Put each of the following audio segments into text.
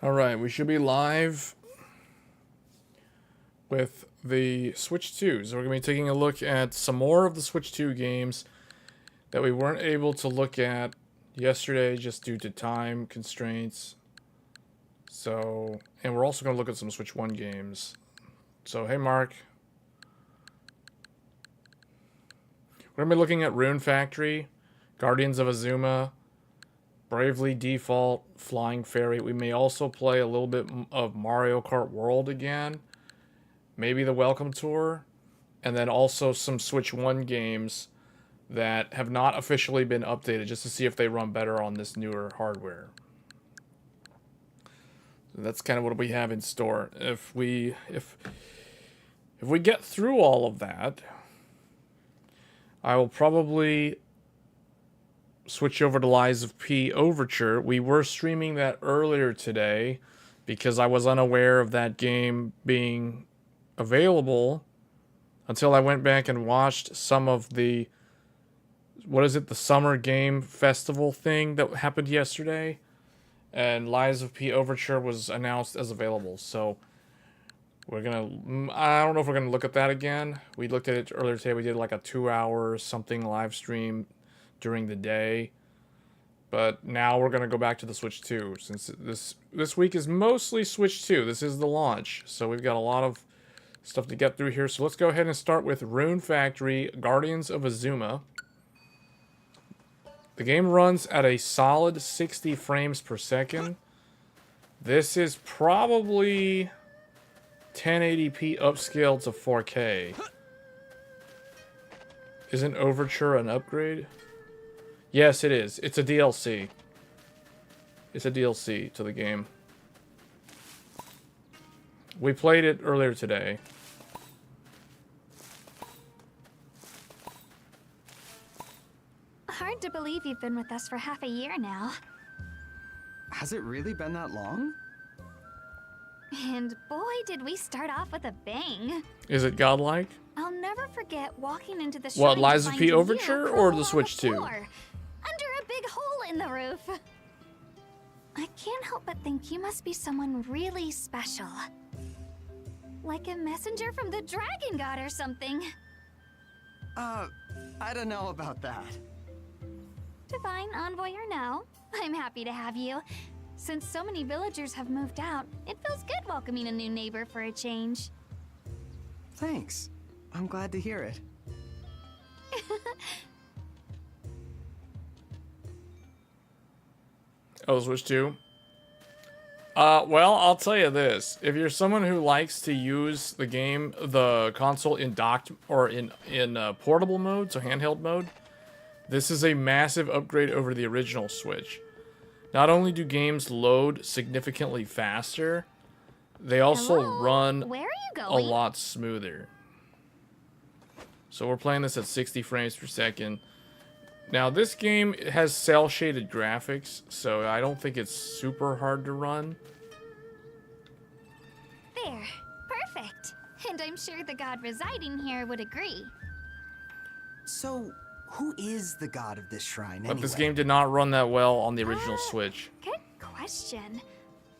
All right, we should be live with the Switch 2. So we're going to be taking a look at some more of the Switch 2 games that we weren't able to look at yesterday just due to time constraints. So, and we're also going to look at some Switch 1 games. So, hey Mark. We're going to be looking at Rune Factory, Guardians of Azuma, Bravely Default, Flying Fairy. We may also play a little bit of Mario Kart World again. Maybe the Welcome Tour. And then also some Switch 1 games that have not officially been updated, just to see if they run better on this newer hardware. So that's kind of what we have in store. If we get through all of that, I will probably switch over to Lies of P Overture. We were streaming that earlier today because I was unaware of that game being available until I went back and watched some of the, what is it, the Summer Game Festival thing that happened yesterday, and Lies of P Overture was announced as available. So we're gonna, I don't know if we're gonna look at that again. We looked at it earlier today. We did like a 2-hour something live stream during the day, but now we're gonna go back to the Switch 2 since this week is mostly Switch 2. This is the launch, so we've got a lot of stuff to get through here. So let's go ahead and start with Rune Factory, Guardians of Azuma. The game runs at a solid 60 frames per second. This is probably 1080p upscaled to 4K. Isn't Overture an upgrade? Yes, it is. It's a DLC. It's a DLC to the game. We played it earlier today. Hard to believe you've been with us for half a year now. Has it really been that long? And boy, did we start off with a bang. Is it godlike? I'll never forget walking into the shrine What, to Lies of find P you Overture or crawling the on Switch 2? floor, under a big hole in the roof. I can't help but think you must be someone really special. Like a messenger from the Dragon God or something. I don't know about that. Divine Envoy or no, I'm happy to have you. Since so many villagers have moved out, it feels good welcoming a new neighbor for a change. Thanks. I'm glad to hear it. Oh, Switch 2? Well, I'll tell you this. If you're someone who likes to use the game, the console in docked or in portable mode, so handheld mode, this is a massive upgrade over the original Switch. Not only do games load significantly faster, they also run Where are you a going? lot smoother. So we're playing this at 60 frames per second. Now, this game has cel-shaded graphics, so I don't think it's super hard to run. There. Perfect. And I'm sure the god residing here would agree. So, who is the god of this shrine But this anyway? game did not run that well on the original Switch. Good question.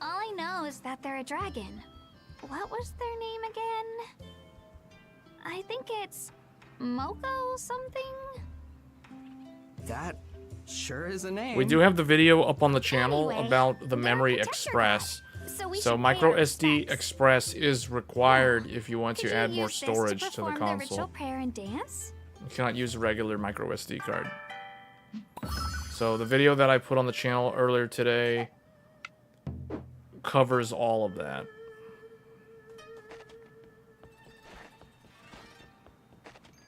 All I know is that they're a dragon. What was their name again? I think it's Moko something? That sure is a name. We do have the video up on the channel Anyway, about the they're a Memory protector Express. god, so we So should micro pay our SD respects. Express is required if you want Could to you add more use this storage to the perform the ritual console. prayer and dance? You cannot use a regular micro SD card. So the video that I put on the channel earlier today covers all of that.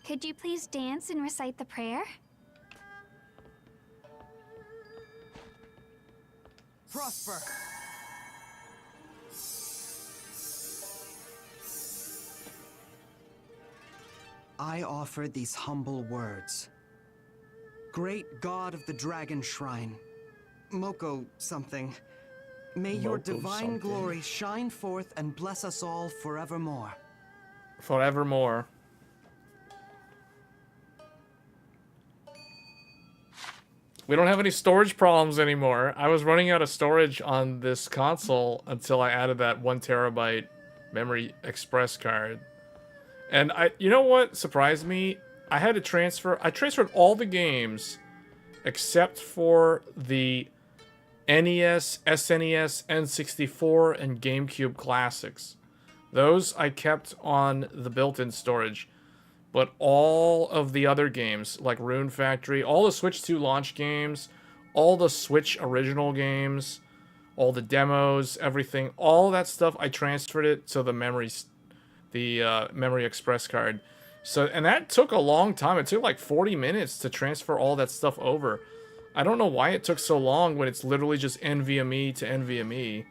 Could you please dance and recite the prayer? Prosper. I offer these humble words. Great God of the Dragon Shrine, Moko something, may your Moko divine something. glory shine forth and bless us all forevermore. We don't have any storage problems anymore. I was running out of storage on this console until I added that 1 terabyte memory express card. And you know what surprised me? I had to transfer. I transferred all the games except for the NES, SNES, N64, and GameCube classics. Those I kept on the built-in storage. But all of the other games, like Rune Factory, all the Switch 2 launch games, all the Switch original games, all the demos, everything, all that stuff, I transferred it to the memory express card. So, and that took a long time. It took like 40 minutes to transfer all that stuff over. I don't know why it took so long when it's literally just NVMe to NVMe.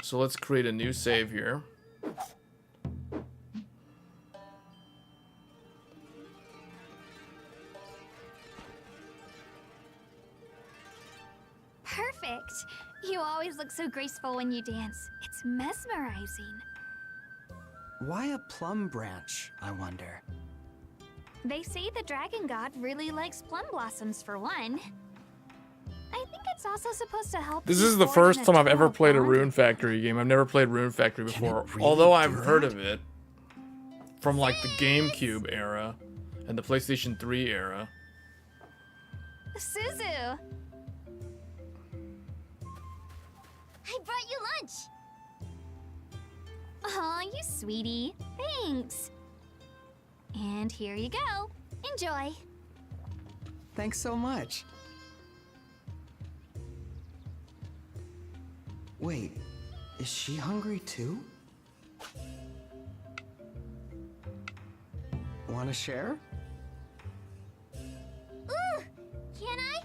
So let's create a new save here. Perfect. You always look so graceful when you dance. It's mesmerizing. Why a plum branch, I wonder? They say the dragon god really likes plum blossoms for one. I think it's also supposed to help. This you is the forge first an time I've ever eternal played a bond. Rune Factory game. I've never played Rune Factory before, really although I've do heard that? of it from like the GameCube era and the PlayStation 3 era. Suzu! I brought you lunch! Aw, you sweetie. Thanks. And here you go. Enjoy. Thanks so much. Wait, is she hungry too? Want to share? Ooh, can I?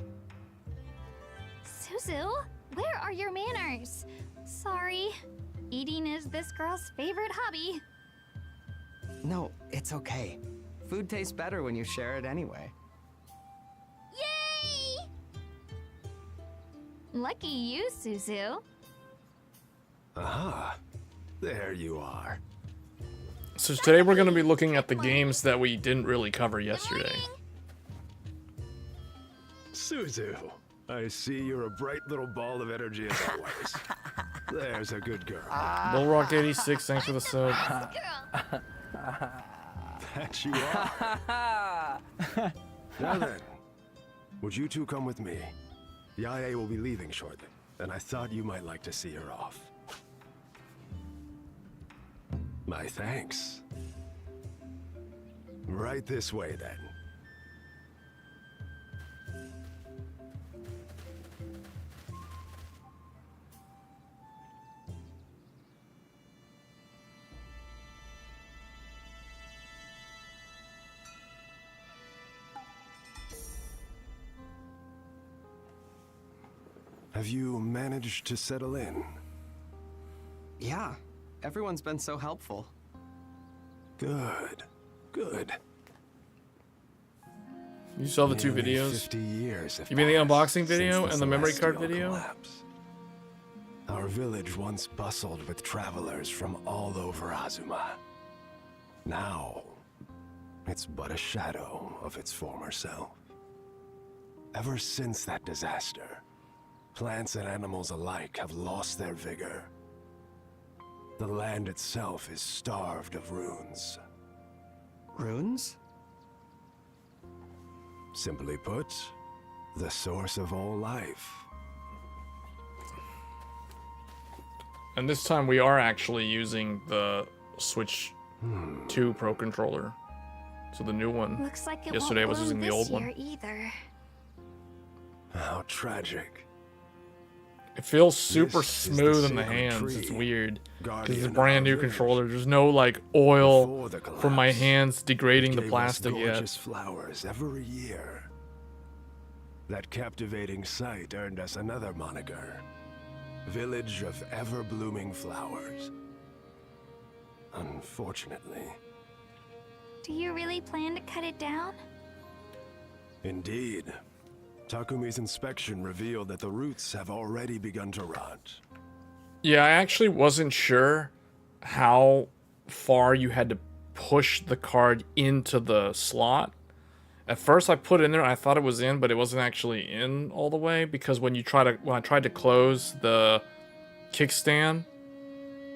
Suzu, where are your manners? Sorry. Eating is this girl's favorite hobby. No, it's okay. Food tastes better when you share it anyway. Yay! Lucky you, Suzu. Aha, there you are. So today we're going to be looking at the games that we didn't really cover yesterday. Suzu, I see you're a bright little ball of energy as always. There's a good girl. Bull Rock 86, thanks for the sub. Girl. That you are. Now then, would you two come with me? Yae will be leaving shortly, and I thought you might like to see her off. My thanks. Right this way, then. Have you managed to settle in? Yeah, everyone's been so helpful. Good. Good. You saw the two Nearly videos? 50 years have You mean the passed unboxing since video the and the memory card celestial video? collapse. Our village once bustled with travelers from all over Azuma. Now, it's but a shadow of its former self. Ever since that disaster, plants and animals alike have lost their vigor. The land itself is starved of runes. Runes? Simply put, the source of all life. And this time we are actually using the Switch 2 Pro Controller. So the new one. Looks like it Yesterday I won't was using bloom the this old year one. either. How tragic. It feels super This is the smooth in the sacred hands. It's tree, weird. Because guardian it's a of brand our new village. controller. There's no like oil Before the from my collapse, hands degrading the gave us plastic gorgeous yet. flowers every year. That captivating sight earned us another moniker. Village of ever-blooming flowers. Unfortunately. Do you really plan to cut it down? Indeed. Takumi's inspection revealed that the roots have already begun to rot. Yeah, I actually wasn't sure how far you had to push the card into the slot. At first I put it in there and I thought it was in, but it wasn't actually in all the way, because when I tried to close the kickstand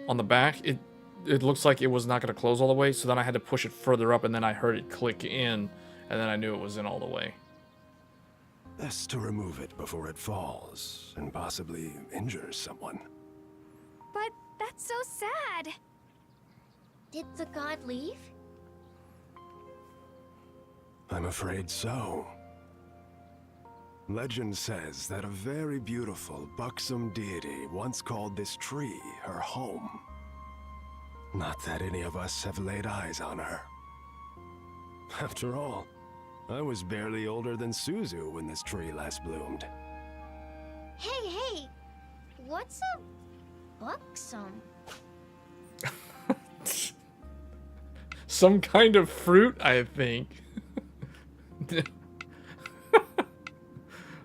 on the back, it looks like it was not going to close all the way, so then I had to push it further up, and then I heard it click in, and then I knew it was in all the way. Best to remove it before it falls and possibly injures someone. But that's so sad. Did the god leave? I'm afraid so. Legend says that a very beautiful, buxom deity once called this tree her home. Not that any of us have laid eyes on her. After all, I was barely older than Suzu when this tree last bloomed. Hey, what's a buxom? Some kind of fruit, I think.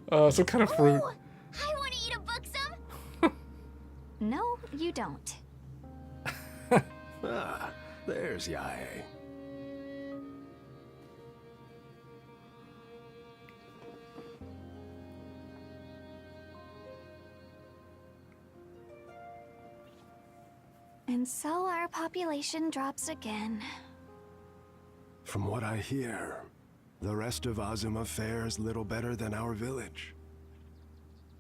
Some kind of fruit. Ooh, I want to eat a buxom. No, you don't. Ah, there's Yae. And so our population drops again. From what I hear, the rest of Azuma fares little better than our village.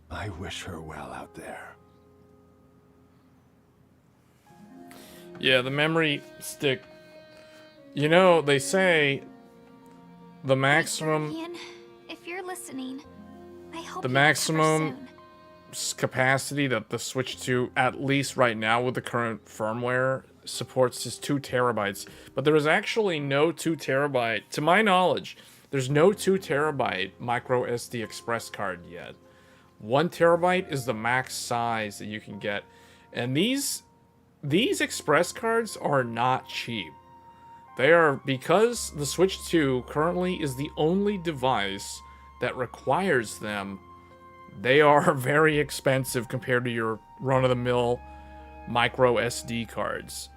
I wish her well out there. Yeah, the memory stick. You know, they say the maximum... Ian, if you're listening, I hope The you maximum recover soon. capacity that the Switch 2, at least right now with the current firmware, supports is 2 terabytes. But there is actually no 2 terabyte, to my knowledge, there's no 2 terabyte micro SD express card yet. 1 terabyte is the max size that you can get. And these express cards are not cheap. They are, because the Switch 2 currently is the only device that requires them, they are very expensive compared to your run-of-the-mill micro SD cards,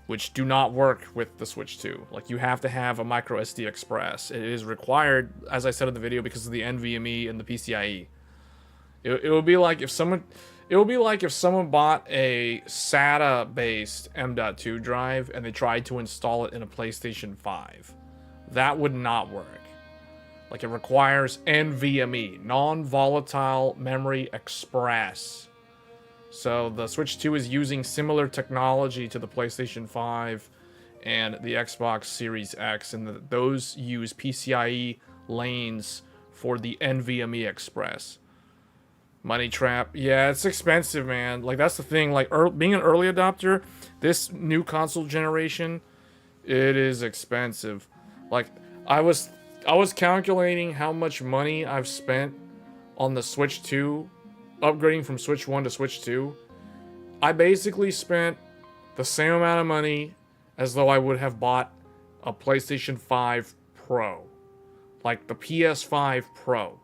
which do not work with the Switch 2. Like, you have to have a micro SD express. It is required, as I said in the video, because of the NVMe and the PCIe. It would be like if someone... It would be like if someone bought a SATA-based M.2 drive and they tried to install it in a PlayStation 5. That would not work. Like, it requires NVMe, non-volatile memory express. So the Switch 2 is using similar technology to the PlayStation 5 and the Xbox Series X, and those use PCIe lanes for the NVMe express. Money trap. Yeah, it's expensive, man. Like, that's the thing. Like, being an early adopter, this new console generation, it is expensive. Like, I was calculating how much money I've spent on the Switch 2, upgrading from Switch 1 to Switch 2. I basically spent the same amount of money as though I would have bought a PlayStation 5 Pro. Like, the PS5 Pro.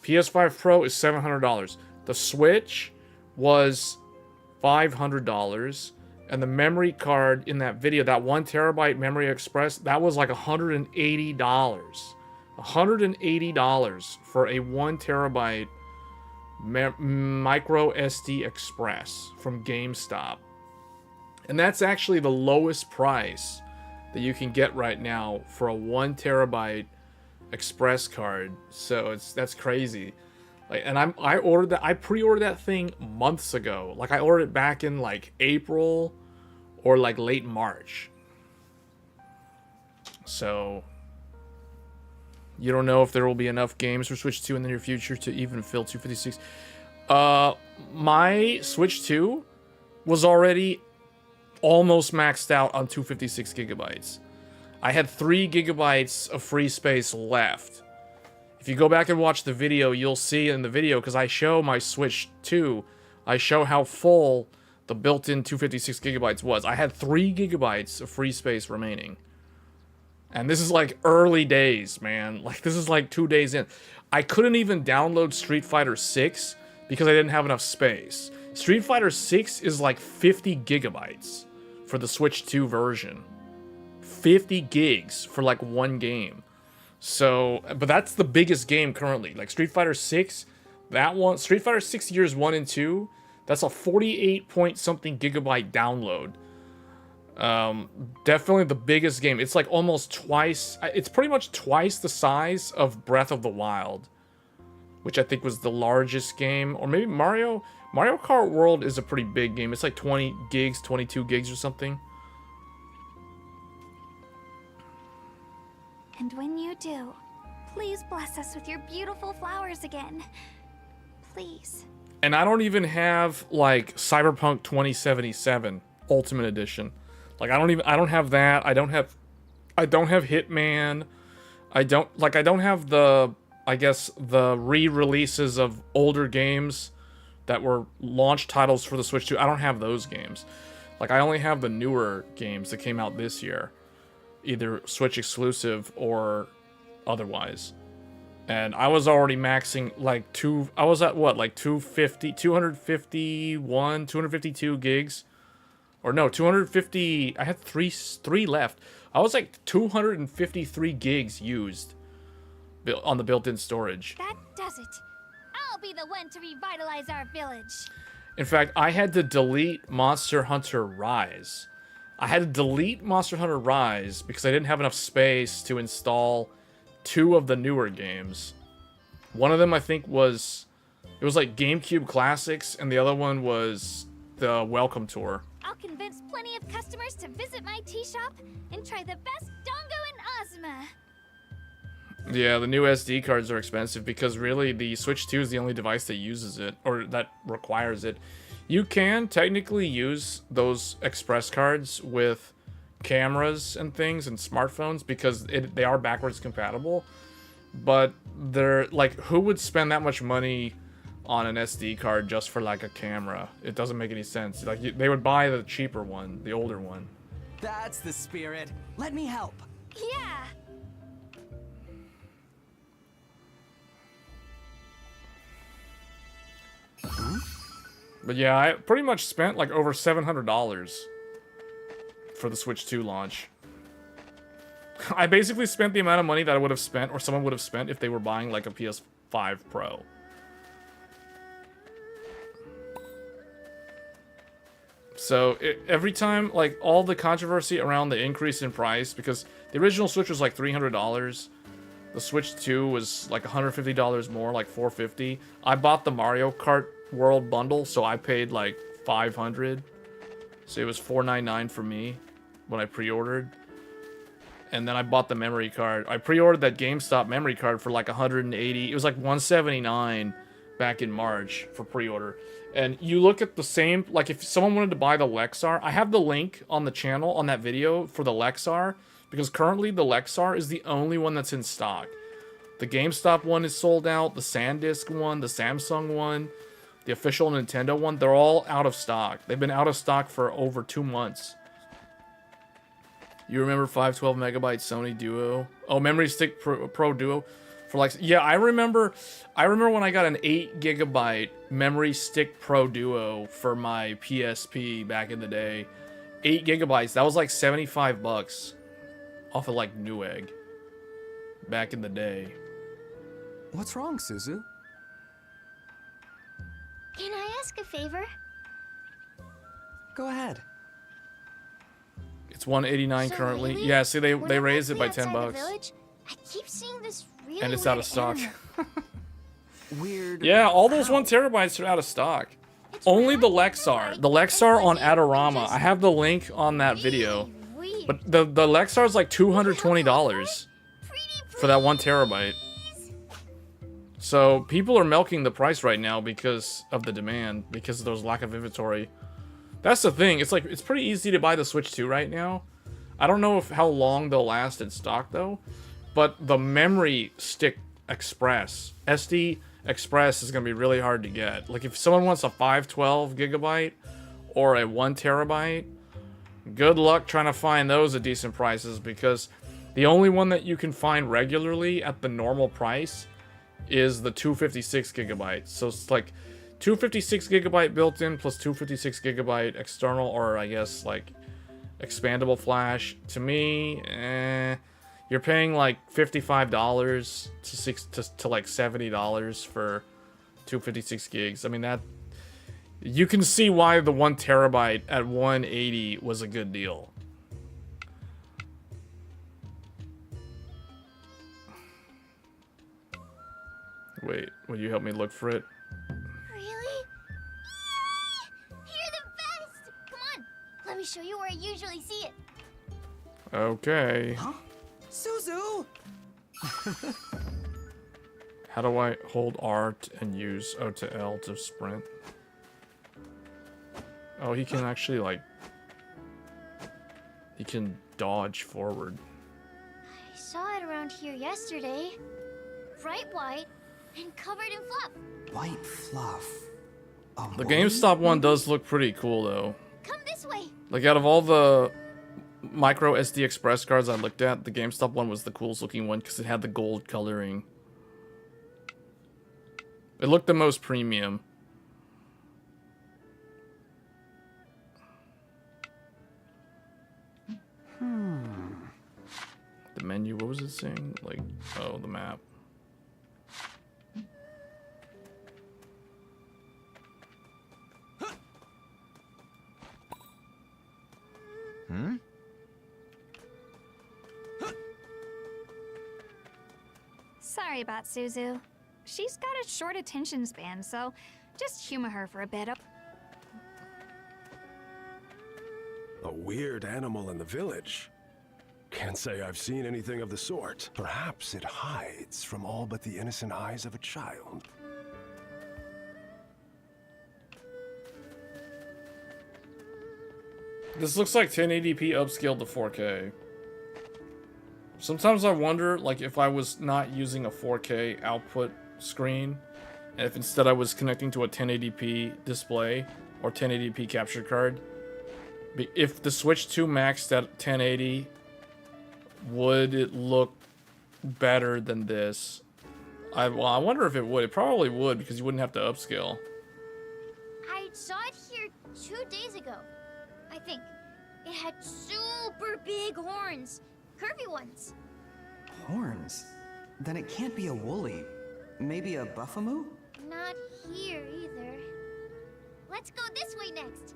PS5 Pro is $700. The Switch was $500. And the memory card in that video, that 1 terabyte memory express, that was like $180. $180 for a 1 terabyte micro SD express from GameStop. And that's actually the lowest price that you can get right now for a 1 terabyte express card. So that's crazy. Like, and I pre-ordered that thing months ago. Like, I ordered it back in like April or like late March. So you don't know if there will be enough games for Switch 2 in the near future to even fill 256. My Switch 2 was already almost maxed out on 256 gigabytes. I had 3 gigabytes of free space left. If you go back and watch the video, you'll see in the video, because I show my Switch 2, I show how full the built-in 256 gigabytes was. I had 3 gigabytes of free space remaining. And this is like early days, man. Like, this is like 2 days in. I couldn't even download Street Fighter 6 because I didn't have enough space. Street Fighter 6 is like 50 gigabytes for the Switch 2 version. 50 gigs for like 1 game. So, but that's the biggest game currently. Like Street Fighter 6, that one, Street Fighter 6 Years 1 and 2, that's a 48 point something gigabyte download. Definitely the biggest game. It's like almost twice, it's pretty much twice the size of Breath of the Wild, which I think was the largest game. Or maybe Mario Kart World is a pretty big game. It's like 20 gigs, 22 gigs or something. And when you do, please bless us with your beautiful flowers again. Please. And I don't even have like Cyberpunk 2077 Ultimate Edition. Like I don't have that. I don't have Hitman. I don't have the, I guess, the re-releases of older games that were launch titles for the Switch 2. I don't have those games. Like I only have the newer games that came out this year, either Switch exclusive or otherwise. And I was already maxing like I was at what, like 252 gigs. Or no, 250, I had three left. I was like 253 gigs used on the built-in storage. That does it. I'll be the one to revitalize our village. In fact, I had to delete Monster Hunter Rise. I had to delete Monster Hunter Rise because I didn't have enough space to install 2 of the newer games. One of them I think was, it was like GameCube Classics, and the other one was the Welcome Tour. I'll convince plenty of customers to visit my tea shop and try the best dongo in Azuma. Yeah, the new SD cards are expensive because really the Switch 2 is the only device that uses it, or that requires it. You can technically use those express cards with cameras and things and smartphones because they are backwards compatible, but they're like, who would spend that much money on an SD card just for like a camera? It doesn't make any sense. Like they would buy the cheaper one, the older one. That's the spirit. Let me help. Yeah. But yeah, I pretty much spent like over $700 for the Switch 2 launch. I basically spent the amount of money that I would have spent, or someone would have spent, if they were buying like a PS5 Pro. So every time, like all the controversy around the increase in price, because the original Switch was like $300, the Switch 2 was like $150 more, like $450. I bought the Mario Kart World bundle, so I paid like $500. So it was $499 for me when I pre-ordered. And then I bought the memory card. I pre-ordered that GameStop memory card for like $180. It was like $179 back in March for pre-order. And you look at the same, like if someone wanted to buy the Lexar, I have the link on the channel on that video for the Lexar, because currently the Lexar is the only one that's in stock. The GameStop one is sold out, the SanDisk one, the Samsung one, the official Nintendo one, they're all out of stock. They've been out of stock for over 2 months. You remember 512 megabyte Sony Duo? Oh, Memory Stick Pro Duo? For like, yeah, I remember when I got an 8 gigabyte Memory Stick Pro Duo for my PSP back in the day. 8 gigabytes, that was like $75 off of like Newegg back in the day. What's wrong, Suzu? Can I ask a favor? Go ahead. It's $189 So currently. really, Yeah, see they whenever raised I it by play outside $10. the village, I keep seeing this really And it's out of weird stock. animal. Weird. Yeah, all those How? 1 terabytes are out of stock. It's Only the really Lexar. weird. The Lexar on It's like Adorama. just I have the link on that video. really weird. But the Lexar is like $220 for that 1 terabyte. So people are milking the price right now because of the demand, because of those lack of inventory. That's the thing. It's like, it's pretty easy to buy the Switch 2 right now. I don't know how long they'll last in stock though, but the Memory Stick Express, SD Express, is going to be really hard to get. Like if someone wants a 512 gigabyte or a 1 terabyte, good luck trying to find those at decent prices, because the only one that you can find regularly at the normal price is the 256 gigabytes. So it's like 256 gigabyte built-in plus 256 gigabyte external, or I guess like expandable flash. To me, You're paying like $55 to like $70 for 256 gigs. I mean, that you can see why the 1 terabyte at 180 was a good deal. Wait, will you help me look for it? Really? Yay! You're the best! Come on, let me show you where I usually see it. Okay. Huh? Suzu! How do I hold R and use O to L to sprint? Oh, he can actually, like... He can dodge forward. I saw it around here yesterday. Bright white and covered in fluff. White fluff. The GameStop one does look pretty cool, though. Come this way. Like, out of all the micro SD Express cards I looked at, the GameStop one was the coolest looking one because it had the gold coloring. It looked the most premium. The menu, what was it saying? Like, oh, the map. Sorry about Suzu. She's got a short attention span, so just humor her for a bit. A weird animal in the village. Can't say I've seen anything of the sort. Perhaps it hides from all but the innocent eyes of a child. This looks like 1080p upscaled to 4K. Sometimes I wonder, like, if I was not using a 4K output screen, and if instead I was connecting to a 1080p display or 1080p capture card, if the Switch 2 maxed at 1080, would it look better than this? I wonder if it would. It probably would, because you wouldn't have to upscale. I saw it here 2 days ago, I think. It had super big horns. Curvy ones. Horns? Then it can't be a woolly. Maybe a buffamoo? Not here either. Let's go this way next.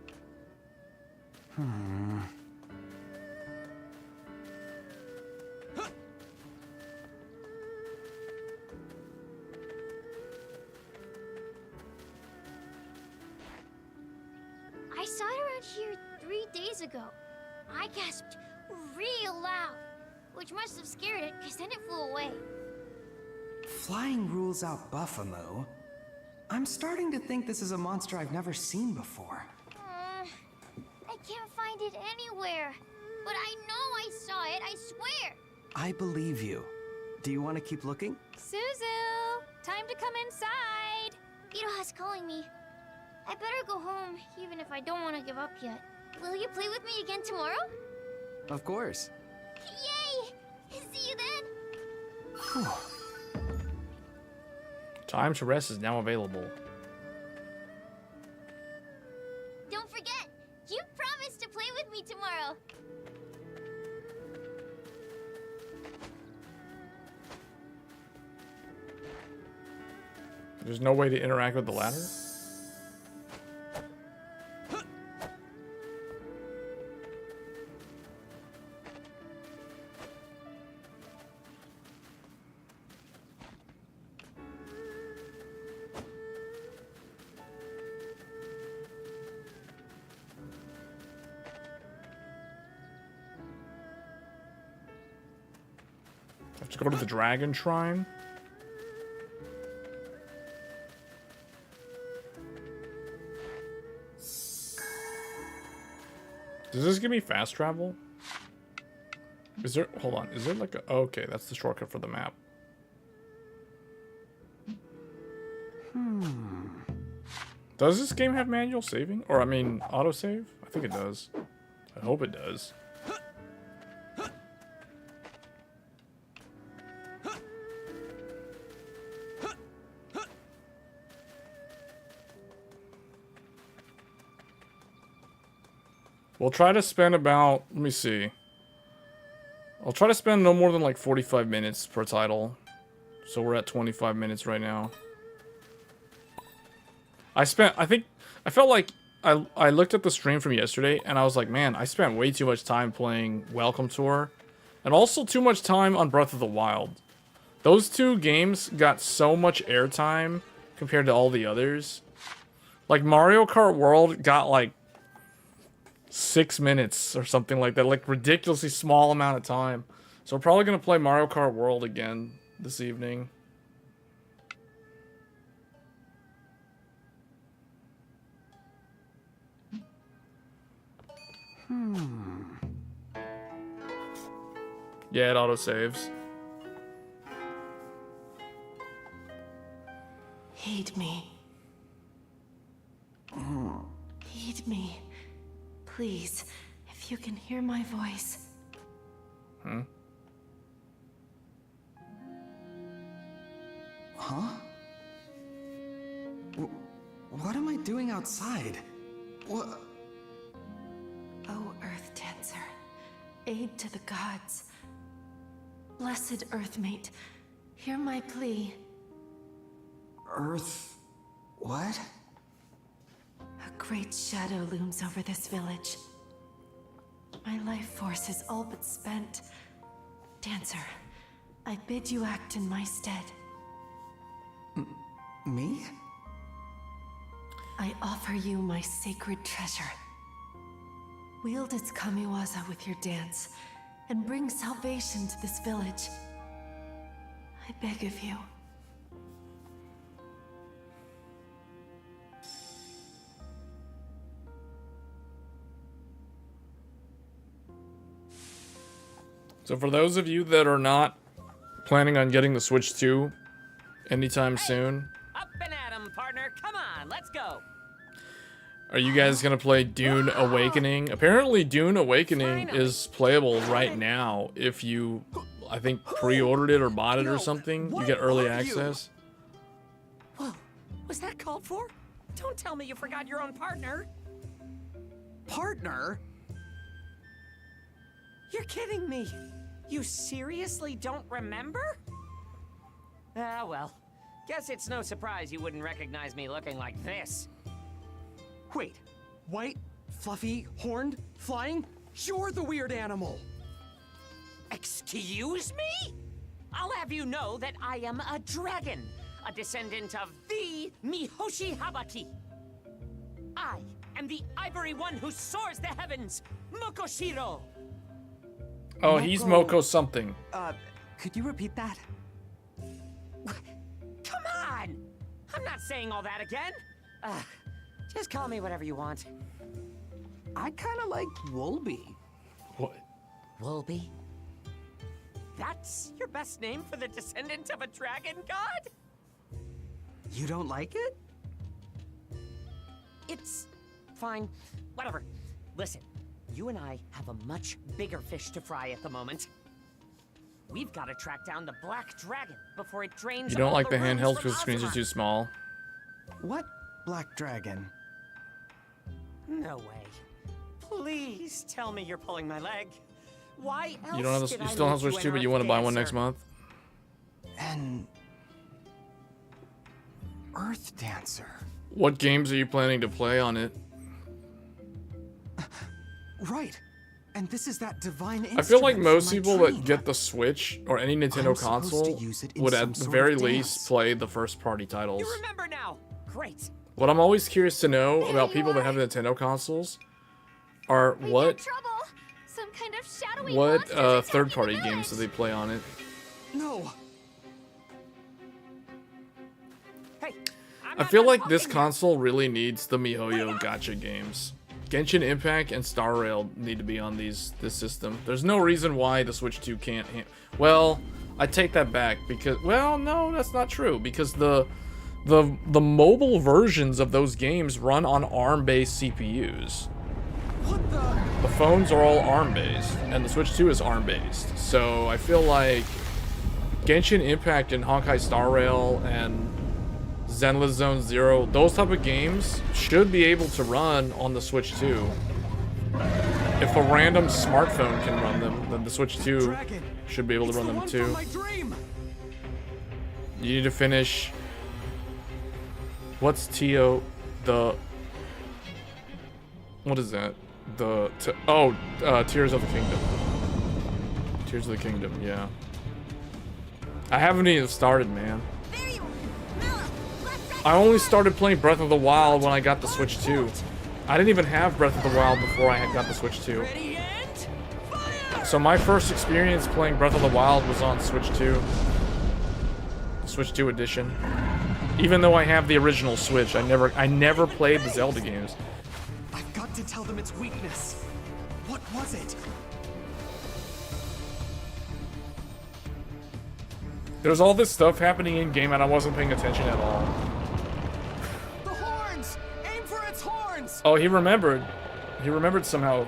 I saw it around here 3 days ago. I gasped real loud, which must have scared it, because then it flew away. Flying rules out buffamoo. I'm starting to think this is a monster I've never seen before. I can't find it anywhere. But I know I saw it, I swear. I believe you. Do you want to keep looking? Suzu, time to come inside. Iroha's calling me. I better go home, even if I don't want to give up yet. Will you play with me again tomorrow? Of course. Yay! See you then. Time to Rest is now available. Don't forget, you promised to play with me tomorrow. There's no way to interact with the ladder? Have to go to the Dragon Shrine? Does this give me fast travel? Is there, hold on, is there like a, okay, that's the shortcut for the map. Does this game have manual saving? Or, I mean, autosave? I think it does. I hope it does. We'll try to spend about, let me see, I'll try to spend no more than like 45 minutes per title. So we're at 25 minutes right now. I felt like I looked at the stream from yesterday and I was like, man, I spent way too much time playing Welcome Tour. And also too much time on Breath of the Wild. Those two games got so much airtime compared to all the others. Like Mario Kart World got like 6 minutes or something like that. Like ridiculously small amount of time. So we're probably going to play Mario Kart World again this evening. Yeah, it autosaves. Heed me. Heed me. Please, if you can hear my voice. Huh? What am I doing outside? What? O Earth Dancer, aid to the gods. Blessed Earthmate, hear my plea. Earth... what? A great shadow looms over this village. My life force is all but spent. Dancer, I bid you act in my stead. Me? I offer you my sacred treasure. Wield its kamiwaza with your dance, and bring salvation to this village. I beg of you. So for those of you that are not planning on getting the Switch 2 anytime soon, Up and at 'em, partner. Come on, let's go. are you guys going to play Dune Awakening? Apparently Dune Awakening is playable right now if you, I think, pre-ordered it or bought it or something. You get early access. Whoa, was that called for? Don't tell me you forgot your own partner. Partner? You're kidding me. You seriously don't remember? Ah, well. Guess it's no surprise you wouldn't recognize me looking like this. Wait, white, fluffy, horned, flying? You're the weird animal! Excuse me? I'll have you know that I am a dragon, a descendant of the Mihoshi Habaki. I am the ivory one who soars the heavens, Mokoshiro. Oh, he's Moko something. Could you repeat that? Come on! I'm not saying all that again. Just call me whatever you want. I kinda like Wolby. What? Wolby? That's your best name for the descendant of a dragon god? You don't like it? It's fine. Whatever. Listen, you and I have a much bigger fish to fry at the moment. We've got to track down the black dragon before it drains. You don't all like the runes handhelds from because the screens are Azuma. too small? What black dragon? No way. Please tell me you're pulling my leg. Why else You don't have did the, I you still have make Switch you 2, an but you Earth want to buy one Dancer? next month? An Earth Dancer. What games are you planning to play on it? Right. And this is that divine I feel like instrument most from my people dream. that get the Switch or any Nintendo I'm supposed to console use it in would some at the sort very of least dance. play the first party titles. You remember now. Great. What I'm always curious to know about you people that are. have Nintendo consoles are We what get trouble. Some kind of shadowy what monsters attacking third party the games do they village. play on it. No. Hey, I'm I not feel done like this talking yet. console really needs the MiHoYo gacha games. Genshin Impact and Star Rail need to be on this system. There's no reason why the Switch 2 can't. Well, I take that back because no, that's not true because the mobile versions of those games run on ARM-based CPUs. What the? The phones are all ARM-based, and the Switch 2 is ARM-based. So I feel like Genshin Impact and Honkai Star Rail and Zenless Zone Zero, those type of games should be able to run on the Switch 2. if a random smartphone can run them, then the Switch 2 Dragon, should be able to it's run the them one too. from my dream. You need to finish. What's TO? What is that? Tears of the Kingdom. Tears of the Kingdom, yeah. I haven't even started, man. I only started playing Breath of the Wild when I got the Switch 2. I didn't even have Breath of the Wild before I had got the Switch 2. So my first experience playing Breath of the Wild was on Switch 2. Switch 2 edition. Even though I have the original Switch, I never played the Zelda games. I've got to tell them its weakness. What was it? There's all this stuff happening in game and I wasn't paying attention at all. The horns! Aim for its horns! Oh, he remembered. He remembered somehow.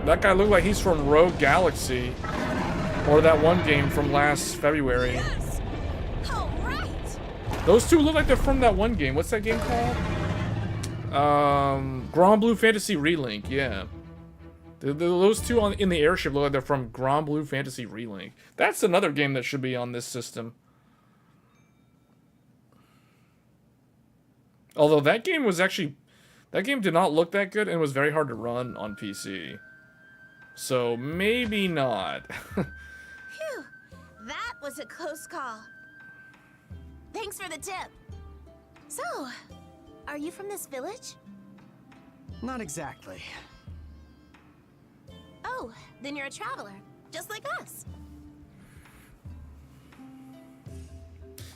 That guy looked like he's from Rogue Galaxy. Or that one game from last February. Yes! All right! Those two look like they're from that one game. What's that game called? Grand Blue Fantasy Relink, yeah. Those two in the airship look like they're from Grand Blue Fantasy Relink. That's another game that should be on this system. Although that game was actually... That game did not look that good and was very hard to run on PC. So, maybe not. Phew, that was a close call. Thanks for the tip. So, are you from this village? Not exactly. Oh, then you're a traveler, just like us.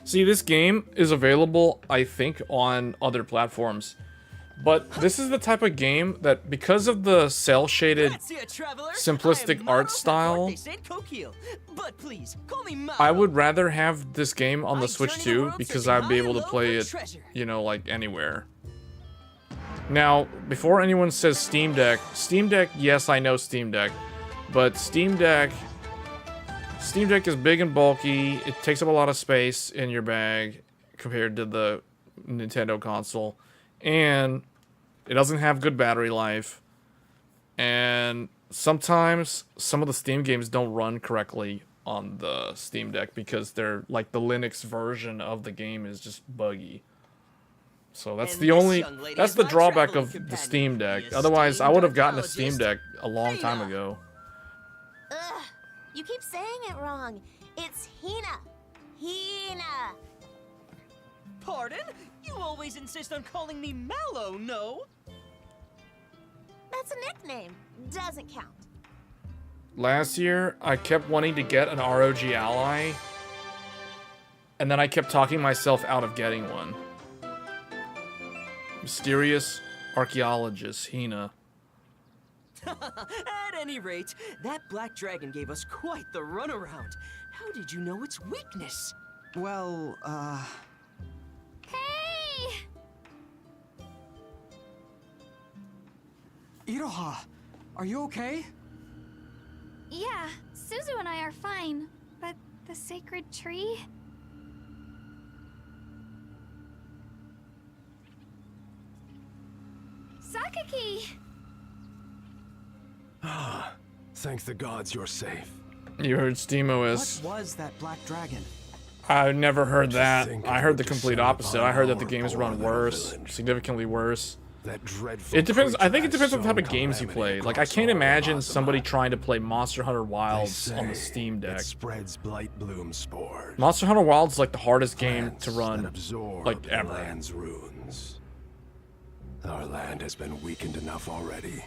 See, this game is available, I think, on other platforms. But this is the type of game that, because of the cel-shaded, simplistic art style, I would rather have this game on the Switch 2 because I'd be able to play it, you know, like anywhere. Now, before anyone says Steam Deck, yes, I know Steam Deck, but Steam Deck is big and bulky. It takes up a lot of space in your bag compared to the Nintendo console, and it doesn't have good battery life, and sometimes some of the Steam games don't run correctly on the Steam Deck because they're like the Linux version of the game is just buggy. So that's that's the drawback of the Steam Deck. Otherwise, I would have gotten a Steam Deck a long time ago. Ugh, you keep saying it wrong. It's Hina. Hina. Pardon? You always insist on calling me Mallow, no? That's a nickname. Doesn't count. Last year, I kept wanting to get an ROG Ally, and then I kept talking myself out of getting one. Mysterious archaeologist, Hina. At any rate, that black dragon gave us quite the runaround. How did you know its weakness? Well, Hey! Iroha, are you okay? Yeah, Suzu and I are fine. But the sacred tree? Sakaki! Ah, thank the gods you're safe. You heard SteamOS. What was that black dragon? I never heard that. think I of heard what the you complete said opposite. about I heard that the our games run poor little worse, village. significantly worse. That dreadful It depends. I think it creature depends on the type of has games you sown play. calamity Like, I across can't all of imagine Azuma. somebody trying to play Monster Hunter They Wilds on the say Steam Deck. it spreads blight bloom spores. Monster Hunter Wilds is like the hardest game Plants to that run, absorb like, the ever. land's runes. Our land has been weakened enough already.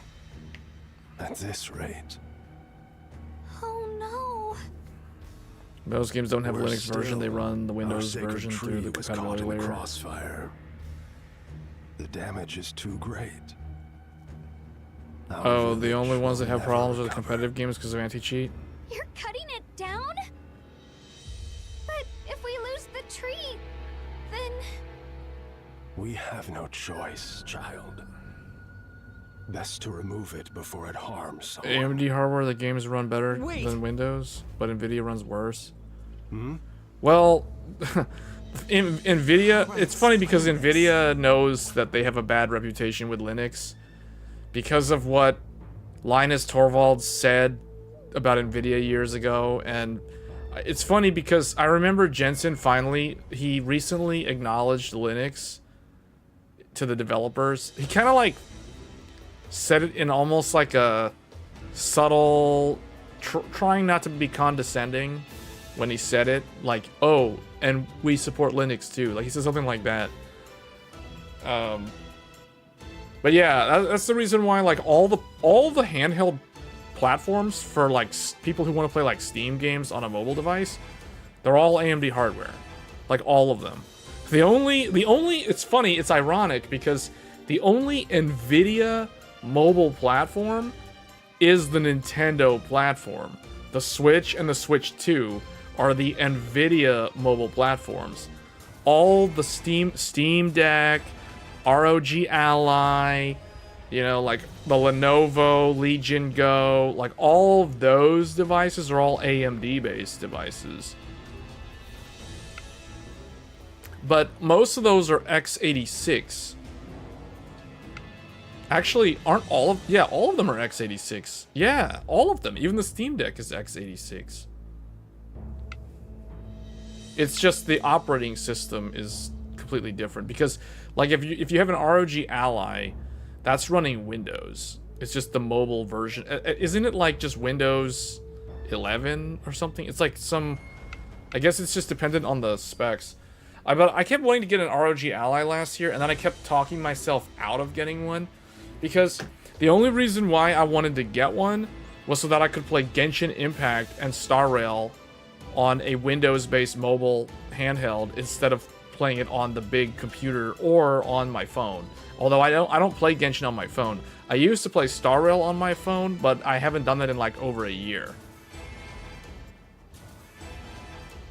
At this rate, Oh no. Those games don't have we're Linux version. They still- run the our Windows sacred version tree through the was caught compatibility in the layer. crossfire. The damage is too great. Our Oh, the village only ones that will have never problems with the recover. competitive games because of anti-cheat? You're cutting it down? But if we lose the tree, then... We have no choice, child. Best to remove it before it harms someone. AMD hardware, the games run better Wait. than Windows, but Nvidia runs worse. Well, NVIDIA, it's funny because NVIDIA knows that they have a bad reputation with Linux because of what Linus Torvalds said about NVIDIA years ago. And it's funny because I remember Jensen he recently acknowledged Linux to the developers. He kind of like said it in almost like a subtle, trying not to be condescending when he said it, like, oh, and we support Linux too. Like, he said something like that. But yeah, that's the reason why, like, all the handheld platforms for, like, people who want to play, like, Steam games on a mobile device, they're all AMD hardware. Like, all of them. The only, it's funny, it's ironic, because the only NVIDIA mobile platform is the Nintendo platform. The Switch and the Switch 2 are the NVIDIA mobile platforms. All the Steam Deck, ROG Ally, you know, like the Lenovo Legion Go, like all of those devices are all AMD based devices. But most of those are x86. Actually, aren't all of... Yeah, all of them are x86. Yeah, all of them. Even the Steam Deck is x86. It's just the operating system is completely different. Because, like, if you have an ROG Ally, that's running Windows. It's just the mobile version. Isn't it, like, just Windows 11 or something? It's like some... I guess it's just dependent on the specs. But I kept wanting to get an ROG Ally last year, and then I kept talking myself out of getting one. Because the only reason why I wanted to get one was so that I could play Genshin Impact and Star Rail on a Windows-based mobile handheld instead of playing it on the big computer or on my phone. Although I don't play Genshin on my phone. I used to play Star Rail on my phone, but I haven't done that in like over a year.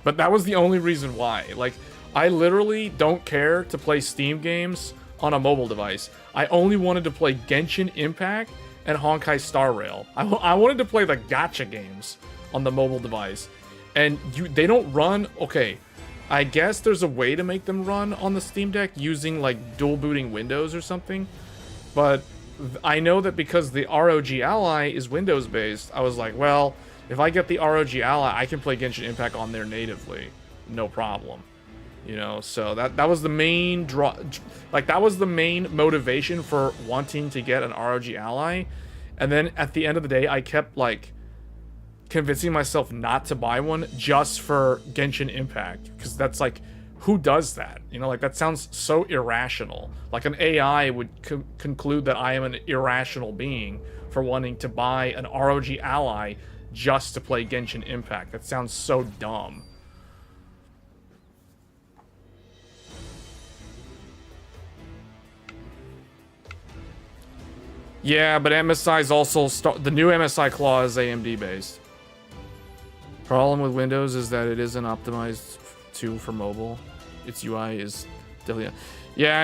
But that was the only reason why. Like, I literally don't care to play Steam games on a mobile device. I only wanted to play Genshin Impact and Honkai Star Rail. I wanted to play the gacha games on the mobile device. And they don't run... Okay, I guess there's a way to make them run on the Steam Deck using, like, dual booting Windows or something. But I know that because the ROG Ally is Windows-based, I was like, well, if I get the ROG Ally, I can play Genshin Impact on there natively. No problem. You know, so that was the main that was the main motivation for wanting to get an ROG Ally. And then at the end of the day, I kept like convincing myself not to buy one just for Genshin Impact, because that's like, who does that? You know, like, that sounds so irrational. Like, an AI would conclude that I am an irrational being for wanting to buy an ROG Ally just to play Genshin Impact. That sounds so dumb. Yeah, but MSI is also... the new MSI Claw is AMD based. Problem with Windows is that it isn't optimized for mobile. Its UI is definitely... Yeah,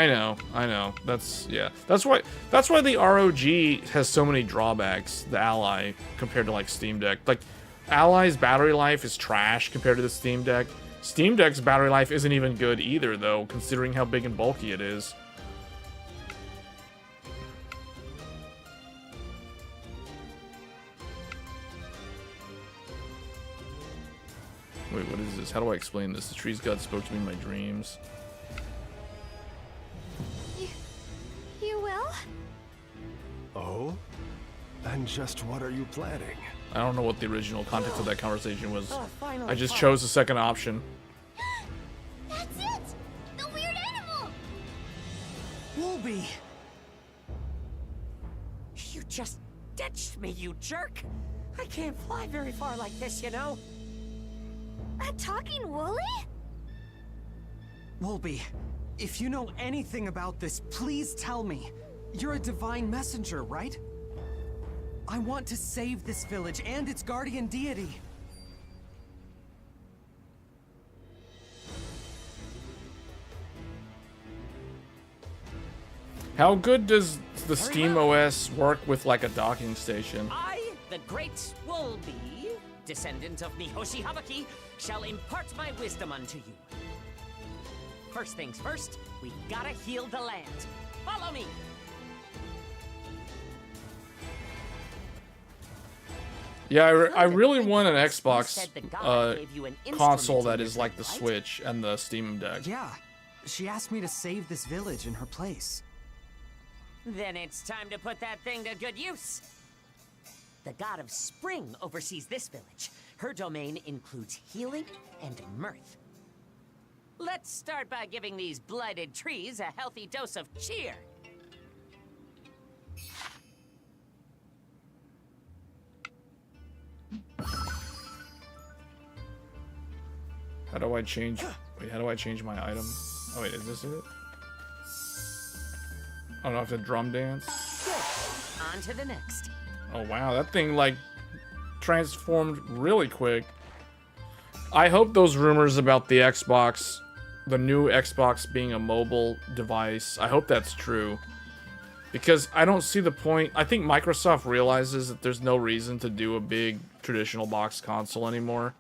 I know. That's why the ROG has so many drawbacks, the Ally, compared to like Steam Deck. Like, Ally's battery life is trash compared to the Steam Deck. Steam Deck's battery life isn't even good either, though, considering how big and bulky it is. Wait, what is this? How do I explain this? The tree's god spoke to me in my dreams. You will? Oh? And just what are you planning? I don't know what the original context of that conversation was. Oh, finally. I just chose the second option. That's it! The weird animal! Wolby! You just ditched me, you jerk! I can't fly very far like this, you know? A talking woolly? Wolby, if you know anything about this, please tell me. You're a divine messenger, right? I want to save this village and its guardian deity. How good does the Steam OS work with like a docking station? I, the great Wolby, descendant of Mihoshi Habaki, shall impart my wisdom unto you. First things first, we've gotta heal the land. Follow me! Yeah, I really want an You Xbox said the god gave you an console instrument that in is your like the thing, right? Switch and the Steam Deck. Yeah, she asked me to save this village in her place. Then it's time to put that thing to good use. The god of spring oversees this village. Her domain includes healing and mirth. Let's start by giving these blighted trees a healthy dose of cheer. How do I change? Wait, how do I change my item? Oh wait, is this it? I don't know, I have to drum dance. Good. On to the next. Oh wow, that thing like transformed really quick. I hope those rumors about the Xbox, the new Xbox being a mobile device, I hope that's true. Because I don't see the point. I think Microsoft realizes that there's no reason to do a big traditional box console anymore.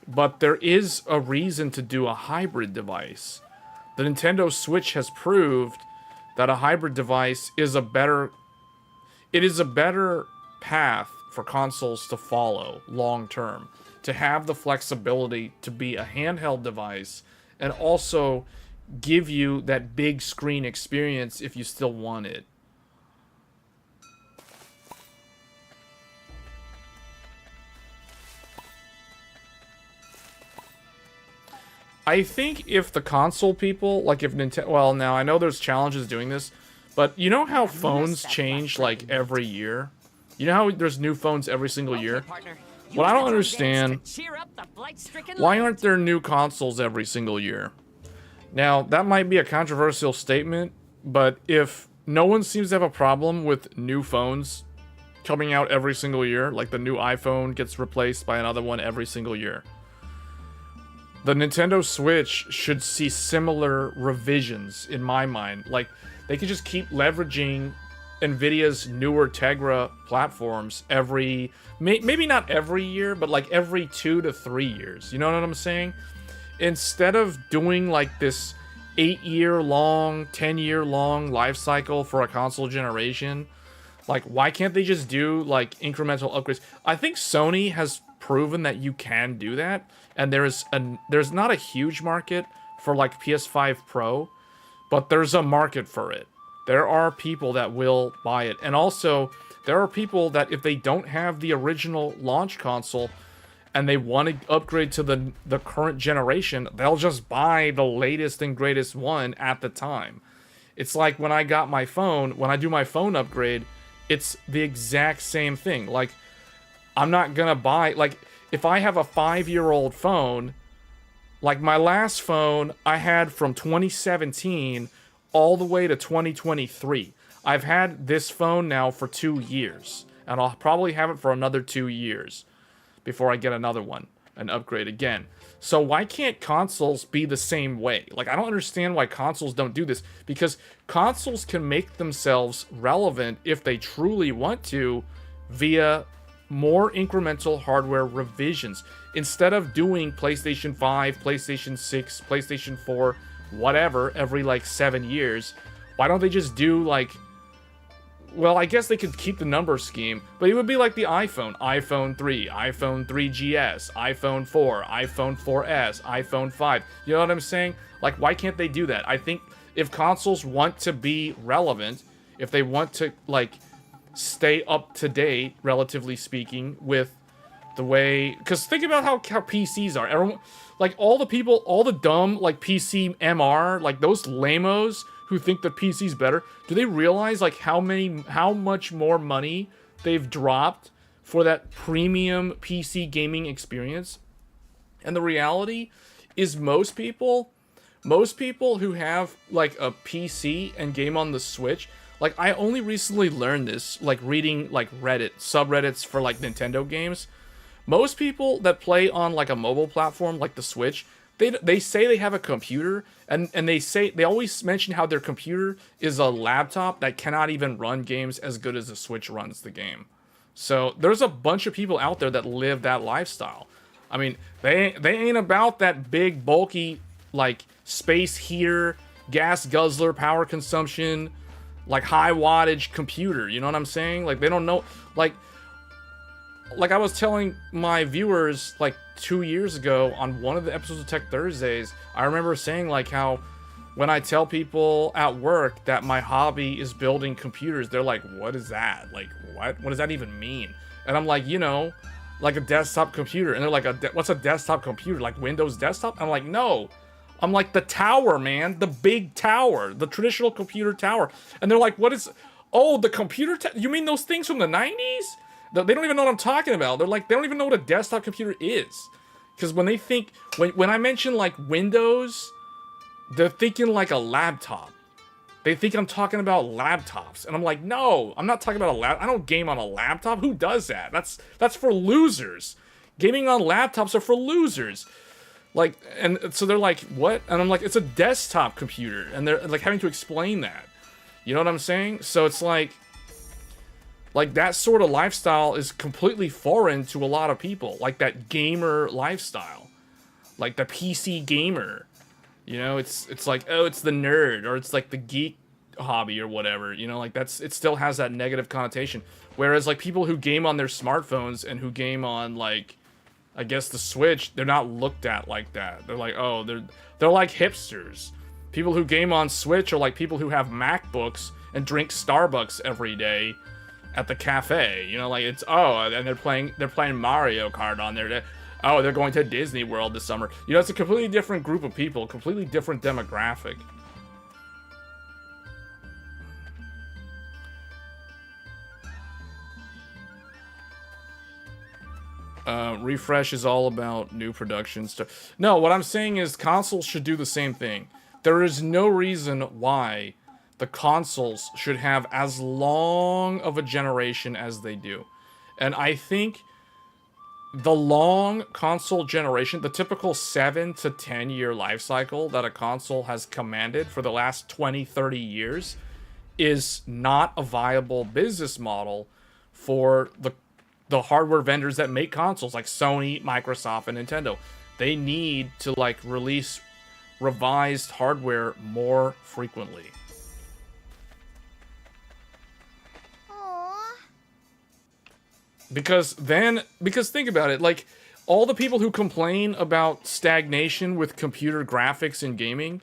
But there is a reason to do a hybrid device. The Nintendo Switch has proved that a hybrid device is a better path for consoles to follow long term, to have the flexibility to be a handheld device and also give you that big screen experience if you still want it. I think if the console people, like if Nintendo, well, now I know there's challenges doing this, but you know how phones change like every year? You know how there's new phones every single year? Partner, What I use don't the drum dance understand, to cheer up the blight-stricken why land. aren't there new consoles every single year? Now, that might be a controversial statement, but if no one seems to have a problem with new phones coming out every single year, like the new iPhone gets replaced by another one every single year, the Nintendo Switch should see similar revisions in my mind. Like, they could just keep leveraging NVIDIA's newer Tegra platforms every, maybe not every year, but like every 2 to 3 years. You know what I'm saying? Instead of doing like this 8-year-long, 10-year-long life cycle for a console generation, like, why can't they just do like incremental upgrades? I think Sony has proven that you can do that, and there's not a huge market for like PS5 Pro, but there's a market for it. There are people that will buy it, and also there are people that if they don't have the original launch console and they want to upgrade to the current generation, they'll just buy the latest and greatest one at the time. It's like when I got my phone, when I do my phone upgrade, it's the exact same thing. Like, I'm not gonna buy, like, if I have a 5-year-old phone, like my last phone I had from 2017 all the way to 2023. I've had this phone now for 2 years, and I'll probably have it for another 2 years before I get another one and upgrade again. So why can't consoles be the same way? Like, I don't understand why consoles don't do this, because consoles can make themselves relevant if they truly want to via more incremental hardware revisions. Instead of doing PlayStation 5, PlayStation 6, PlayStation 4, whatever, every like 7 years, why don't they just do like, well, I guess they could keep the number scheme, but it would be like the iPhone 3, iPhone 3GS, iPhone 4, iPhone 4S, iPhone 5. You know what I'm saying? Like, why can't they do that? I think if consoles want to be relevant, if they want to like stay up to date, relatively speaking, with the way, because think about how PCs are. Everyone, like, all the people, all the dumb like PC MR, like those lamos who think that PC's better, do they realize like how much more money they've dropped for that premium PC gaming experience? And the reality is most people who have like a PC and game on the Switch, like, I only recently learned this, like reading like Reddit subreddits for like Nintendo games. Most people that play on like a mobile platform like the Switch, they say they have a computer, and they always mention how their computer is a laptop that cannot even run games as good as the Switch runs the game. So there's a bunch of people out there that live that lifestyle. I mean, they ain't about that big bulky like space heater, gas guzzler, power consumption, like high wattage computer. You know what I'm saying? Like they don't know, like I was telling my viewers like 2 years ago on one of the episodes of Tech Thursdays, I remember saying like how when I tell people at work that my hobby is building computers, they're like, what is that? Like, what? What does that even mean? And I'm like, you know, like a desktop computer. And they're like, what's a desktop computer? Like Windows desktop? I'm like, no. I'm like, the tower, man. The big tower. The traditional computer tower. And they're like, what is... Oh, the computer... You mean those things from the 90s? They don't even know what I'm talking about. They're like, they don't even know what a desktop computer is. Because when they think... When I mention, like, Windows... They're thinking like a laptop. They think I'm talking about laptops. And I'm like, no, I'm not talking about a laptop. I don't game on a laptop. Who does that? That's for losers. Gaming on laptops are for losers. Like, and so they're like, what? And I'm like, it's a desktop computer. And they're like having to explain that. You know what I'm saying? So it's like that sort of lifestyle is completely foreign to a lot of people. Like that gamer lifestyle. Like the PC gamer. You know, it's like, oh, it's the nerd, or it's like the geek hobby or whatever, you know, like it still has that negative connotation. Whereas like people who game on their smartphones and who game on like, I guess the Switch, they're not looked at like that. They're like, oh, they're like hipsters. People who game on Switch are like people who have MacBooks and drink Starbucks every day at the cafe. You know, like it's, oh, and they're playing Mario Kart on there. Oh, they're going to Disney World this summer. You know, it's a completely different group of people, completely different demographic. Refresh is all about new production stuff. No, what I'm saying is consoles should do the same thing. There is no reason why the consoles should have as long of a generation as they do. And I think the long console generation, the typical 7 to 10 year life cycle that a console has commanded for the last 20, 30 years is not a viable business model for the hardware vendors that make consoles like Sony, Microsoft, and Nintendo. They need to like release revised hardware more frequently. Because think about it, like, all the people who complain about stagnation with computer graphics in gaming,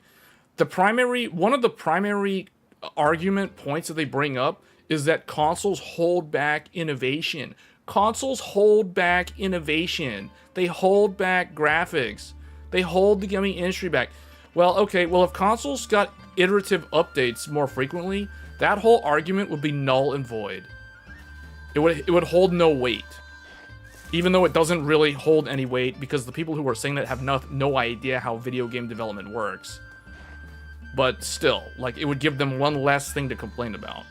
one of the primary argument points that they bring up is that consoles hold back innovation. Consoles hold back innovation. They hold back graphics. They hold the gaming industry back. Well, okay, well, if consoles got iterative updates more frequently, that whole argument would be null and void. It would hold no weight. Even though it doesn't really hold any weight, because the people who are saying that have no idea how video game development works. But still, like, it would give them one less thing to complain about.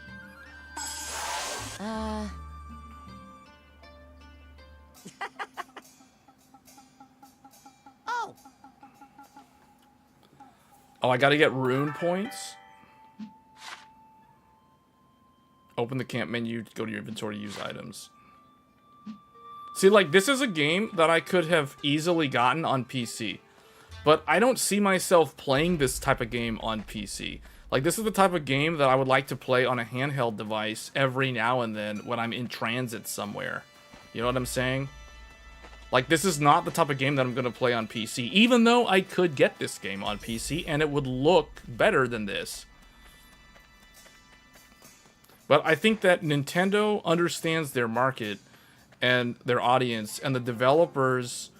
Oh, I gotta get Rune points? Open the camp menu, go to your inventory, use items. See, like, this is a game that I could have easily gotten on PC. But I don't see myself playing this type of game on PC. Like, this is the type of game that I would like to play on a handheld device every now and then when I'm in transit somewhere. You know what I'm saying? Like, this is not the type of game that I'm going to play on PC, even though I could get this game on PC and it would look better than this. But I think that Nintendo understands their market and their audience, and the developers,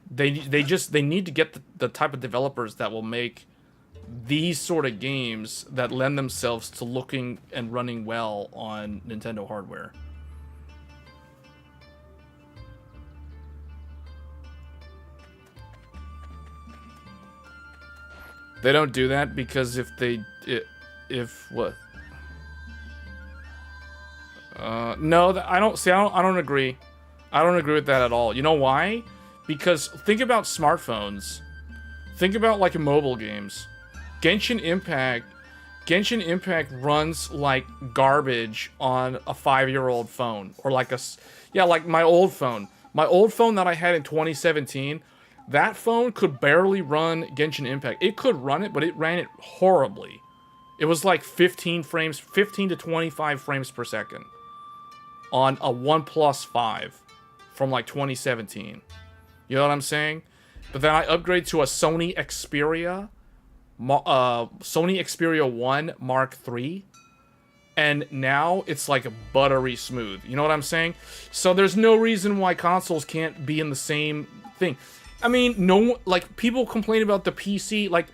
they need to get the type of developers that will make these sort of games that lend themselves to looking and running well on Nintendo hardware. They don't do that because if what? No, I don't agree. I don't agree with that at all. You know why? Because think about smartphones. Think about like mobile games. Genshin Impact runs like garbage on a 5-year-old phone, or like like my old phone. My old phone that I had in 2017 that phone could barely run Genshin Impact. It could run it, but it ran it horribly. It was like 15 to 25 frames per second on a OnePlus 5 from like 2017. You know what I'm saying? But then I upgrade to a Sony Xperia 1 Mark III, and now it's like buttery smooth. You know what I'm saying? So there's no reason why consoles can't be in the same thing. I mean, no, like, people complain about the PC, like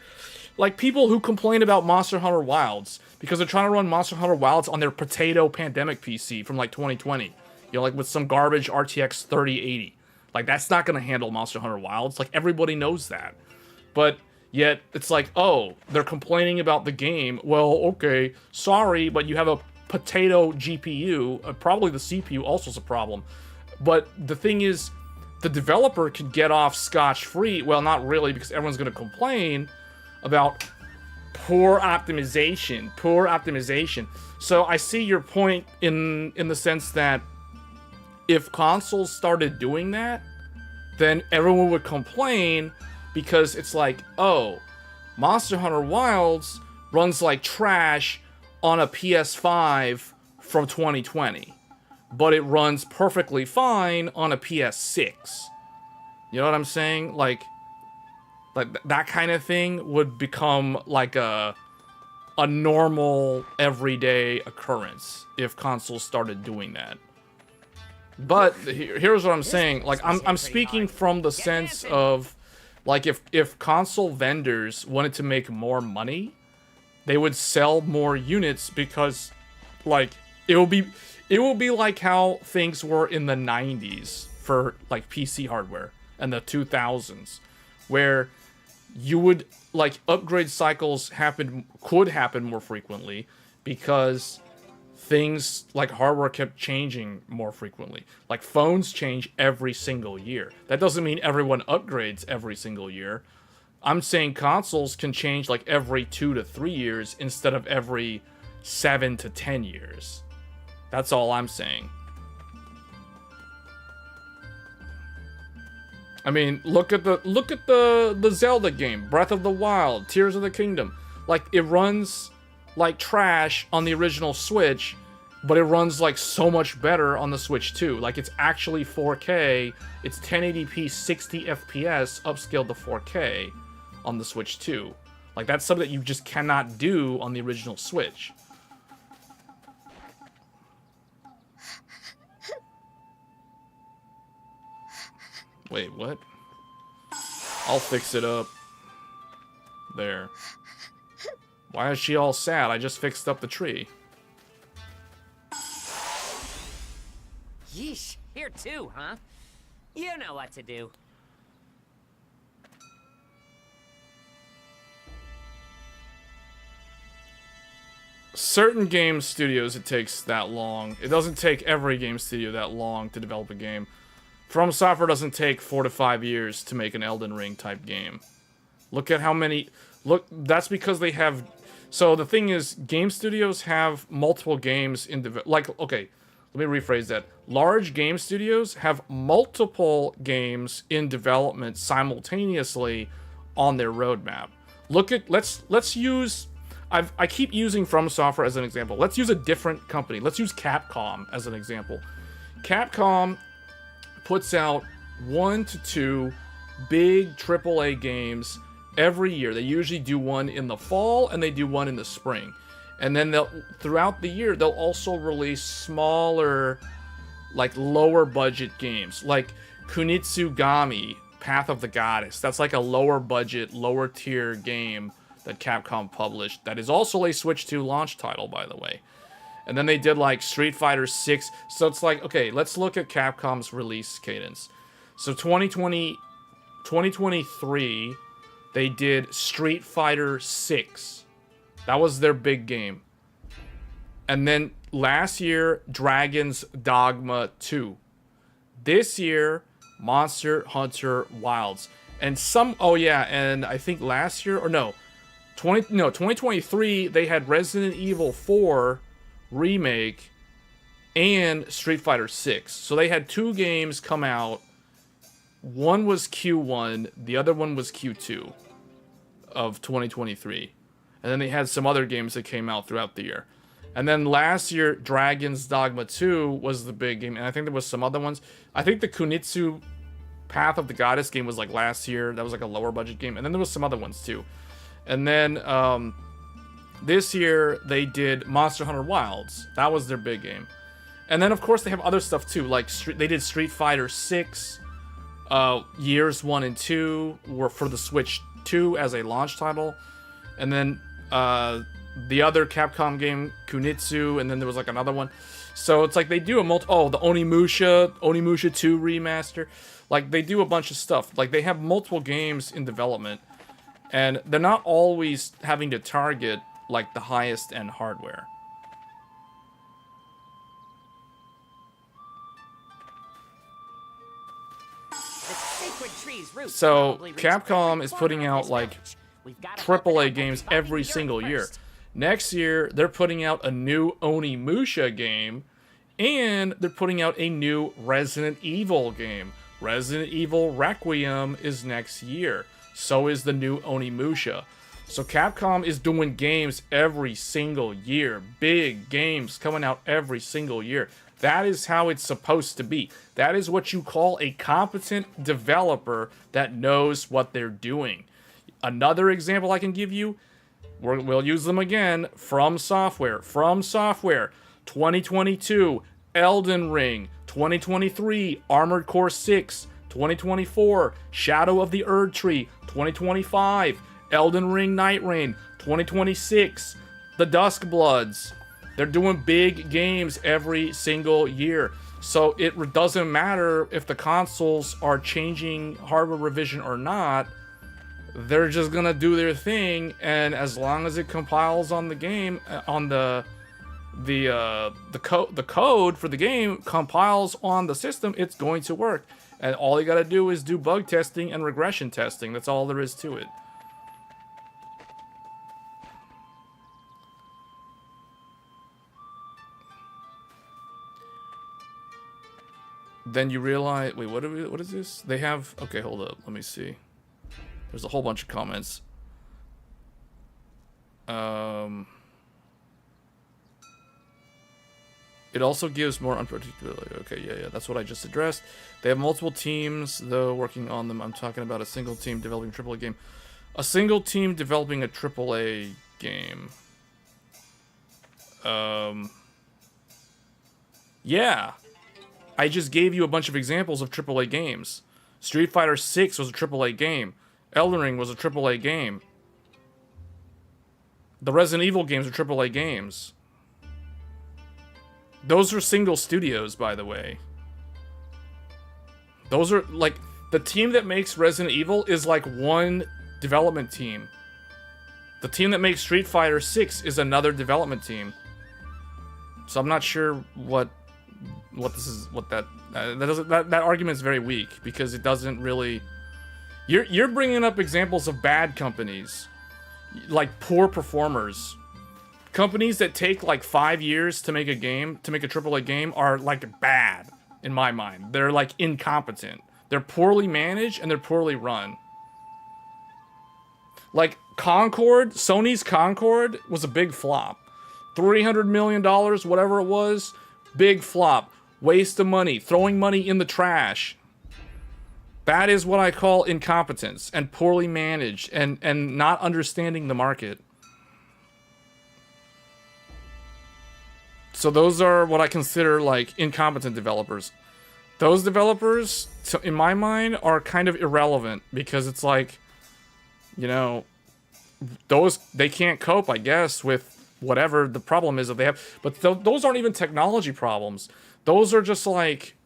people who complain about Monster Hunter Wilds because they're trying to run Monster Hunter Wilds on their potato pandemic PC from like 2020. You know, like with some garbage RTX 3080. Like, that's not going to handle Monster Hunter Wilds. Like, everybody knows that. But yet, it's like, oh, they're complaining about the game. Well, okay, sorry, but you have a potato GPU. Probably the CPU also is a problem. But the thing is, the developer can get off scotch-free. Well, not really, because everyone's going to complain about poor optimization. So I see your point in the sense that if consoles started doing that, then everyone would complain because it's like, oh, Monster Hunter Wilds runs like trash on a PS5 from 2020, but it runs perfectly fine on a PS6. You know what I'm saying? Like that kind of thing would become like a normal everyday occurrence if consoles started doing that. But here's what I'm saying. Like, I'm speaking from the sense of, like, if console vendors wanted to make more money, they would sell more units because, like, it will be like how things were in the 90s for, like, PC hardware and the 2000s, where you would, like, upgrade cycles could happen more frequently because things like hardware kept changing more frequently. Like, phones change every single year. That doesn't mean everyone upgrades every single year. I'm saying consoles can change like every 2 to 3 years instead of every 7 to 10 years. That's all I'm saying. I mean, look at the Zelda game, Breath of the Wild, Tears of the Kingdom. Like, it runs like trash on the original Switch, but it runs like so much better on the Switch 2. Like, it's actually 4K, it's 1080p 60 FPS upscaled to 4K on the Switch 2. Like, that's something that you just cannot do on the original Switch. Wait, what? I'll fix it up. There. Why is she all sad? I just fixed up the tree. Yeesh, here too, huh? You know what to do. Certain game studios, it takes that long. It doesn't take every game studio that long to develop a game. From Software doesn't take 4 to 5 years to make an Elden Ring type game. Look at how many... Look, that's because they have... So the thing is, game studios have multiple games in... Like, okay, let me rephrase that. Large game studios have multiple games in development simultaneously on their roadmap. Look at... Let's use... I keep using From Software as an example. Let's use a different company. Let's use Capcom as an example. Capcom puts out 1 to 2 big AAA games every year. They usually do one in the fall and they do one in the spring. And then throughout the year, they'll also release smaller, like, lower budget games. Like Kunitsugami, Path of the Goddess. That's like a lower budget, lower tier game that Capcom published. That is also a Switch 2 launch title, by the way. And then they did like Street Fighter 6. So it's like, okay, let's look at Capcom's release cadence. So 2023, they did Street Fighter 6. That was their big game. And then last year, Dragon's Dogma 2. This year, Monster Hunter Wilds. And and I think last year, or no, 2023, they had Resident Evil 4 Remake and Street Fighter 6. So they had 2 games come out One was Q1, the other one was Q2 of 2023. And then they had some other games that came out throughout the year. And then last year, Dragon's Dogma 2 was the big game. And I think there was some other ones. I think the Kunitsu Path of the Goddess game was like last year. That was like a lower budget game. And then there was some other ones too. And then this year, they did Monster Hunter Wilds. That was their big game. And then, of course, they have other stuff too. Like, they did Street Fighter 6. Years 1 and 2 were for the Switch 2 as a launch title. And then the other Capcom game, Kunitsu, and then there was like another one. So it's like they do a the Onimusha 2 remaster. Like, they do a bunch of stuff. Like, they have multiple games in development, and they're not always having to target like the highest end hardware. So Capcom is putting out like AAA games every single year. Next year, they're putting out a new Onimusha game, and they're putting out a new Resident Evil game. Resident Evil Requiem is next year. So is the new Onimusha. So Capcom is doing games every single year. Big games coming out every single year. That is how it's supposed to be. That is what you call a competent developer that knows what they're doing. Another example I can give you, we'll use them again, From Software. From Software, 2022, Elden Ring. 2023, Armored Core 6. 2024, Shadow of the Erd Tree. 2025, Elden Ring Night Rain. 2026, The Duskbloods. They're doing big games every single year. So it doesn't matter if the consoles are changing hardware revision or not. They're just gonna do their thing, and as long as it compiles on the game, on the code for the game compiles on the system, it's going to work. And all you gotta do is do bug testing and regression testing. That's all there is to it. Then you realize, wait, what is this? They have, okay, hold up, let me see. There's a whole bunch of comments. It also gives more unpredictability. Okay, yeah, that's what I just addressed. They have multiple teams, though, working on them. I'm talking about a single team developing a AAA game. A single team developing a AAA game. Yeah. I just gave you a bunch of examples of AAA games. Street Fighter 6 was a AAA game. Elden Ring was a AAA game. The Resident Evil games are AAA games. Those are single studios, by the way. Those are, like, the team that makes Resident Evil is like one development team. The team that makes Street Fighter 6 is another development team. So I'm not sure what that argument is very weak, because it doesn't really. You're bringing up examples of bad companies, like poor performers. Companies that take like 5 years to make a game, to make a AAA game, are like bad in my mind. They're like incompetent. They're poorly managed and they're poorly run. Like Concord, Sony's Concord was a big flop. $300 million, whatever it was, big flop. Waste of money, throwing money in the trash. That is what I call incompetence and poorly managed and not understanding the market. So those are what I consider like incompetent developers. Those developers, in my mind, are kind of irrelevant, because it's like, you know, they can't cope, I guess, with whatever the problem is that they have. But those aren't even technology problems. Those are just like,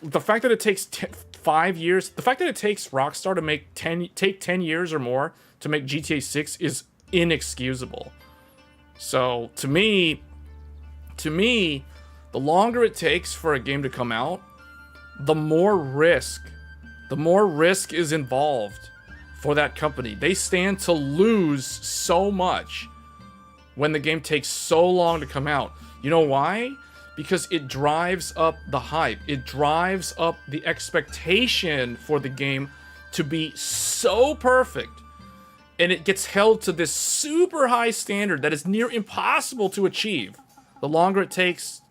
the fact that it takes 5 years, the fact that it takes Rockstar to take 10 years or more to make GTA 6 is inexcusable. So to me, the longer it takes for a game to come out, the more risk is involved for that company. They stand to lose so much when the game takes so long to come out. You know why? because it drives up the hype. It drives up the expectation for the game to be so perfect. And it gets held to this super high standard that is near impossible to achieve. The longer it takes,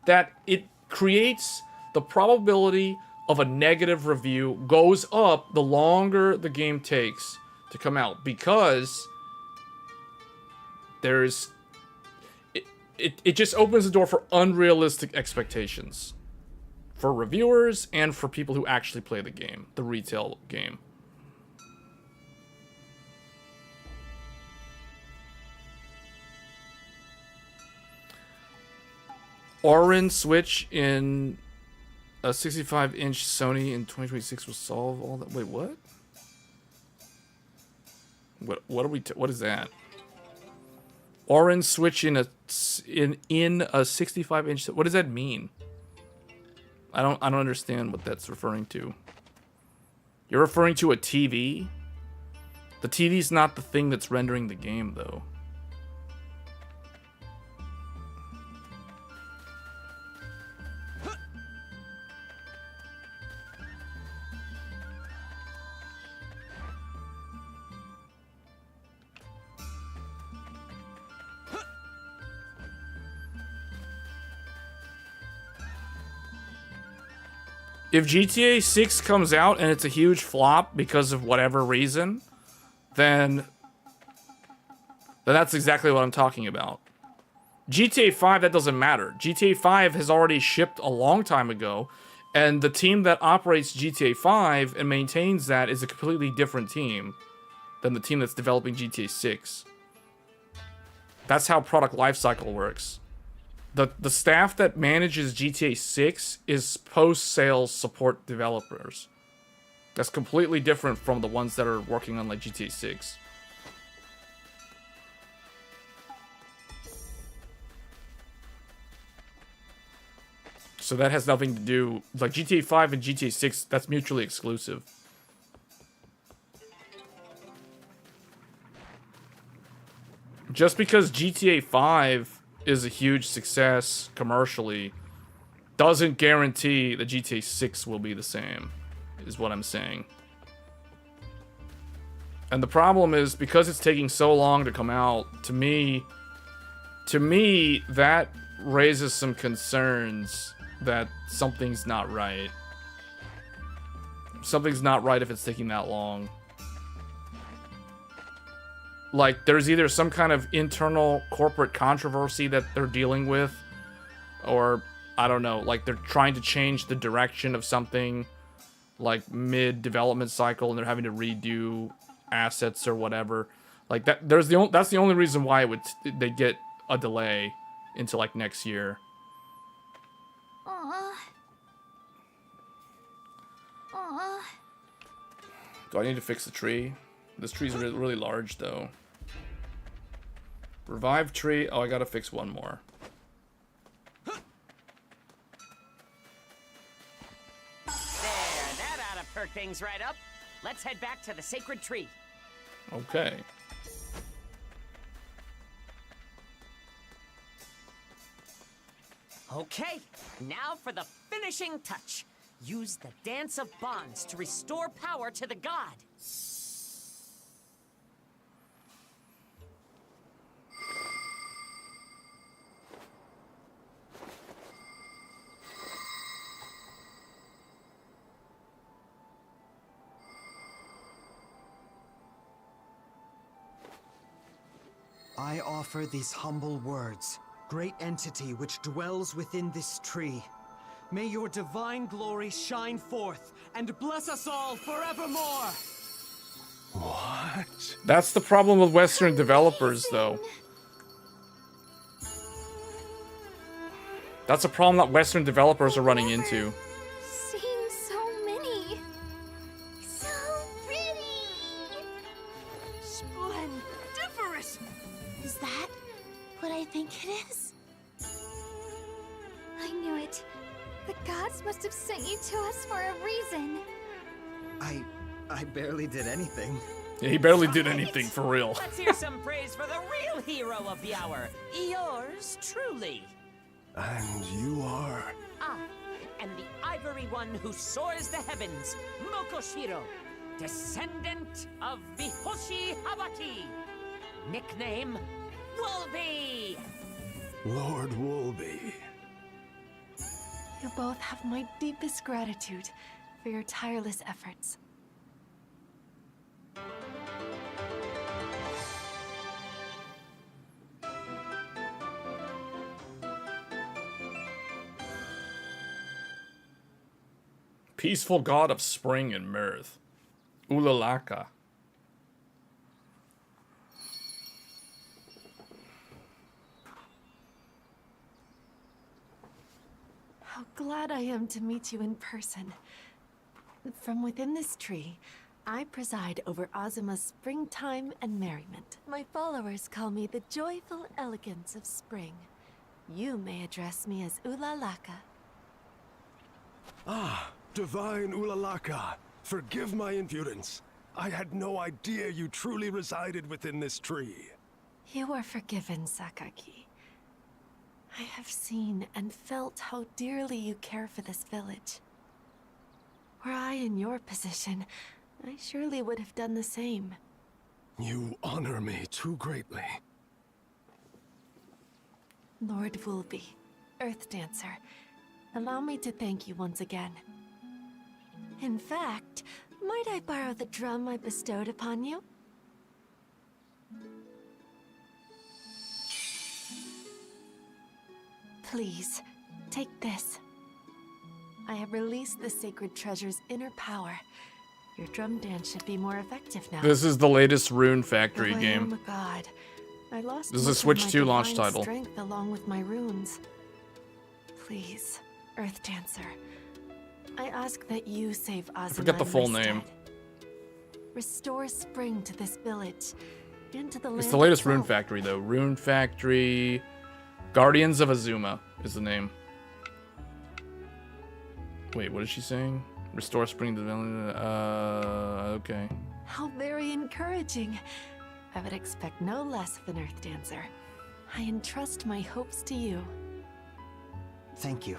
that it creates the probability of a negative review goes up the longer the game takes to come out, because there's it just opens the door for unrealistic expectations for reviewers and for people who actually play the game, the retail game. Orin Switch in a 65-inch Sony in 2026 will solve all that. Wait, what? What are we? What is that? Orin Switch in a 65-inch. What does that mean? I don't understand what that's referring to. You're referring to a TV? The TV's not the thing that's rendering the game, though. If GTA 6 comes out and it's a huge flop because of whatever reason, then that's exactly what I'm talking about. GTA 5, that doesn't matter. GTA 5 has already shipped a long time ago, and the team that operates GTA 5 and maintains that is a completely different team than the team that's developing GTA 6. That's how product lifecycle works. The staff that manages GTA 6 is post-sales support developers. That's completely different from the ones that are working on like GTA 6. So that has nothing to do, like GTA 5 and GTA 6, that's mutually exclusive. Just because GTA 5 is a huge success commercially doesn't guarantee that GTA 6 will be the same, is what I'm saying. And the problem is, because it's taking so long to come out, to me that raises some concerns that something's not right. Something's not right if it's taking that long. Like, there's either some kind of internal corporate controversy that they're dealing with, or, I don't know, like they're trying to change the direction of something, like mid-development cycle, and they're having to redo assets or whatever. Like, that's the only reason why they get a delay into, like, next year. Aww. Aww. Do I need to fix the tree? This tree's really large, though. Revive tree. Oh, I gotta fix one more. There, that ought to perk things right up. Let's head back to the sacred tree. Okay. Okay, now for the finishing touch. Use the Dance of Bonds to restore power to the god. I offer these humble words, great entity which dwells within this tree. May your divine glory shine forth and bless us all forevermore! What? That's the problem with Western developers, though. That's a problem that Western developers are running into. Seen so many. So pretty. Splendiferous! Is that what I think it is? I knew it. The gods must have sent you to us for a reason. I barely did anything. Yeah, he barely did anything, for real. Let's hear some praise for the real hero of the hour. Yours truly. And you are? I am the ivory one who soars the heavens, Mokoshiro, descendant of Mihoshi Habaki. Nickname, Wolby. Lord Wolby. You both have my deepest gratitude for your tireless efforts. Peaceful god of spring and mirth. Ulalaka. How glad I am to meet you in person. From within this tree, I preside over Azuma's springtime and merriment. My followers call me the joyful elegance of spring. You may address me as Ulalaka. Ah, divine Ulalaka. Forgive my impudence. I had no idea you truly resided within this tree. You are forgiven, Sakaki. I have seen and felt how dearly you care for this village. Were I in your position, I surely would have done the same. You honor me too greatly. Lord Woolby, Earth Dancer, allow me to thank you once again. In fact, might I borrow the drum I bestowed upon you? Please, take this. I have released the sacred treasure's inner power. Your drum dance should be more effective now. This is the latest Rune Factory If I game. am a god, I lost This is a much of Switch my 2 launch divine title. Strength along with my runes. Please, Earth Dancer, I ask that you save Azuma. forget the in full my name. stead. Restore spring to this village and to the land It's the latest Rune itself. Factory, though. Rune Factory... Guardians of Azuma is the name. Wait, what is she saying? Restore spring development. Okay. How very encouraging. I would expect no less of an Earth Dancer. I entrust my hopes to you. Thank you.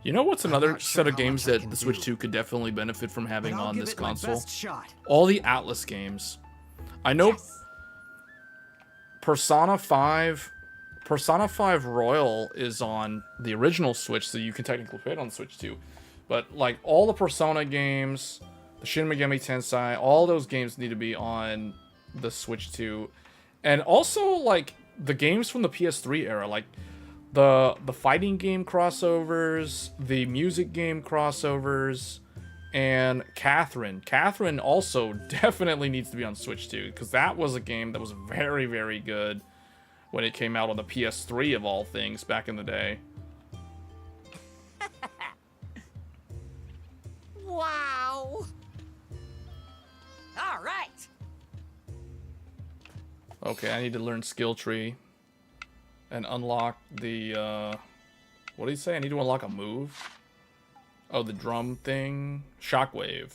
You know what's I'm another not set sure of how games much I that can the Switch do, 2 could definitely benefit from having But I'll on give this it my console? best shot. All the Atlas games. I know Persona 5 Royal is on the original Switch, so you can technically play it on Switch 2. But like all the Persona games, the Shin Megami Tensei, all those games need to be on the Switch 2. And also like the games from the PS3 era, like the fighting game crossovers, the music game crossovers, and Catherine. Catherine also definitely needs to be on Switch 2, because that was a game that was very, very good when it came out on the PS3 of all things back in the day. Wow. All right. Okay, I need to learn skill tree and unlock the, what did he say? I need to unlock a move? Oh, the drum thing? Shockwave.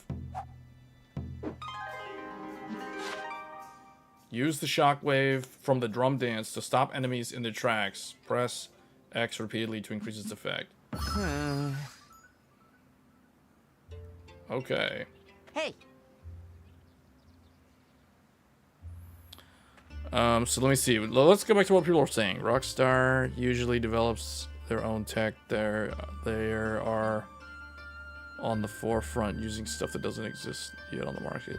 Use the shockwave from the drum dance to stop enemies in their tracks. Press X repeatedly to increase its effect. Okay. Hey, So let me see. Let's go back to what people are saying. Rockstar usually develops their own tech. They are on the forefront using stuff that doesn't exist yet on the market.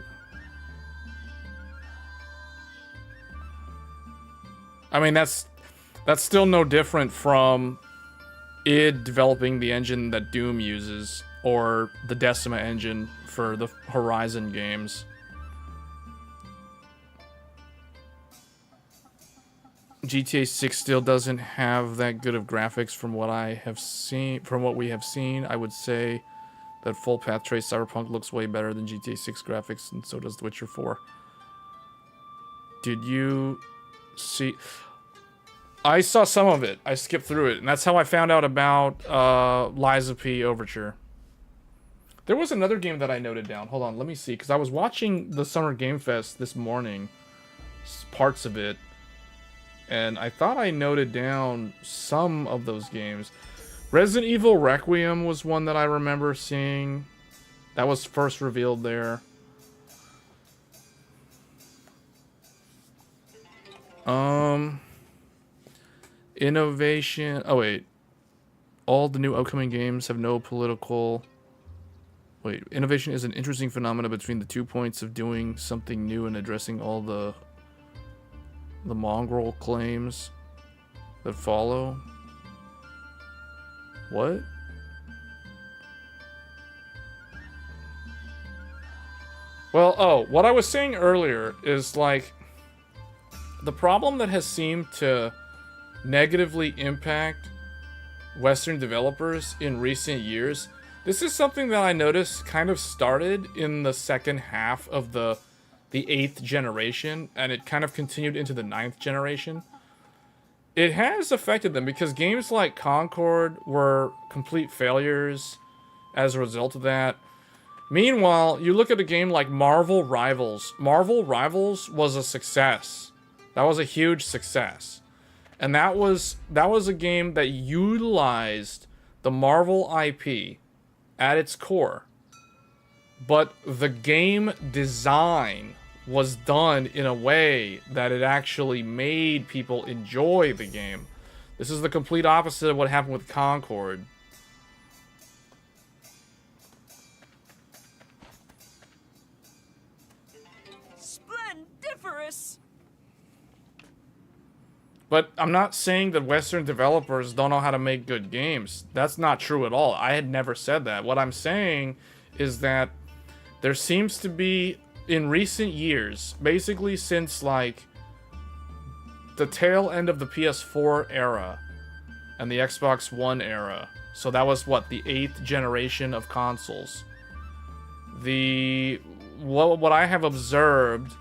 I mean, that's still no different from id developing the engine that Doom uses, or the Decima engine for the Horizon games. GTA 6 still doesn't have that good of graphics from what I have seen. From what we have seen, I would say that full path trace Cyberpunk looks way better than GTA 6 graphics, and so does The Witcher 4. Did you see? I saw some of it. I skipped through it, and that's how I found out about Liza P. Overture. There was another game that I noted down. Hold on, let me see, because I was watching the Summer Game Fest this morning, parts of it. and I thought I noted down some of those games. Resident Evil Requiem was one that I remember seeing. That was first revealed there. Innovation. Oh, wait. All the new upcoming games have no political... Wait, innovation is an interesting phenomenon between the 2 points of doing something new and addressing all the mongrel claims that follow. What? Well, oh, what I was saying earlier is, like, the problem that has seemed to negatively impact Western developers in recent years. This is something that I noticed kind of started in the second half of the 8th generation, and it kind of continued into the 9th generation. It has affected them because games like Concord were complete failures as a result of that. Meanwhile, you look at a game like Marvel Rivals. Marvel Rivals was a success. That was a huge success. And that was a game that utilized the Marvel IP at its core. But the game design was done in a way that it actually made people enjoy the game. This is the complete opposite of what happened with Concord. Splendiferous! But I'm not saying that Western developers don't know how to make good games. That's not true at all. I had never said that. What I'm saying is that there seems to be, in recent years, basically since, like, the tail end of the PS4 era and the Xbox One era, so that was, what, the 8th generation of consoles. What I have observed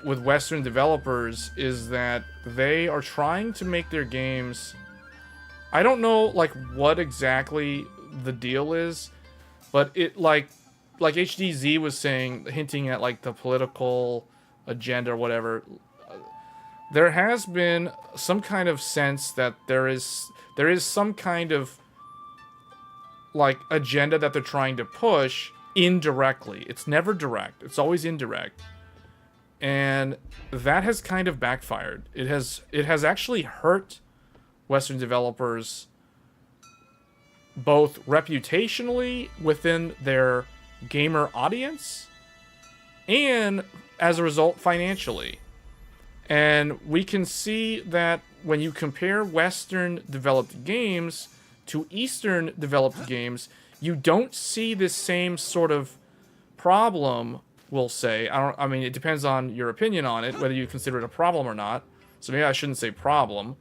with Western developers is that they are trying to make their games... I don't know, like, what exactly the deal is, but it, like HDZ was saying, hinting at, like, the political agenda or whatever, there has been some kind of sense that there is some kind of, like, agenda that they're trying to push indirectly. It's never direct. It's always indirect. And that has kind of backfired. It has actually hurt Western developers both reputationally within their gamer audience and, as a result, financially. And we can see that when you compare Western developed games to Eastern developed games, you don't see this same sort of problem. We'll say, I mean, it depends on your opinion on it, whether you consider it a problem or not. So maybe I shouldn't say problem,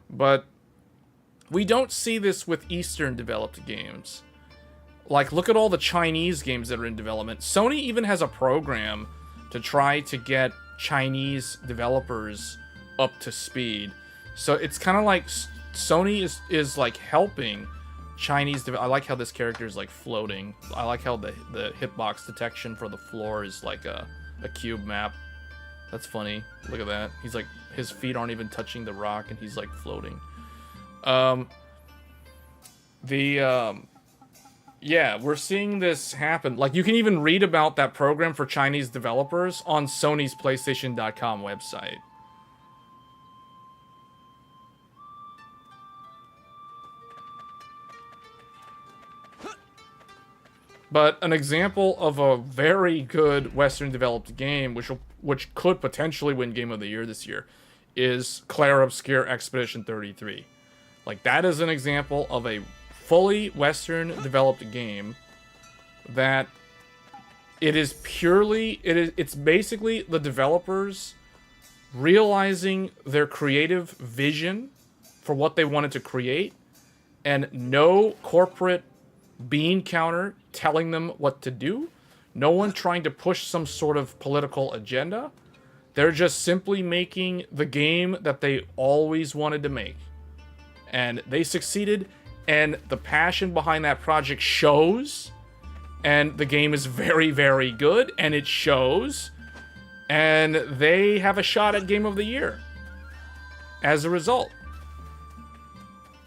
but we don't see this with Eastern developed games. Like, look at all the Chinese games that are in development. Sony even has a program to try to get Chinese developers up to speed. So it's kind of like Sony is like helping Chinese. I like how this character is like floating. I like how the hitbox detection for the floor is like a cube map. That's funny. Look at that. He's like, his feet aren't even touching the rock and he's like floating. Yeah, we're seeing this happen. Like, you can even read about that program for Chinese developers on Sony's PlayStation.com website. But an example of a very good Western developed game, which could potentially win Game of the Year this year, is Clair Obscur Expedition 33. Like, that is an example of a fully Western developed game that it's basically the developers realizing their creative vision for what they wanted to create, and no corporate bean counter telling them what to do. No one trying to push some sort of political agenda. They're just simply making the game that they always wanted to make. And they succeeded, and the passion behind that project shows, and the game is very, very good, and it shows, and they have a shot at Game of the Year. as a result.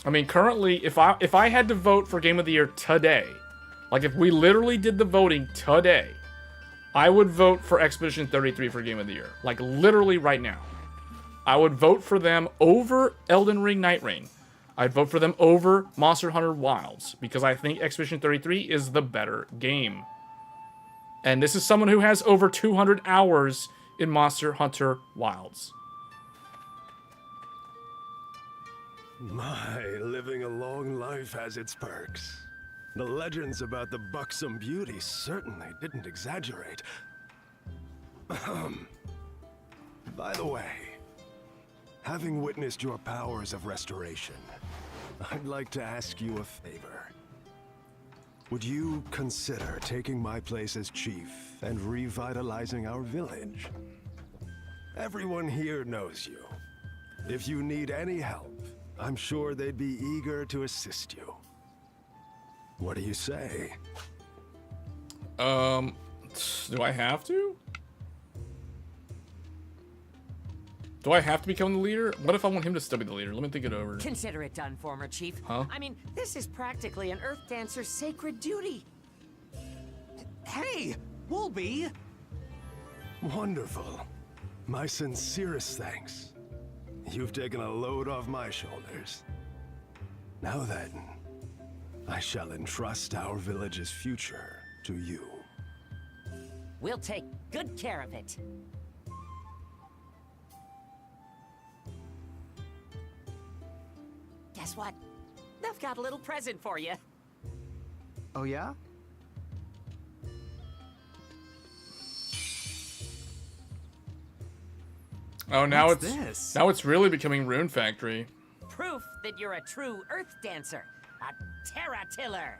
I mean, currently, if I had to vote for Game of the Year today, like if we literally did the voting today, I would vote for Expedition 33 for Game of the Year. Like literally right now. I would vote for them over Elden Ring Night Rain. I'd vote for them over Monster Hunter Wilds because I think Expedition 33 is the better game. And this is someone who has over 200 hours in Monster Hunter Wilds. My, living a long life has its perks. The legends about the buxom beauty certainly didn't exaggerate. By the way, having witnessed your powers of restoration, I'd like to ask you a favor. Would you consider taking my place as chief and revitalizing our village? Everyone here knows you. If you need any help, I'm sure they'd be eager to assist you. What do you say? Do I have to? Do I have to become the leader? What if I want him to still be the leader? Let me think it over. Consider it done, former chief. Huh? I mean, this is practically an Earth Dancer's sacred duty. Hey, Woolby! Wonderful. My sincerest thanks. You've taken a load off my shoulders. Now then, I shall entrust our village's future to you. We'll take good care of it. Guess what? I've got a little present for you. Oh yeah? Oh, now What's it's this? now it's really becoming Rune Factory. Proof that you're a true Earth Dancer, a Terra Tiller.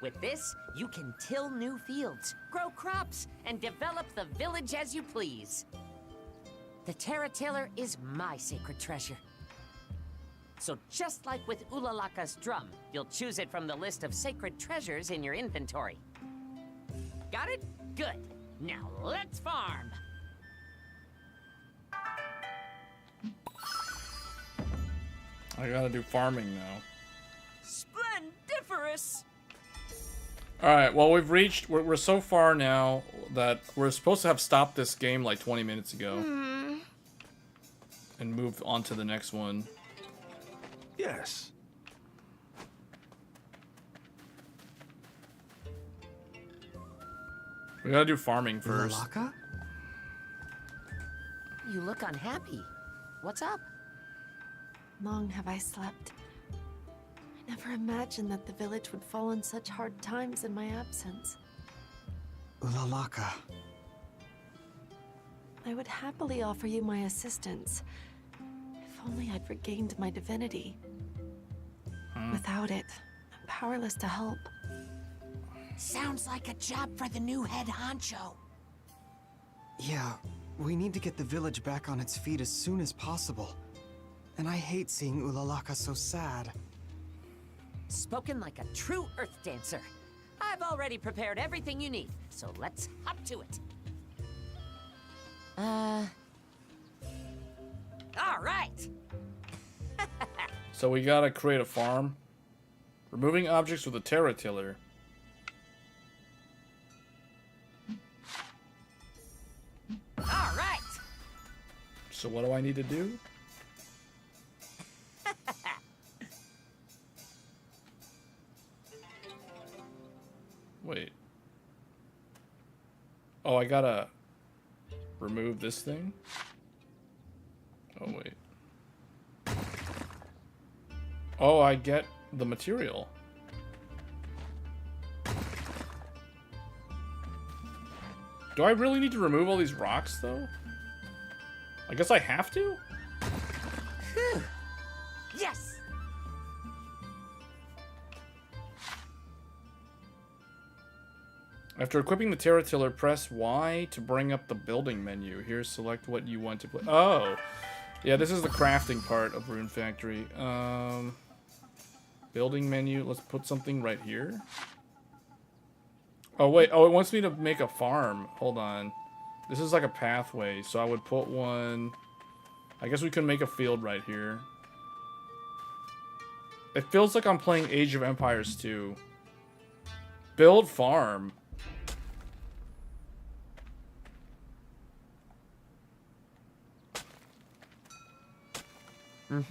With this, you can till new fields, grow crops, and develop the village as you please. The Terra Tiller is my sacred treasure. So just like with Ulalaka's drum, you'll choose it from the list of sacred treasures in your inventory. Got it? Good. Now let's farm. I gotta do farming now. Splendiferous! Alright, well we've reached, we're so far now that we're supposed to have stopped this game like 20 minutes ago. And moved on to the next one. Yes. We gotta do farming first. Ulalaka? You look unhappy. What's up? Long have I slept. I never imagined that the village would fall in such hard times in my absence. Ulalaka. I would happily offer you my assistance. If only I'd regained my divinity. Without it, I'm powerless to help. Sounds like a job for the new head honcho. Yeah, we need to get the village back on its feet as soon as possible. And I hate seeing Ulalaka so sad. Spoken like a true Earth Dancer. I've already prepared everything you need, so let's hop to it. All right. So we gotta create a farm. Removing objects with a Terra Tiller. All right. So what do I need to do? Wait. Oh, I gotta remove this thing? Oh, wait. Oh, I get the material. Do I really need to remove all these rocks, though? I guess I have to? Phew. Yes. After equipping the Terra Tiller, press Y to bring up the building menu. Here, select what you want to play. Oh! Yeah, this is the crafting part of Rune Factory. Building menu. Let's put something right here. Oh, wait. Oh, it wants me to make a farm. Hold on. This is like a pathway, so I would put one I guess we can make a field right here. It feels like I'm playing Age of Empires 2. Build farm. All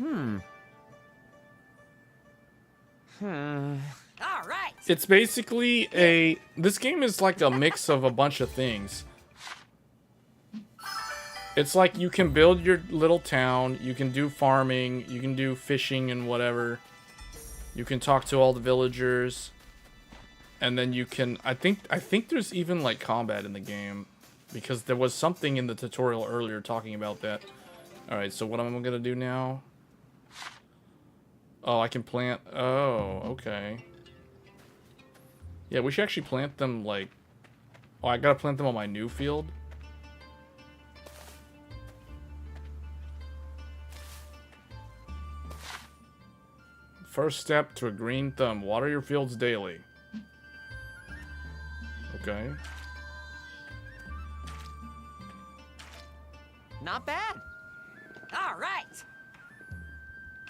right. It's basically a... This game is like a mix of a bunch of things. It's like you can build your little town, you can do farming, you can do fishing and whatever. You can talk to all the villagers. And then you can... I think there's even like combat in the game. Because there was something in the tutorial earlier talking about that. Alright, so what am I gonna do now? Oh, I can plant... Oh, okay. Yeah, we should actually plant them, like... Oh, I gotta plant them on my new field? First step to a green thumb. Water your fields daily. Okay. Not bad. All right.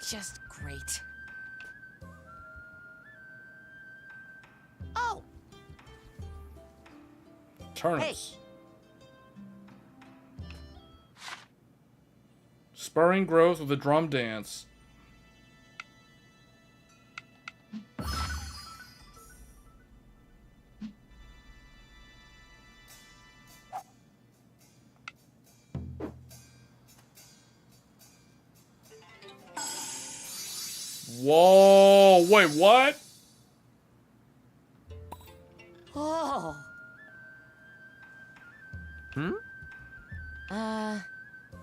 Just great. Oh, Turnips. Spurring growth with a drum dance. Whoa, wait, what? oh.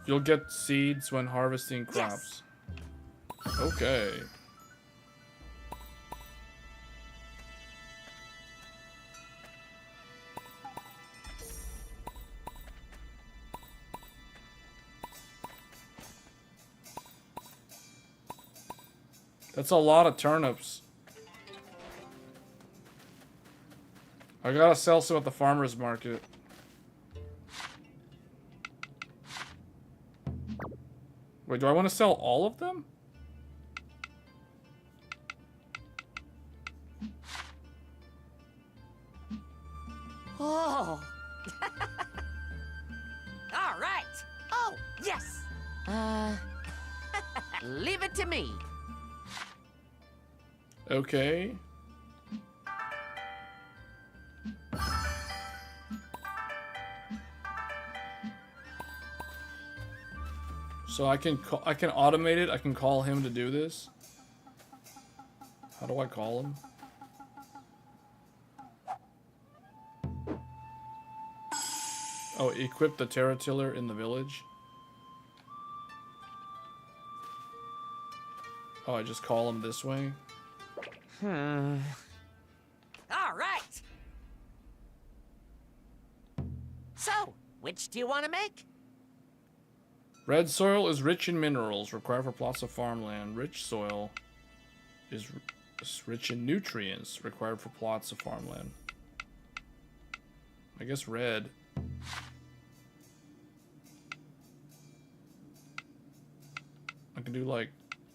You'll get seeds when harvesting crops. Okay. That's a lot of turnips. I gotta sell some at the farmer's market. Wait, do I want to sell all of them? Oh. All right. Oh, yes. Leave it to me. Okay. So I can automate it. I can call him to do this. How do I call him? Oh, equip the terratiller in the village. Oh, I just call him this way. All right. So, which do you want to make? Red soil is rich in minerals, required for plots of farmland. Rich soil is rich in nutrients, required for plots of farmland. I guess red. I can do like,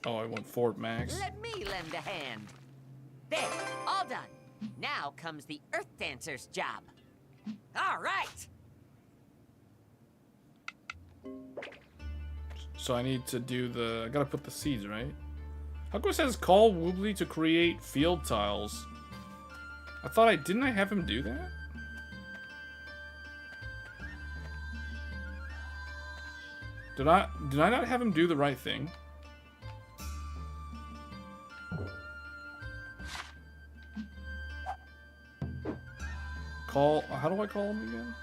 oh, I want Fort Max. Let me lend a hand. There, all done. Now comes the Earth Dancer's job. All right. So I need to do the... I gotta put the seeds, right? How come it says call Woobly to create field tiles? I thought didn't I have him do that? Did I not have him do the right thing? Call... How do I call him again?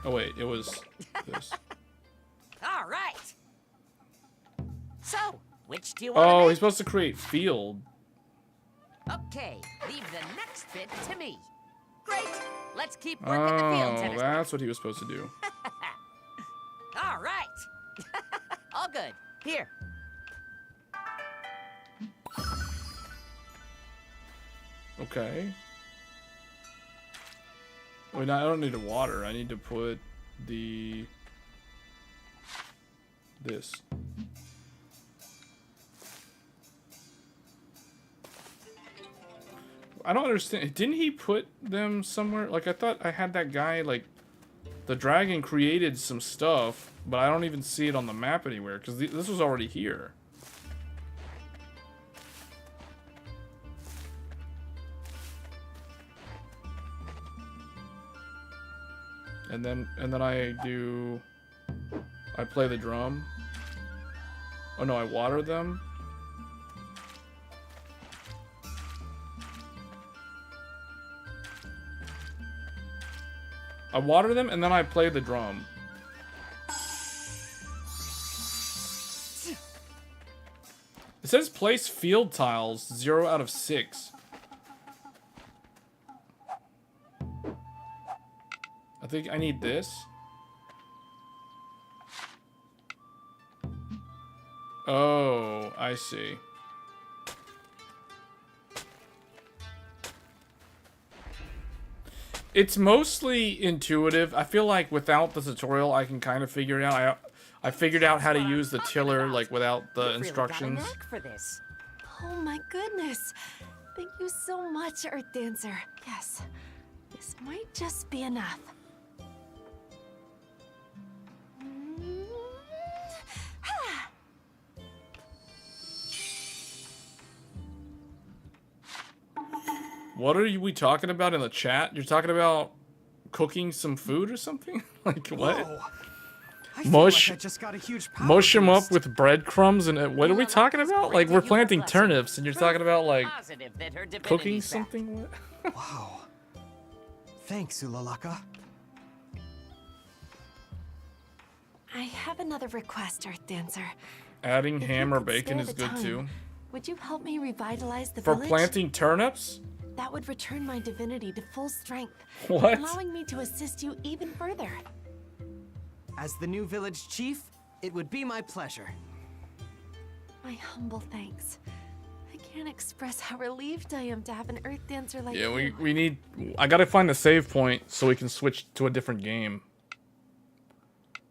Oh wait, it was this. All right. So, which do you want to Oh, make? he's supposed to create field. Okay, leave the next bit to me. Great. Let's keep working the field Oh, tennis. that's what he was supposed to do. All right. All good. Here. Okay. Wait, no, I don't need to water. I need to put the this. I don't understand. Didn't he put them somewhere? Like, I thought I had that guy, like, the dragon created some stuff, but I don't even see it on the map anywhere, because this was already here. And then I play the drum. Oh no, I water them. I water them and then I play the drum. It says place field tiles 0 out of 6. I think I need this. Oh, I see. It's mostly intuitive. I feel like without the tutorial, I can kind of figure it out. I figured out how to use the tiller like without the instructions. Really got a knack for this. Oh my goodness. Thank you so much, Earth Dancer. Yes, this might just be enough. What are we talking about in the chat? You're talking about cooking some food or something? Like what? Whoa. I feel Mush, like I just got a huge power mush them up boost. with breadcrumbs and what are we talking about? Like we're planting turnips and you're talking about like Positive that her divinity's cooking back. something? What? Wow. Thanks, Ulalaka. I have another request, Earth Dancer. Adding If you ham or could bacon spare is the good time, too. Would you help me revitalize the For village? planting turnips? That would return my divinity to full strength, What? allowing me to assist you even further. As the new village chief, it would be my pleasure. My humble thanks. I can't express how relieved I am to have an Earth Dancer like Yeah, you. we need... I gotta find the save point so we can switch to a different game.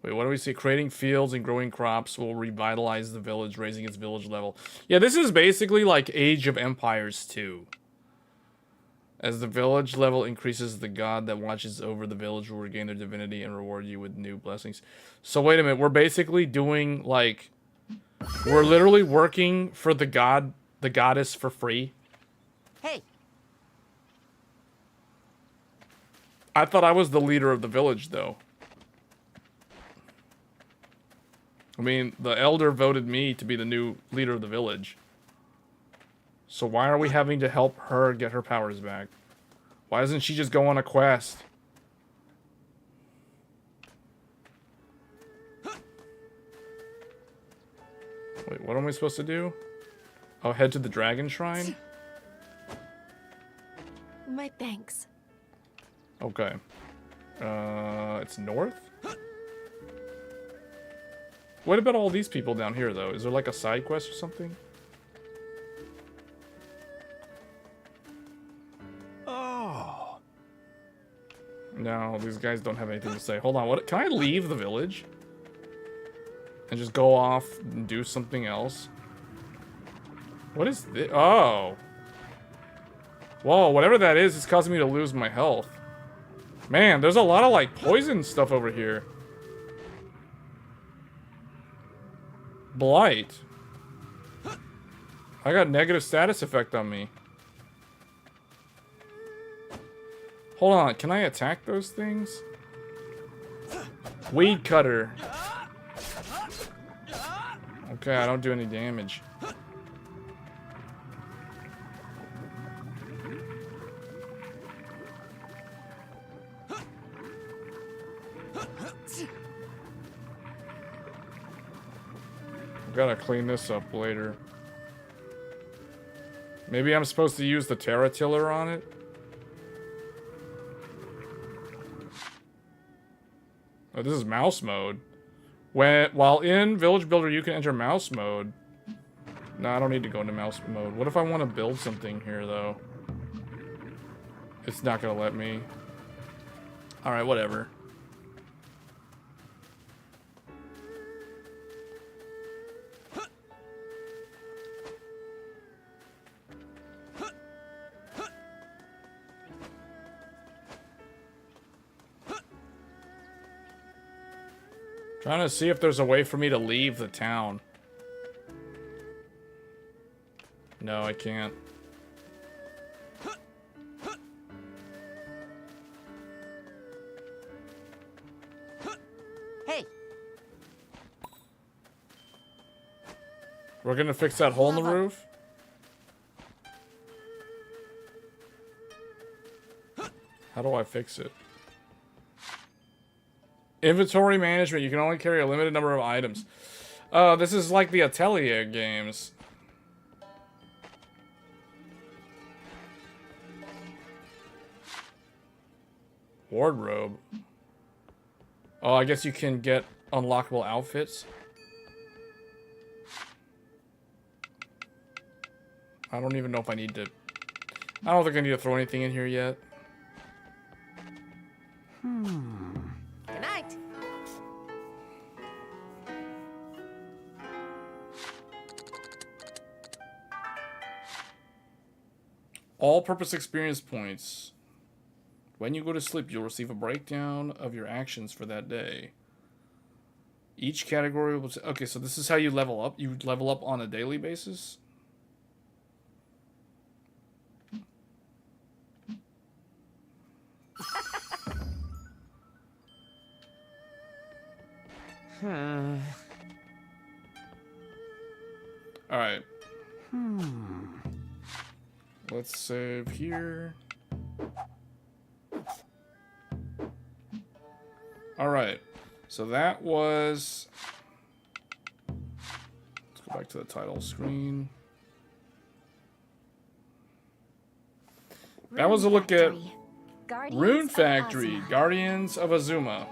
Wait, what do we see? Creating fields and growing crops will revitalize the village, raising its village level. Yeah, this is basically like Age of Empires 2. As the village level increases, the god that watches over the village will regain their divinity and reward you with new blessings. So wait a minute, we're basically doing like... We're literally working for the god, the goddess for free. Hey, I thought I was the leader of the village, though. I mean, the elder voted me to be the new leader of the village. So why are we having to help her get her powers back? Why doesn't she just go on a quest? Wait, what am I supposed to do? Oh, head to the dragon shrine? My thanks. Okay. It's north? What about all these people down here, though? Is there like a side quest or something? Oh, No, these guys don't have anything to say. Hold on, what? Can I leave the village? And just go off and do something else? What is this? Oh. Whoa, whatever that is, it's causing me to lose my health. Man, there's a lot of, like, poison stuff over here. Blight. I got negative status effect on me. Hold on, can I attack those things? Weed cutter. Okay, I don't do any damage. Gotta clean this up later. Maybe I'm supposed to use the Terra Tiller on it? Oh, this is mouse mode. While in Village Builder, you can enter mouse mode. No, I don't need to go into mouse mode. What if I want to build something here, though? It's not gonna let me. Alright, whatever. Trying to see if there's a way for me to leave the town. No, I can't. Hey, We're gonna fix that hole in the Lava. roof? How do I fix it? Inventory management. You can only carry a limited number of items. This is like the Atelier games. Wardrobe. Oh, I guess you can get unlockable outfits. I don't even know if I need to... I don't think I need to throw anything in here yet. good night. All-purpose experience points. When you go to sleep, you'll receive a breakdown of your actions for that day. Each category will... Okay, so this is how you level up. You level up on a daily basis? Alright. Let's save here. Alright. So that was... Let's go back to the title screen. That was a look at Rune Factory, Guardians of Azuma.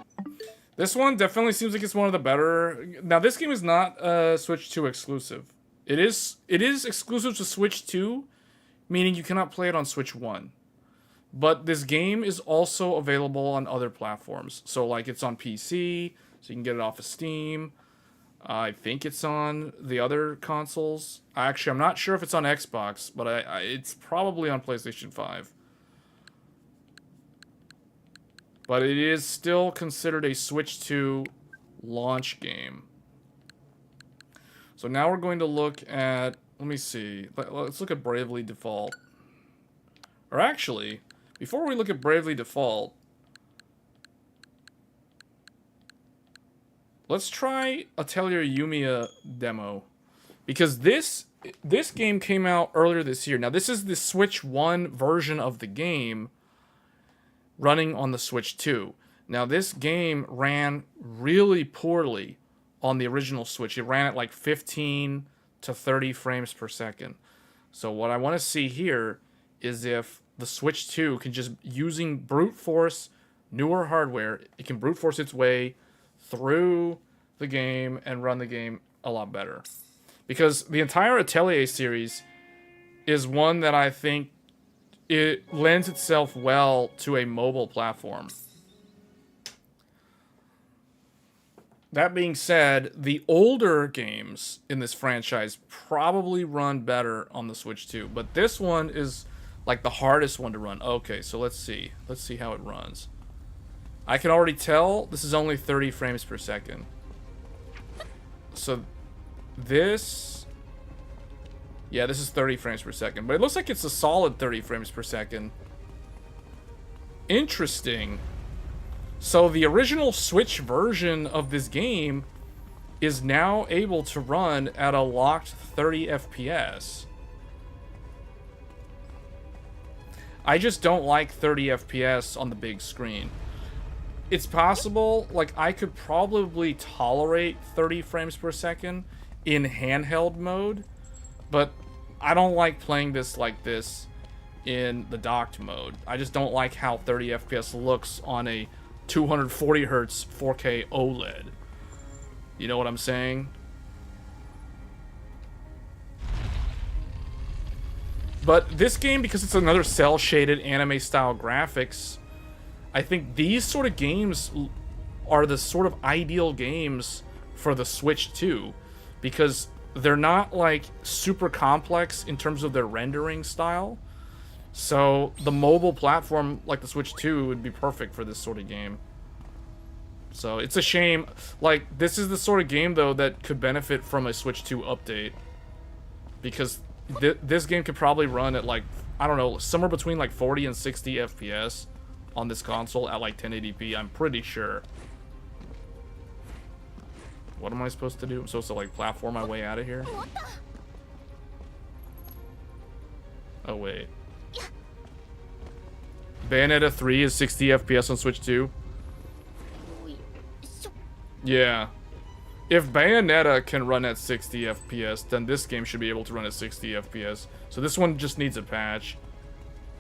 This one definitely seems like it's one of the better... Now, this game is not Switch 2 exclusive. It is exclusive to Switch 2, meaning you cannot play it on Switch 1. But this game is also available on other platforms. So, like, it's on PC, so you can get it off of Steam. I think it's on the other consoles. Actually, I'm not sure if it's on Xbox, but it's probably on PlayStation 5. But it is still considered a Switch 2 launch game. So now we're going to look at... Let me see. Let's look at Bravely Default. Or actually, before we look at Bravely Default, let's try Atelier Yumia demo. Because this game came out earlier this year. Now, this is the Switch 1 version of the game running on the Switch 2. Now, this game ran really poorly on the original Switch. It ran at like 15 to 30 frames per second. So what I want to see here is if the Switch 2 can just, using brute force newer hardware, it can brute force its way through the game and run the game a lot better. Because the entire Atelier series is one that I think it lends itself well to a mobile platform. That being said, the older games in this franchise probably run better on the Switch 2. But this one is like the hardest one to run. Okay, so let's see. Let's see how it runs. I can already tell this is only 30 frames per second. So this... Yeah, this is 30 frames per second. But it looks like it's a solid 30 frames per second. Interesting. So the original Switch version of this game is now able to run at a locked 30 FPS. I just don't like 30 FPS on the big screen. It's possible, like, I could probably tolerate 30 frames per second in handheld mode, but I don't like playing this like this in the docked mode. I just don't like how 30 FPS looks on a 240 hertz 4K OLED. You know what I'm saying? But this game, because it's another cel-shaded anime-style graphics, I think these sort of games are the sort of ideal games for the Switch 2, because they're not like super complex in terms of their rendering style. So the mobile platform like the Switch 2 would be perfect for this sort of game. So it's a shame. Like, this is the sort of game, though, that could benefit from a Switch 2 update. Because this game could probably run at, like, I don't know, somewhere between, like, 40 and 60 FPS on this console at, like, 1080p. I'm pretty sure. What am I supposed to do? I'm supposed to, like, platform my way out of here? Oh, wait. Bayonetta 3 is 60 FPS on Switch 2? Yeah. If Bayonetta can run at 60 FPS, then this game should be able to run at 60 FPS. So this one just needs a patch.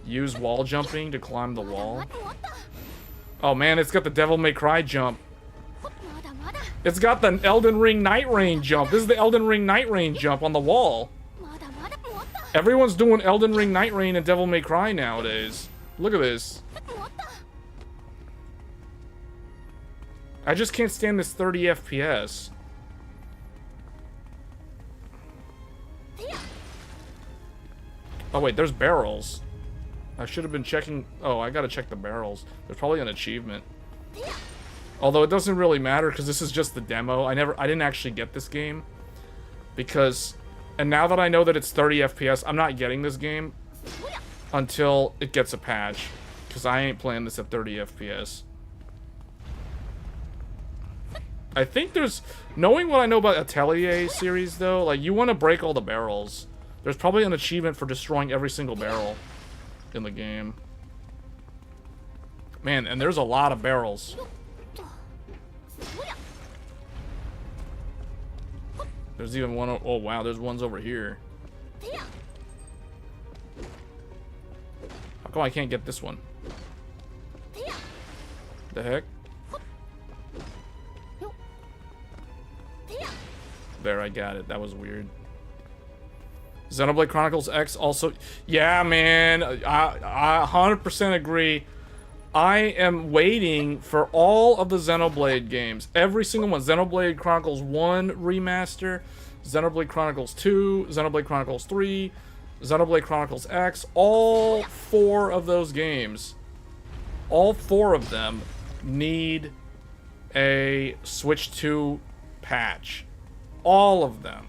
Use wall jumping to climb the wall. Oh man, it's got the Devil May Cry jump. It's got the Elden Ring Night Rain jump. This is the Elden Ring Night Rain jump on the wall. Everyone's doing Elden Ring Night Rain and Devil May Cry nowadays. Look at this. I just can't stand this 30 FPS. Oh wait, there's barrels. I should have been checking. Oh, I gotta check the barrels. There's probably an achievement. Although it doesn't really matter because this is just the demo. I didn't actually get this game because, and now that I know that it's 30 FPS, I'm not getting this game until it gets a patch because I ain't playing this at 30 FPS. I think there's, knowing what I know about Atelier series though, like you want to break all the barrels. There's probably an achievement for destroying every single barrel in the game. Man, and there's a lot of barrels. There's even one, oh wow, there's ones over here. How come I can't get this one? The heck? There, I got it. That was weird. Xenoblade Chronicles X also... Yeah, man. I 100% agree. I am waiting for all of the Xenoblade games. Every single one. Xenoblade Chronicles 1 Remaster, Xenoblade Chronicles 2, Xenoblade Chronicles 3, Xenoblade Chronicles X. All 4 of those games. All 4 of them need a Switch 2 patch. All of them.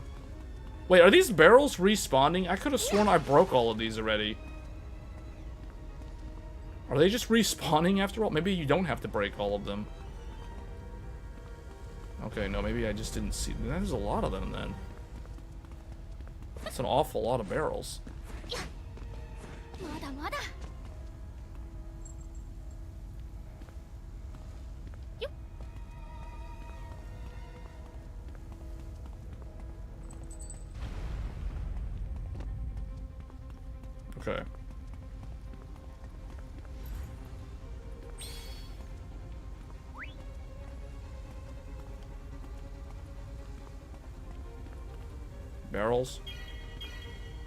Wait, are these barrels respawning? I could have sworn I broke all of these already. Are they just respawning after all? Maybe you don't have to break all of them. Okay, no, maybe I just didn't see. There's a lot of them then. That's an awful lot of barrels. Okay. Barrels.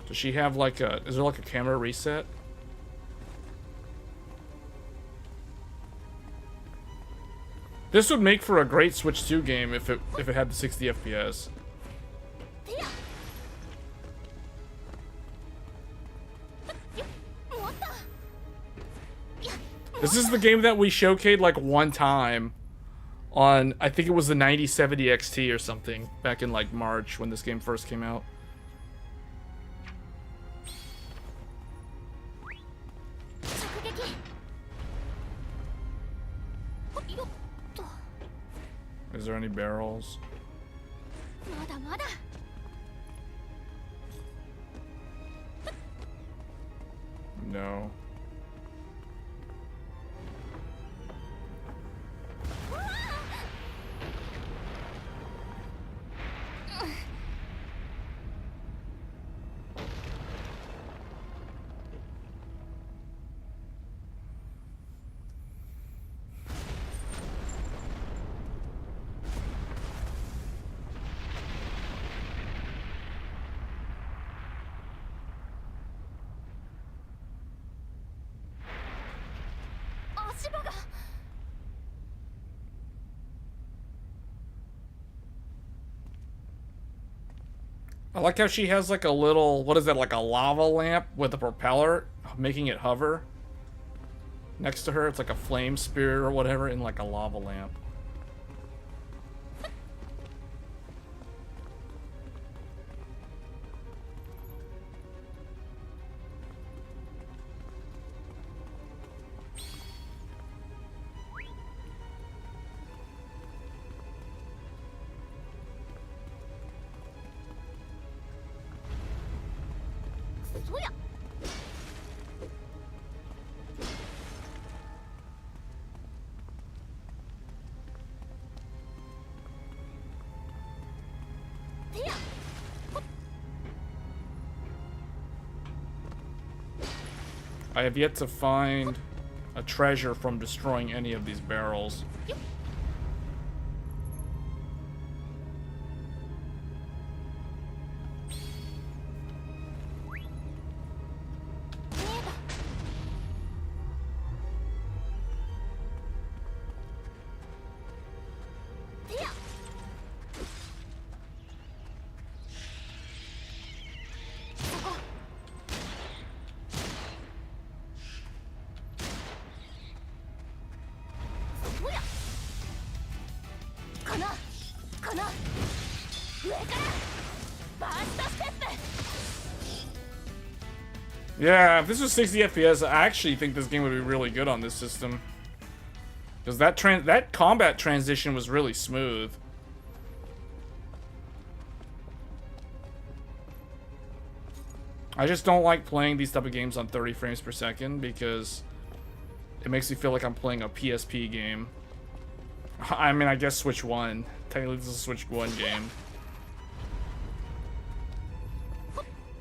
Does she have like a, is there like a camera reset? This would make for a great Switch 2 game if it had the 60 FPS. This is the game that we showcased like one time on, I think it was the 9070 XT or something, back in like March when this game first came out. Is there any barrels? No. I like how she has like a little, what is that, like a lava lamp with a propeller, making it hover. Next to her, it's like a flame spear or whatever, and like a lava lamp. I have yet to find a treasure from destroying any of these barrels. Yeah, if this was 60 FPS, I actually think this game would be really good on this system. Because that combat transition was really smooth. I just don't like playing these type of games on 30 frames per second because it makes me feel like I'm playing a PSP game. I mean, I guess Switch 1. Technically, this is a Switch 1 game.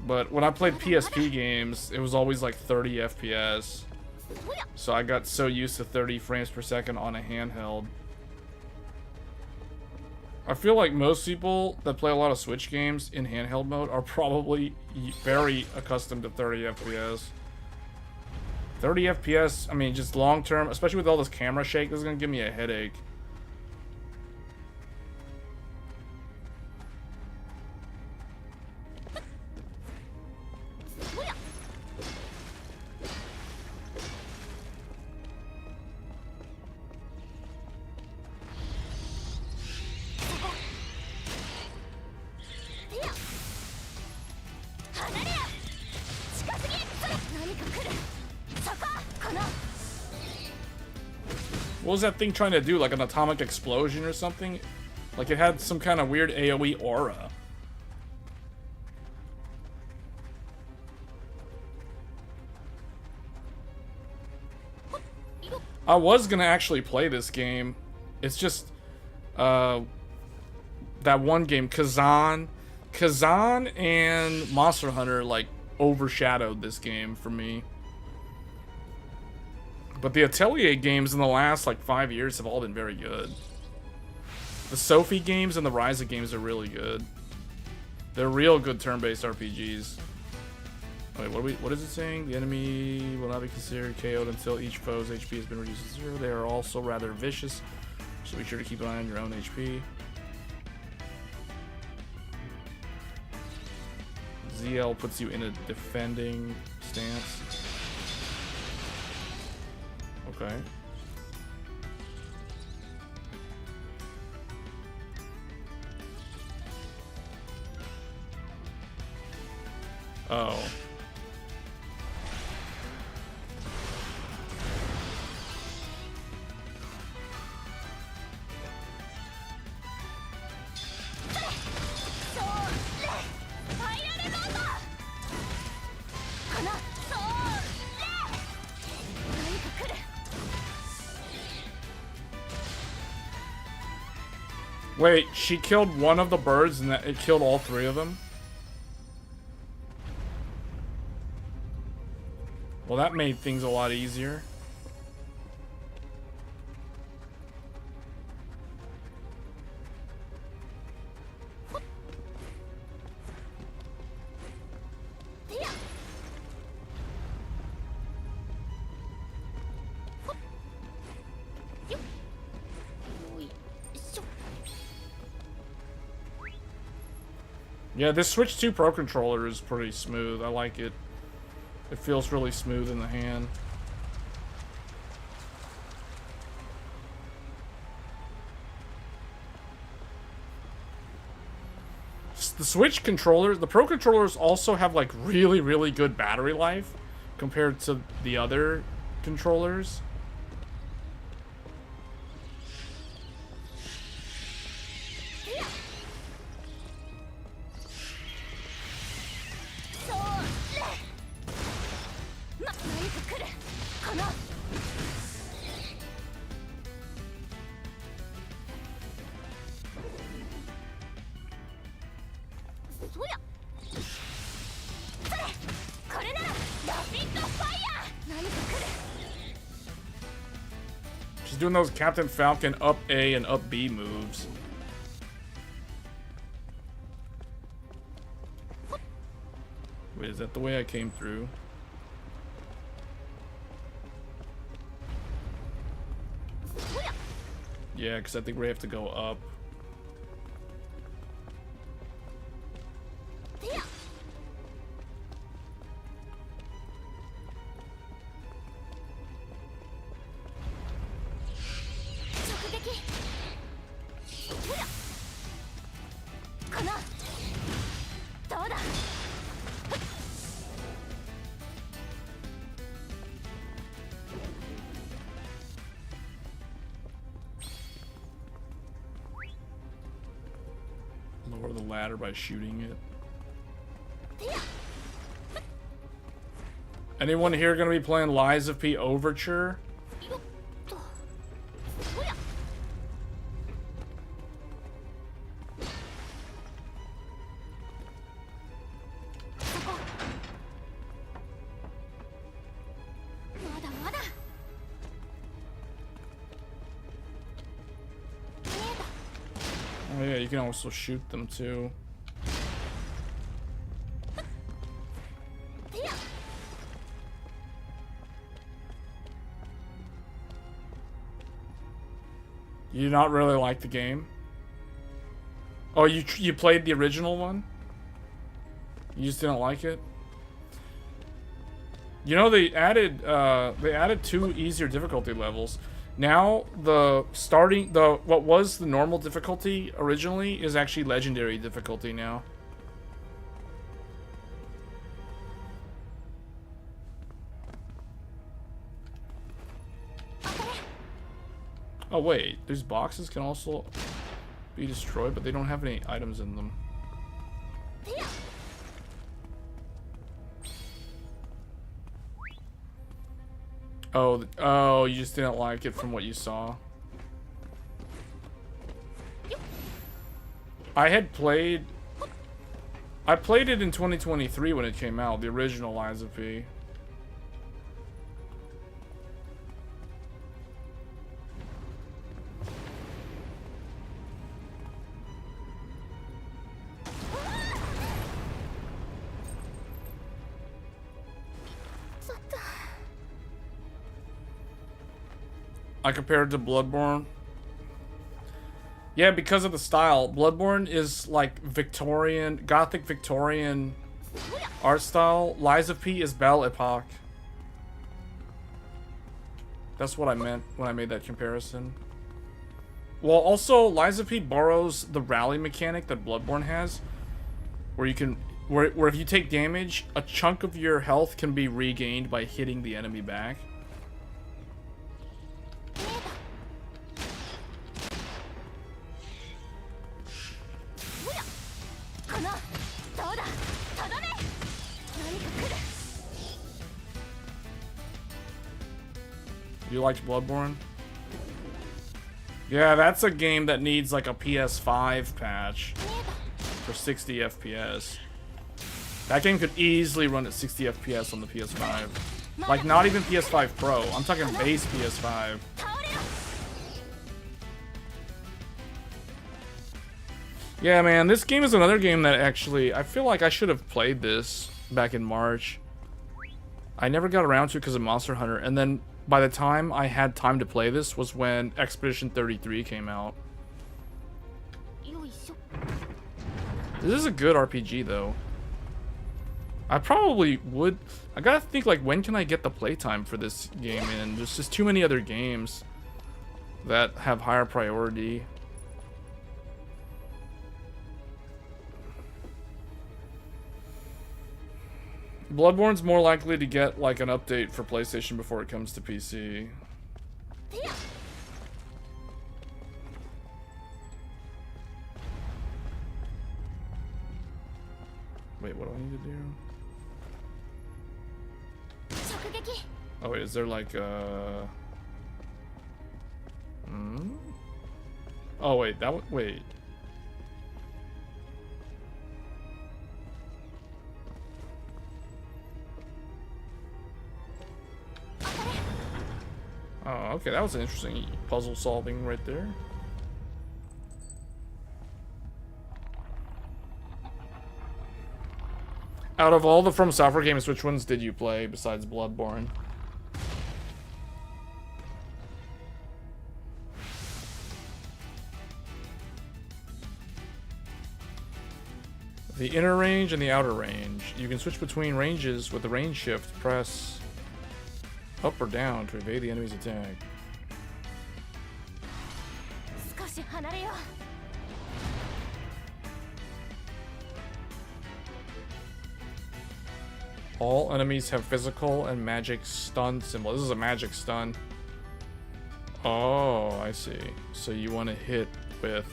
But when I played PSP games, it was always like 30 FPS. So I got so used to 30 frames per second on a handheld. I feel like most people that play a lot of Switch games in handheld mode are probably very accustomed to 30 FPS. 30 FPS, I mean, just long term, especially with all this camera shake, this is gonna give me a headache. What was that thing trying to do? Like an atomic explosion or something? Like it had some kind of weird AoE aura. I was gonna actually play this game. It's just that one game, Kazan and Monster Hunter like overshadowed this game for me. But the Atelier games in the last like 5 years have all been very good. The Sophie games and the Ryza games are really good. They're real good turn-based RPGs. Wait, what is it saying? The enemy will not be considered KO'd until each foe's HP has been reduced to 0. They are also rather vicious, so be sure to keep an eye on your own HP. ZL puts you in a defending stance. Okay. Oh. Wait, she killed one of the birds and it killed all three of them? Well, that made things a lot easier. Yeah, this Switch 2 Pro controller is pretty smooth. I like it. It feels really smooth in the hand. The Switch controllers, the Pro controllers also have like really, really good battery life compared to the other controllers. doing those Captain Falcon up A and up B moves. Wait, is that the way I came through? Yeah, because I think we have to go up. Lower the ladder by shooting it. Anyone here gonna be playing Lies of P Overture? Oh yeah, you can also shoot them too. You not really like the game? Oh, you played the original one? You just didn't like it? You know, they added 2 easier difficulty levels. Now what was the normal difficulty originally is actually legendary difficulty now. Oh wait, these boxes can also be destroyed, but they don't have any items in them. Oh, you just didn't like it from what you saw. I played it in 2023 when it came out, the original Lies of P. I compared it to Bloodborne. Yeah, because of the style. Bloodborne is like Victorian, Gothic Victorian art style. Lies of P is Belle Epoque. That's what I meant when I made that comparison. Well, also, Lies of P borrows the rally mechanic that Bloodborne has, where you can, where if you take damage, a chunk of your health can be regained by hitting the enemy back. You liked Bloodborne? Yeah, that's a game that needs like a PS5 patch for 60 FPS. That game could easily run at 60 FPS on the PS5. Like, not even PS5 Pro. I'm talking base PS5. Yeah, man, this game is another game that actually, I feel like I should have played this back in March. I never got around to it because of Monster Hunter, and then by the time I had time to play this was when Expedition 33 came out. This is a good RPG, though. I probably would... I gotta think, like, when can I get the playtime for this game in? There's just too many other games that have higher priority. Bloodborne's more likely to get, like, an update for PlayStation before it comes to PC. Wait, what do I need to do? Oh wait, is there like Oh wait, that would wait. Oh, Okay, that was an interesting puzzle solving right there. Out of all the From Software games, which ones did you play besides Bloodborne? The inner range and the outer range. You can switch between ranges with the range shift. Press up or down to evade the enemy's attack. 少し離れよう。 All enemies have physical and magic stun symbol. This is a magic stun. Oh, I see. So you want to hit with...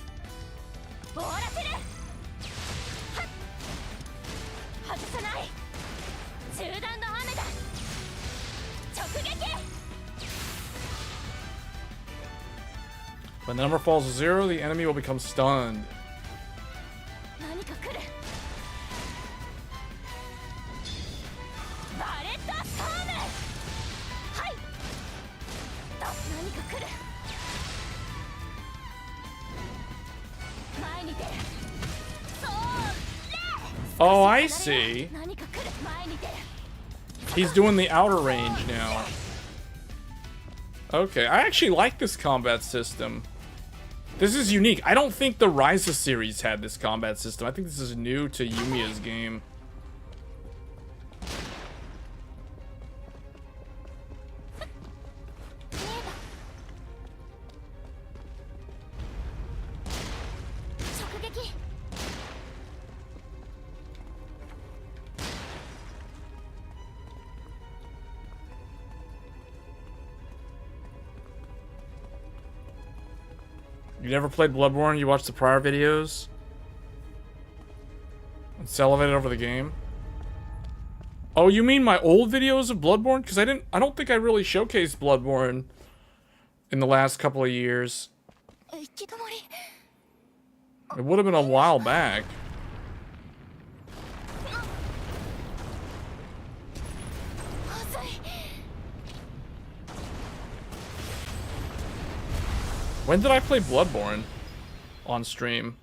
終わらせる。はっ。外さない。中断の雨だ。直撃。 When the number falls to 0, the enemy will become stunned. 何か来る。バレットストーム。はい。と何か来る。前に出る。それ。 Oh, I see. 何か来る。前に出る。 He's doing the outer range now. Okay, I actually like this combat system. This is unique. I don't think the Ryza series had this combat system. I think this is new to Yumia's game. You never played Bloodborne? You watched the prior videos? It's elevated over the game. Oh, you mean my old videos of Bloodborne? Because I don't think I really showcased Bloodborne in the last couple of years. It would have been a while back. When did I play Bloodborne on stream?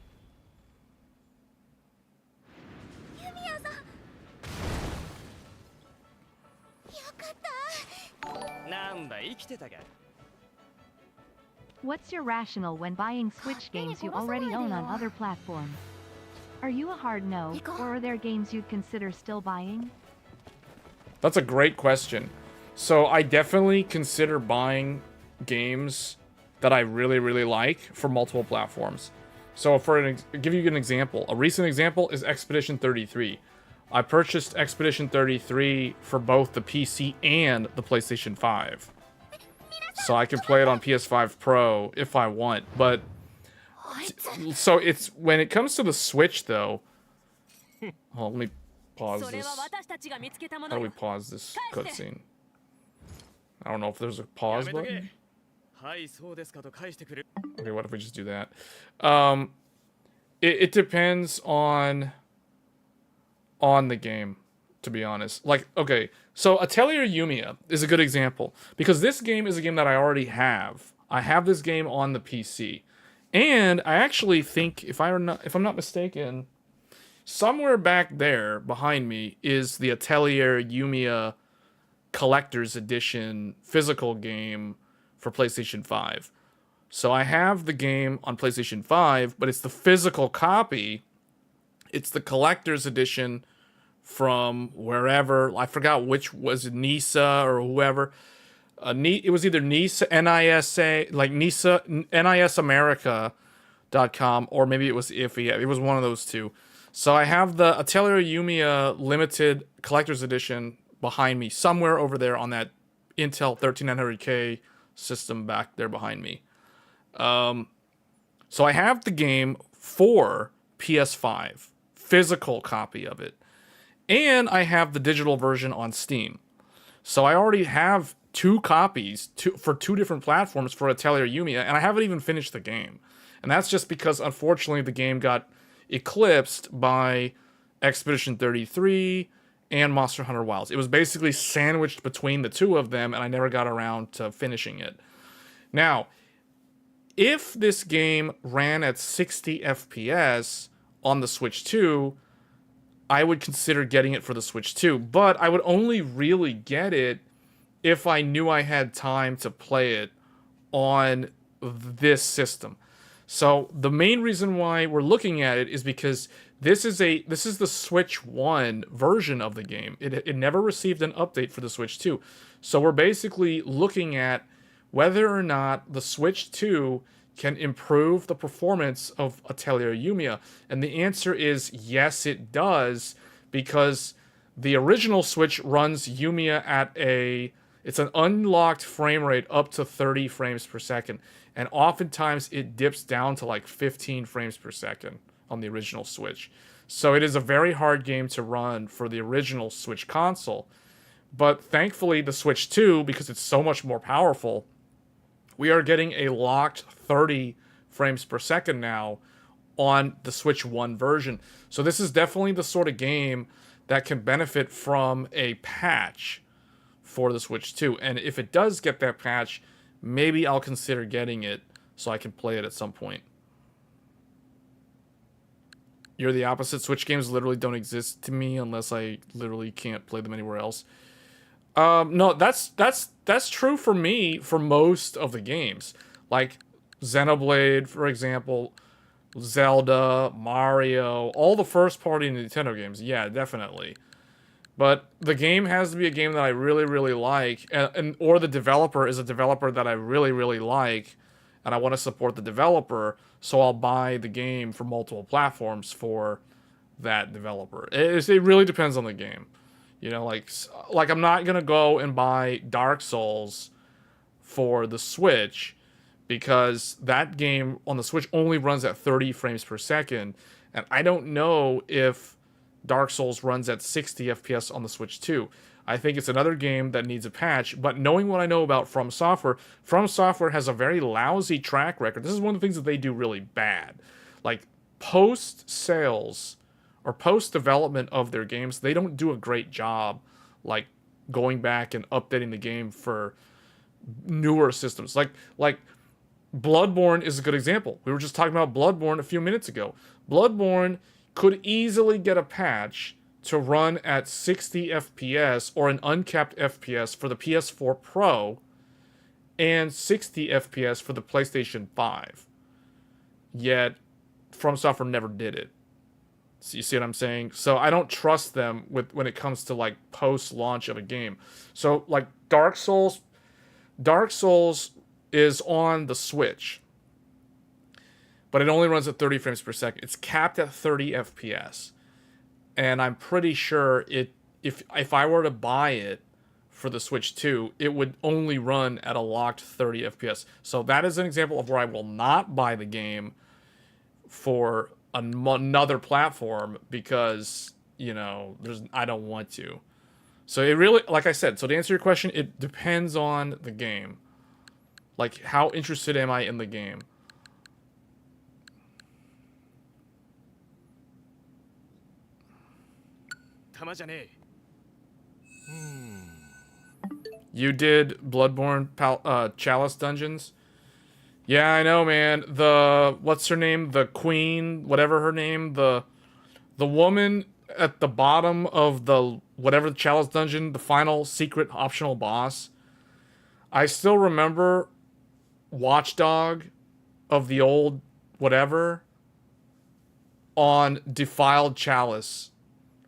What's your rationale when buying Switch games you already own on other platforms? Are you a hard no, or are there games you'd consider still buying? That's a great question. So I definitely consider buying games that I really, really like for multiple platforms. So give you an example. A recent example is Expedition 33. I purchased Expedition 33 for both the PC and the PlayStation 5. So I can play it on PS5 Pro if I want. But so it's when it comes to the Switch though. Oh, let me pause this. How do we pause this cutscene? I don't know if there's a pause button. Okay, what if we just do that? It depends on the game, to be honest. Like, okay, so Atelier Yumia is a good example because this game is a game that I already have. I have this game on the PC, and I actually think, if I'm not mistaken, somewhere back there behind me is the Atelier Yumia Collector's Edition physical game for PlayStation 5. So I have the game on PlayStation 5, but it's the physical copy. It's the collector's edition from wherever. I forgot which was Nisa or whoever. It was either Nisa, NISA, like Nisa, NISAmerica.com, or maybe it was IFI. It was one of those two. So I have the Atelier Yumia limited collector's edition behind me, somewhere over there on that Intel 13900K system back there behind me. So I have the game for PS5, physical copy of it, and I have the digital version on Steam. So I already have two copies for two different platforms for Atelier Yumia, and I haven't even finished the game. And that's just because, unfortunately, the game got eclipsed by Expedition 33 and Monster Hunter Wilds. It was basically sandwiched between the two of them, and I never got around to finishing it. Now, if this game ran at 60 FPS on the Switch 2, I would consider getting it for the Switch 2, but I would only really get it if I knew I had time to play it on this system. So the main reason why we're looking at it is because this is the Switch 1 version of the game. It never received an update for the Switch 2. So we're basically looking at whether or not the Switch 2 can improve the performance of Atelier Yumia. And the answer is yes, it does, because the original Switch runs Yumia at it's an unlocked frame rate up to 30 frames per second. And oftentimes it dips down to like 15 frames per second on the original Switch. So it is a very hard game to run for the original Switch console. But thankfully the Switch 2, because it's so much more powerful, we are getting a locked 30 frames per second now on the Switch 1 version. So this is definitely the sort of game that can benefit from a patch for the Switch 2. And if it does get that patch, maybe I'll consider getting it so I can play it at some point. You're the opposite. Switch games literally don't exist to me unless I literally can't play them anywhere else. No, that's true for me for most of the games. Like Xenoblade, for example, Zelda, Mario, all the first-party Nintendo games. Yeah, definitely. But the game has to be a game that I really, really like, or the developer is a developer that I really, really like, and I want to support the developer, so I'll buy the game for multiple platforms for that developer. It really depends on the game. You know, like I'm not going to go and buy Dark Souls for the Switch because that game on the Switch only runs at 30 frames per second. And I don't know if Dark Souls runs at 60 FPS on the Switch 2. I think it's another game that needs a patch. But knowing what I know about From Software has a very lousy track record. This is one of the things that they do really bad. Like post-sales or post-development of their games, they don't do a great job, like going back and updating the game for newer systems. Like Bloodborne is a good example. We were just talking about Bloodborne a few minutes ago. Bloodborne could easily get a patch to run at 60 FPS or an uncapped FPS for the PS4 Pro and 60 FPS for the PlayStation 5. Yet, From Software never did it. So you see what I'm saying? So I don't trust them when it comes to like post-launch of a game. So like Dark Souls is on the Switch, but it only runs at 30 frames per second. It's capped at 30 FPS. And I'm pretty sure if I were to buy it for the Switch 2, it would only run at a locked 30 FPS. So that is an example of where I will not buy the game for another platform because, you know, I don't want to. So it really, like I said, so to answer your question, it depends on the game. Like, how interested am I in the game? You did Bloodborne Chalice Dungeons? Yeah, I know, man. What's her name? The queen, whatever her name, the woman at the bottom of the whatever the Chalice Dungeon, the final secret optional boss. I still remember Watchdog of the old whatever on Defiled Chalice,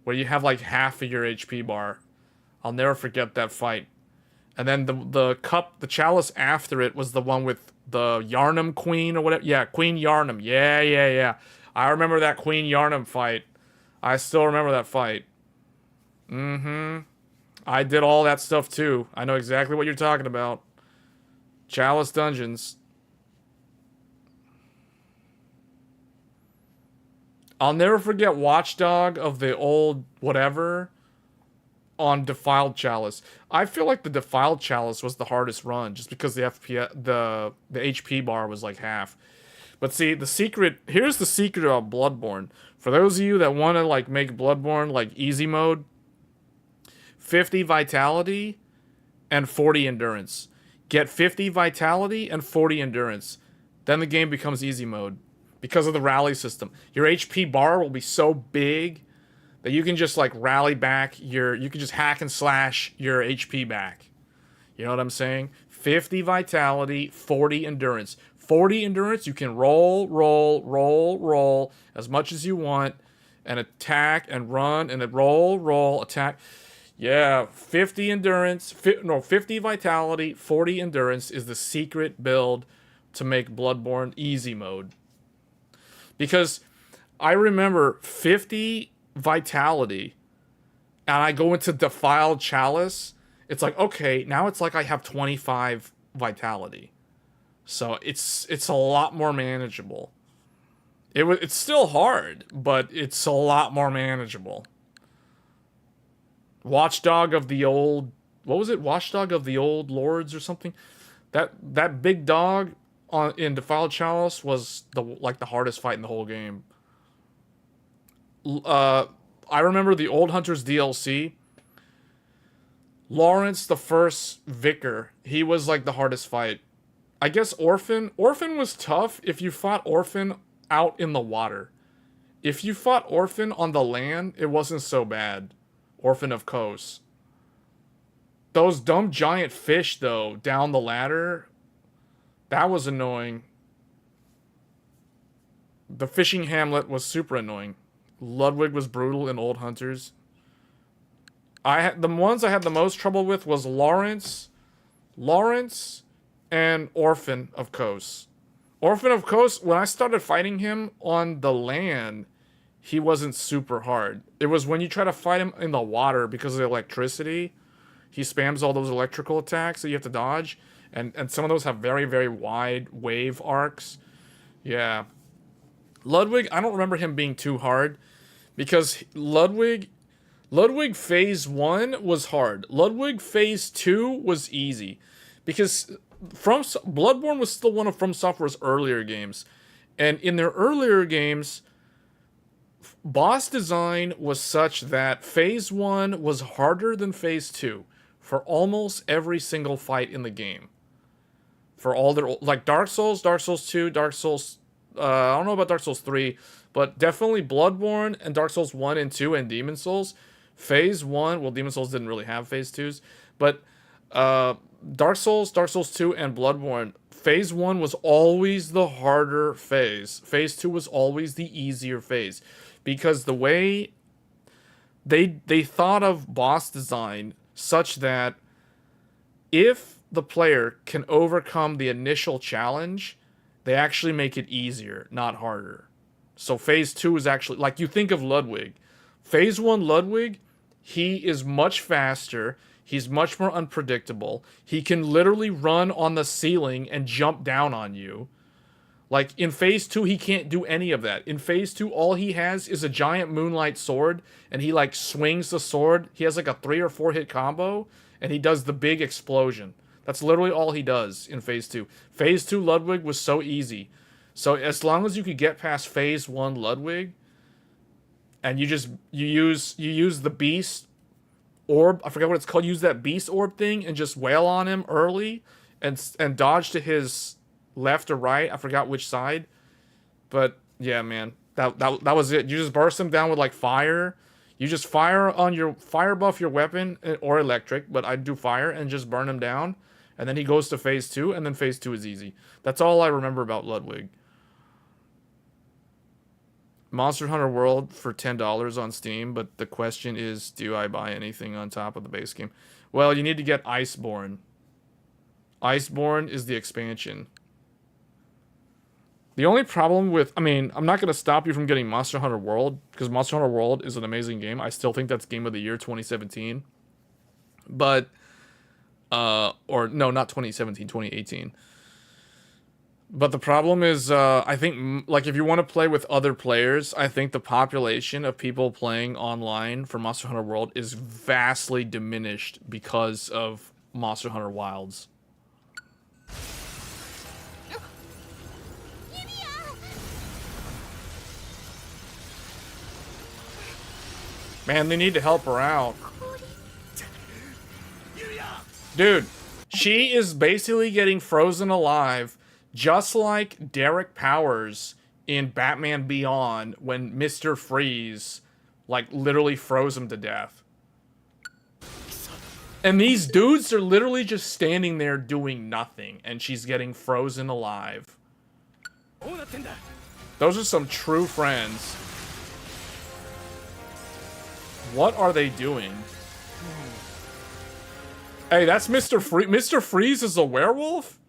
where you have like half of your HP bar. I'll never forget that fight. And then the chalice after it was the one with the Yarnum Queen or whatever. Yeah, Queen Yarnum. Yeah. I remember that Queen Yarnum fight. I still remember that fight. I did all that stuff too. I know exactly what you're talking about. Chalice Dungeons. I'll never forget Watchdog of the old whatever on Defiled Chalice. I feel like the Defiled Chalice was the hardest run just because the HP bar was like half. But see, here's the secret about Bloodborne. For those of you that want to like make Bloodborne like easy mode, 50 vitality and 40 endurance. Get 50 vitality and 40 endurance. Then the game becomes easy mode because of the rally system. Your HP bar will be so big that you can just like rally back you can just hack and slash your HP back. You know what I'm saying? 50 vitality, 40 endurance. 40 endurance, you can roll as much as you want and attack and run and then roll, attack. Yeah, 50 endurance, 50 vitality, 40 endurance is the secret build to make Bloodborne easy mode. Because I remember 50 vitality and I go into Defiled Chalice, it's like, okay, now it's like I have 25 vitality. So it's a lot more manageable. It's still hard, but it's a lot more manageable. Watchdog of the old... What was it? Watchdog of the old lords or something? That big dog in Defiled Chalice was the hardest fight in the whole game. I remember the Old Hunters DLC. Lawrence the First Vicar. He was like the hardest fight. I guess Orphan. Orphan was tough if you fought Orphan out in the water. If you fought Orphan on the land, it wasn't so bad. Orphan of Kos. Those dumb giant fish, though, down the ladder, that was annoying. The fishing hamlet was super annoying. Ludwig was brutal in Old Hunters. The ones I had the most trouble with was Lawrence, and Orphan of Kos. Orphan of Kos, when I started fighting him on the land, he wasn't super hard. It was when you try to fight him in the water because of the electricity. He spams all those electrical attacks that you have to dodge. And some of those have very, very wide wave arcs. Yeah. Ludwig, I don't remember him being too hard. Because Ludwig Phase 1 was hard. Ludwig Phase 2 was easy. Because Bloodborne was still one of From Software's earlier games. And in their earlier games, boss design was such that Phase 1 was harder than Phase 2 for almost every single fight in the game. For all their... Like Dark Souls 2, Dark Souls... I don't know about Dark Souls 3, but definitely Bloodborne and Dark Souls 1 and 2 and Demon Souls. Phase 1... Well, Demon Souls didn't really have Phase 2s. But Dark Souls 2, and Bloodborne... Phase 1 was always the harder phase. Phase 2 was always the easier phase. Because the way they thought of boss design such that if the player can overcome the initial challenge, they actually make it easier, not harder. So Phase 2 is actually... Like, you think of Ludwig. Phase 1 Ludwig, he is much faster. He's much more unpredictable. He can literally run on the ceiling and jump down on you. Like, in Phase 2, he can't do any of that. In Phase 2, all he has is a giant moonlight sword, and he, like, swings the sword. He has, like, a 3 or 4 hit combo, and he does the big explosion. That's literally all he does in Phase 2. Phase 2 Ludwig was so easy. So as long as you could get past Phase 1 Ludwig, and you use the beast orb, I forget what it's called, use that beast orb thing and just wail on him early and dodge to his left or right, I forgot which side. But yeah, man, that was it. You just burst him down with like fire. You just fire buff your weapon, or electric, but I'd do fire and just burn him down. And then he goes to Phase 2, and then Phase 2 is easy. That's all I remember about Ludwig. Monster Hunter World for $10 on Steam, but the question is, do I buy anything on top of the base game? Well, you need to get Iceborne. Iceborne is the expansion. The only problem with... I mean, I'm not going to stop you from getting Monster Hunter World, because Monster Hunter World is an amazing game. I still think that's Game of the Year 2017. But... or, no, not 2017, 2018. But the problem is, I think, like, if you want to play with other players, I think the population of people playing online for Monster Hunter World is vastly diminished because of Monster Hunter Wilds. Man, they need to help her out. Dude, She is basically getting frozen alive, just like Derek Powers in Batman Beyond when Mr. Freeze, like, literally froze him to death. And these dudes are literally just standing there doing nothing, and she's getting frozen alive. Those are some true friends. What are they doing? Hey, that's Mr. Freeze. Mr. Freeze is a werewolf?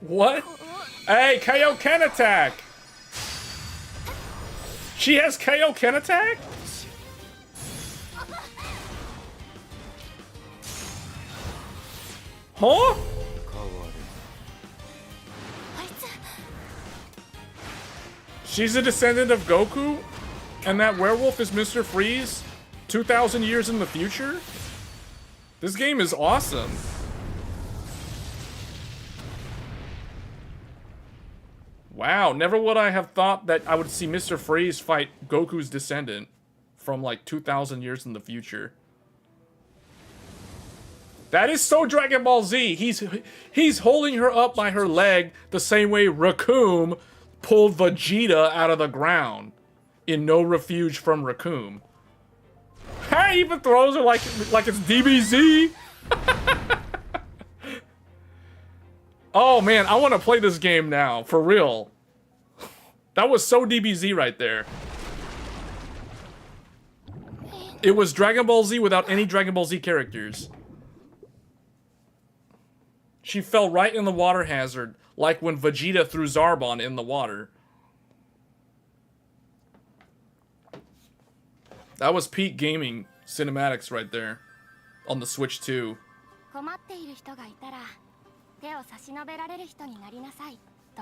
What? Hey, KO can attack! She has KO can attack? Huh? She's a descendant of Goku? And that werewolf is Mr. Freeze? 2,000 years in the future? This game is awesome. Wow, never would I have thought that I would see Mr. Freeze fight Goku's descendant from like 2,000 years in the future. That is so Dragon Ball Z. He's holding her up by her leg the same way Raccoon pulled Vegeta out of the ground in No Refuge from Raccoon. He even throws her like it's DBZ. Oh man, I want to play this game now, for real. That was so DBZ right there. It was Dragon Ball Z without any Dragon Ball Z characters. She fell right in the water hazard, like when Vegeta threw Zarbon in the water. That was peak gaming cinematics right there on the Switch 2. 困っている人がいたら手を差し伸べられる人になりなさいと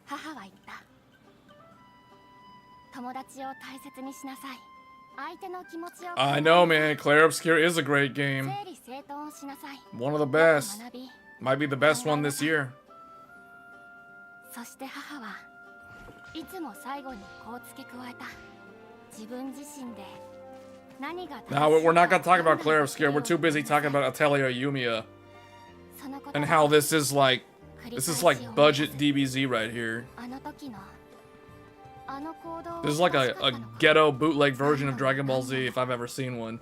母は言った。友達を大切にしなさい。相手の気持ちを I know, man. Claire Obscure is a great game. 整理整頓をしなさい。 One of the best. Might be the best one this year. そして母はいつも最後にこう付け加えた。自分自身で何が No, we're not gonna talk about Claire Obscure. We're too busy talking about Atelier Yumia. And how this is like budget DBZ right here. This is like a ghetto bootleg version of Dragon Ball Z if I've ever seen one.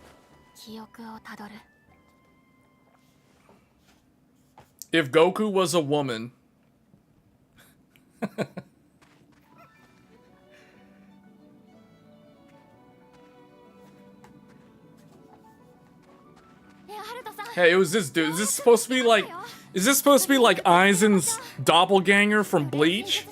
If Goku was a woman. Hey, it was this dude. Is this supposed to be like Aizen's doppelganger from Bleach?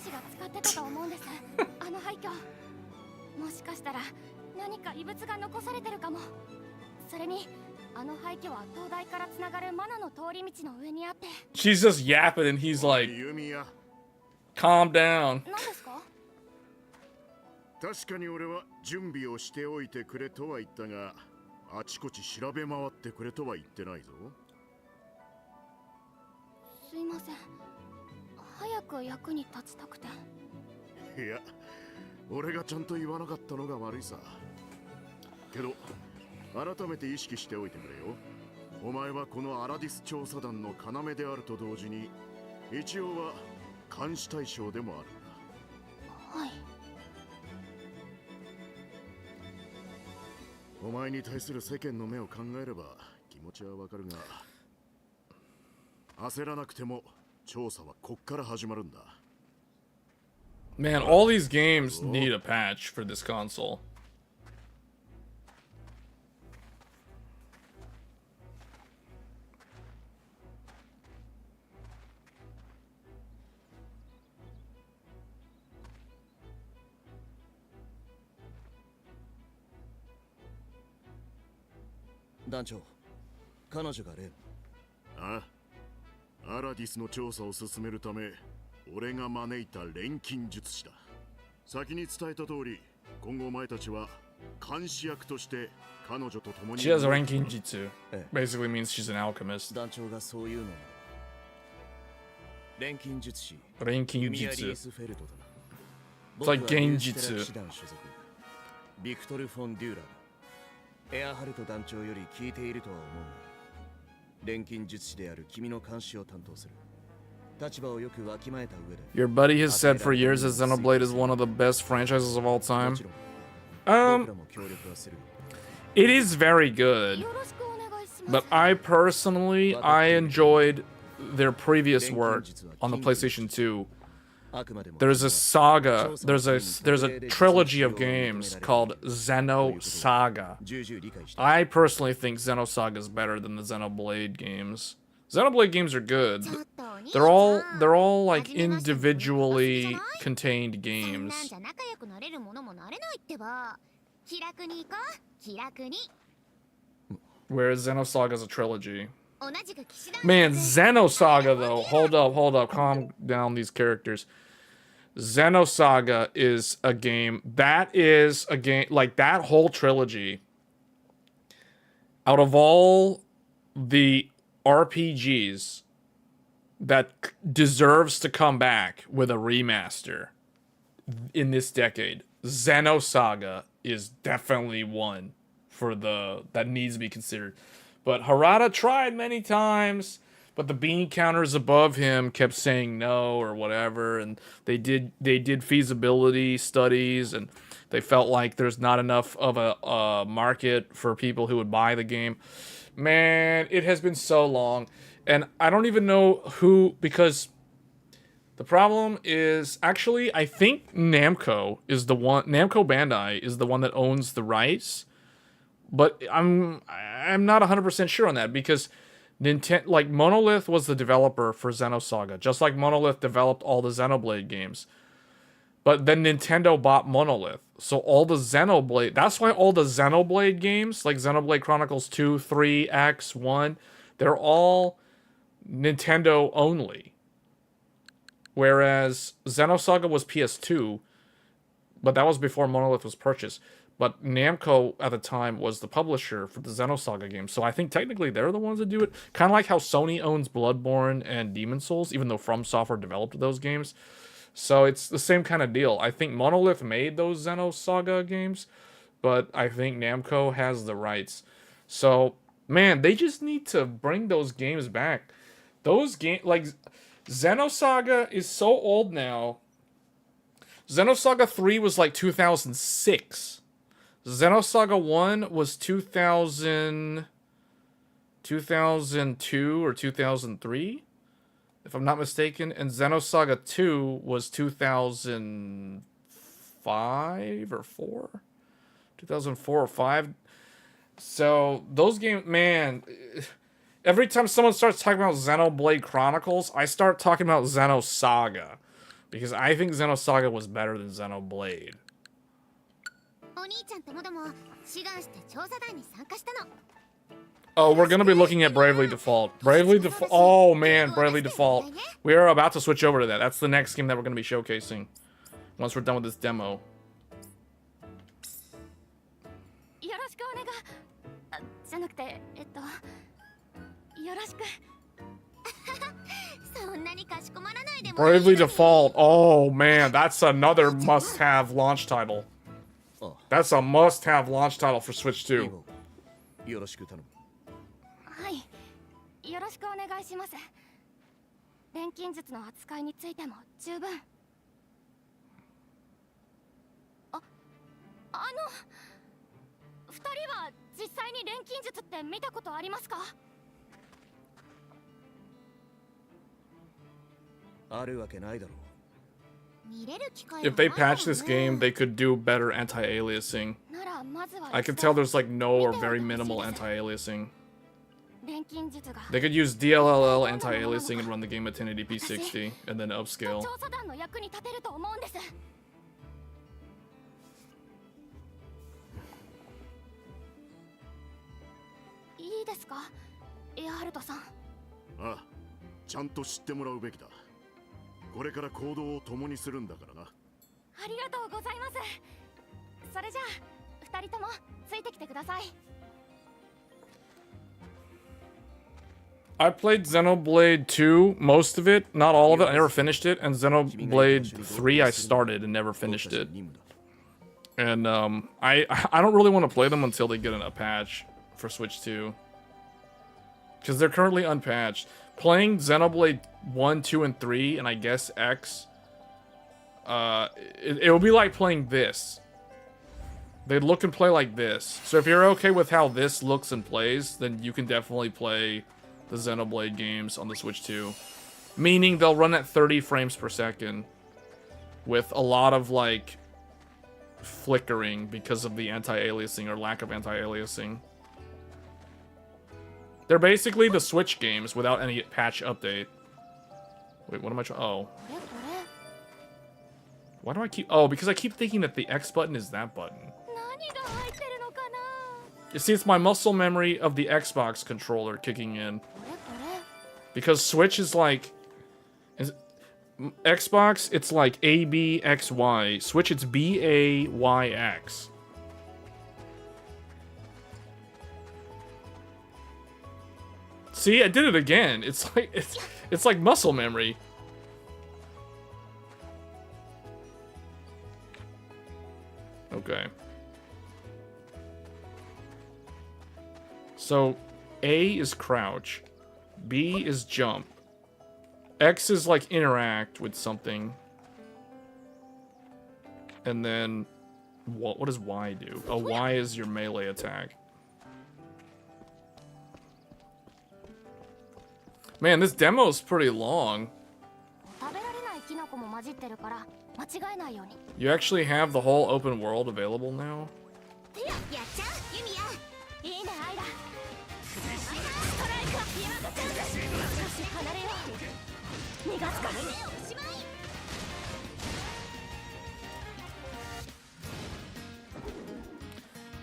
She's just yapping and he's like, calm down. 確かに俺は準備をしておいてくれとは言ったが、あちこち調べ回ってくれとは言ってないぞ。すいません。早く役に立ちたくて。いや、俺がちゃんと言わなかったのが悪いさ。けど、改めて意識しておいてくれよ。お前はこのアラディス調査団の要であると同時に、一応は監視対象でもあるんだ。はい。お前に対する世間の目を考えれば気持ちはわかるが、焦らなくても調査はこっから始まるんだ。Man, all these games need a patch for this console. Dancho, 彼女がレン。ああ、アラディスの調査を進めるため、俺が招いた錬金術師だ。先に伝えた通り、今後お前たちは監視役として彼女と共に。She has ranking jutsu. Basically means she's an alchemist. 団長がそういうの。錬金術師。Ranking jutsu. It's like genjutsu. ビクトル・フォン・デューラー。エアハルト団長より聞いているとは思うが、錬金術師である君の監視を担当する。立場をよくわきまえた上で。Your buddy has said for years that Xenoblade is one of the best franchises of all time. It is very good, but I personally, I enjoyed their previous work on the PlayStation 2. There's a saga, there's a trilogy of games called Xenosaga. I personally think Xenosaga is better than the Xenoblade games. Xenoblade games are good. They're all like individually contained games. Whereas Xenosaga is a trilogy. Man, Xenosaga though. Hold up. Calm down these characters. Xenosaga is a game. That is a game. Like, that whole trilogy. Out of all the RPGs that deserves to come back with a remaster in this decade, Xenosaga is definitely one for that needs to be considered. But Harada tried many times, but the bean counters above him kept saying no or whatever, and they did feasibility studies, and they felt like there's not enough of a market for people who would buy the game. Man, it has been so long, and I don't even know who, because the problem is, actually, I think Namco Bandai is the one that owns the rights. But I'm not 100% sure on that, because Monolith was the developer for Xenosaga, just like Monolith developed all the Xenoblade games. But then Nintendo bought Monolith, so all the Xenoblade, that's why all the Xenoblade games, like Xenoblade Chronicles 2, 3, X, 1, they're all Nintendo only. Whereas Xenosaga was PS2, but that was before Monolith was purchased. But Namco, at the time, was the publisher for the Xenosaga game. So I think technically they're the ones that do it. Kind of like how Sony owns Bloodborne and Demon Souls, even though From Software developed those games. So it's the same kind of deal. I think Monolith made those Xenosaga games, but I think Namco has the rights. So, man, they just need to bring those games back. Those games, like, Xenosaga is so old now. Xenosaga 3 was like 2006. Xenosaga 1 was 2002 or 2003, if I'm not mistaken, and Xenosaga 2 was 2005 or 4? 2004 or 5. So, those games, man, every time someone starts talking about Xenoblade Chronicles, I start talking about Xenosaga, because I think Xenosaga was better than Xenoblade. Oh, we're gonna be looking at Bravely Default. Oh man, Bravely Default. We are about to switch over to that. That's the next game that we're gonna be showcasing once we're done with this demo. Bravely Default. Oh man, that's another must-have launch title. That's a must-have launch title for Switch 2. If they patch this game, they could do better anti-aliasing. I could tell there's like no or very minimal anti-aliasing. They could use DLLL anti-aliasing and run the game at 1080p 60 and then upscale. I played Xenoblade 2, most of it, not all of it. I never finished it, and Xenoblade 3 I started and never finished it. And I don't really want to play them until they get a patch for Switch 2. Because they're currently unpatched. Playing Xenoblade 1, 2, and 3, and I guess X, it will be like playing this. They look and play like this. So if you're okay with how this looks and plays, then you can definitely play the Xenoblade games on the Switch 2. Meaning they'll run at 30 frames per second. With a lot of, like, flickering because of the anti-aliasing or lack of anti-aliasing. They're basically the Switch games without any patch update. Wait, what am I trying? Oh. Why do I keep... Oh, because I keep thinking that the X button is that button. You see, it's my muscle memory of the Xbox controller kicking in. Because Switch is like... Xbox, it's like A, B, X, Y. Switch, it's B, A, Y, X. See, I did it again. It's like muscle memory. Okay. So, A is crouch. B is jump. X is like interact with something. And then, what does Y do? Oh, Y is your melee attack. Man, this demo is pretty long. You actually have the whole open world available now?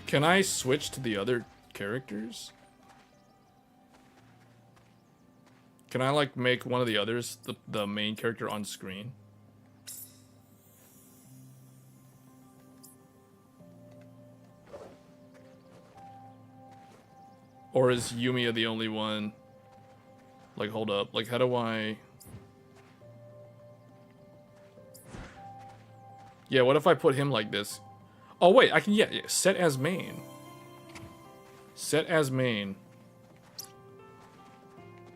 Can I switch to the other characters? Can I, like, make one of the others the main character on screen? Or is Yumia the only one? Like, hold up. Like, how do I... Yeah, what if I put him like this? Oh, wait, I can, yeah, set as main. Set as main.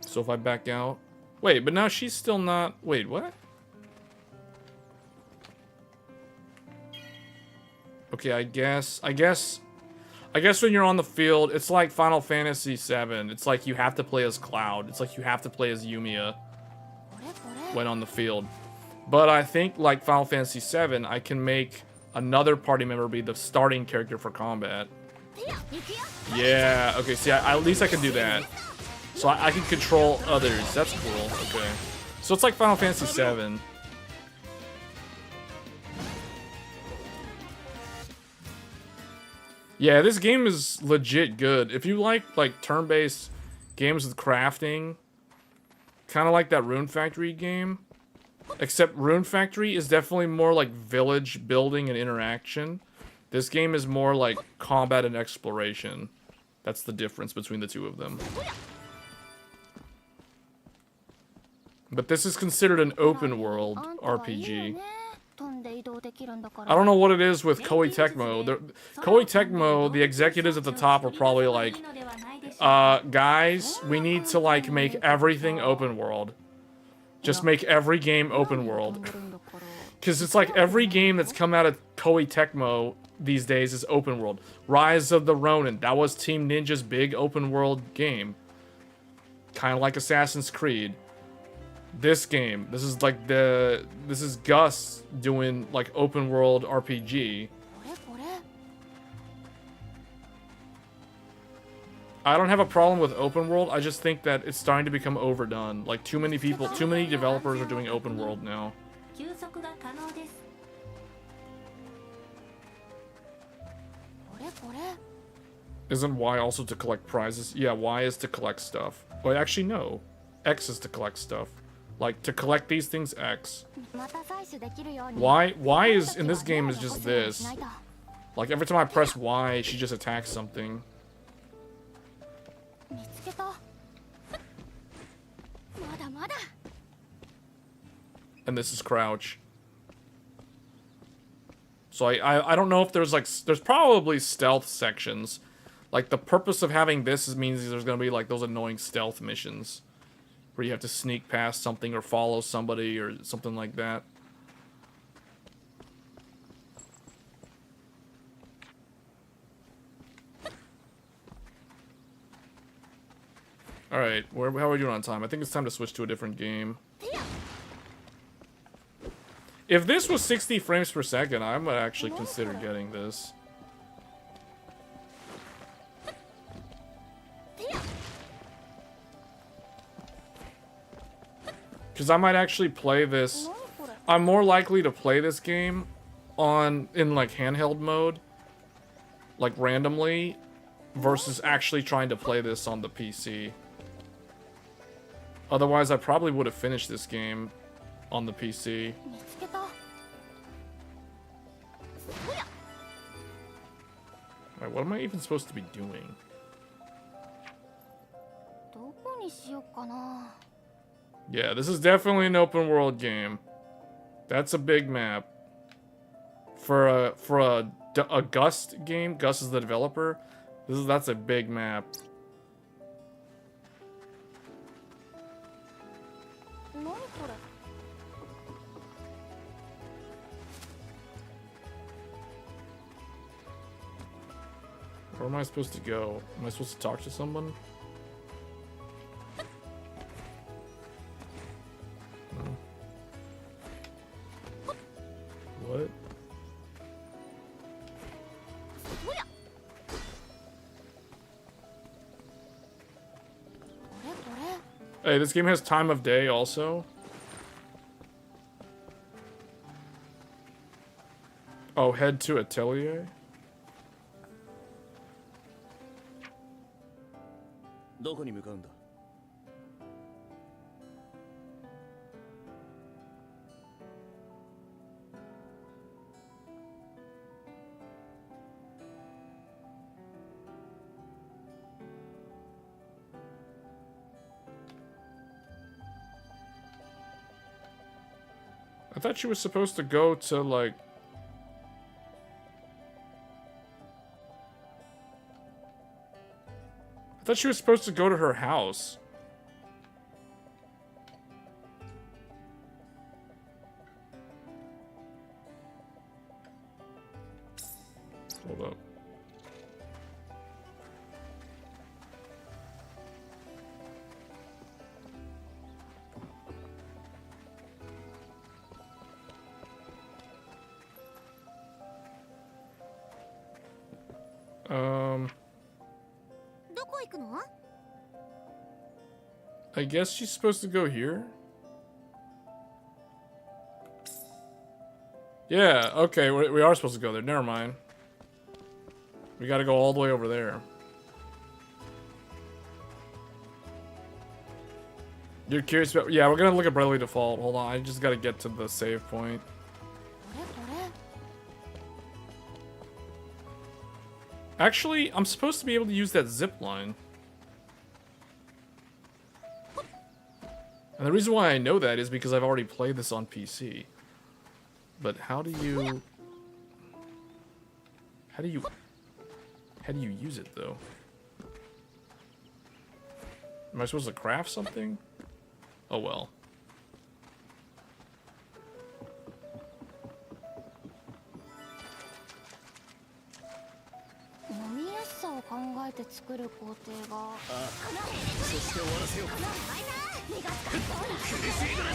So if I back out... Wait, but now she's still not... Wait, what? Okay, I guess when you're on the field, it's like Final Fantasy VII. It's like you have to play as Cloud. It's like you have to play as Yumia when on the field. But I think, like Final Fantasy VII, I can make another party member be the starting character for combat. Yeah, okay, see, at least I can do that. So I can control others. That's cool. Okay. So it's like Final Fantasy VII. Yeah, this game is legit good. If you like turn-based games with crafting, kind of like that Rune Factory game, except Rune Factory is definitely more like village building and interaction. This game is more like combat and exploration. That's the difference between the two of them. But this is considered an open world RPG. I don't know what it is with Koei Tecmo. Koei Tecmo, the executives at the top are probably like, guys, we need to like make everything open world. Just make every game open world. Because it's like every game that's come out of Koei Tecmo these days is open world. Rise of the Ronin, that was Team Ninja's big open world game. Kind of like Assassin's Creed. This game, this is Gus doing like open world RPG. I don't have a problem with open world. I just think that it's starting to become overdone. Like too many developers are doing open world now. Isn't Y also to collect prizes? Yeah, Y is to collect stuff. Wait, actually no. X is to collect stuff. Like, to collect these things, X. Y is, in this game, is just this. Like, every time I press Y, she just attacks something. And this is crouch. So I don't know if there's like, there's probably stealth sections. Like, the purpose of having this means there's going to be like those annoying stealth missions where you have to sneak past something or follow somebody or something like that. Alright, how are we doing on time? I think it's time to switch to a different game. If this was 60 frames per second, I might actually consider getting this. Because I might actually play this. I'm more likely to play this game in like handheld mode, like randomly, versus actually trying to play this on the PC. Otherwise, I probably would have finished this game on the PC. Alright, what am I even supposed to be doing? Yeah, this is definitely an open world game. That's a big map. For a Gust game, Gus is the developer. That's a big map. Where am I supposed to go? Am I supposed to talk to someone? No. What? Hey, this game has time of day also. Oh, head to Atelier? どこに向かうんだ I thought she was supposed to go to, like... I thought she was supposed to go to her house. Hold up. I guess she's supposed to go here? Yeah, okay, we are supposed to go there. Never mind. We gotta go all the way over there. You're curious about... Yeah, we're gonna look at Bravely Default. Hold on, I just gotta get to the save point. Actually, I'm supposed to be able to use that zip line. And the reason why I know that is because I've already played this on PC. But how do you use it though? Am I supposed to craft something? Oh well.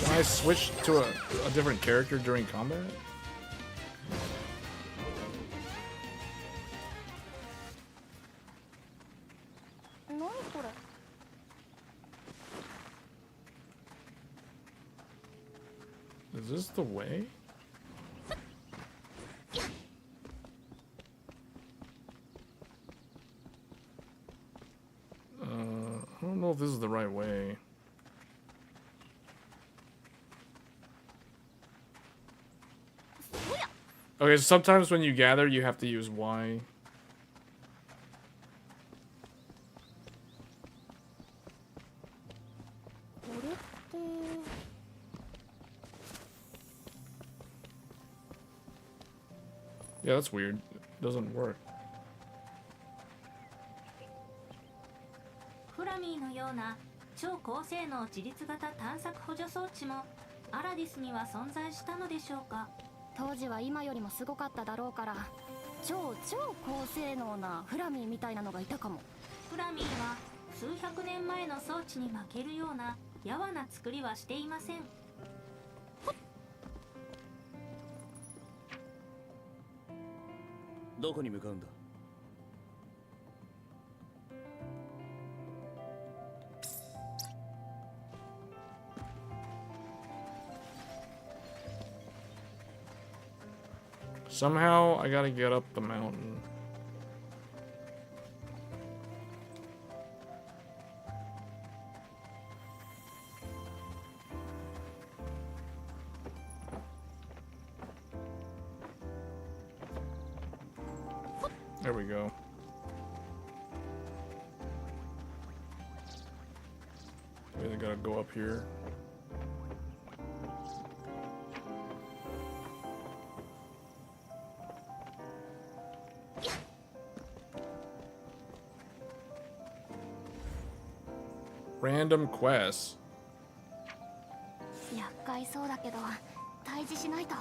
Can I switch to a different character during combat? Is this the way? I don't know if this is the right way. Okay, so sometimes when you gather, you have to use Y. Yeah, that's weird. It doesn't work. フラミーのような超高性能自立型探索補助装置もアラディスには存在したのでしょうか。当時は今よりもすごかっただろうから、超高性能なフラミーみたいなのがいたかも。フラミーは数百年前の装置に負けるようなやわな作りはしていません。どこに向かうんだ。Somehow, I gotta get up the mountain. There we go. Maybe I gotta go up here. Random quests. 厄介そうだけど退治しないと。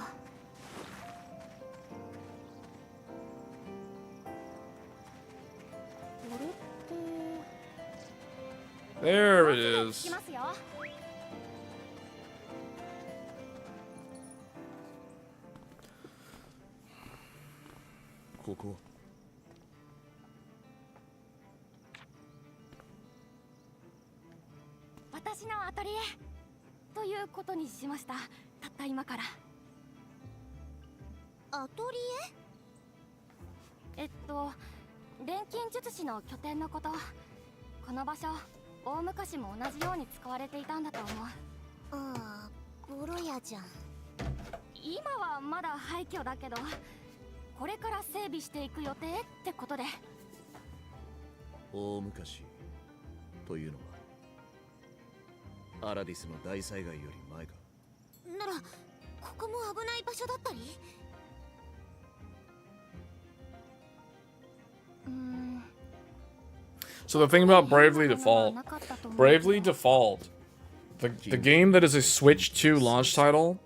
There it is. 来ますよ。ここ。私のアトリエということにしました。たった今から。アトリエ？錬金術師の拠点のこと。この場所、大昔も同じように使われていたんだと思う。ああ、ボロ屋じゃん。今はまだ廃墟だけど、これから整備していく予定ってことで。大昔というのはアラディスの大災害より前か。ならここも危ない場所だったり。So the thing about Bravely Default, the game that is a Switch 2 launch title,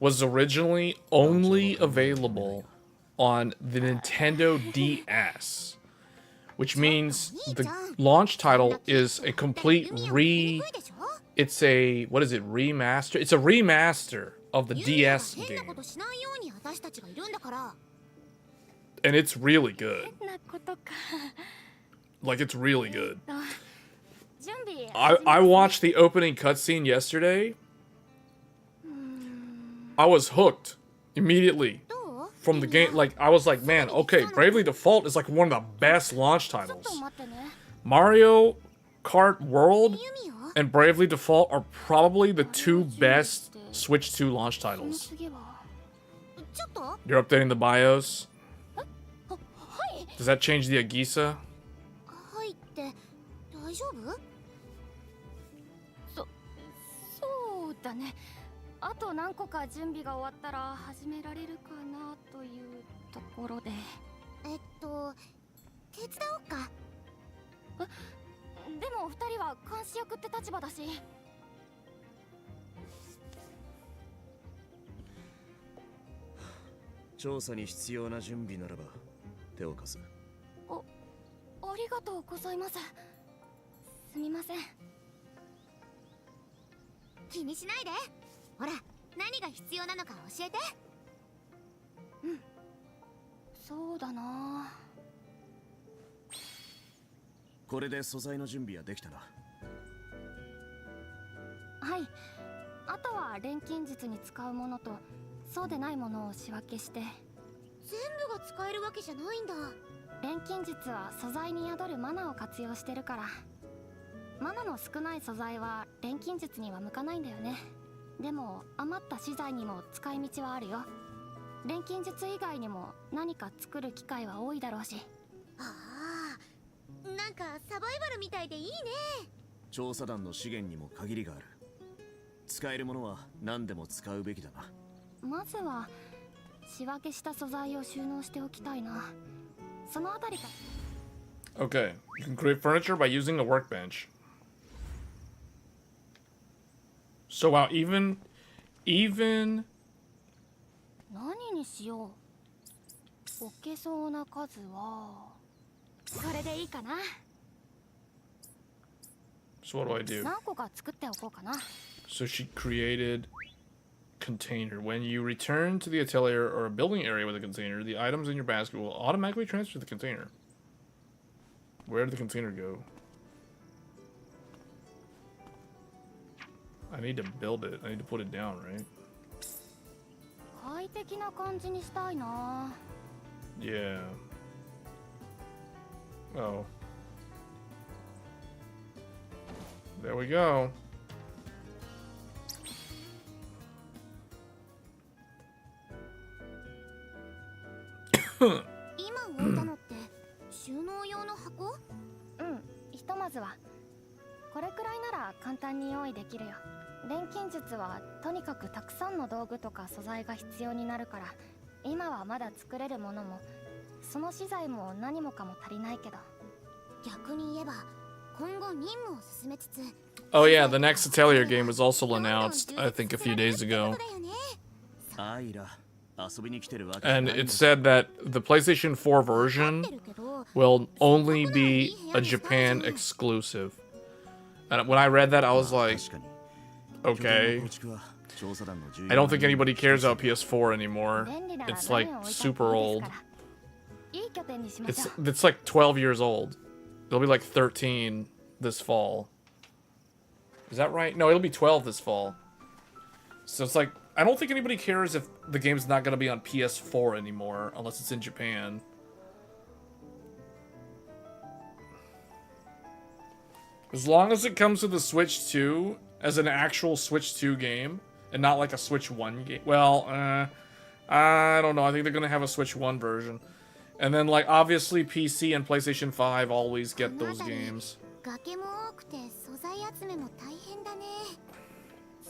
was originally only available on the Nintendo DS, which means the launch title is a complete it's a, what is it, remaster? It's a remaster of the DS game. And it's really good. Like, it's really good. I watched the opening cutscene yesterday. I was hooked immediately from the game. Like, I was like, man, okay, Bravely Default is like one of the best launch titles. Mario Kart World and Bravely Default are probably the two best Switch 2 launch titles. You're updating the BIOS? Does that change the Agisa? そうだね。あと何個か準備が終わったら始められるかなというところで。手伝おうか。でも二人は監視役って立場だし。調査に必要な準備ならば手を貸す。ありがとうございます。すみません。気にしないで。ほら、何が必要なのか教えて。うん。そうだな。これで素材の準備はできたな。はい。あとは錬金術に使うものとそうでないものを仕分けして。全部が使えるわけじゃないんだ。錬金術は素材に宿るマナを活用してるから。マナの少ない素材は錬金術には向かないんだよね。でも余った資材にも使い道はあるよ。錬金術以外にも何か作る機会は多いだろうし。ああ、なんかサバイバルみたいでいいね。調査団の資源にも限りがある。使えるものは何でも使うべきだな。まずは仕分けした素材を収納しておきたいな。そのあたりか。Okay, you can create furniture by using a workbench. So wow, even 何にしよう。置けそうな数はこれでいいかな。 so what do I do? 何個か作っておこうかな。 So she created container. When you return to the atelier or a building area with a container, the items in your basket will automatically transfer to the container. Where did the container go? I need to build it. I need to put it down, right? 快適な感じにしたいな。 Yeah. Oh. There we go. 今置いたのって収納用の箱？うん、ひとまずはこれくらいなら簡単に用意できるよ。錬金術はとにかくたくさんの道具とか素材が必要になるから、今はまだ作れるものもその資材も何もかも足りないけど。逆に言えば今後任務を進めつつ。 Oh yeah, the next Atelier game was also announced, I think, a few days ago. And it said that the PlayStation 4 version will only be a Japan exclusive. And when I read that, I was like, okay. I don't think anybody cares about PS4 anymore. It's like super old. It's like 12 years old. It'll be like 13 this fall. Is that right? No, it'll be 12 this fall. So it's like, I don't think anybody cares if the game's not going to be on PS4 anymore, unless it's in Japan. As long as it comes to the Switch 2 as an actual Switch 2 game, and not like a Switch 1 game. Well, I don't know. I think they're going to have a Switch 1 version. And then, like, obviously PC and PlayStation 5 always get those games.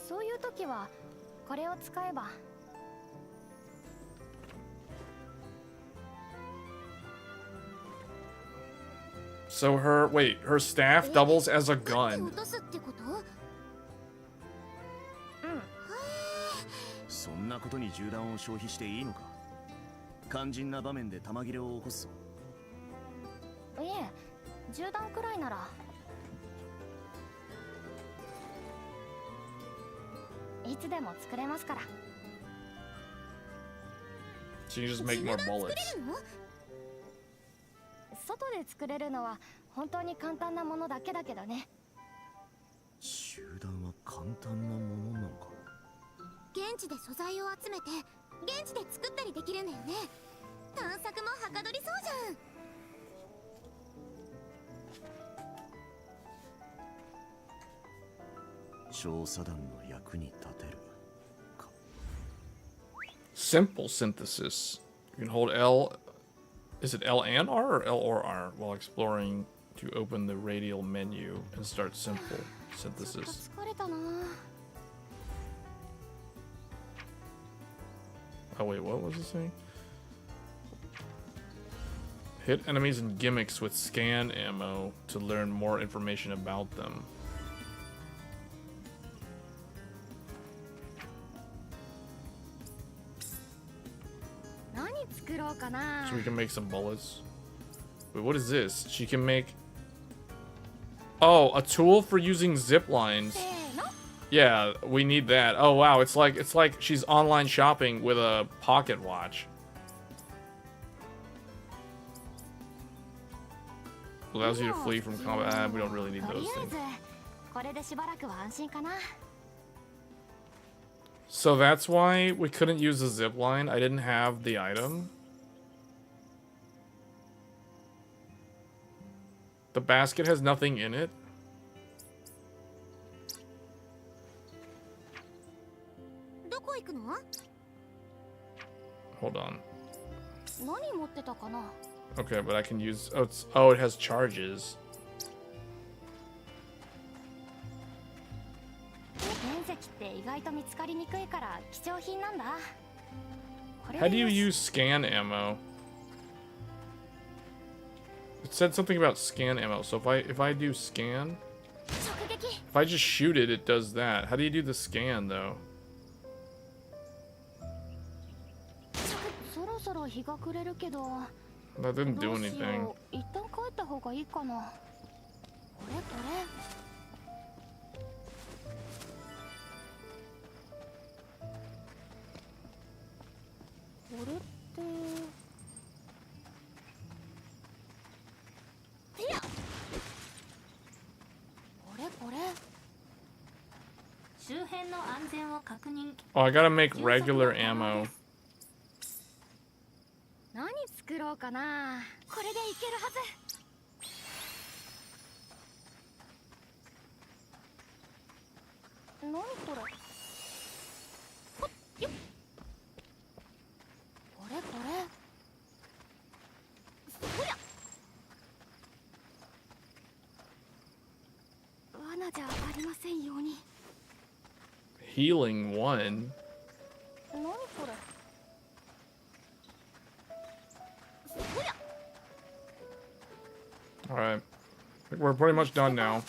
そういう時はこれを使えば。 So her staff doubles as a gun. そんなことに銃弾を消費していいのか。肝心な場面で弾切れを起こすぞ。いえ、銃弾くらいなら。いつでも作れますから。 So you just make more bullets. 外で作れるのは本当に簡単なものだけだけどね。銃弾は簡単なものなのか。現地で素材を集めて現地で作ったりできるんだよね。探索もはかどりそうじゃん。 調査団の役に立てるか。 Simple synthesis. You can hold L. Is it L and R or L or R while exploring to open the radial menu and start simple synthesis. 疲れたな。 Oh wait, what was it saying? Hit enemies and gimmicks with scan ammo to learn more information about them. So we can make some bullets. Wait, what is this? She can make... Oh, a tool for using zip lines. Yeah, we need that. Oh wow, it's like she's online shopping with a pocket watch. Allows you to flee from combat. We don't really need those things. So that's why we couldn't use the zip line. I didn't have the item. The basket has nothing in it. Hold on. Okay, but I can use... Oh, it has charges. How do you use scan ammo? It said something about scan ammo. So if I do scan, if I just shoot it, it does that. How do you do the scan though? That didn't do anything. Oh, I gotta make regular ammo. 何作ろうかな。これでいけるはず。何これ。ほっよっ。これこれ。そりゃ。罠じゃありませんように。Healing 1. 何これ。 Alright. We're pretty much done now.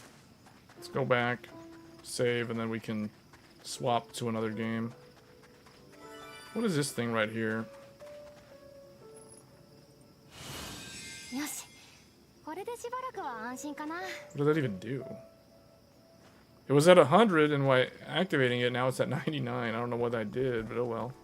Let's go back, save, and then we can swap to another game. What is this thing right here? What does that even do? It was at 100 and by activating it, now it's at 99. I don't know what I did, but oh well.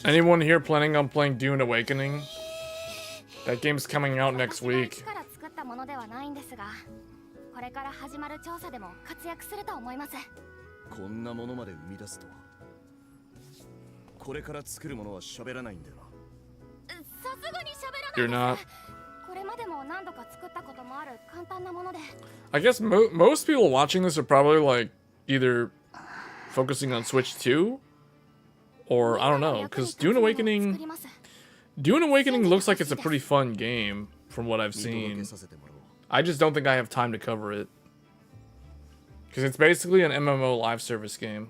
Anyone here planning on playing Dune Awakening? That game's coming out next week. You're not. I guess most people watching this are probably like either focusing on Switch 2 or I don't know, because Dune Awakening looks like it's a pretty fun game from what I've seen. I just don't think I have time to cover it because it's basically an MMO live service game.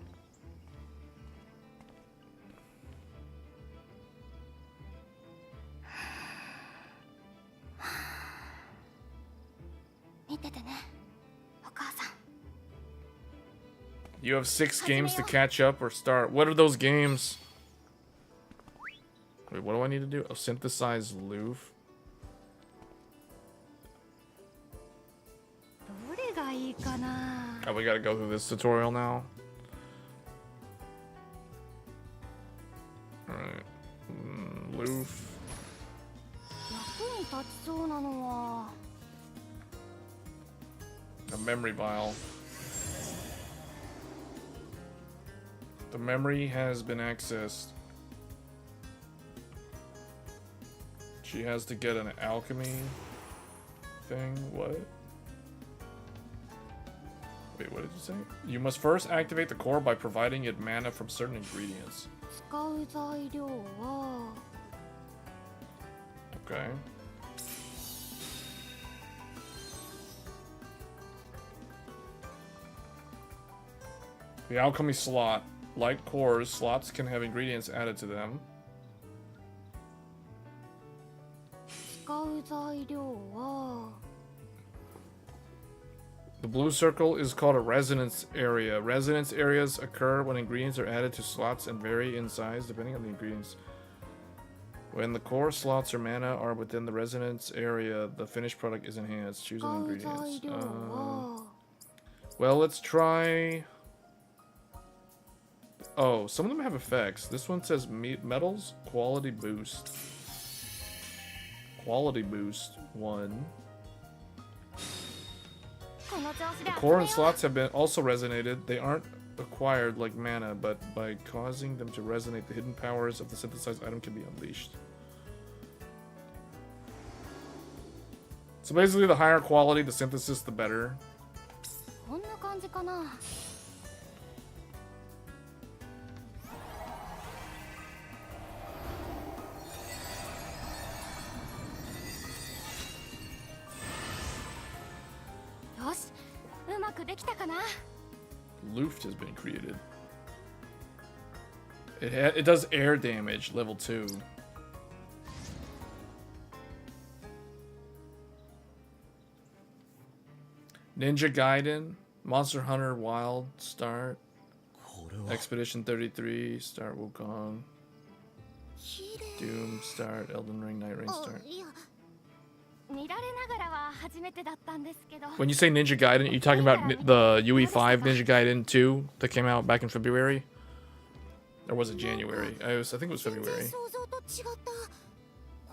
You have 6 games to catch up or start. What are those games? Wait, what do I need to do? Oh, synthesize loof. Oh, we gotta go through this tutorial now. Alright. Loof. A memory vial. The memory has been accessed. She has to get an alchemy thing. What? Wait, what did you say? You must first activate the core by providing it mana from certain ingredients. Okay. The alchemy slot. Like cores, slots can have ingredients added to them. The blue circle is called a resonance area. Resonance areas occur when ingredients are added to slots and vary in size depending on the ingredients. When the core slots or mana are within the resonance area, the finished product is enhanced. Choose an ingredients. Well, let's try Oh, some of them have effects. This one says metals quality boost. Quality boost 1. The core and slots have been also resonated. They aren't acquired like mana, but by causing them to resonate, the hidden powers of the synthesized item can be unleashed. So basically, the higher quality the synthesis, the better. Luft has been created. It does air damage, level 2. Ninja Gaiden, Monster Hunter Wild start, Expedition 33 start, Wukong, Doom start, Elden Ring, Night Rain start. When you say Ninja Gaiden, are you talking about the UE5 Ninja Gaiden 2 that came out back in February? Or was it January? I think it was February.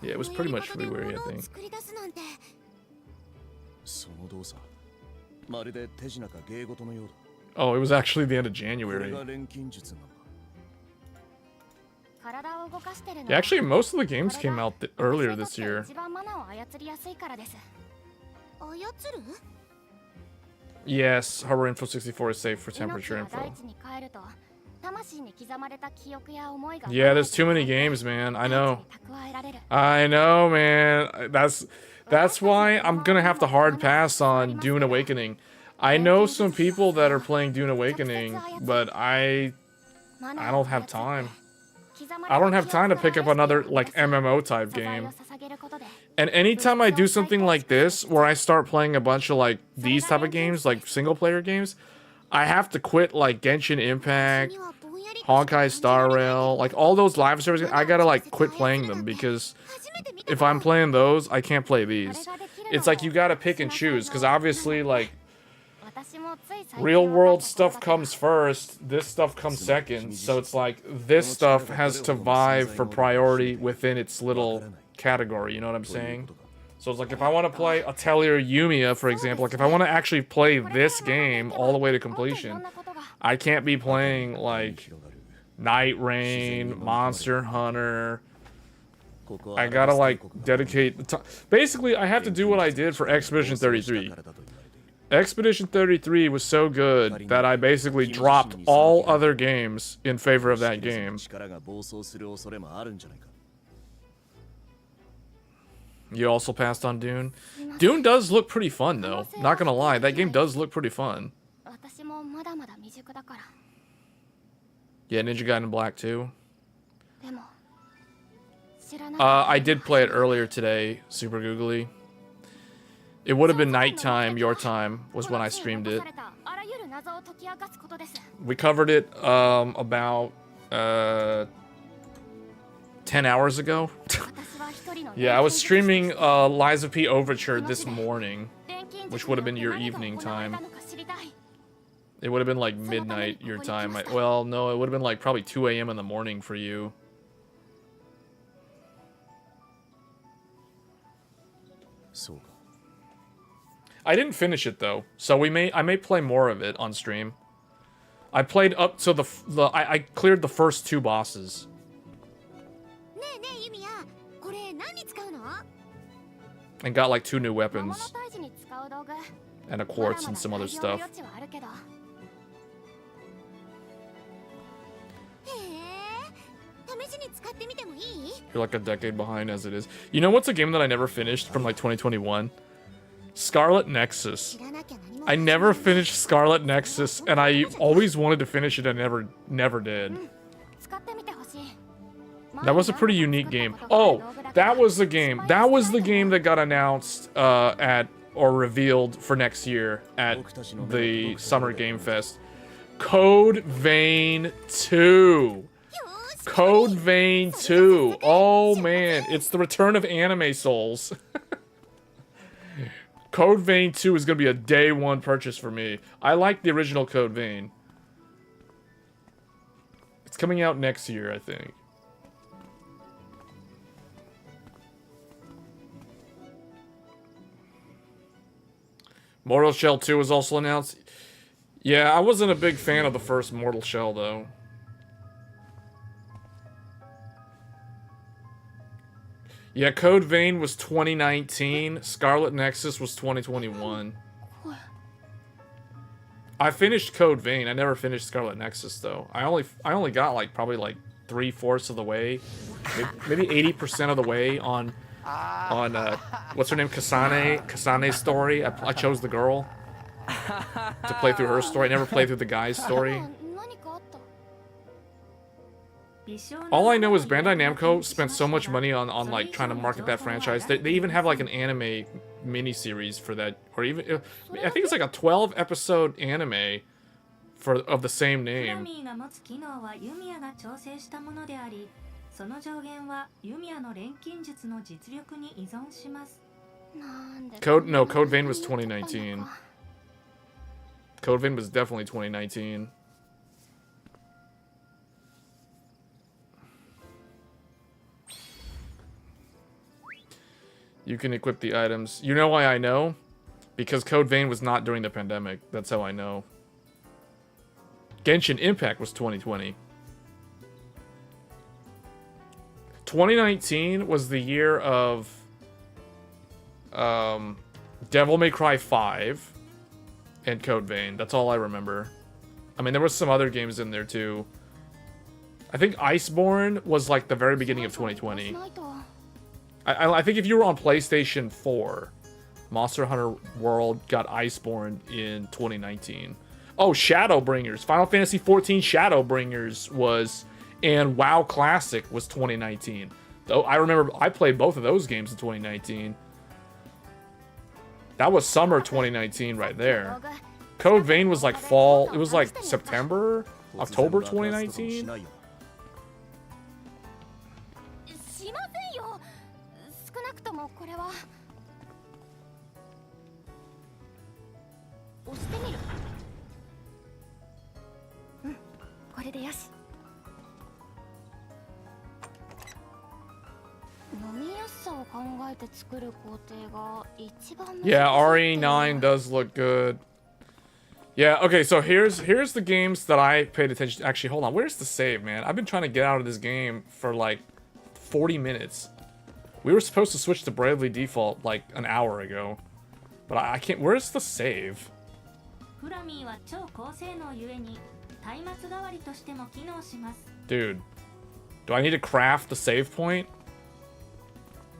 Yeah, it was pretty much February, I think. Oh, it was actually the end of January. Yeah, actually, most of the games came out earlier this year. Yes, Harbor Info 64 is safe for temperature info. Yeah, there's too many games, man. I know. I know, man. That's why I'm gonna have to hard pass on Dune Awakening. I know some people that are playing Dune Awakening, but I don't have time. I don't have time to pick up another, like, MMO type game. And anytime I do something like this, where I start playing a bunch of, like, these type of games, like single player games, I have to quit, like, Genshin Impact, Honkai Star Rail, like, all those live service games. I gotta, like, quit playing them, because if I'm playing those, I can't play these. It's like you gotta pick and choose, because obviously, like, real world stuff comes first, this stuff comes second, so it's like this stuff has to vie for priority within its little category, you know what I'm saying? So it's like if I want to play Atelier Yumia, for example, like if I want to actually play this game all the way to completion, I can't be playing like Night Rain, Monster Hunter. I gotta like dedicate the time. Basically, I have to do what I did for Expedition 33. Expedition 33 was so good that I basically dropped all other games in favor of that game. You also passed on Dune? Dune does look pretty fun, though. Not gonna lie, that game does look pretty fun. Yeah, Ninja Gaiden Black 2. I did play it earlier today, super googly. It would have been nighttime, your time, was when I streamed it. We covered it about 10 hours ago. Yeah, I was streaming Lies of P Overture this morning, which would have been your evening time. It would have been like midnight your time. Well, no, it would have been like probably 2 a.m. in the morning for you. I didn't finish it though, so I may play more of it on stream. I played up to I cleared the first 2 bosses. And got like 2 new weapons. And a quartz and some other stuff. You're like a decade behind as it is. You know what's a game that I never finished from like 2021? Scarlet Nexus. I never finished Scarlet Nexus, and I always wanted to finish it and never did. That was a pretty unique game. Oh, that was the game. That was the game that got announced or revealed for next year at the Summer Game Fest. Code Vein 2. Code Vein 2. Oh man, it's the return of Anime Souls. Code Vein 2 is going to be a day 1 purchase for me. I like the original Code Vein. It's coming out next year, I think. Mortal Shell 2 was also announced. Yeah, I wasn't a big fan of the first Mortal Shell, though. Yeah, Code Vein was 2019. Scarlet Nexus was 2021. I finished Code Vein. I never finished Scarlet Nexus, though. I only got like probably like 3/4 of the way, maybe 80% of the way on what's her name, Kasane's story. I chose the girl to play through her story. I never played through the guy's story. All I know is Bandai Namco spent so much money on like trying to market that franchise. They even have like an anime miniseries for that, or even I think it's like a 12-episode anime of the same name. Code Vein was 2019. Code Vein was definitely 2019. You can equip the items. You know why I know? Because Code Vein was not during the pandemic. That's how I know. Genshin Impact was 2020. 2019 was the year of Devil May Cry 5 and Code Vein. That's all I remember. I mean, there was some other games in there too. I think Iceborne was like the very beginning of 2020. I think if you were on PlayStation 4, Monster Hunter World got Iceborne in 2019. Oh, Shadowbringers. Final Fantasy XIV Shadowbringers was, and WoW Classic was 2019. Though I remember I played both of those games in 2019. That was summer 2019 right there. Code Vein was like fall. It was like September, October 2019. Yeah, RE9 does look good. Yeah, okay, so here's the games that I paid attention to. Actually, hold on. Where's the save, man? I've been trying to get out of this game for like 40 minutes. We were supposed to switch to Bravely Default like an hour ago. But I can't. Where's the save? Dude, do I need to craft the save point?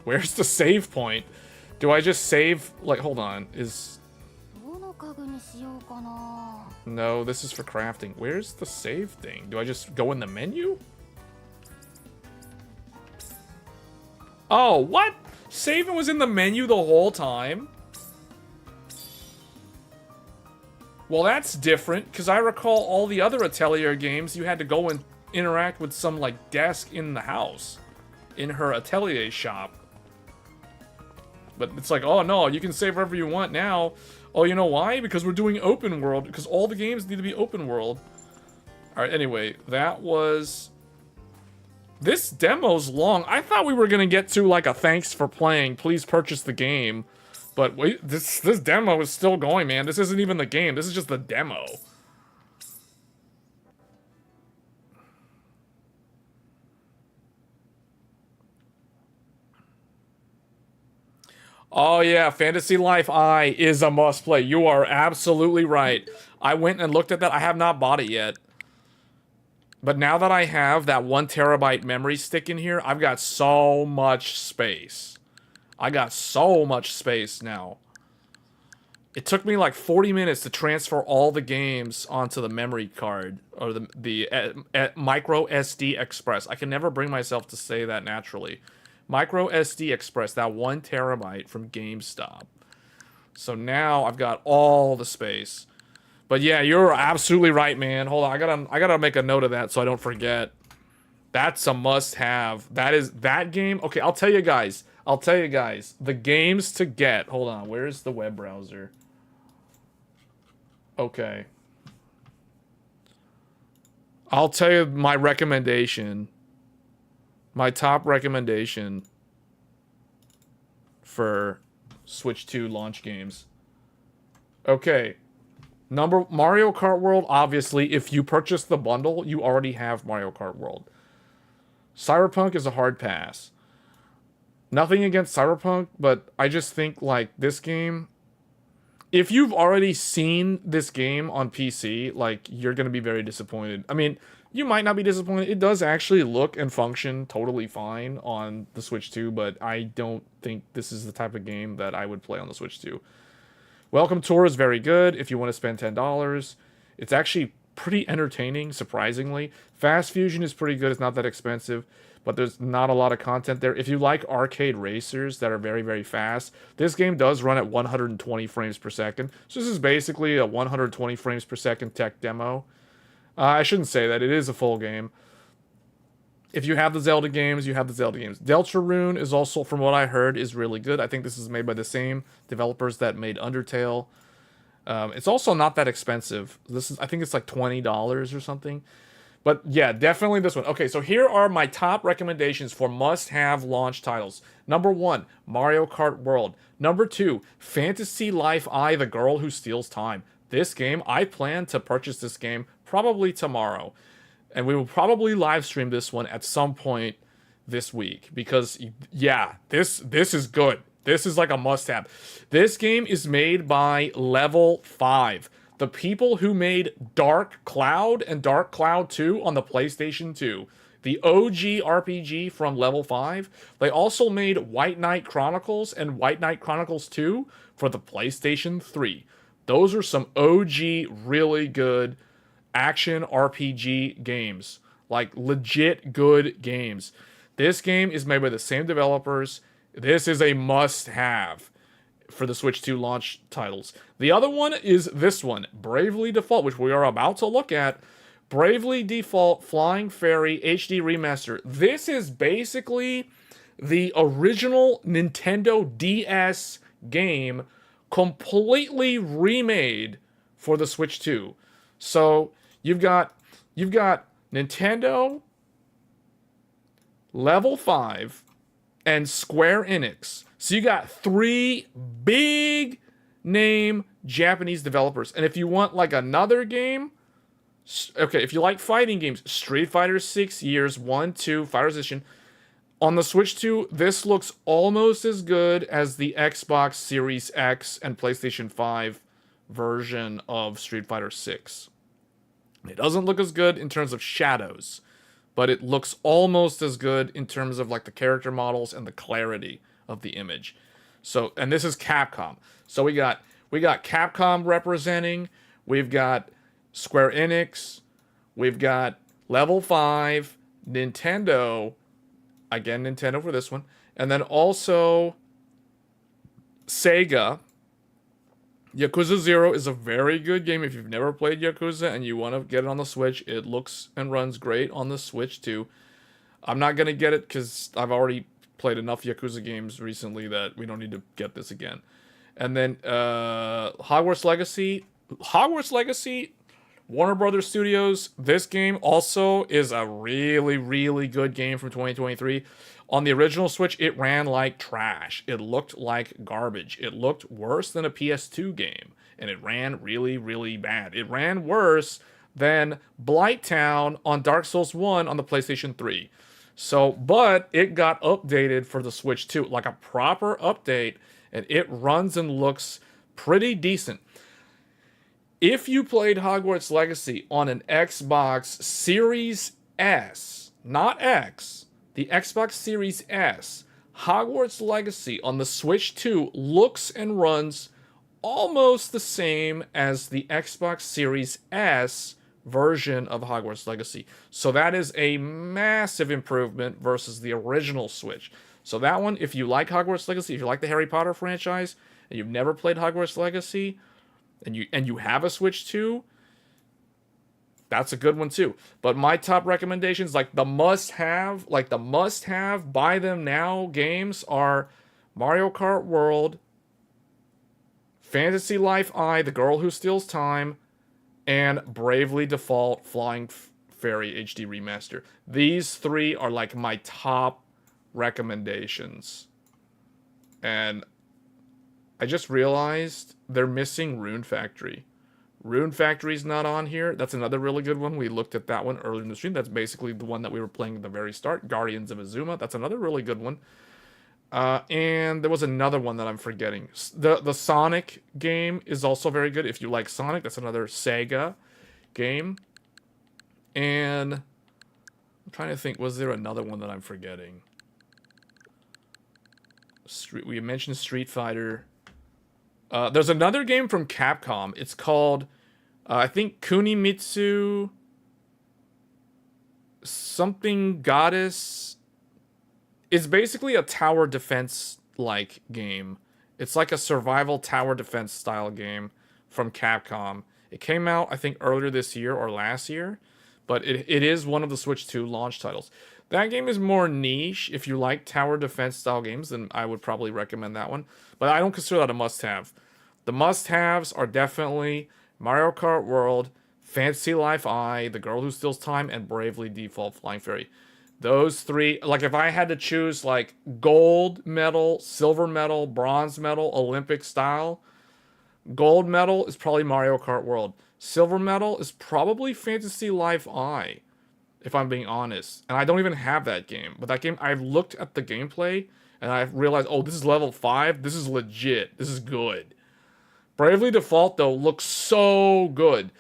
Where's the save point? Do I just save? Like, hold on. No, this is for crafting. Where's the save thing? Do I just go in the menu? Oh, what? Saving was in the menu the whole time? Well, that's different, because I recall all the other Atelier games, you had to go and interact with some, like, desk in the house. In her Atelier shop. But it's like, oh no, you can save wherever you want now. Oh, you know why? Because we're doing open world, because all the games need to be open world. Alright, anyway, that was... This demo's long. I thought we were going to get to, like, a thanks for playing, please purchase the game. But wait, this demo is still going, man. This isn't even the game. This is just the demo. Oh yeah, Fantasy Life I is a must play. You are absolutely right. I went and looked at that. I have not bought it yet. But now that I have that 1 terabyte memory stick in here, I've got so much space. I got so much space now. It took me like 40 minutes to transfer all the games onto the memory card, or the micro SD Express. I can never bring myself to say that naturally. Micro SD Express, that 1 terabyte from GameStop. So now I've got all the space. But yeah, you're absolutely right, man. Hold on, I gotta make a note of that so I don't forget. That's a must-have. That game. Okay, I'll tell you guys. The games to get. Hold on, where's the web browser? Okay. I'll tell you my recommendation. My top recommendation for Switch 2 launch games. Okay. Mario Kart World, obviously, if you purchase the bundle, you already have Mario Kart World. Cyberpunk is a hard pass. Nothing against Cyberpunk, but I just think, like, this game... If you've already seen this game on PC, like, you're going to be very disappointed. I mean, you might not be disappointed. It does actually look and function totally fine on the Switch 2, but I don't think this is the type of game that I would play on the Switch 2. Welcome Tour is very good if you want to spend $10. It's actually pretty entertaining, surprisingly. Fast Fusion is pretty good. It's not that expensive, but there's not a lot of content there. If you like arcade racers that are very, very fast, this game does run at 120 frames per second. So this is basically a 120 frames per second tech demo. I shouldn't say that. It is a full game. If you have the Zelda games, you have the Zelda games. Deltarune is also, from what I heard, is really good. I think this is made by the same developers that made Undertale. It's also not that expensive. I think it's like $20 or something. But yeah, definitely this one. Okay, so here are my top recommendations for must-have launch titles. Number 1, Mario Kart World. Number 2, Fantasy Life I, The Girl Who Steals Time. This game, I plan to purchase this game probably tomorrow. And we will probably live stream this one at some point this week. Because, yeah, this is good. This is like a must-have. This game is made by Level 5. The people who made Dark Cloud and Dark Cloud 2 on the PlayStation 2. The OG RPG from Level 5. They also made White Knight Chronicles and White Knight Chronicles 2 for the PlayStation 3. Those are some OG, really good action RPG games. Like, legit good games. This game is made by the same developers. This is a must-have for the Switch 2 launch titles. The other one is this one, Bravely Default, which we are about to look at. Bravely Default Flying Fairy HD Remaster. This is basically the original Nintendo DS game completely remade for the Switch 2. So you've got Nintendo, Level 5, and Square Enix. So you got 3 big name Japanese developers. And if you want like another game, okay, if you like fighting games, Street Fighter 6 Years 1, 2, Fighter's Edition. On the Switch 2, this looks almost as good as the Xbox Series X and PlayStation 5 version of Street Fighter 6. It doesn't look as good in terms of shadows, but it looks almost as good in terms of like the character models and the clarity of the image. So, and this is Capcom. So we got Capcom representing, we've got Square Enix, we've got Level 5, Nintendo, again Nintendo for this one, and then also Sega. Yakuza 0 is a very good game. If you've never played Yakuza and you want to get it on the Switch, it looks and runs great on the Switch too. I'm not going to get it because I've already played enough Yakuza games recently that we don't need to get this again. And then Hogwarts Legacy. Hogwarts Legacy, Warner Brothers Studios. This game also is a really, really good game from 2023. On the original Switch, it ran like trash. It looked like garbage. It looked worse than a PS2 game. And it ran really, really bad. It ran worse than Blighttown on Dark Souls 1 on the PlayStation 3. So, but it got updated for the Switch 2. Like a proper update. And it runs and looks pretty decent. If you played Hogwarts Legacy on an Xbox Series S, not X, the Xbox Series S, Hogwarts Legacy on the Switch 2 looks and runs almost the same as the Xbox Series S version of Hogwarts Legacy. So that is a massive improvement versus the original Switch. So that one, if you like Hogwarts Legacy, if you like the Harry Potter franchise, and you've never played Hogwarts Legacy, and you have a Switch 2, that's a good one too. But my top recommendations, like the must-have, buy them now games are Mario Kart World, Fantasy Life I, The Girl Who Steals Time, and Bravely Default Flying Fairy HD Remaster. These 3 are like my top recommendations. And I just realized they're missing Rune Factory. Rune Factory's not on here. That's another really good one. We looked at that one earlier in the stream. That's basically the one that we were playing at the very start. Guardians of Azuma. That's another really good one. And there was another one that I'm forgetting. The Sonic game is also very good. If you like Sonic, that's another Sega game. And I'm trying to think, was there another one that I'm forgetting? We mentioned Street Fighter. There's another game from Capcom. It's called, I think, Kunimitsu something Goddess. It's basically a tower defense-like game. It's like a survival tower defense style game from Capcom. It came out, I think, earlier this year or last year, but it is one of the Switch 2 launch titles. That game is more niche. If you like tower defense style games, then I would probably recommend that one. But I don't consider that a must-have. The must-haves are definitely Mario Kart World, Fantasy Life I, The Girl Who Steals Time, and Bravely Default Flying Fairy. Those 3, like if I had to choose like gold medal, silver medal, bronze medal, Olympic style, gold medal is probably Mario Kart World. Silver medal is probably Fantasy Life I, if I'm being honest. And I don't even have that game. But that game, I've looked at the gameplay and I've realized, oh, this is level 5. This is legit. This is good. Bravely Default, though, looks so good.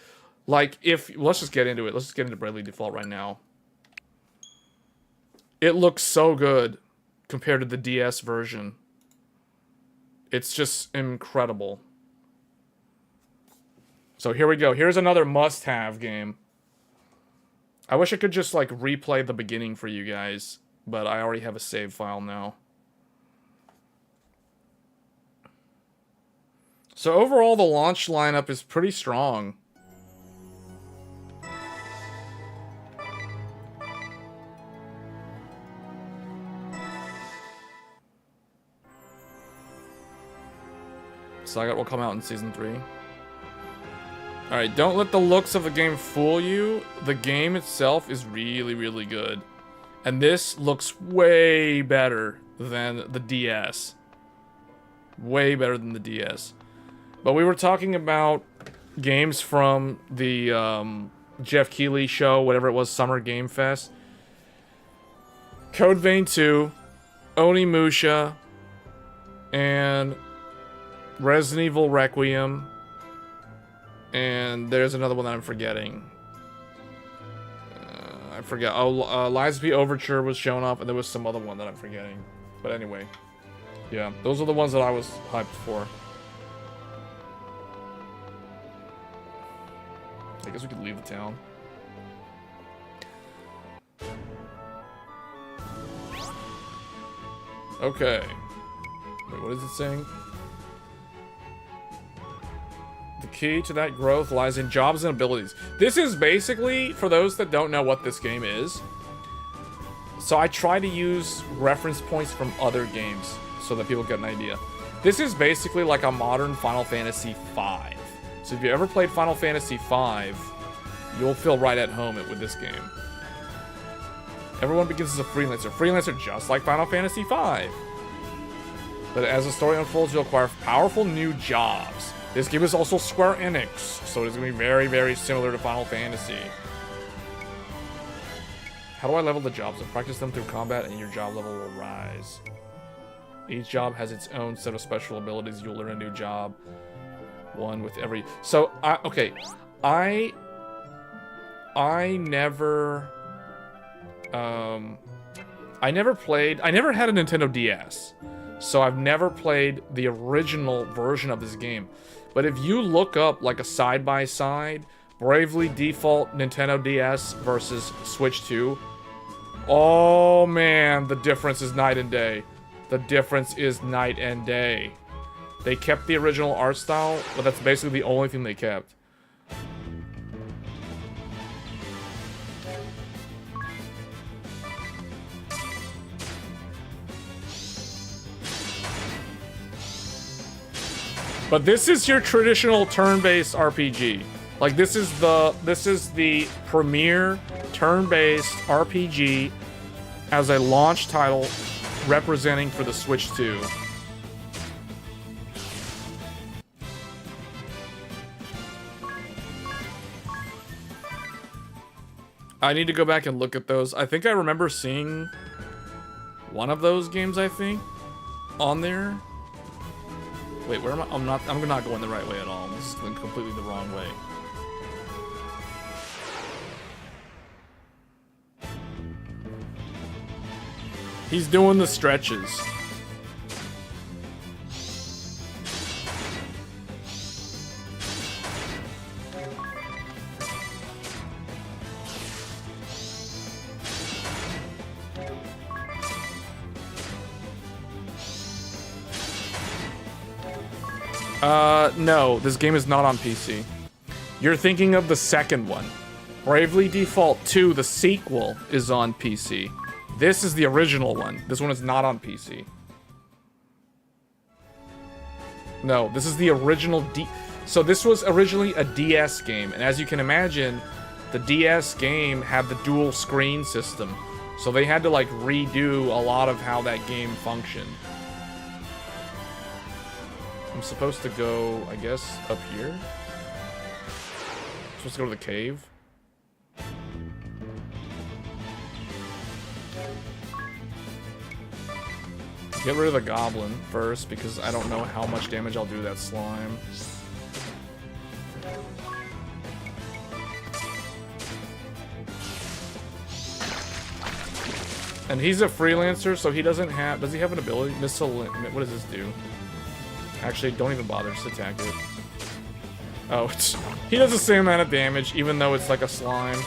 Like, let's just get into it. Let's just get into Bravely Default right now. It looks so good compared to the DS version. It's just incredible. So here we go. Here's another must-have game. I wish I could just, like, replay the beginning for you guys, but I already have a save file now. So overall, the launch lineup is pretty strong. Sagat will come out in Season 3. Alright, don't let the looks of the game fool you. The game itself is really, really good. And this looks way better than the DS. Way better than the DS. But we were talking about games from the Jeff Keighley show, whatever it was, Summer Game Fest. Code Vein 2, Onimusha, and Resident Evil Requiem, and there's another one that I'm forgetting. I forget. Oh, Lies Be Overture was shown off, and there was some other one that I'm forgetting. But anyway, yeah, those are the ones that I was hyped for. I guess we could leave the town. Okay. Wait, what is it saying? The key to that growth lies in jobs and abilities. This is basically, for those that don't know what this game is, so I try to use reference points from other games so that people get an idea. This is basically like a modern Final Fantasy V. So if you ever played Final Fantasy V, you'll feel right at home with this game. Everyone begins as a freelancer. Freelancer just like Final Fantasy V. But as the story unfolds, you'll acquire powerful new jobs. This game is also Square Enix, so it's going to be very, very similar to Final Fantasy. How do I level the jobs? I practice them through combat and your job level will rise. Each job has its own set of special abilities. You'll learn a new job. One with every... So, okay. I never had a Nintendo DS. So I've never played the original version of this game. But if you look up like a side-by-side, Bravely Default Nintendo DS versus Switch 2, oh man, the difference is night and day. The difference is night and day. They kept the original art style, but that's basically the only thing they kept. But this is your traditional turn-based RPG. Like this is the premier turn-based RPG as a launch title representing for the Switch 2. I need to go back and look at those. I think I remember seeing one of those games, I think, on there. Wait, where am I? I'm not going the right way at all. This is going completely the wrong way. He's doing the stretches. No, this game is not on PC. You're thinking of the second one. Bravely Default 2, the sequel, is on PC. This is the original one. This one is not on PC. No, this is the original So this was originally a DS game, and as you can imagine, the DS game had the dual screen system. So they had to like redo a lot of how that game functioned. I'm supposed to go, I guess, up here? I'm supposed to go to the cave? Get rid of the goblin first, because I don't know how much damage I'll do to that slime. And he's a freelancer, so he doesn't have... Does he have an ability? What does this do? Actually, don't even bother. Just attack it. Oh, he does the same amount of damage, even though it's like a slime.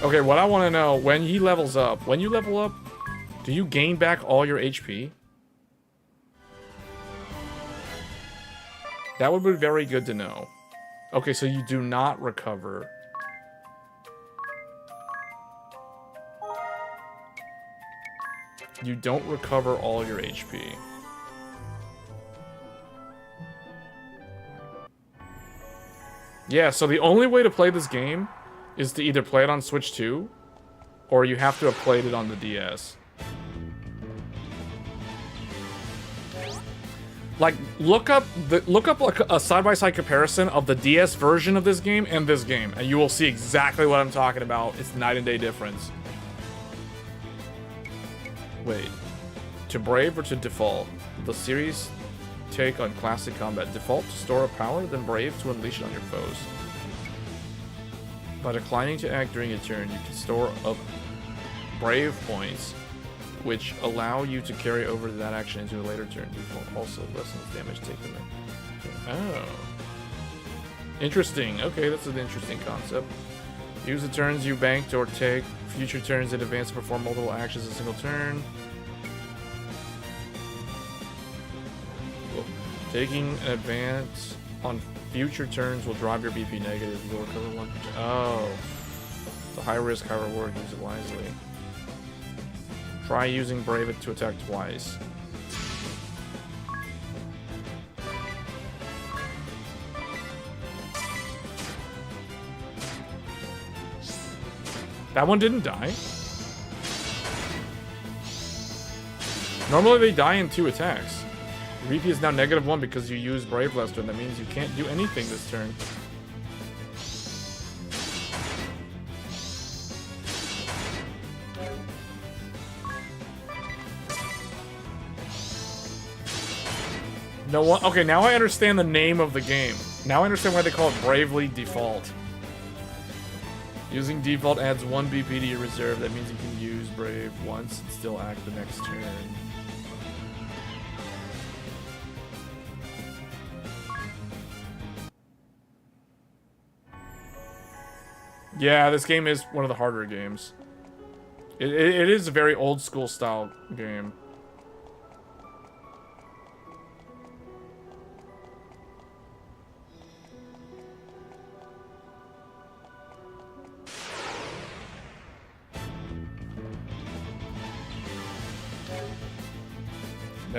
Okay, what I want to know, when he levels up, when you level up, do you gain back all your HP? That would be very good to know. Okay, so you do not recover. You don't recover all your HP. Yeah, so the only way to play this game is to either play it on Switch 2, or you have to have played it on the DS. Like, look up like a side-by-side comparison of the DS version of this game and this game, and you will see exactly what I'm talking about. It's night and day difference. Wait, to Brave or to Default? The series take on classic combat. Default to store up power, then Brave to unleash it on your foes. By declining to act during a turn, you can store up Brave points, which allow you to carry over that action into a later turn. Default also lessens damage taken. Oh. Interesting. Okay, that's an interesting concept. Use the turns you banked or take future turns in advance to perform multiple actions in a single turn. Cool. Taking an advance on future turns will drive your BP negative. You'll recover 1%. Oh. It's a high risk, high reward. Use it wisely. Try using Brave It to attack twice. That one didn't die. Normally they die in 2 attacks. Your BP is now -1 because you used Brave last turn. That means you can't do anything this turn. No one. Okay, now I understand the name of the game. Now I understand why they call it Bravely Default. Using Default adds 1 BP to your reserve. That means you can use Brave once and still act the next turn. Yeah, this game is one of the harder games. It is a very old school style game.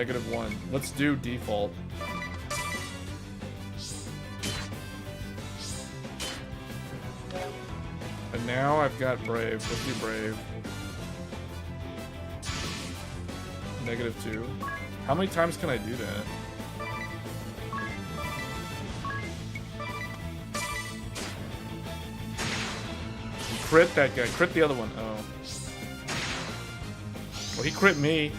-1. Let's do default. And now I've got brave. Let's do brave. -2. How many times can I do that? Crit that guy. Crit the other one. Oh. Well, he crit me.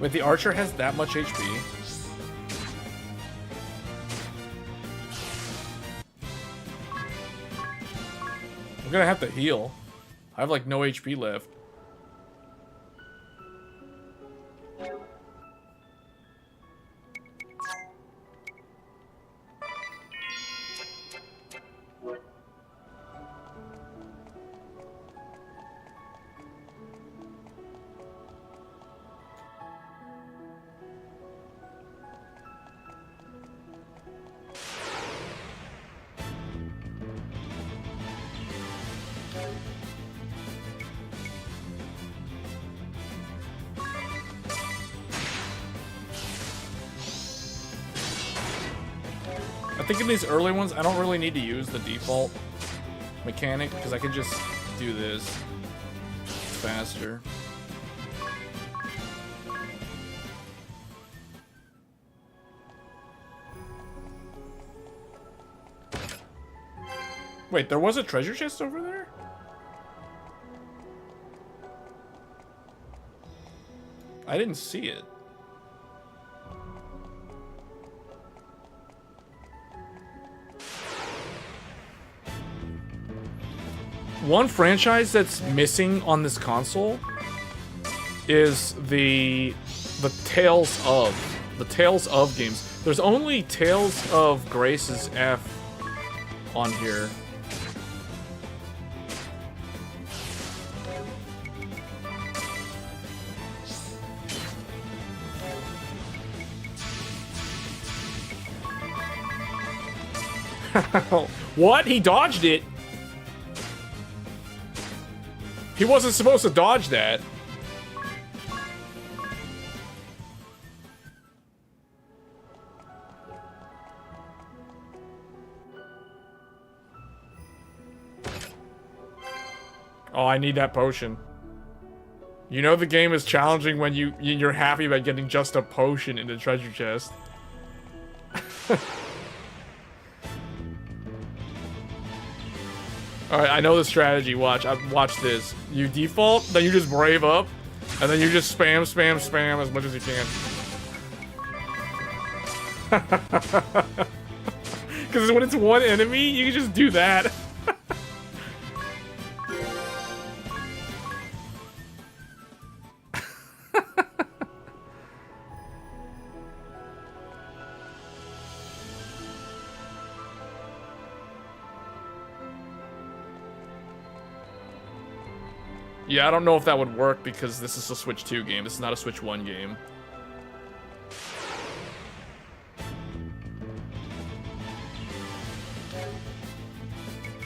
Wait, the archer has that much HP? I'm gonna have to heal. I have like no HP left. I think in these early ones, I don't really need to use the default mechanic because I can just do this. It's faster. Wait, there was a treasure chest over there? I didn't see it. One franchise that's missing on this console is the Tales of games. There's only Tales of Grace's F on here. What? He dodged it. He wasn't supposed to dodge that. Oh, I need that potion. You know the game is challenging when you're happy about getting just a potion in the treasure chest. Alright, I know the strategy. Watch this. You default, then you just brave up, and then you just spam as much as you can. Because when it's one enemy, you can just do that. Yeah, I don't know if that would work because this is a Switch 2 game. This is not a Switch 1 game.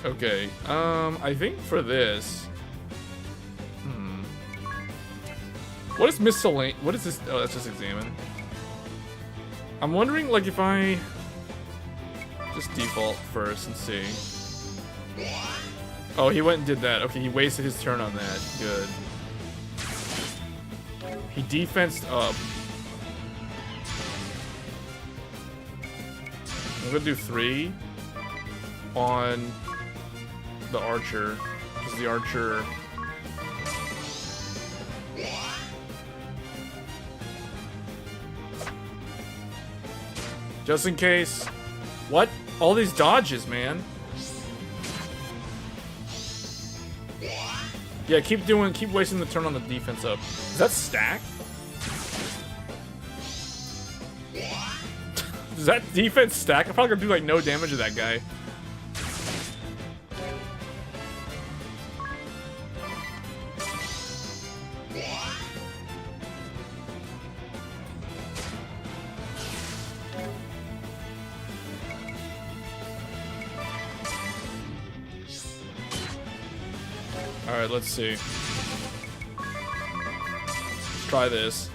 Okay, I think for this... What is miscellaneous? What is this? Oh, that's just examine. I'm wondering, like, if I... Just default first and see. Oh, he went and did that. Okay, he wasted his turn on that. Good. He defensed up. I'm gonna do 3 on the archer. Because the archer... Just in case. What? All these dodges, man. Yeah, keep wasting the turn on the defense up. Is that stack? Does that defense stack? I'm probably gonna do like no damage to that guy. Alright, let's see. Let's try this.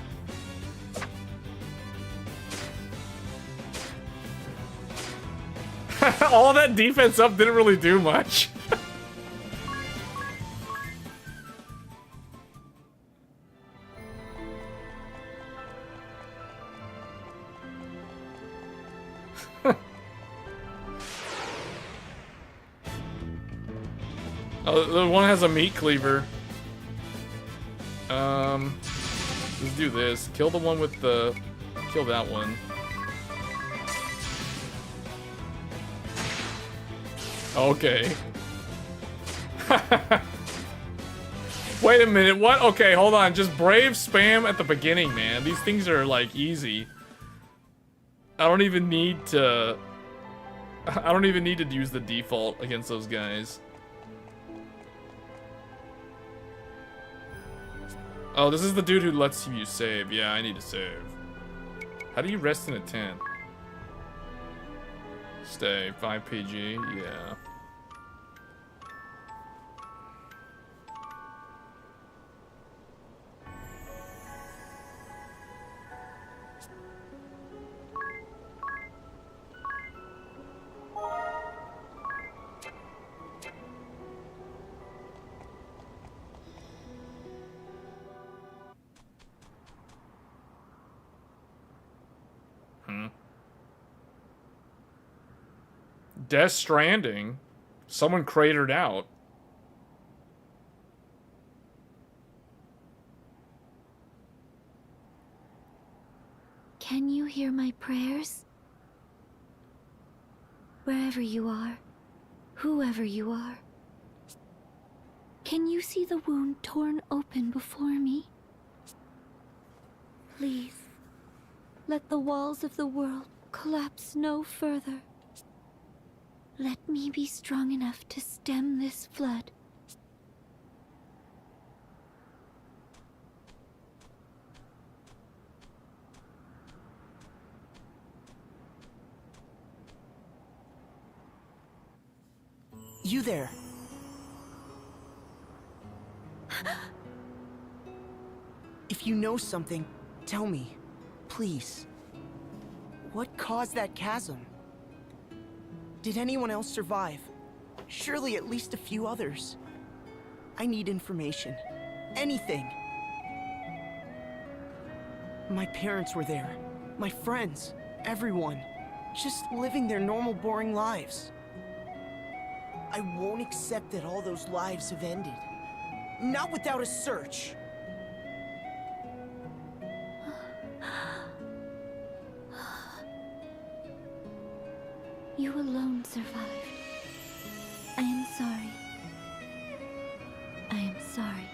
All that defense up didn't really do much. Oh, the one has a meat cleaver. Let's do this. Kill the one with the... Kill that one. Okay. Wait a minute, what? Okay, hold on. Just brave spam at the beginning, man. These things are, like, easy. I don't even need to use the default against those guys. Oh, this is the dude who lets you save. Yeah, I need to save. How do you rest in a tent? Stay. 5 PG. Yeah. Death Stranding. Someone cratered out. Can you hear my prayers? Wherever you are, whoever you are. Can you see the wound torn open before me? Please, let the walls of the world collapse no further. Let me be strong enough to stem this flood. You there. If you know something, tell me. Please. What caused that chasm? Did anyone else survive? Surely at least a few others. I need information. Anything. My parents were there. My friends. Everyone. Just living their normal, boring lives. I won't accept that all those lives have ended. Not without a search. You alone survived. I am sorry. I am sorry.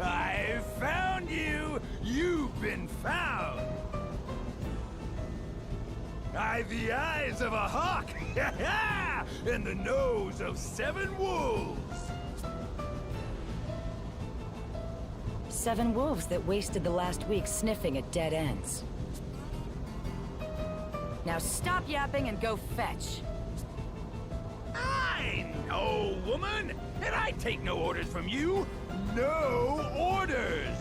I found you! You've been found! I've the eyes of a hawk! And the nose of 7 wolves! 7 wolves that wasted the last week sniffing at dead ends. Now stop yapping and go fetch. I know, woman! And I take no orders from you! No orders!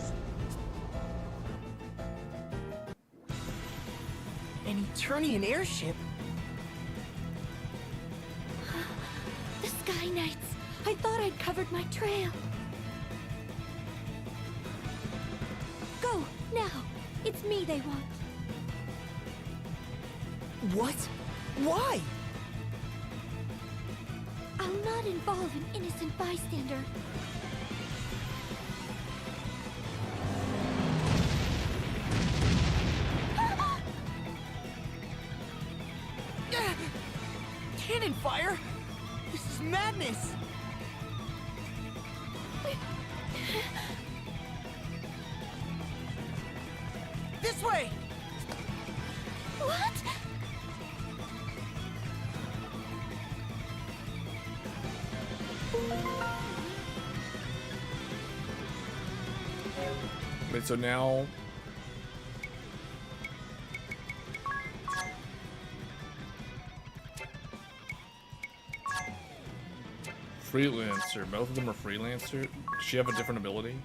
An Eternian airship? The Sky Knights! I thought I'd covered my trail. Go, now! It's me they want. What? Why? I'll not involve an innocent bystander. Cannon fire? This is madness! This way! What? Wait, so now... Freelancer. Both of them are freelancer. Does she have a different ability?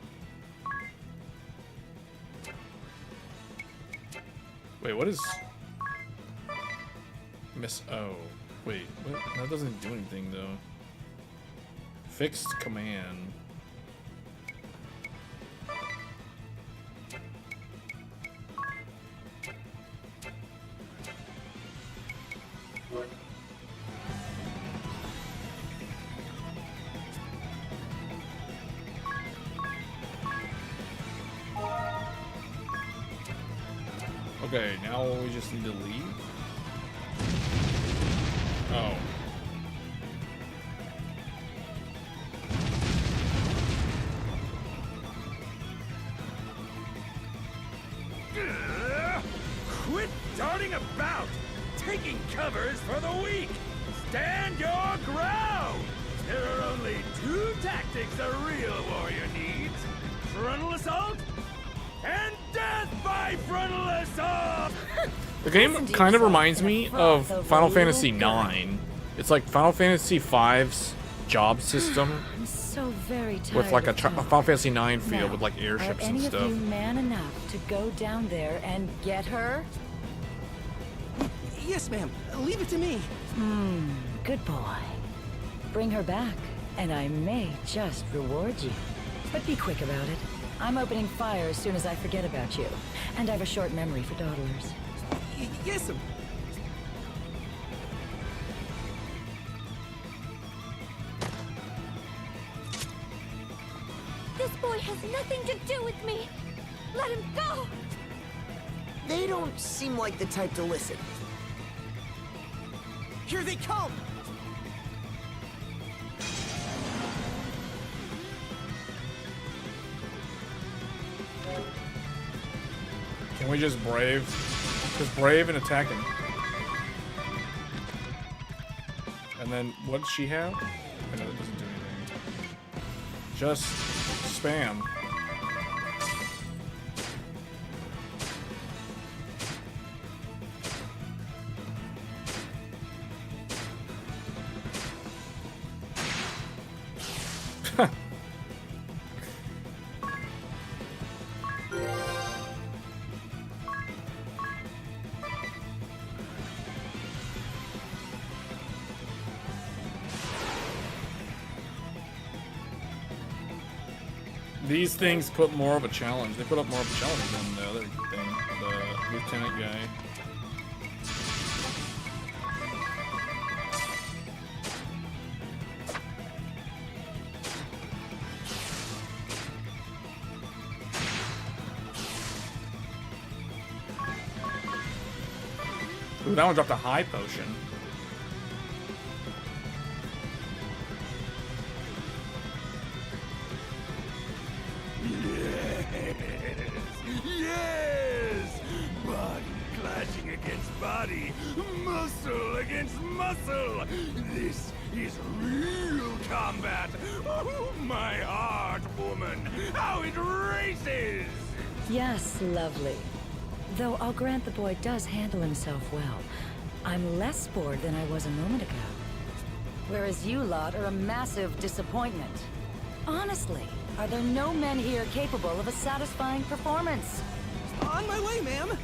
Wait, what is... Miss O. Wait, what? That doesn't do anything, though. Fixed command. Okay, now we just need to leave. Oh. Quit darting about! Taking covers for the weak! Stand your ground! There are only two tactics a real warrior needs. Frontal assault and death by frontal assault! The game kind of reminds me of Final Fantasy IX. It's like Final Fantasy V's job system. I'm so very tired with like a of Final Fantasy IX feel Now, with like airships are and any stuff. of you man enough to go down there and get her? Yes, ma'am. Leave it to me. Good boy. Bring her back, and I may just reward you. But be quick about it. I'm opening fire as soon as I forget about you. And I have a short memory for dawdlers. Yes, ma'am. This boy has nothing to do with me. Let him go. They don't seem like the type to listen. Here they come! Can we just brave? Just brave and attack him. And then what does she have? I know that doesn't do anything. Just spam. These things put more of a challenge. They put up more of a challenge than the other thing, the lieutenant guy. Ooh, that one dropped a high potion. Yes! Body clashing against body, muscle against muscle. This is real combat. Oh, my heart, woman, how it races! Yes, lovely. Though I'll grant the boy does handle himself well. I'm less bored than I was a moment ago. Whereas you lot are a massive disappointment. Honestly, are there no men here capable of a satisfying performance? On my way, ma'am!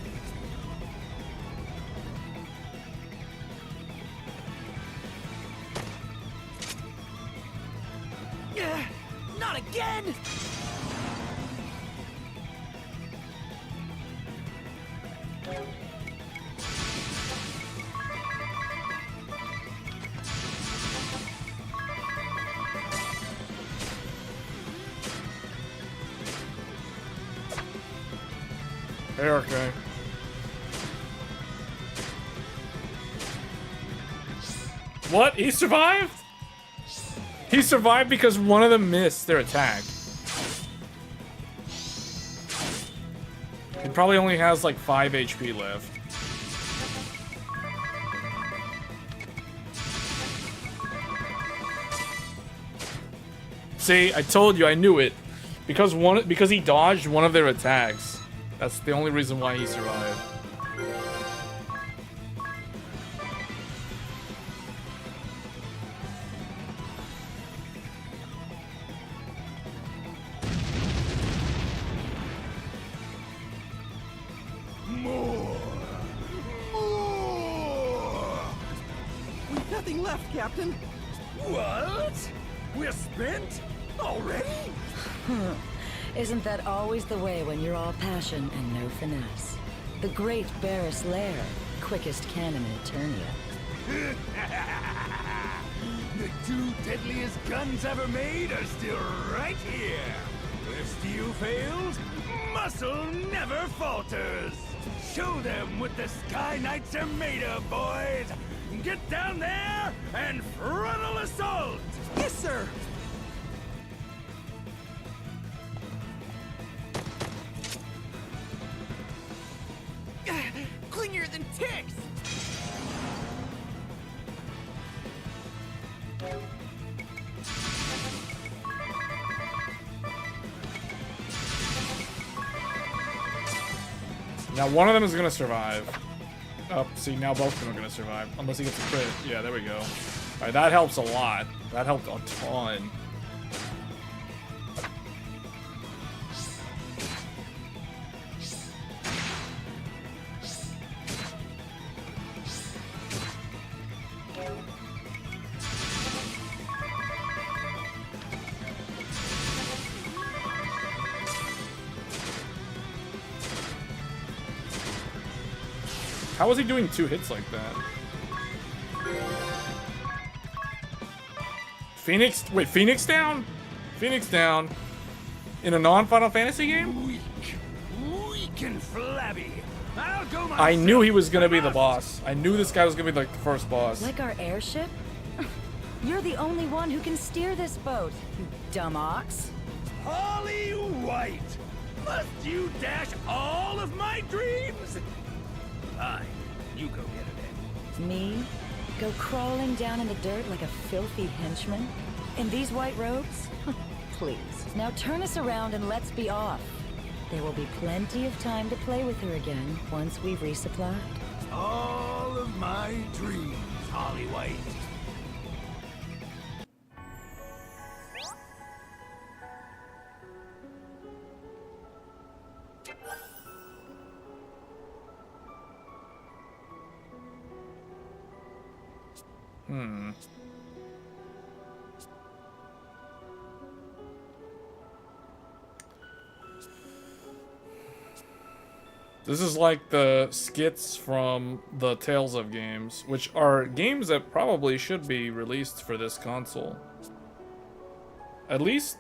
Not again! Hey, okay. What? He survived? He survived because one of them missed their attack. He probably only has like 5 HP left. See, I told you, I knew it. Because he dodged one of their attacks. That's the only reason why he survived. We've nothing left, Captain. What? We're spent? Already? Isn't that always the way when you're all passion and no finesse? The great Barris Lair, quickest cannon in Eternia. The 2 deadliest guns ever made are still right here. Where steel fails, muscle never falters. Show them what the Sky Knights are made of, boys. Get down there and frontal assault. Yes, sir. Clingier than ticks! Now one of them is gonna survive. Oh, see, now both of them are gonna survive. Unless he gets a crit. Yeah, there we go. Alright, that helps a lot. That helped a ton. How was he doing 2 hits like that? Phoenix? Wait, Phoenix down? Phoenix down. In a non-Final Fantasy game? Weak and flabby. I'll go myself. I knew he was gonna be the boss. I knew this guy was gonna be like the first boss. Like our airship? You're the only one who can steer this boat, you dumb ox. Holly White! Must you dash all of my dreams? Fine, you go get it in. Me? Go crawling down in the dirt like a filthy henchman? In these white robes? Please. Now turn us around and let's be off. There will be plenty of time to play with her again once we've resupplied. All of my dreams, Holly White. This is like the skits from the Tales of games, which are games that probably should be released for this console. At least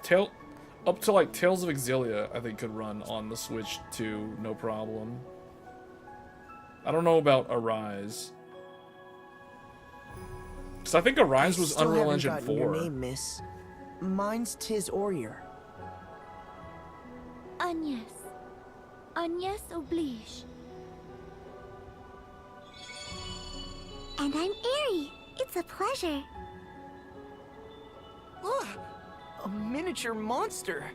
up to like Tales of Exilia, I think could run on the Switch 2, no problem. I don't know about Arise. Because I think Arise was Unreal Engine 4. Your name, miss. Mine's Tis Orier. Agnes. Agnes oblige. And I'm Airy. It's a pleasure. Ugh, a miniature monster.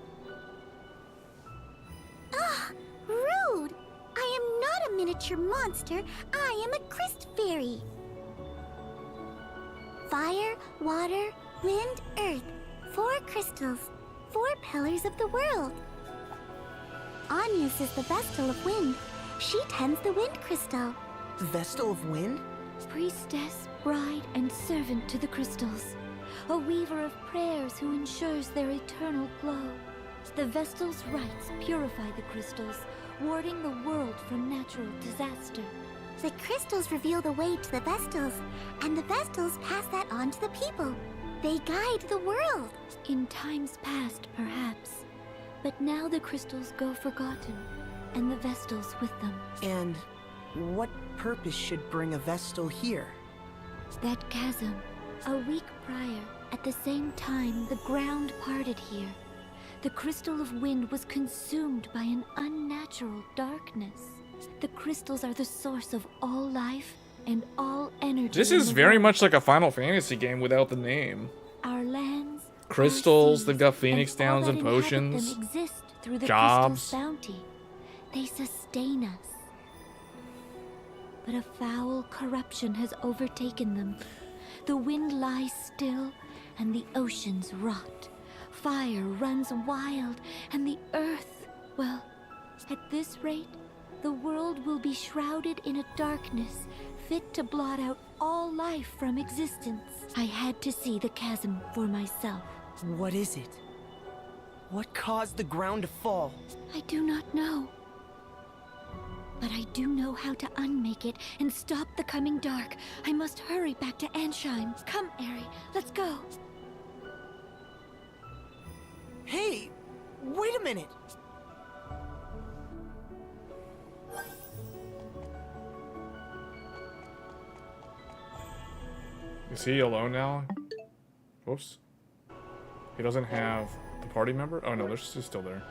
Ah, rude! I am not a miniature monster. I am a Christ fairy. Fire, water, wind, earth. 4 crystals. 4 pillars of the world. Agnes is the Vestal of Wind. She tends the Wind Crystal. Vestal of Wind? Priestess, bride, and servant to the crystals. A weaver of prayers who ensures their eternal glow. The Vestal's rites purify the crystals, warding the world from natural disaster. The crystals reveal the way to the Vestals, and the Vestals pass that on to the people. They guide the world. In times past, perhaps. But now the crystals go forgotten, and the Vestals with them. And what purpose should bring a Vestal here? That chasm, a week prior, at the same time the ground parted here. The crystal of wind was consumed by an unnatural darkness. The crystals are the source of all life and all energy. This is very much like a Final Fantasy game without the name. Our lands, Crystals, they've got seas, phoenix and all downs and that inhabit potions. them exist through the Jobs. crystal's bounty. They sustain us. But a foul corruption has overtaken them. The wind lies still, and the oceans rot. Fire runs wild, and the earth, well, at this rate, the world will be shrouded in a darkness fit to blot out all life from existence. I had to see the chasm for myself. What is it? What caused the ground to fall? I do not know. But I do know how to unmake it and stop the coming dark. I must hurry back to Ansheim. Come, Eri, let's go. Hey, wait a minute! Is he alone now? Whoops. He doesn't have the party member? Oh no, she's still there.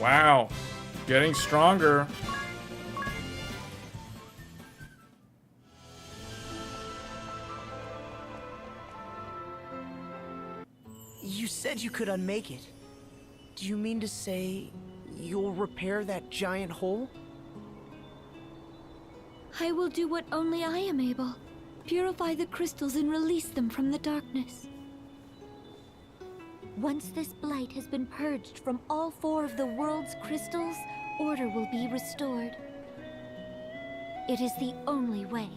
Wow. Getting stronger. You said you could unmake it. Do you mean to say you'll repair that giant hole? I will do what only I am able. Purify the crystals and release them from the darkness. Once this blight has been purged from all 4 of the world's crystals, order will be restored. It is the only way.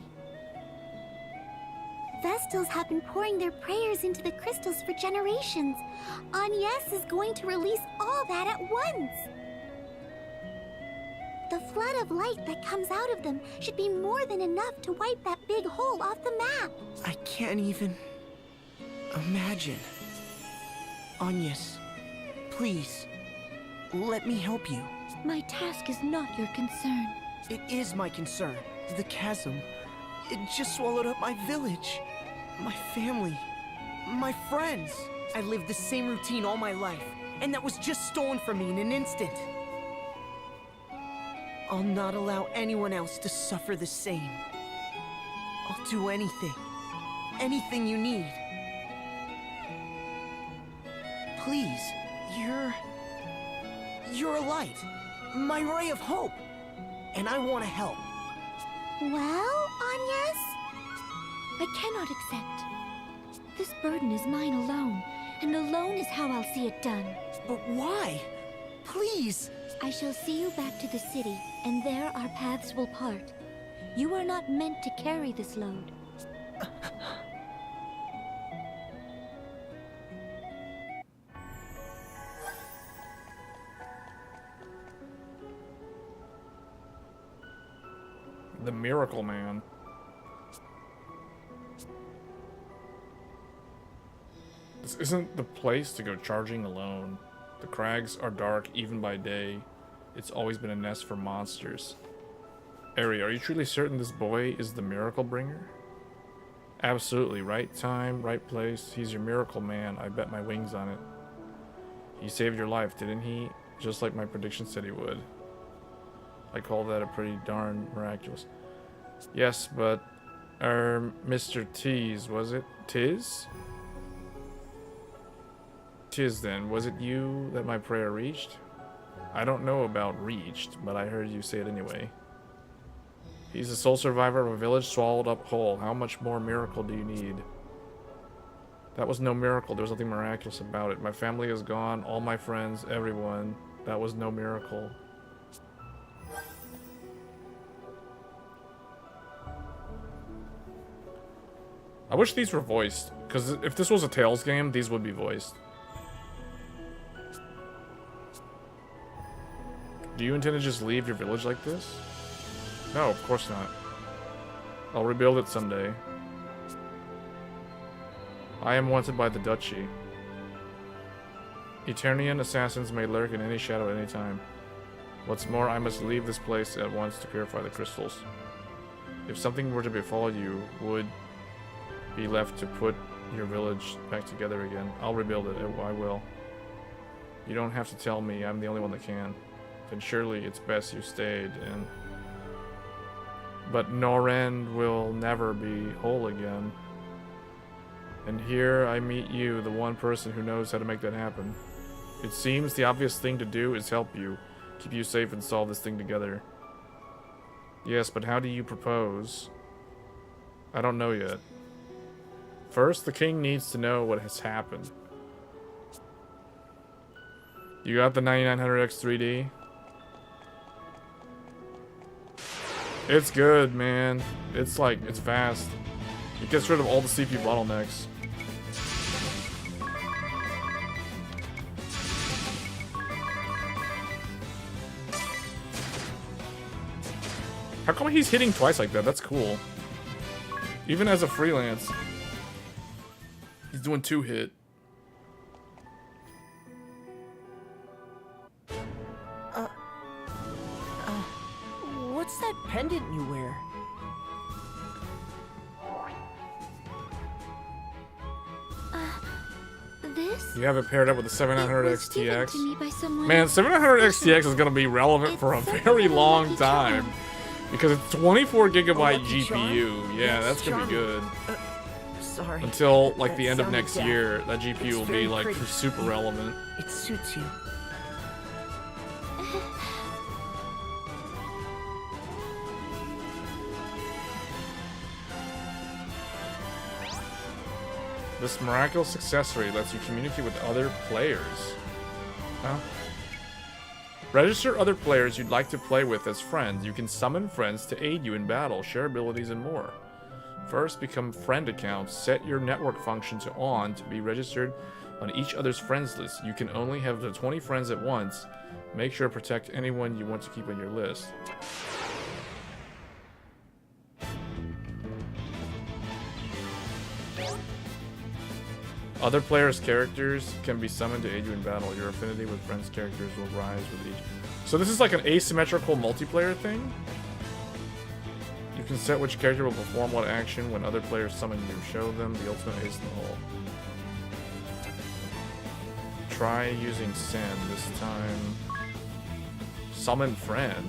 Vestals have been pouring their prayers into the crystals for generations. Agnes is going to release all that at once. The flood of light that comes out of them should be more than enough to wipe that big hole off the map. I can't even imagine. Agnes, please, let me help you. My task is not your concern. It is my concern. The chasm, it just swallowed up my village, my family, my friends. I lived the same routine all my life, and that was just stolen from me in an instant. I'll not allow anyone else to suffer the same. I'll do anything. Anything you need. Please, you're a light. My ray of hope. And I want to help. Well, Agnes? I cannot accept. This burden is mine alone, and alone is how I'll see it done. But why? Please! I shall see you back to the city, and there our paths will part. You are not meant to carry this load. The Miracle Man. This isn't the place to go charging alone. The crags are dark even by day. It's always been a nest for monsters. Eri, are you truly certain this boy is the Miracle Bringer? Absolutely. Right time, right place. He's your Miracle Man. I bet my wings on it. He saved your life, didn't he? Just like my prediction said he would. I call that a pretty darn miraculous. Yes, but... Mr. Tease, was it? Tiz? Tiz then, was it you that my prayer reached? I don't know about reached, but I heard you say it anyway. He's the sole survivor of a village swallowed up whole. How much more miracle do you need? That was no miracle. There was nothing miraculous about it. My family is gone, all my friends, everyone. That was no miracle. I wish these were voiced, because if this was a Tales game, these would be voiced. Do you intend to just leave your village like this? No, of course not. I'll rebuild it someday. I am wanted by the Duchy. Eternian assassins may lurk in any shadow at any time. What's more, I must leave this place at once to purify the crystals. If something were to befall you, would be left to put your village back together again. I'll rebuild it. I will. You don't have to tell me. I'm the only one that can. Then surely it's best you stayed. But Noren will never be whole again. And here I meet you, the one person who knows how to make that happen. It seems the obvious thing to do is help you, keep you safe and solve this thing together. Yes, but how do you propose? I don't know yet. First, the king needs to know what has happened. You got the 9900X 3D? It's good, man. It's like, it's fast. It gets rid of all the CPU bottlenecks. How come he's hitting twice like that? That's cool. Even as a freelance, he's doing 2-hit. What's that pendant you wear? This? You have it paired up with the 7900X Given TX. to me by someone Man, 700X TX special. is going to be relevant for a very long time. Because it's 24 gigabyte GPU. Yeah, that's going to be good. Sorry. Until like the That end of sounded next daft. year, that GPU It's will be very like pretty. super relevant. It suits you. This miraculous accessory lets you communicate with other players. Huh? Register other players you'd like to play with as friends. You can summon friends to aid you in battle, share abilities, and more. First, become friend accounts. Set your network function to on to be registered on each other's friends list. You can only have the 20 friends at once. Make sure to protect anyone you want to keep on your list. Other players' characters can be summoned to aid you in battle. Your affinity with friends' characters will rise with each. So this is like an asymmetrical multiplayer thing? You can set which character will perform what action when other players summon you. Show them the ultimate ace in the hole. Try using send this time. Summon friend.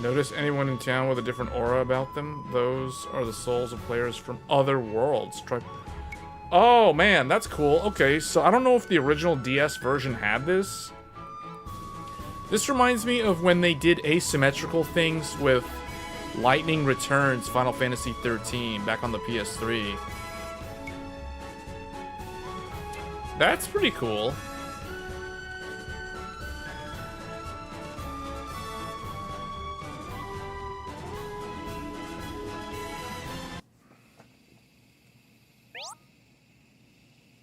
Notice anyone in town with a different aura about them? Those are the souls of players from other worlds. Try. Oh man, that's cool. Okay, so I don't know if the original DS version had this. This reminds me of when they did asymmetrical things with Lightning Returns Final Fantasy 13 back on the PS3. That's pretty cool.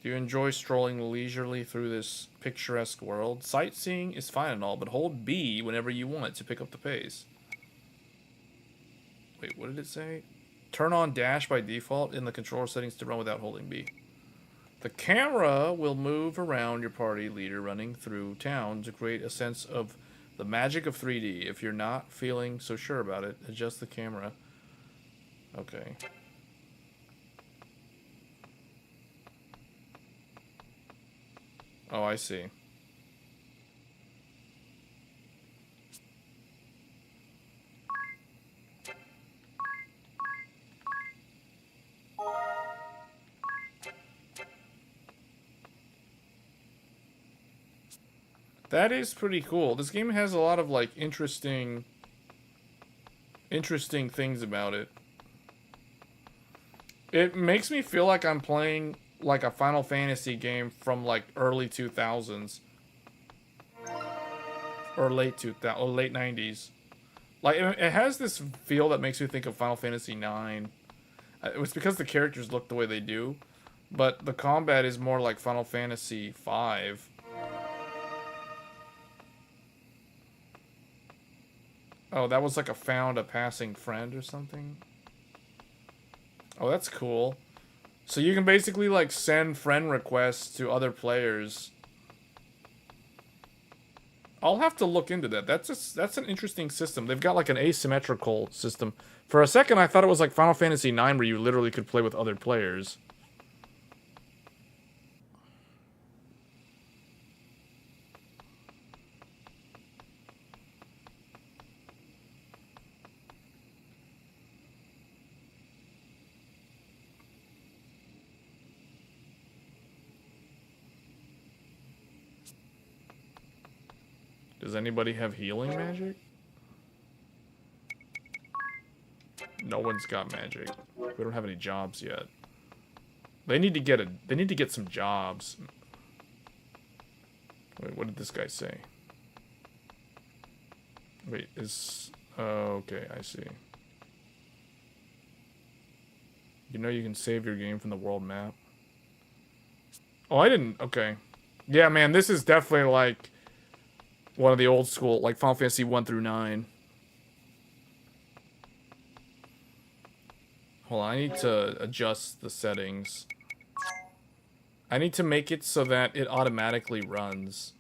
Do you enjoy strolling leisurely through this picturesque world? Sightseeing is fine and all, but hold B whenever you want to pick up the pace. Wait, what did it say? Turn on dash by default in the controller settings to run without holding B. The camera will move around your party leader running through town to create a sense of the magic of 3D. If you're not feeling so sure about it, adjust the camera. Okay. Oh, I see. That is pretty cool. This game has a lot of like interesting things about it. It makes me feel like I'm playing like a Final Fantasy game from like early 2000s or late 2000 or late 90s. Like it has this feel that makes me think of Final Fantasy 9. It was because the characters look the way they do, but the combat is more like Final Fantasy 5. Oh, that was like a found a passing friend or something. Oh, that's cool. So you can basically like send friend requests to other players. I'll have to look into that. That's an interesting system. They've got like an asymmetrical system. For a second, I thought it was like Final Fantasy IX, where you literally could play with other players. Does anybody have healing magic? No one's got magic. We don't have any jobs yet. They need to get some jobs. Wait, what did this guy say? Wait, okay, I see. You know you can save your game from the world map. Oh, I didn't. Okay. Yeah, man, this is definitely like one of the old school, like Final Fantasy 1 through 9. Hold on, I need to adjust the settings. I need to make it so that it automatically runs.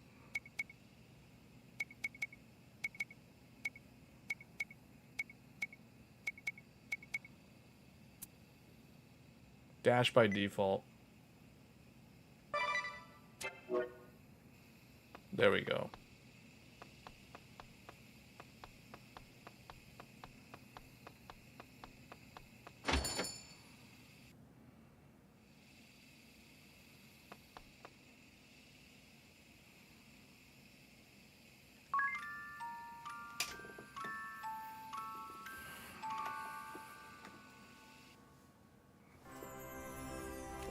Dash by default. There we go.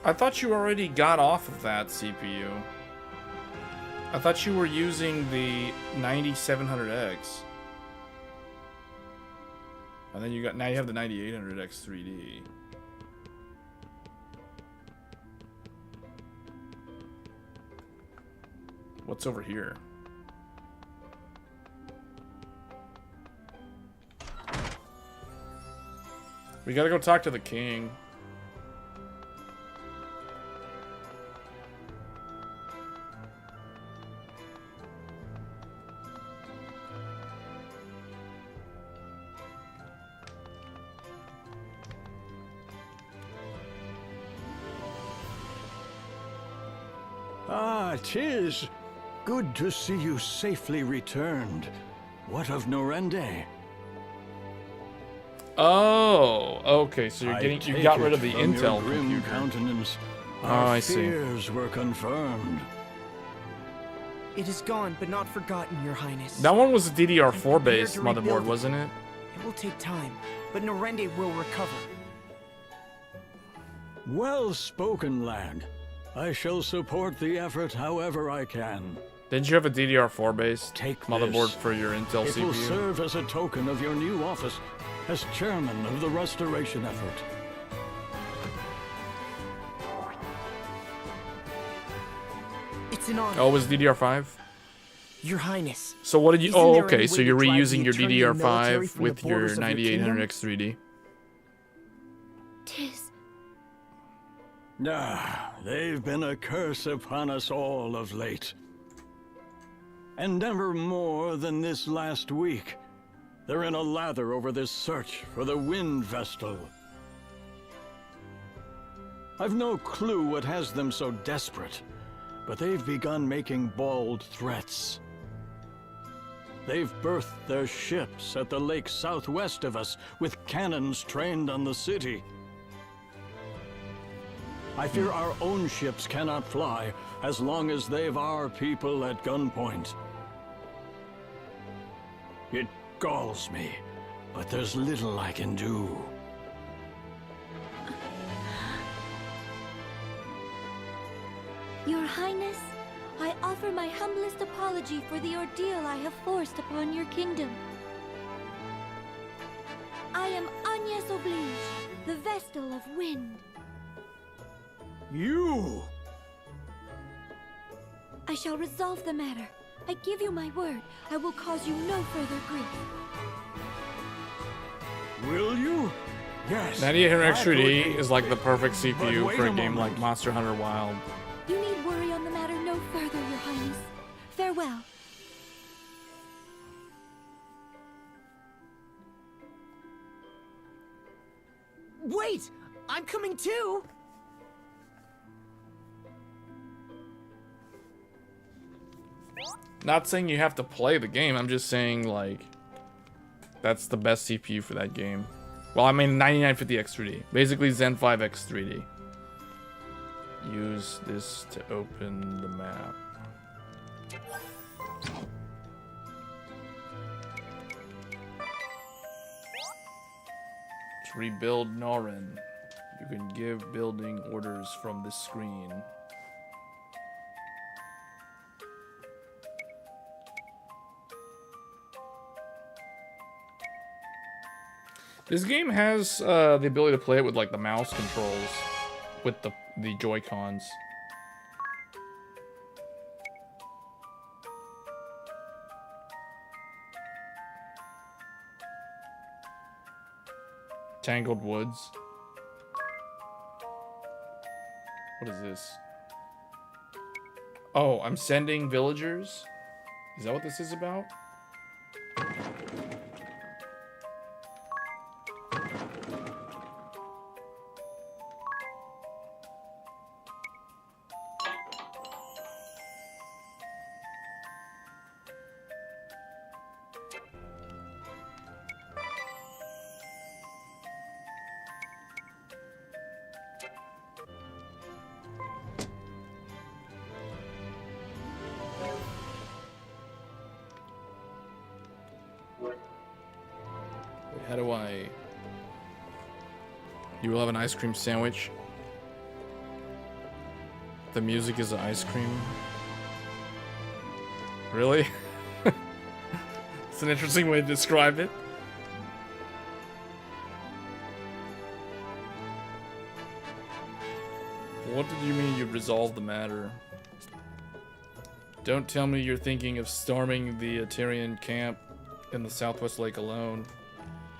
I thought you already got off of that CPU. I thought you were using the 9700X. And then now you have the 9800X 3D. What's over here? We gotta go talk to the king. Ah, 'tis. Good to see you safely returned. What of Norende? Oh, okay. So you got rid of the Intel computer. Countenance. I see. Fears were confirmed. It is gone, but not forgotten, Your Highness. That one was a DDR4 based motherboard, wasn't it? It will take time, but Norende will recover. Well spoken, lad. I shall support the effort however I can. Didn't you have a DDR4 based motherboard this. for your Intel It CPU? will serve as a token of your new office as chairman of the restoration effort. It's an honor. Oh, it was DDR5? Your Highness. So what did you... Isn't Oh, there okay. any So way you're to drive reusing the your Eternian military DDR5 from with the your borders of your kingdom? 9800X 3D? Tis. Ah, they've been a curse upon us all of late. And never more than this last week. They're in a lather over this search for the Wind Vestal. I've no clue what has them so desperate, but they've begun making bold threats. They've berthed their ships at the lake southwest of us with cannons trained on the city. I fear our own ships cannot fly as long as they've our people at gunpoint. It galls me, but there's little I can do. Your Highness, I offer my humblest apology for the ordeal I have forced upon your kingdom. I am Agnes Oblige, the Vestal of Wind. You! I shall resolve the matter. I give you my word. I will cause you no further grief. Will you? Yes. 9800 I XTD agree. is like the perfect But CPU wait for a a game moment. like Monster Hunter Wild. You need worry on the matter no further, Your Highness. Farewell. Wait! I'm coming too! Not saying you have to play the game, I'm just saying, like, that's the best CPU for that game. Well, I mean 9950X3D. Basically Zen 5X3D. Use this to open the map. To rebuild Norin, you can give building orders from this screen. This game has the ability to play it with like the mouse controls, with the Joy-Cons. Tangled Woods. What is this? Oh, I'm sending villagers? Is that what this is about? How do I... You will have an ice cream sandwich. The music is ice cream. Really? It's an interesting way to describe it. What did you mean you'd resolve the matter? Don't tell me you're thinking of storming the Atelier camp in the Southwest Lake alone.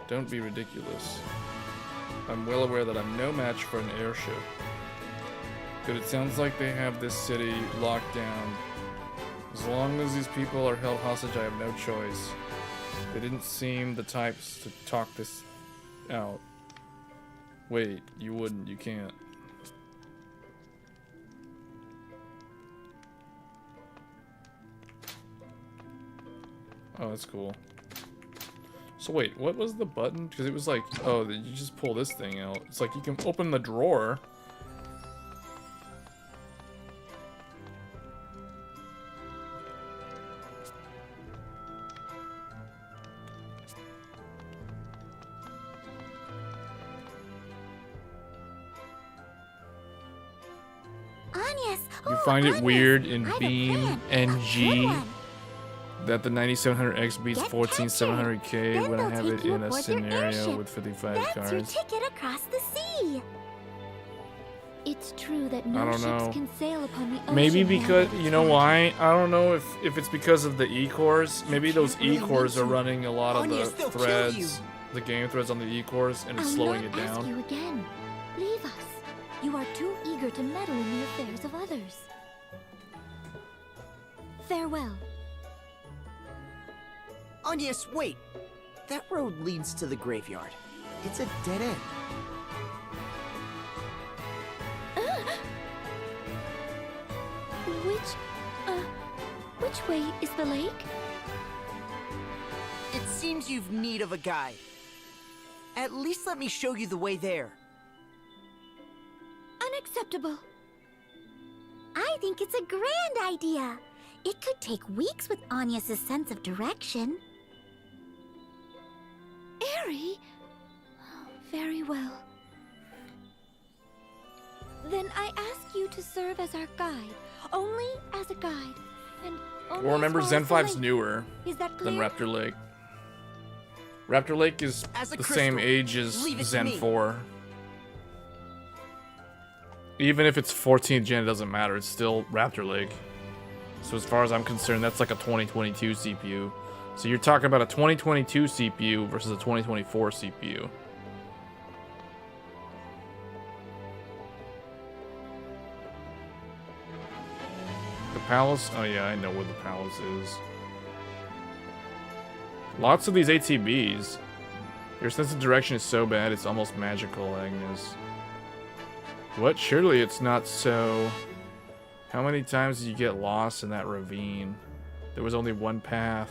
Don't be ridiculous. I'm well aware that I'm no match for an airship. But it sounds like they have this city locked down. As long as these people are held hostage, I have no choice. They didn't seem the types to talk this out. Wait, you wouldn't, you can't. Oh, that's cool. So wait, what was the button? Because it was like, oh, you just pull this thing out. It's like you can open the drawer. Agnes! You find it weird in I have a Beam plan. NG that the 9700X beats Get 14700K Then when I they'll have take it you in a aboard their scenario airship. with 55 That's cars. your ticket across the sea. It's true that I no don't ships know. can sail upon the ocean. Maybe now because, that it's you know magic. why? I don't know if it's because of the E-cores. Maybe those E-cores are running a lot of the Agnes, they'll kill threads, you. the game threads on the E-cores, and it's I'll slowing not it ask down. you again. Leave us. You are too eager to meddle in the affairs of others. Farewell. Agnes, wait! That road leads to the graveyard. It's a dead end. Which way is the lake? It seems you've need of a guide. At least let me show you the way there. Unacceptable. I think it's a grand idea. It could take weeks with Agnes' sense of direction. Airy? Very well. Then I ask you to serve as our guide. Only as a guide. And only Well, remember, as far Zen as the 5's lake. newer Is that than clear? Raptor Lake. Raptor Lake is As a the same crystal, age as leave it to Zen me. 4. Even if it's 14th gen, it doesn't matter. It's still Raptor Lake. So as far as I'm concerned, that's like a 2022 CPU. So you're talking about a 2022 CPU versus a 2024 CPU. The palace? Oh yeah, I know where the palace is. Lots of these ATBs. Your sense of direction is so bad, it's almost magical, Agnes. What? Surely it's not so... How many times did you get lost in that ravine? There was only one path.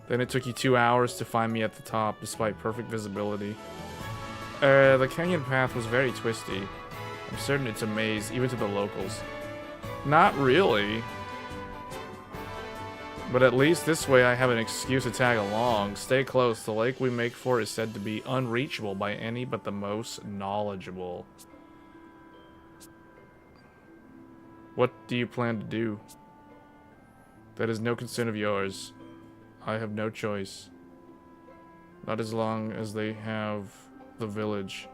Then it took you 2 hours to find me at the top, despite perfect visibility. The canyon path was very twisty. I'm certain it's a maze, even to the locals. Not really. But at least this way I have an excuse to tag along. Stay close. The lake we make for is said to be unreachable by any but the most knowledgeable. What do you plan to do? That is no concern of yours. I have no choice. Not as long as they have the village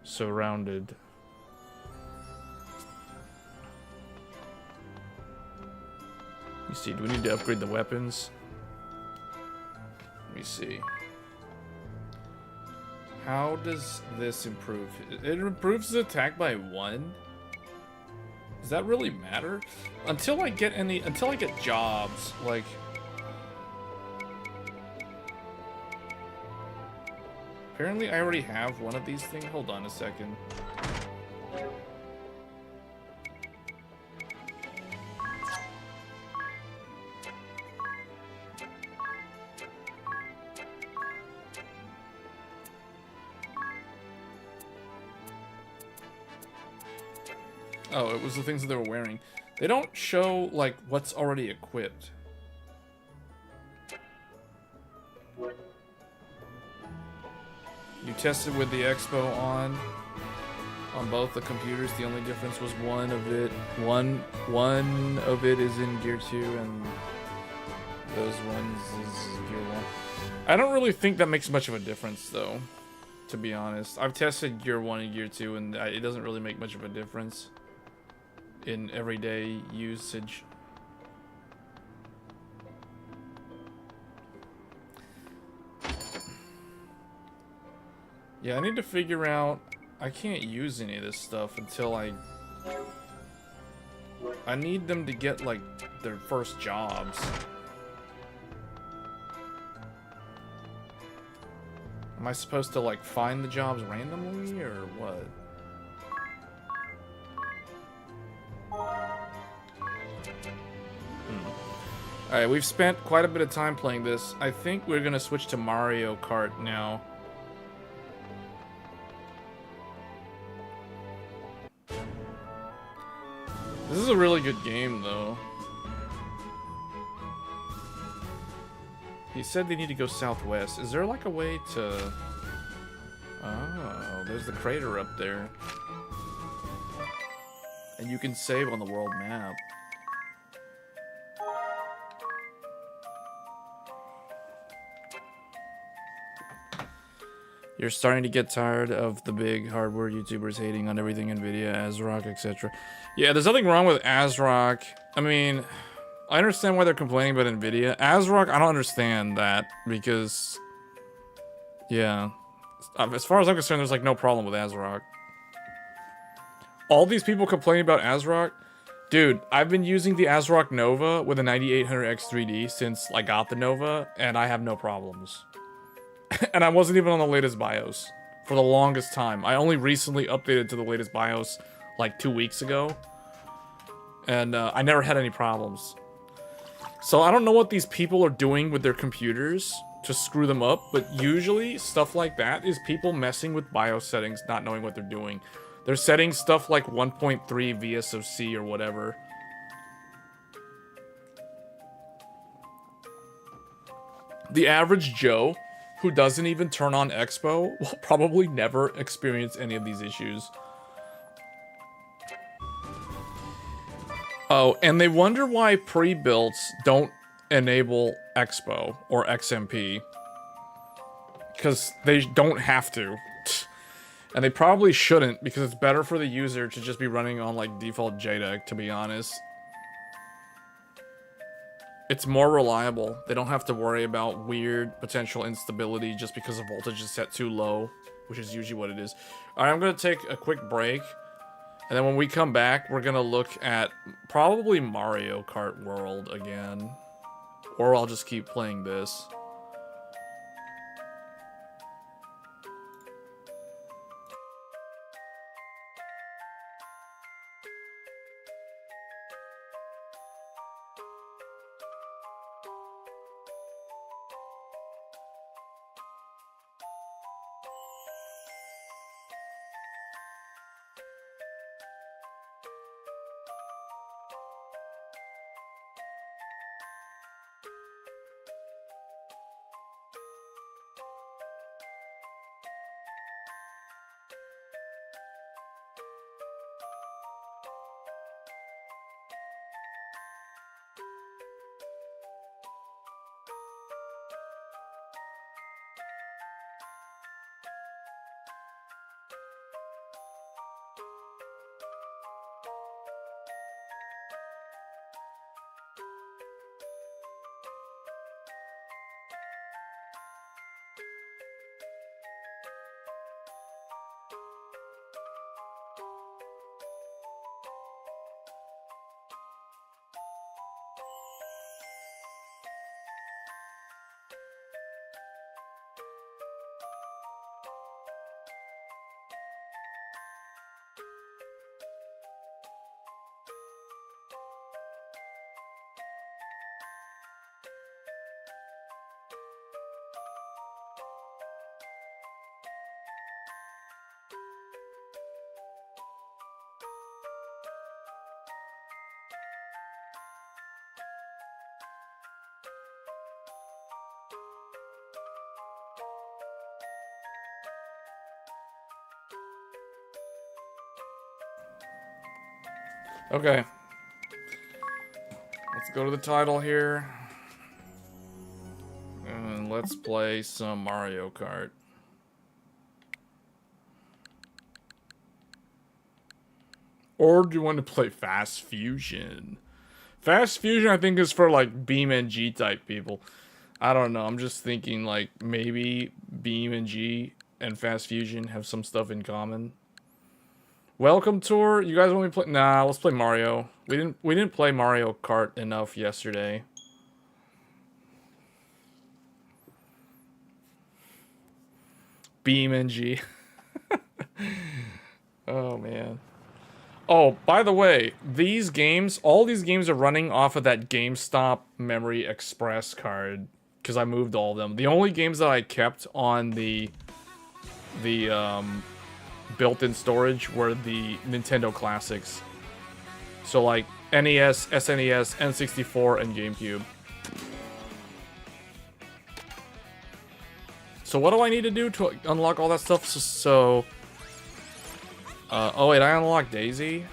surrounded. Let me see, do we need to upgrade the weapons? Let me see. How does this improve? It improves the attack by 1? Does that really matter? Until I get jobs, like... Apparently I already have one of these things. Hold on a second. Oh, it was the things that they were wearing. They don't show, like, what's already equipped. You tested with the Expo on both the computers. The only difference was one of it is in Gear 2 and those ones is Gear 1. I don't really think that makes much of a difference though, to be honest. I've tested Gear 1 and Gear 2 and it doesn't really make much of a difference in everyday usage. Yeah, I need to figure out... I can't use any of this stuff until I need them to get, like, their first jobs. Am I supposed to, like, find the jobs randomly, or what? Alright, we've spent quite a bit of time playing this. I think we're gonna switch to Mario Kart now. This is a really good game, though. He said they need to go southwest. Is there, like, a way to... Oh, there's the crater up there. And you can save on the world map. You're starting to get tired of the big hardware YouTubers hating on everything NVIDIA, ASRock, etc. Yeah, there's nothing wrong with ASRock. I mean, I understand why they're complaining about NVIDIA. ASRock, I don't understand that because, yeah, as far as I'm concerned, there's like no problem with ASRock. All these people complaining about ASRock, dude, I've been using the ASRock Nova with a 9800X 3D since I got the Nova, and I have no problems. And I wasn't even on the latest BIOS for the longest time. I only recently updated to the latest BIOS like 2 weeks ago. And I never had any problems. So I don't know what these people are doing with their computers to screw them up. But usually stuff like that is people messing with BIOS settings, not knowing what they're doing. They're setting stuff like 1.3 VSOC or whatever. The average Joe who doesn't even turn on Expo will probably never experience any of these issues. Oh, and they wonder why pre-builts don't enable Expo or XMP. Because they don't have to. And they probably shouldn't, because it's better for the user to just be running on like default JDEC, to be honest. It's more reliable. They don't have to worry about weird potential instability just because the voltage is set too low, which is usually what it is. Alright, I'm going to take a quick break, And then when we come back, we're gonna look at probably Mario Kart World again. Or I'll just keep playing this. Okay. Let's go to the title here. And let's play some Mario Kart. Or do you want to play Fast Fusion? Fast Fusion, I think, is for like Beam and G type people. I don't know. I'm just thinking like maybe Beam and G and Fast Fusion have some stuff in common. Welcome tour. You guys want me to play? Nah, let's play Mario. We didn't play Mario Kart enough yesterday. Beam and G. Oh man. Oh, by the way, these games, all these games are running off of that GameStop Memory Express card because I moved all of them. The only games that I kept on the built-in storage were the Nintendo classics. So like NES, SNES, N64, and GameCube. So what do I need to do to unlock all that stuff? Oh wait, I unlocked Daisy?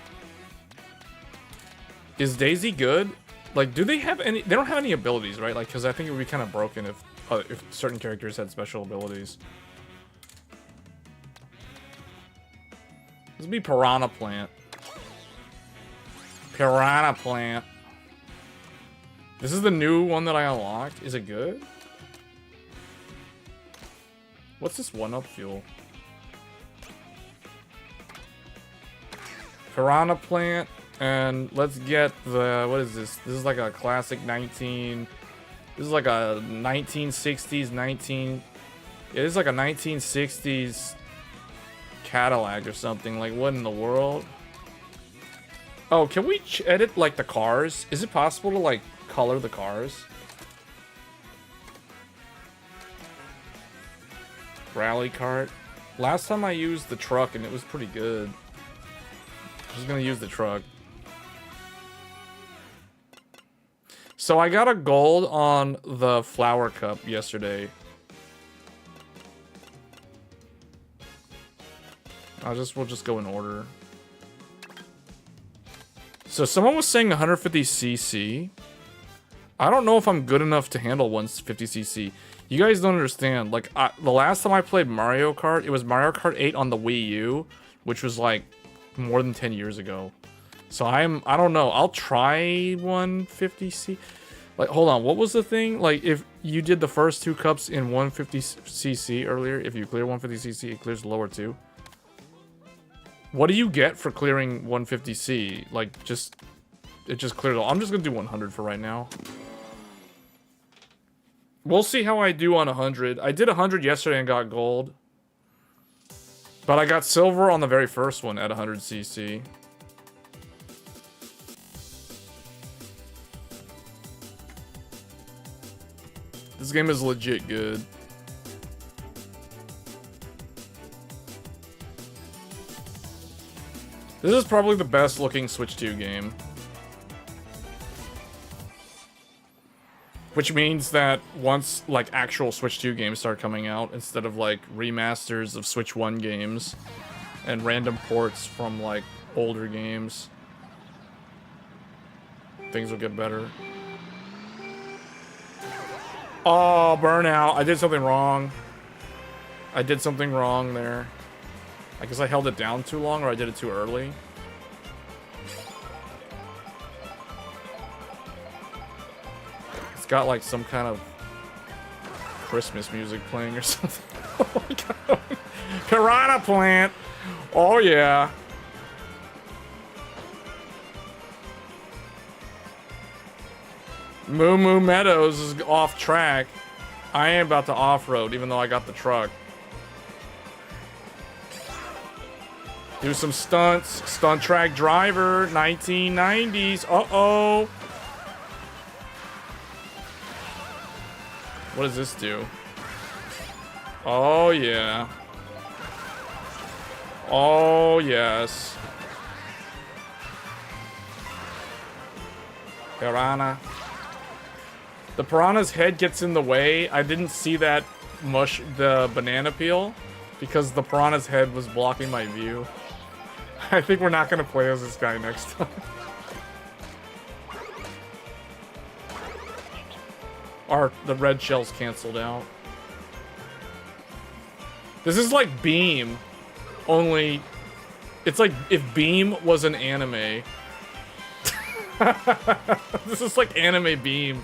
Is Daisy good? Like, do they have any... They don't have any abilities, right? Like, because I think it would be kind of broken if certain characters had special abilities. This would be Piranha Plant. Piranha Plant. This is the new one that I unlocked. Is it good? What's this 1-up fuel? Piranha Plant, and let's get the... What is this? This is like a classic 19... This is like a 1960s, Yeah, this is like a 1960s Cadillac or something. Like, what in the world? Oh, can we edit, like, the cars? Is it possible to, like, color the cars? Rally cart. Last time I used the truck and it was pretty good. I'm just gonna use the truck. So I got a gold on the flower cup yesterday. We'll just go in order. So someone was saying 150cc. I don't know if I'm good enough to handle 150cc. You guys don't understand. Like, the last time I played Mario Kart, it was Mario Kart 8 on the Wii U, which was like more than 10 years ago. So I don't know. I'll try 150cc. Like, hold on. What was the thing? Like, if you did the first 2 cups in 150cc earlier, if you clear 150cc, it clears the lower 2. What do you get for clearing 150C? Like, it just cleared all. I'm just gonna do 100 for right now. We'll see how I do on 100. I did 100 yesterday and got gold. But I got silver on the very first one at 100cc. This game is legit good. This is probably the best looking Switch 2 game. Which means that once, like, actual Switch 2 games start coming out, instead of, like, remasters of Switch 1 games and random ports from, like, older games, things will get better. Oh, burnout. I did something wrong. I did something wrong there. I guess I held it down too long, or I did it too early. It's got like some kind of Christmas music playing or something. Oh my god. Piranha plant! Oh yeah. Moo Moo Meadows is off track. I am about to off-road, even though I got the truck. Do some stunts. Stunt track driver, 1990s. Uh-oh. What does this do? Oh, yeah. Oh, yes. Piranha. The piranha's head gets in the way. I didn't see that the banana peel because the piranha's head was blocking my view. I think we're not going to play as this guy next time. Or the red shell's canceled out. This is like Beam, only it's like if Beam was an anime. This is like anime Beam.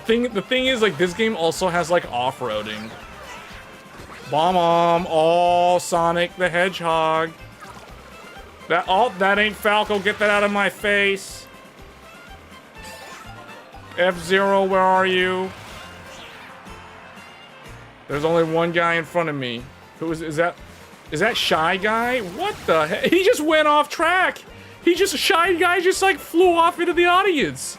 The thing is, like, this game also has like off-roading. Bomb! Oh, Sonic the Hedgehog. That ain't Falco. Get that out of my face. F-Zero, where are you? There's only one guy in front of me. Who is that? Is that Shy Guy? What the heck? He just went off track. Shy Guy just like flew off into the audience.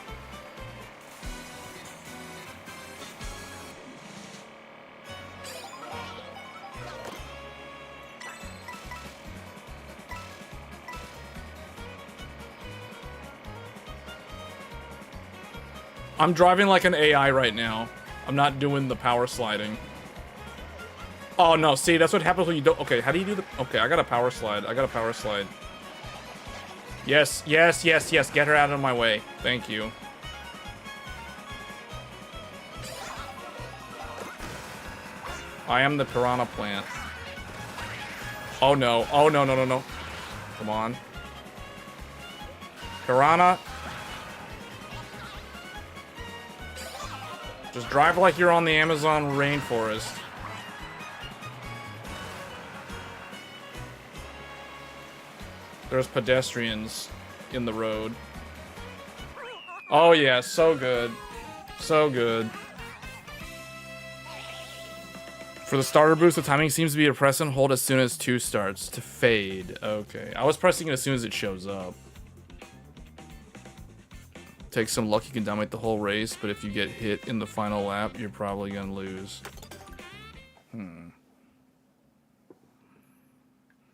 I'm driving like an AI right now. I'm not doing the power sliding. Oh no, see, that's what happens when you don't. Okay, how do you do the. Okay, I got a power slide. Yes, yes, yes, yes. Get her out of my way. Thank you. I am the piranha plant. Oh no. Oh no, no, no, no. Come on. Piranha. Just drive like you're on the Amazon rainforest. There's pedestrians in the road. Oh yeah, so good. So good. For the starter boost, the timing seems to be a press and hold as soon as 2 starts to fade. Okay, I was pressing it as soon as it shows up. Take some luck, you can dominate the whole race, but if you get hit in the final lap, you're probably gonna lose.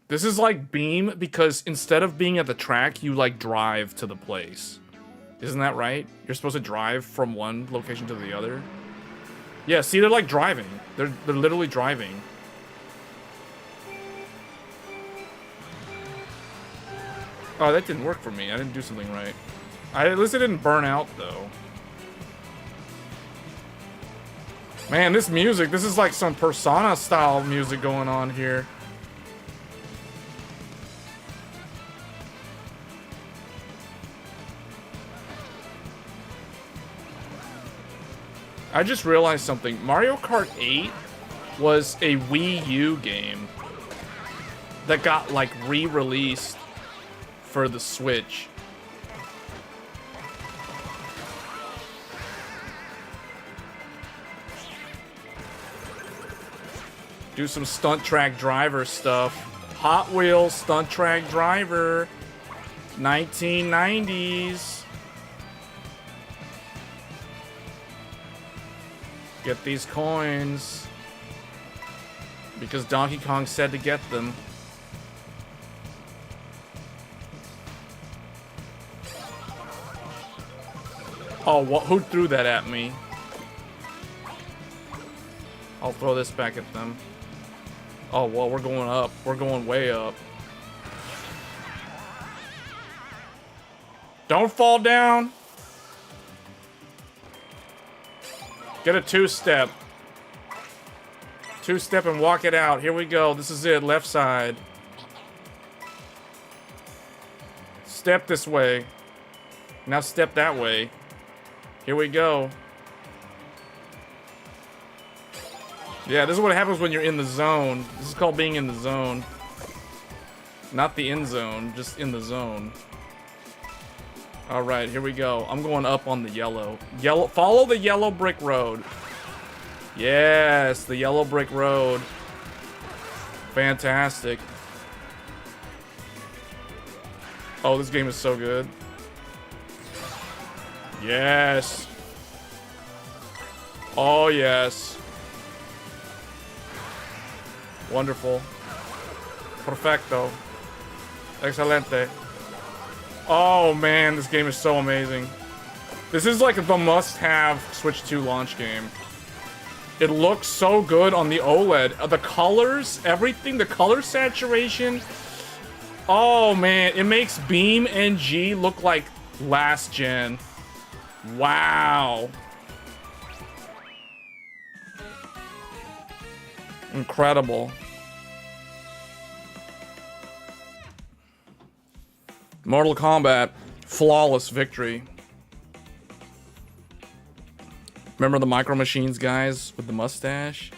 This is like Beam, because instead of being at the track, you like drive to the place. Isn't that right? You're supposed to drive from one location to the other. Yeah, see, they're like driving. They're literally driving. Oh, that didn't work for me. I didn't do something right. At least it didn't burn out, though. Man, this music, this is like some Persona-style music going on here. I just realized something. Mario Kart 8 was a Wii U game that got like re-released for the Switch. Do some stunt track driver stuff. Hot Wheels stunt track driver. 1990s. Get these coins. Because Donkey Kong said to get them. Oh, who threw that at me? I'll throw this back at them. Oh, well, we're going up. We're going way up. Don't fall down. Get a two-step. Two-step and walk it out. Here we go. This is it. Left side. Step this way. Now step that way. Here we go. Yeah, this is what happens when you're in the zone. This is called being in the zone. Not the end zone, just in the zone. Alright, here we go. I'm going up on the yellow. Follow the yellow brick road. Yes, the yellow brick road. Fantastic. Oh, this game is so good. Yes. Oh, yes. Wonderful. Perfecto. Excelente. Oh man, this game is so amazing. This is like the must-have Switch 2 launch game. It looks so good on the OLED. The colors, everything, the color saturation. Oh man, it makes Beam and G look like last gen. Wow. Incredible. Mortal Kombat, flawless victory. Remember the Micro Machines guys with the mustache?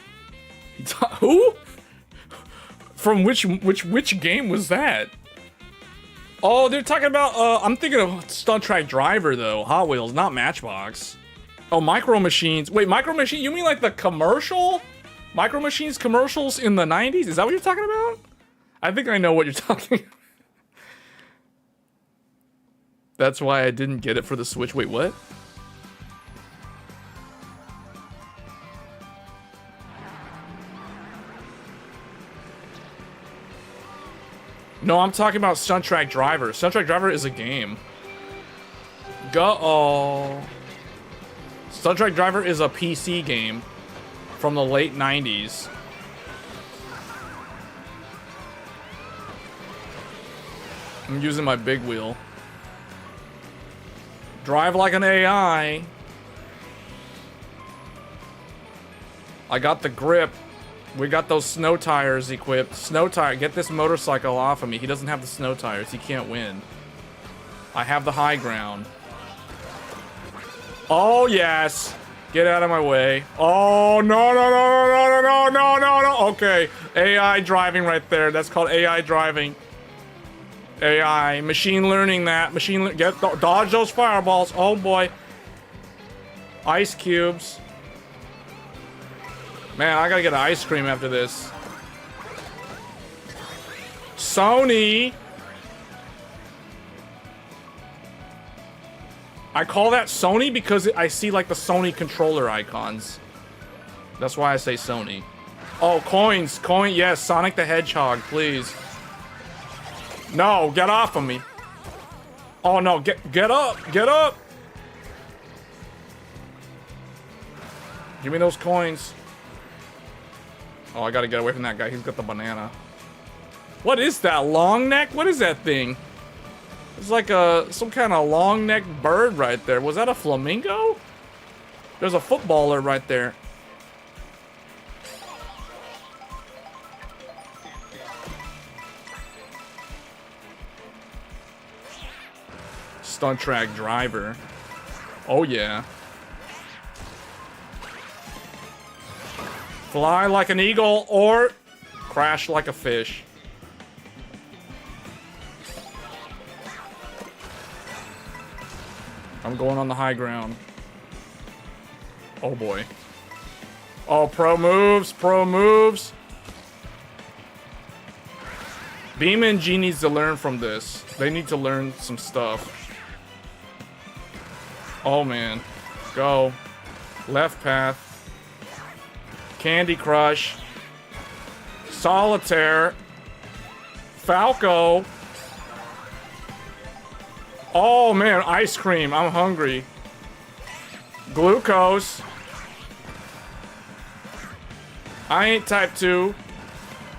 Who? From which game was that? Oh, they're talking about, I'm thinking of Stunt Track Driver though. Hot Wheels, not Matchbox. Oh, Micro Machines. Wait, Micro Machines, you mean like the commercial? Micro Machines commercials in the 90s? Is that what you're talking about? I think I know what you're talking about. That's why I didn't get it for the Switch. Wait, what? No, I'm talking about Stunt Track Driver. Stunt Track Driver is a game. Go-oh. Stunt Track Driver is a PC game from the late 90s. I'm using my big wheel. Drive like an AI. I got the grip. We got those snow tires equipped. Snow tire. Get this motorcycle off of me. He doesn't have the snow tires. He can't win. I have the high ground. Oh, yes. Get out of my way. Oh, no, no, no, no, no, no, no, no. Okay. AI driving right there. That's called AI driving. AI, machine learning that. Dodge those fireballs. Oh boy. Ice cubes. Man, I gotta get ice cream after this. Sony. I call that Sony because I see like the Sony controller icons. That's why I say Sony. Oh, coins. Yes, Sonic the Hedgehog, please. No, get off of me. Oh no, get up, get up. Give me those coins. Oh, I gotta get away from that guy. He's got the banana. What is that, long neck? What is that thing? It's like some kind of long neck bird right there. Was that a flamingo? There's a footballer right there. Stunt Track Driver. Oh yeah. Fly like an eagle or crash like a fish. I'm going on the high ground. Oh boy. Oh, pro moves, pro moves. Beam and G needs to learn from this. They need to learn some stuff. Oh man. Go. Left path. Candy Crush. Solitaire. Falco. Oh man, ice cream. I'm hungry. Glucose. I ain't type 2.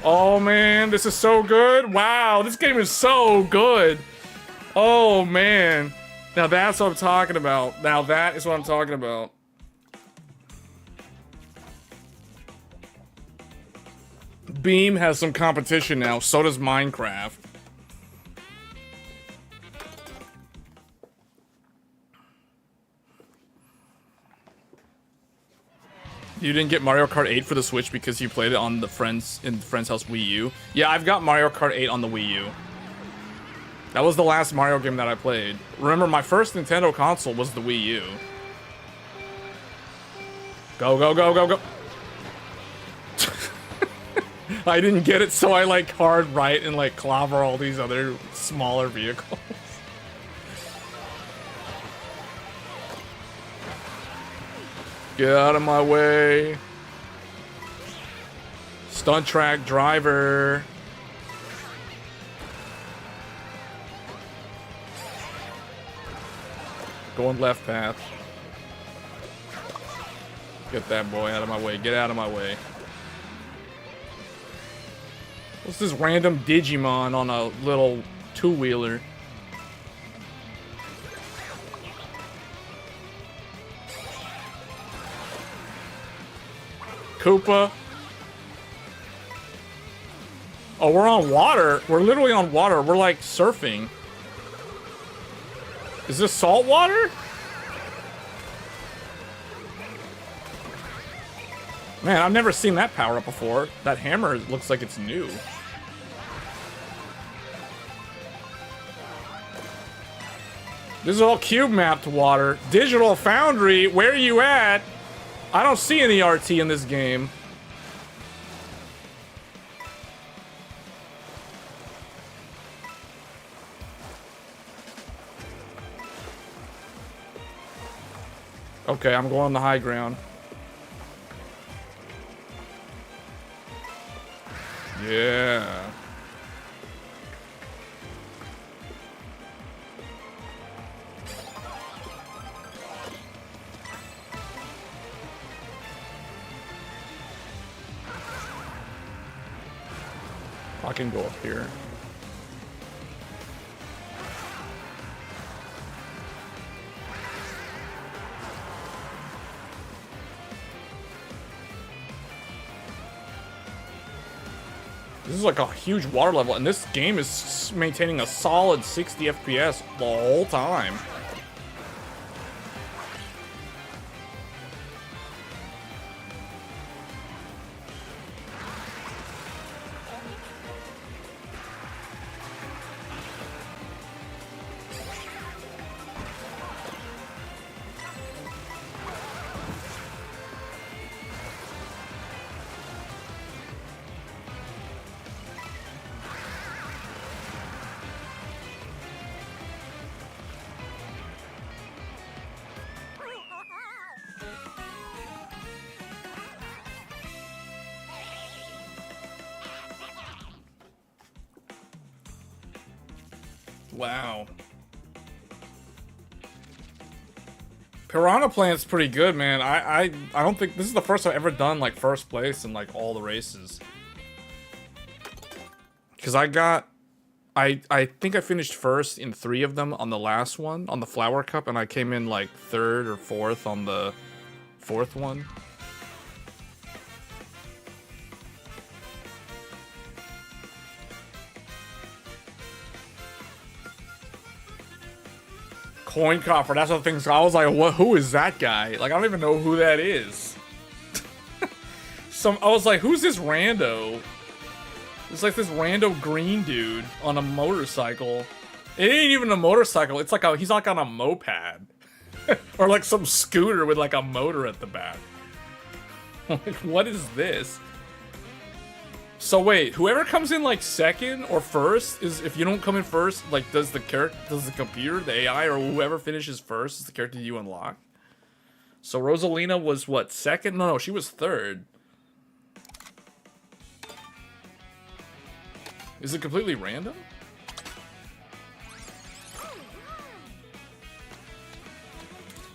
Oh man, this is so good. Wow, this game is so good. Oh man. Now that's what I'm talking about. Now that is what I'm talking about. Beam has some competition now. So does Minecraft. You didn't get Mario Kart 8 for the Switch because you played it on the friend's house Wii U. Yeah, I've got Mario Kart 8 on the Wii U. That was the last Mario game that I played. Remember, my first Nintendo console was the Wii U. Go, go, go, go, go. I didn't get it, so I like hard right and like clobber all these other smaller vehicles. Get out of my way. Stunt track driver. Going left path. Get that boy out of my way. Get out of my way. What's this random Digimon on a little two-wheeler? Koopa. Oh, we're on water. We're literally on water. We're like surfing. Is this salt water? Man, I've never seen that power up before. That hammer looks like it's new. This is all cube mapped water. Digital Foundry, where are you at? I don't see any RT in this game. Okay, I'm going on the high ground. Yeah. I can go up here. This is like a huge water level, and this game is maintaining a solid 60 FPS the whole time. Wow. Piranha Plant's pretty good, man. I don't think this is the first I've ever done like first place in like all the races. Cause I think I finished first in 3 of them on the last one, on the Flower Cup, and I came in like 3rd or 4th on the 4th one. Coin coffer, that's the thing. So I was like, what? Who is that guy? Like, I don't even know who that is. I was like, who's this rando? It's like this rando green dude on a motorcycle. It ain't even a motorcycle. It's like he's like on a moped. Or like some scooter with like a motor at the back. Like, what is this? So wait, whoever comes in like second or first is, if you don't come in first, like does the computer, the AI, or whoever finishes first is the character you unlock? So Rosalina was what, second? No, she was third. Is it completely random?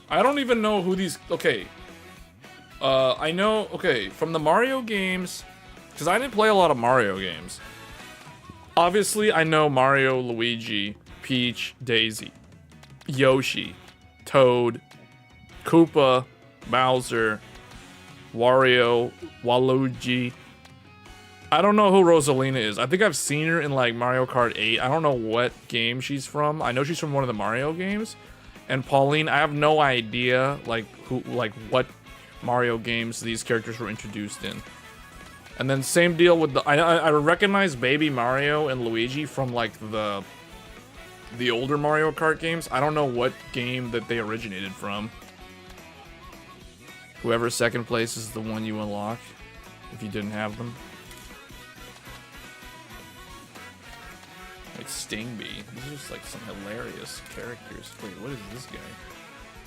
I don't even know who these... Okay. I know... Okay, from the Mario games... Because I didn't play a lot of Mario games. Obviously, I know Mario, Luigi, Peach, Daisy, Yoshi, Toad, Koopa, Bowser, Wario, Waluigi. I don't know who Rosalina is. I think I've seen her in like Mario Kart 8. I don't know what game she's from. I know she's from one of the Mario games. And Pauline, I have no idea like what Mario games these characters were introduced in. And then same deal with the I recognize Baby Mario and Luigi from like the older Mario Kart games. I don't know what game that they originated from. Whoever's second place is the one you unlock if you didn't have them. Like Stingby. These are just like some hilarious characters. Wait, what is this guy?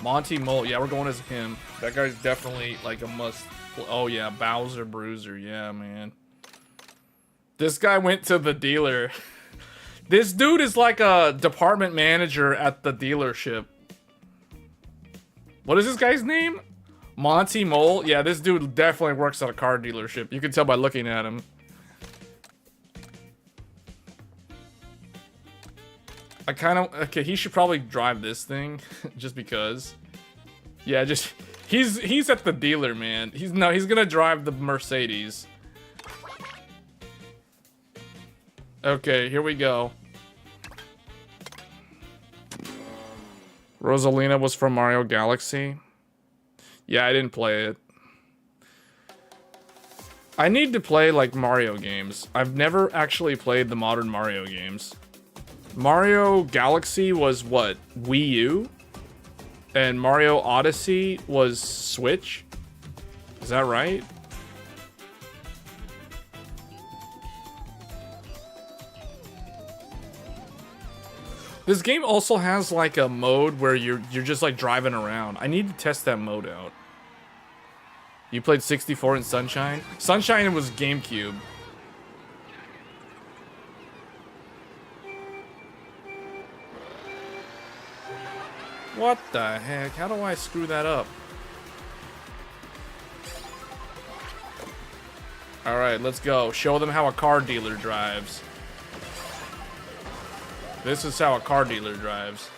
Monty Mole. Yeah, we're going as him. That guy's definitely like a must. Oh yeah, Bowser Bruiser. Yeah, man. This guy went to the dealer. This dude is like a department manager at the dealership. What is this guy's name? Monty Mole. Yeah, this dude definitely works at a car dealership. You can tell by looking at him. I kind of... Okay, he should probably drive this thing. Just because. Yeah, just... He's at the dealer, man. He's gonna drive the Mercedes. Okay, here we go. Rosalina was from Mario Galaxy. Yeah, I didn't play it. I need to play, like, Mario games. I've never actually played the modern Mario games. Mario Galaxy was, what, Wii U? And Mario Odyssey was Switch? Is that right? This game also has like a mode where you're just like driving around. I need to test that mode out. You played 64 in Sunshine? Sunshine was GameCube. What the heck? How do I screw that up? Alright, let's go. Show them how a car dealer drives. This is how a car dealer drives.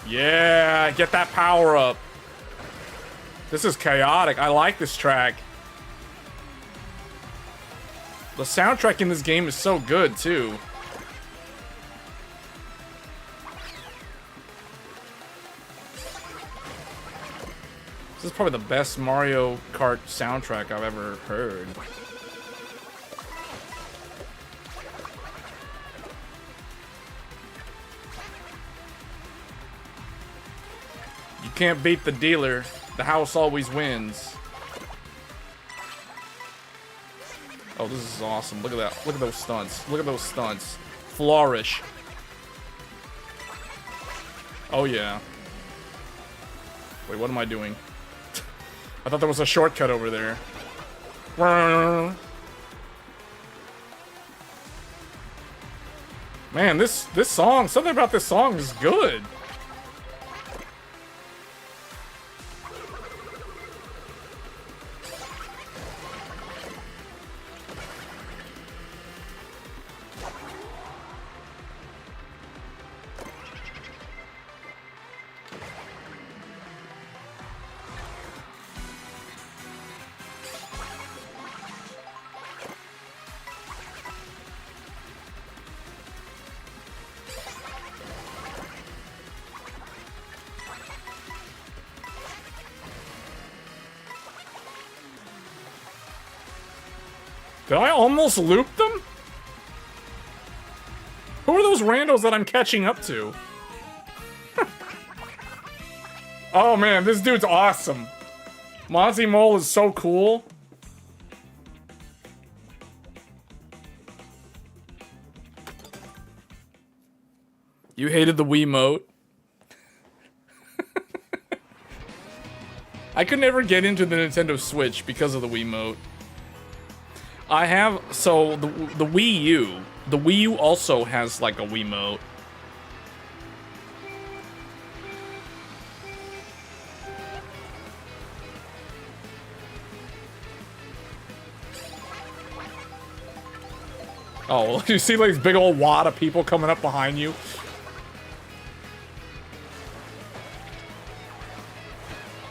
Yeah, get that power up. This is chaotic. I like this track. The soundtrack in this game is so good, too. This is probably the best Mario Kart soundtrack I've ever heard. You can't beat the dealer. The house always wins. Oh, this is awesome. Look at that. Look at those stunts. Look at those stunts. Flourish. Oh, yeah. Wait, what am I doing? I thought there was a shortcut over there. Man, this song, something about this song is good. Did I almost loop them? Who are those randos that I'm catching up to? Oh man, this dude's awesome. Monty Mole is so cool. You hated the Wiimote. I could never get into the Nintendo Switch because of the Wiimote. I have, so the Wii U. The Wii U also has like a Wiimote. Oh, you see like this big old wad of people coming up behind you?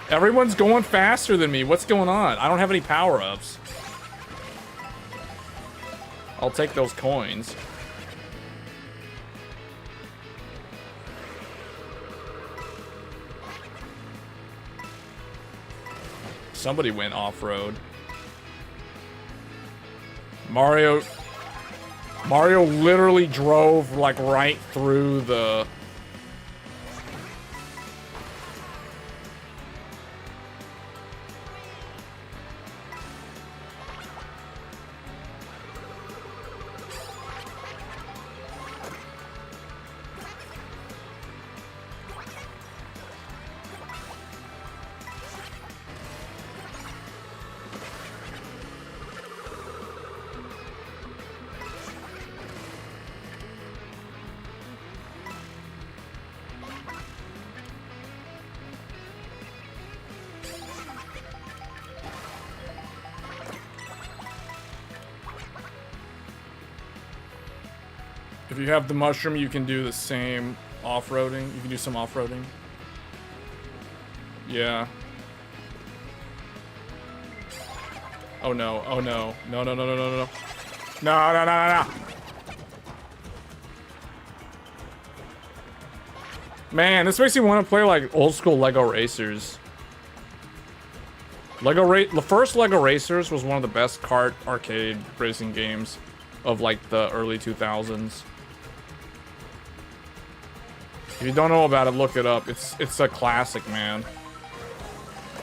Everyone's going faster than me. What's going on? I don't have any power-ups. I'll take those coins. Somebody went off-road. Mario literally drove like right through the... If you have the mushroom, you can do the same off-roading. You can do some off-roading. Yeah. Oh no, oh no. No, no, no, no, no, no. No, no, no, no, no. Man, this makes me want to play like old school Lego Racers. The first Lego Racers was one of the best kart arcade racing games of like the early 2000s. If you don't know about it, look it up. It's a classic, man.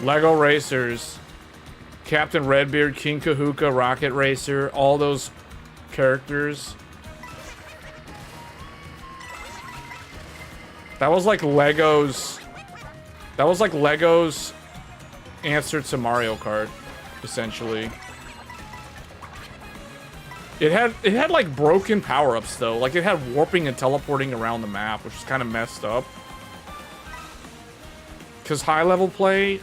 Lego Racers, Captain Redbeard, King Kahooka, Rocket Racer, all those characters. That was like Lego's. That was like Lego's answer to Mario Kart, essentially. It had like broken power-ups though. Like it had warping and teleporting around the map, which was kind of messed up. Because high-level play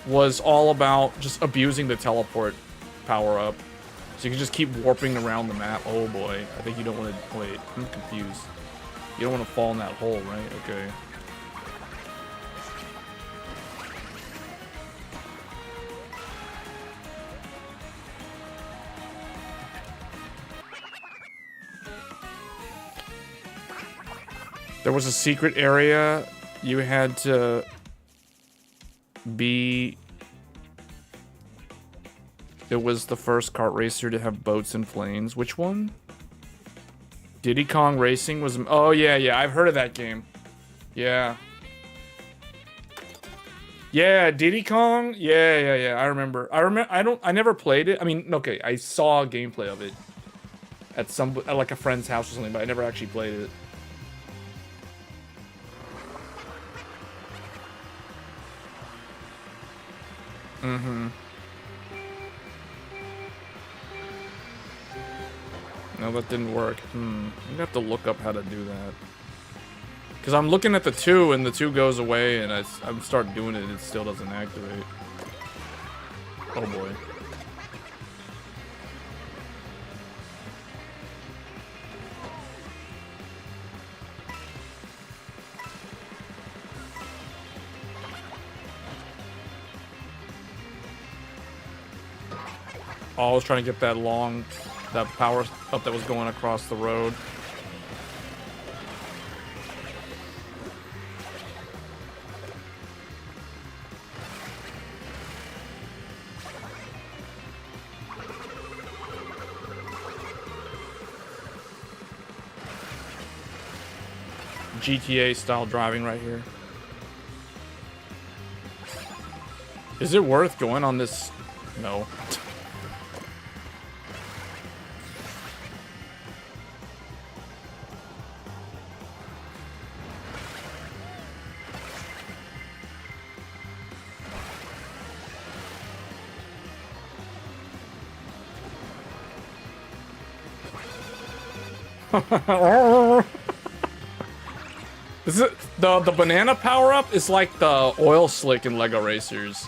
was all about just abusing the teleport power-up. So you can just keep warping around the map. Oh boy, I think you don't want to... Wait, I'm confused. You don't want to fall in that hole, right? Okay. There was a secret area you had to be... It was the first kart racer to have boats and planes. Which one? Diddy Kong Racing was... Oh, yeah, yeah. I've heard of that game. Yeah. Yeah, Diddy Kong? Yeah, yeah, yeah. I remember. I never played it. I mean, okay, I saw gameplay of it at like a friend's house or something, but I never actually played it. Mm-hmm. No, that didn't work. I'm gonna have to look up how to do that. Because I'm looking at the 2 and the 2 goes away and I'm start doing it, it still doesn't activate. Oh boy. Oh, I was trying to get that power up that was going across the road. GTA style driving right here. Is it worth going on this? No. Is it the banana power-up is like the oil slick in Lego Racers.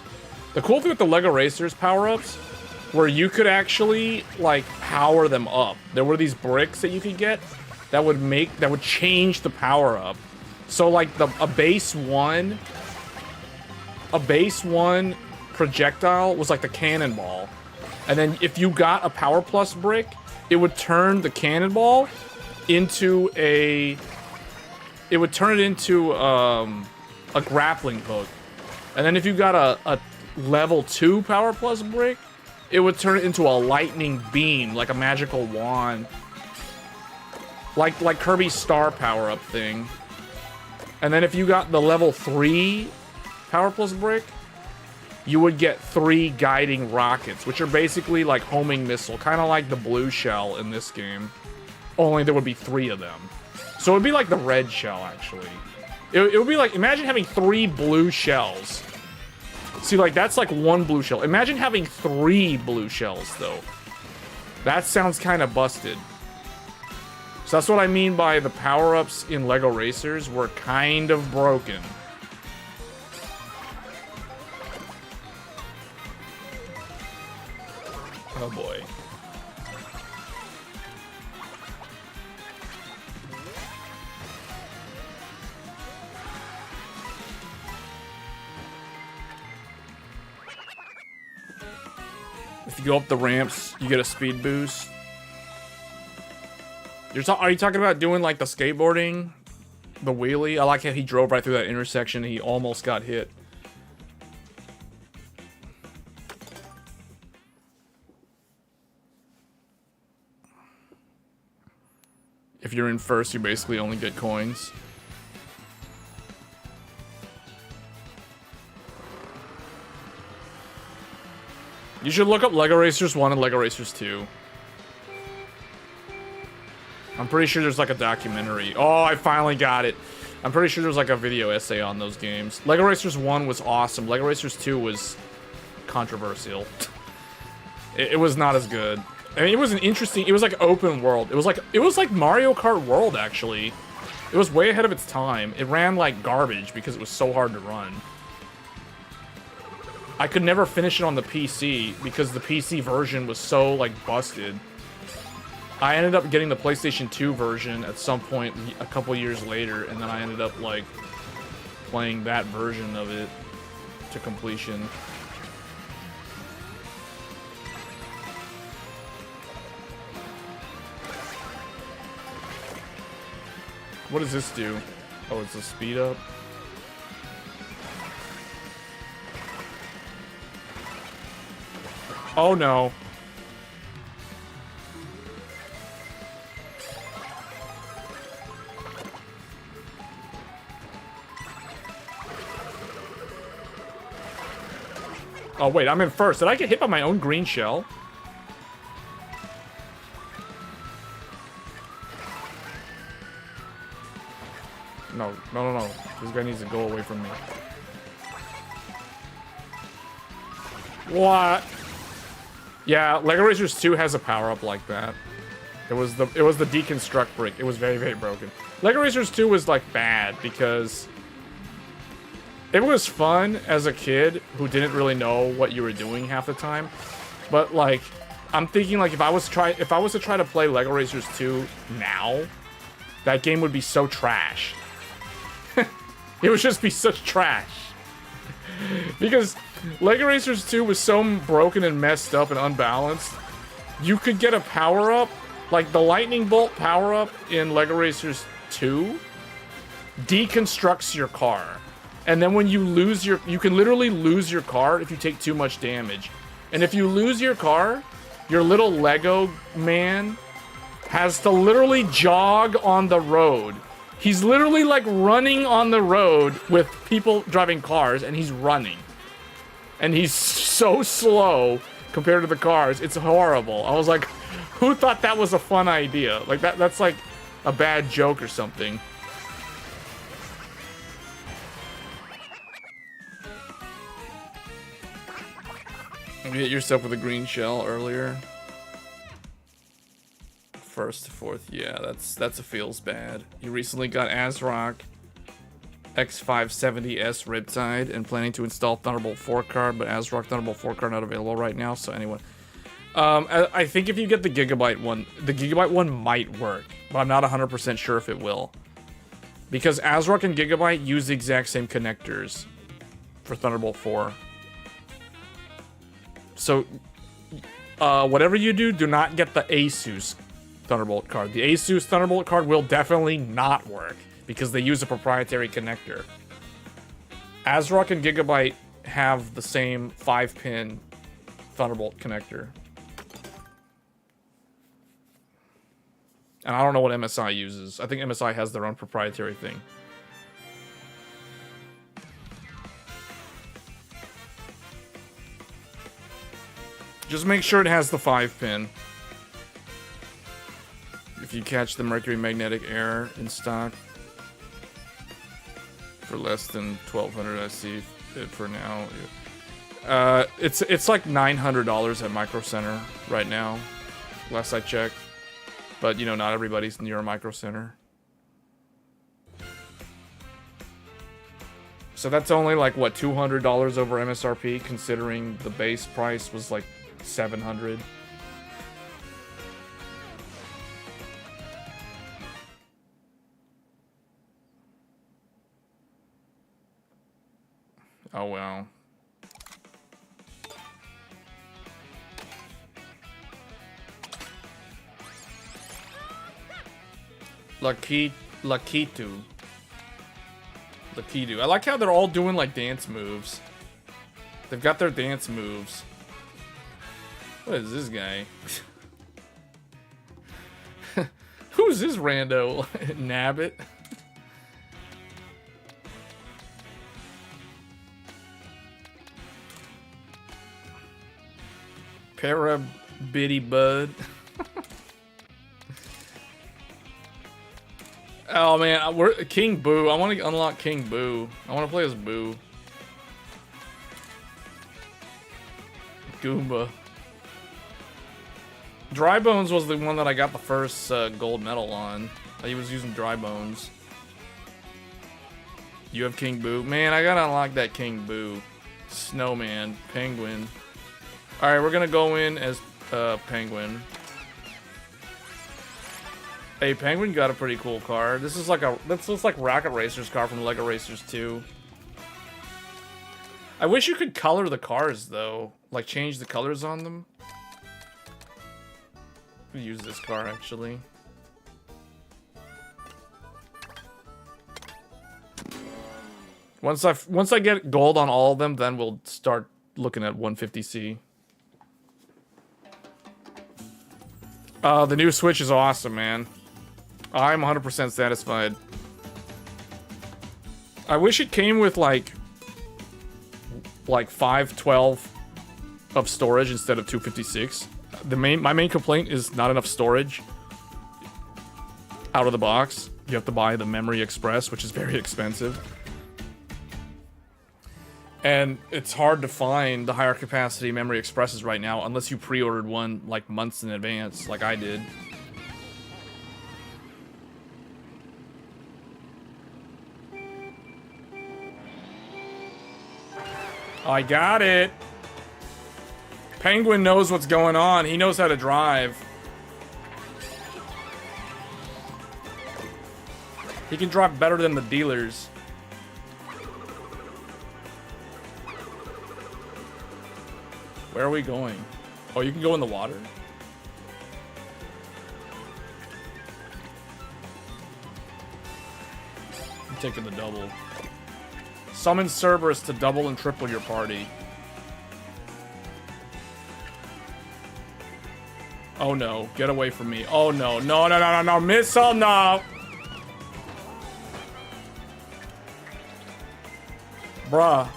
The cool thing with the Lego Racers power-ups where you could actually like power them up. There were these bricks that you could get that would change the power-up. So like a base one projectile was like the cannonball. And then if you got a power plus brick, it would turn the cannonball into a grappling hook. And then if you got a level 2 power plus brick, it would turn it into a lightning beam, like a magical wand. Like Kirby's star power up thing. And then if you got the level 3 power plus brick, you would get 3 guiding rockets, which are basically like homing missile, kind of like the blue shell in this game. Only there would be 3 of them. So it would be like the red shell, actually. It would be like, imagine having 3 blue shells. See, like, that's like 1 blue shell. Imagine having 3 blue shells, though. That sounds kind of busted. So that's what I mean by the power-ups in Lego Racers were kind of broken. Oh boy. If you go up the ramps, you get a speed boost. Are you talking about doing like the skateboarding? The wheelie? I like how he drove right through that intersection and he almost got hit. If you're in first, you basically only get coins. You should look up Lego Racers 1 and Lego Racers 2. I'm pretty sure there's like a documentary. Oh, I finally got it. I'm pretty sure there's like a video essay on those games. Lego Racers 1 was awesome. Lego Racers 2 was controversial. It was not as good. I mean, it was an interesting, it was like open world. It was like Mario Kart World, actually. It was way ahead of its time. It ran like garbage because it was so hard to run. I could never finish it on the PC because the PC version was so like busted. I ended up getting the PlayStation 2 version at some point a couple years later, and then I ended up like playing that version of it to completion. What does this do? Oh, it's a speed up. Oh no. Oh wait, I'm in first. Did I get hit by my own green shell? No, no, no, no. This guy needs to go away from me. What? Yeah, Lego Racers 2 has a power-up like that. It was the deconstruct brick. It was very, very broken. Lego Racers 2 was like bad because it was fun as a kid who didn't really know what you were doing half the time. But like, I'm thinking like if I was to try to play Lego Racers 2 now, that game would be so trash. It would just be such trash. Because Lego Racers 2 was so broken and messed up and unbalanced. You could get a power-up, like the lightning bolt power-up in Lego Racers 2 deconstructs your car. And then when you lose you can literally lose your car if you take too much damage. And if you lose your car, your little Lego man has to literally jog on the road He's literally like running on the road with people driving cars, and he's running. And he's so slow compared to the cars. It's horrible. I was like, who thought that was a fun idea? Like that's like a bad joke or something. You hit yourself with a green shell earlier. First to fourth, yeah, that's a feels bad. You recently got ASRock X570S Riptide and planning to install Thunderbolt 4 card, but ASRock Thunderbolt 4 card not available right now. So anyway, I think if you get the Gigabyte one, the Gigabyte one might work, but I'm not 100% sure if it will, because ASRock and Gigabyte use the exact same connectors for Thunderbolt 4. So whatever you do, do not get the Asus Thunderbolt card. The Asus Thunderbolt card will definitely not work because they use a proprietary connector. ASRock and Gigabyte have the same 5-pin Thunderbolt connector. And I don't know what MSI uses. I think MSI has their own proprietary thing. Just make sure it has the 5-pin. If you catch the Mercury Magnetic Air in stock for less than 1,200, I see it for now. It's like $900 at Micro Center right now, last I checked. But you know, not everybody's near a Micro Center. So that's only like what, $200 over MSRP, considering the base price was like $700. Oh well. Lakitu. I like how they're all doing like dance moves. They've got their dance moves. What is this guy? Who's this rando? Nabbit? Para Bitty Bud. Oh man, we're King Boo. I want to unlock King Boo. I want to play as Boo. Goomba. Dry Bones was the one that I got the first gold medal on. He was using Dry Bones. You have King Boo? Man, I gotta unlock that King Boo. Snowman. Penguin. Alright, we're gonna go in as Penguin. Hey, Penguin got a pretty cool car. This looks like Rocket Racer's car from Lego Racers 2. I wish you could color the cars though. Like change the colors on them. I'll use this car actually. Once I get gold on all of them, then we'll start looking at 150C. The new Switch is awesome, man. I'm 100% satisfied. I wish it came with like 512 of storage instead of 256. My main complaint is not enough storage out of the box. You have to buy the Memory Express, which is very expensive. And it's hard to find the higher capacity Memory Expresses right now unless you pre-ordered one like months in advance, like I did. I got it. Penguin knows what's going on. He knows how to drive. He can drive better than the dealers. Where are we going? Oh, you can go in the water? I'm taking the double. Summon Cerberus to double and triple your party. Oh no, get away from me. Oh no, no, no, no, no, no, missile, no! Bruh.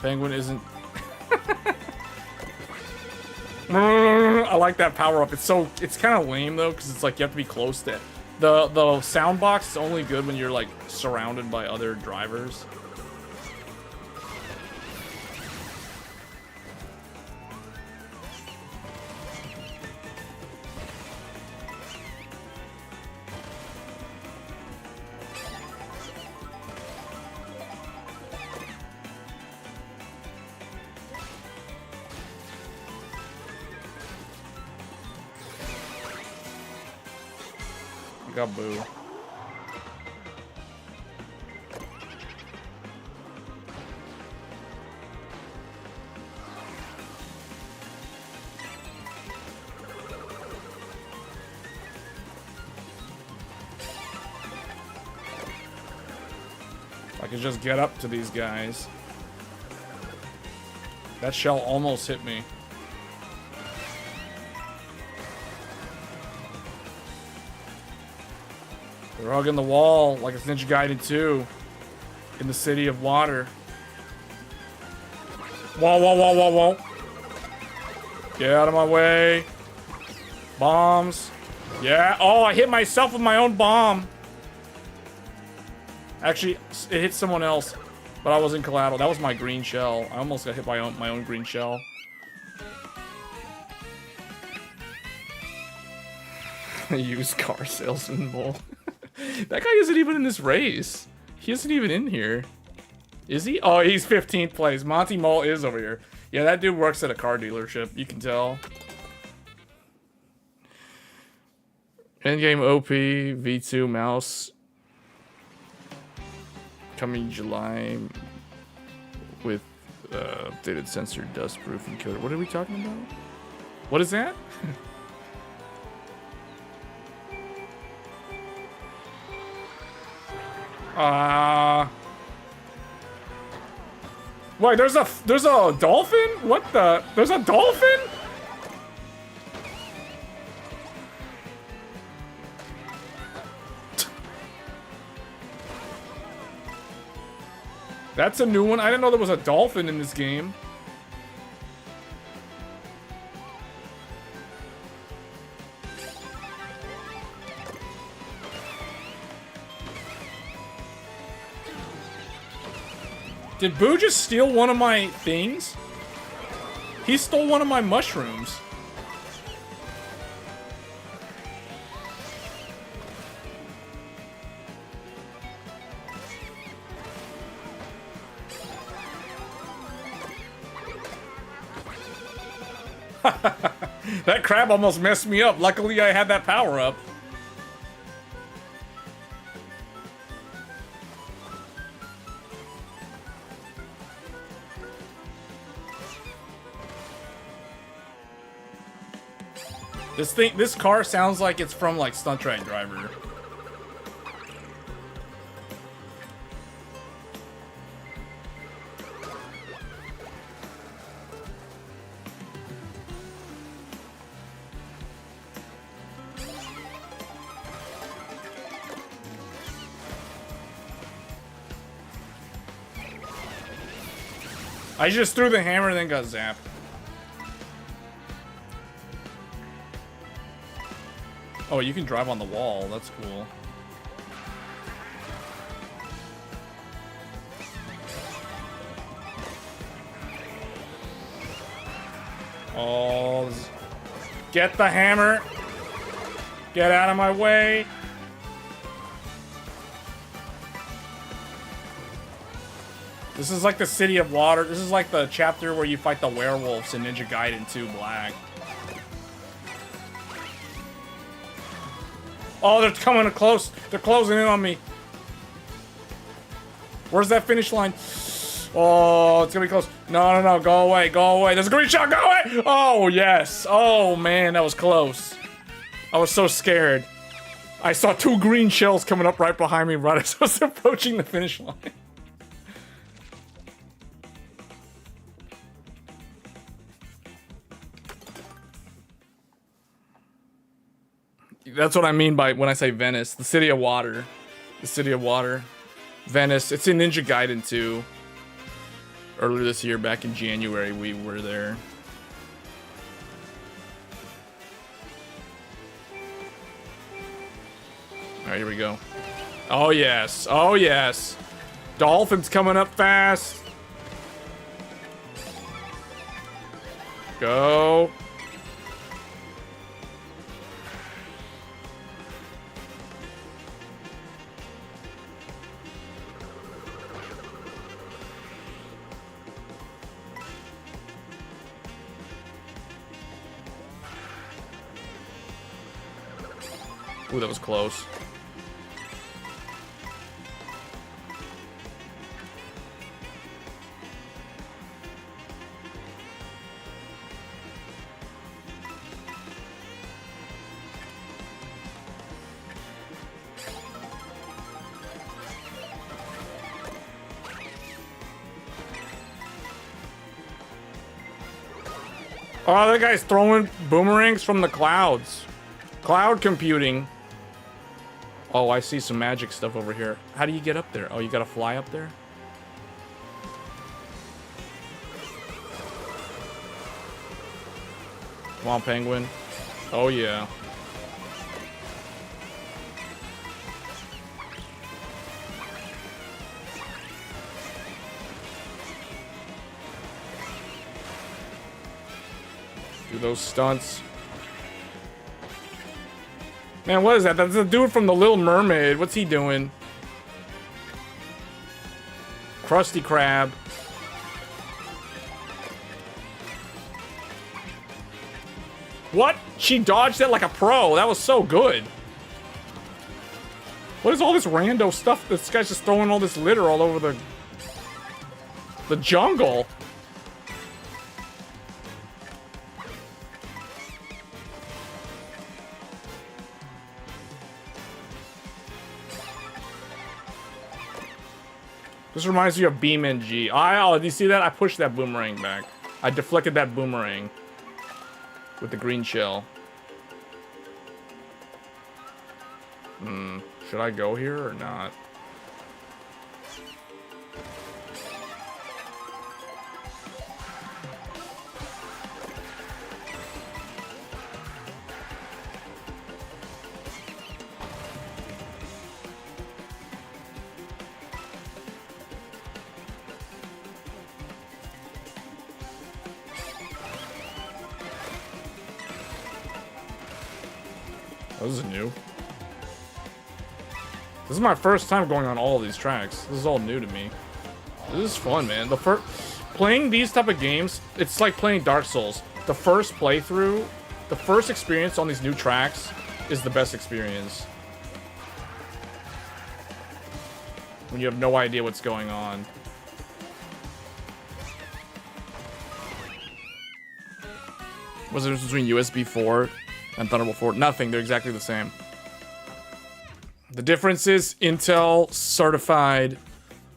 Penguin isn't... I like that power up. It's kind of lame though, because it's like you have to be close to it. The sound box is only good when you're like surrounded by other drivers. Got boo. I could just get up to these guys. That shell almost hit me. They're hugging the wall like it's Ninja Gaiden 2 in the city of water. Whoa, whoa, whoa, whoa, whoa. Get out of my way. Bombs. Yeah. Oh, I hit myself with my own bomb. Actually, it hit someone else, but I was in collateral. That was my green shell. I almost got hit by my own green shell. Used car salesman bull. That guy isn't even in this race. He isn't even in here. Is he? Oh, he's 15th place. Monty Mole is over here. Yeah, that dude works at a car dealership. You can tell. Endgame OP, V2 mouse. Coming July with updated sensor, dust proof encoder. What are we talking about? What is that? Wait, there's a dolphin? What the? There's a dolphin? That's a new one. I didn't know there was a dolphin in this game. Did Boo just steal one of my things? He stole one of my mushrooms. That crab almost messed me up. Luckily, I had that power up. This car sounds like it's from like Stunt Track Driver. I just threw the hammer and then got zapped. Oh, you can drive on the wall. That's cool. Oh, get the hammer. Get out of my way. This is like the City of Water. This is like the chapter where you fight the werewolves in Ninja Gaiden 2 Black. Oh, they're coming close. They're closing in on me. Where's that finish line? Oh, it's gonna be close. No, no, no. Go away. Go away. There's a green shot. Go away. Oh, yes. Oh, man. That was close. I was so scared. I saw two green shells coming up right behind me right as I was approaching the finish line. That's what I mean by when I say Venice. The City of Water. The City of Water. Venice. It's in Ninja Gaiden 2. Earlier this year, back in January, we were there. Alright, here we go. Oh, yes. Oh, yes. Dolphin's coming up fast. Go. Ooh, that was close. Oh, that guy's throwing boomerangs from the clouds. Cloud computing. Oh, I see some magic stuff over here. How do you get up there? Oh, you gotta fly up there? Come on, penguin. Oh, yeah. Do those stunts. Man, what is that? That's the dude from The Little Mermaid. What's he doing? Krusty Krab. What? She dodged that like a pro. That was so good. What is all this rando stuff? This guy's just throwing all this litter all over the jungle. This reminds me of BeamNG. Oh, do you see that? I pushed that boomerang back. I deflected that boomerang with the green shell. Should I go here or not? This is new. This is my first time going on all of these tracks. This is all new to me. This is fun, man. Playing these type of games, it's like playing Dark Souls. The first playthrough, the first experience on these new tracks is the best experience. When you have no idea what's going on. What's the difference between USB 4 and Thunderbolt 4? Nothing. They're exactly the same. The difference is Intel certified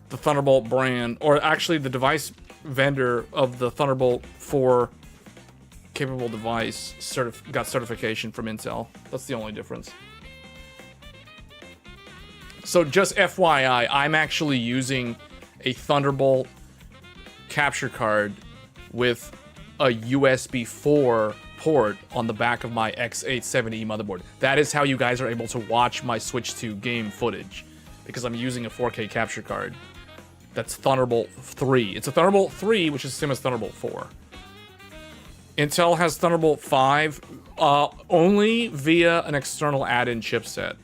the Thunderbolt brand, or actually the device vendor of the Thunderbolt 4 capable device got certification from Intel. That's the only difference. So just FYI, I'm actually using a Thunderbolt capture card with a USB 4 port on the back of my X870 motherboard. That is how you guys are able to watch my Switch 2 game footage, because I'm using a 4K capture card. That's Thunderbolt 3. It's a Thunderbolt 3, which is the same as Thunderbolt 4. Intel has Thunderbolt 5 only via an external add-in chipset.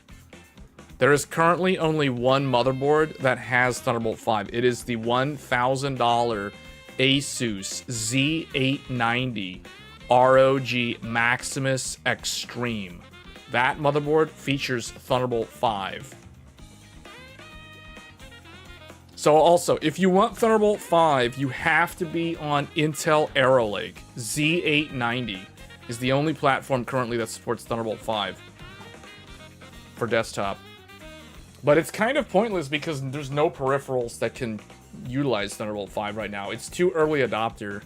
There is currently only one motherboard that has Thunderbolt 5. It is the $1,000 Asus Z890 ROG Maximus Extreme. That motherboard features Thunderbolt 5. So also, if you want Thunderbolt 5, you have to be on Intel Arrow Lake. Z890 is the only platform currently that supports Thunderbolt 5 for desktop. But it's kind of pointless because there's no peripherals that can utilize Thunderbolt 5 right now. It's too early adopter.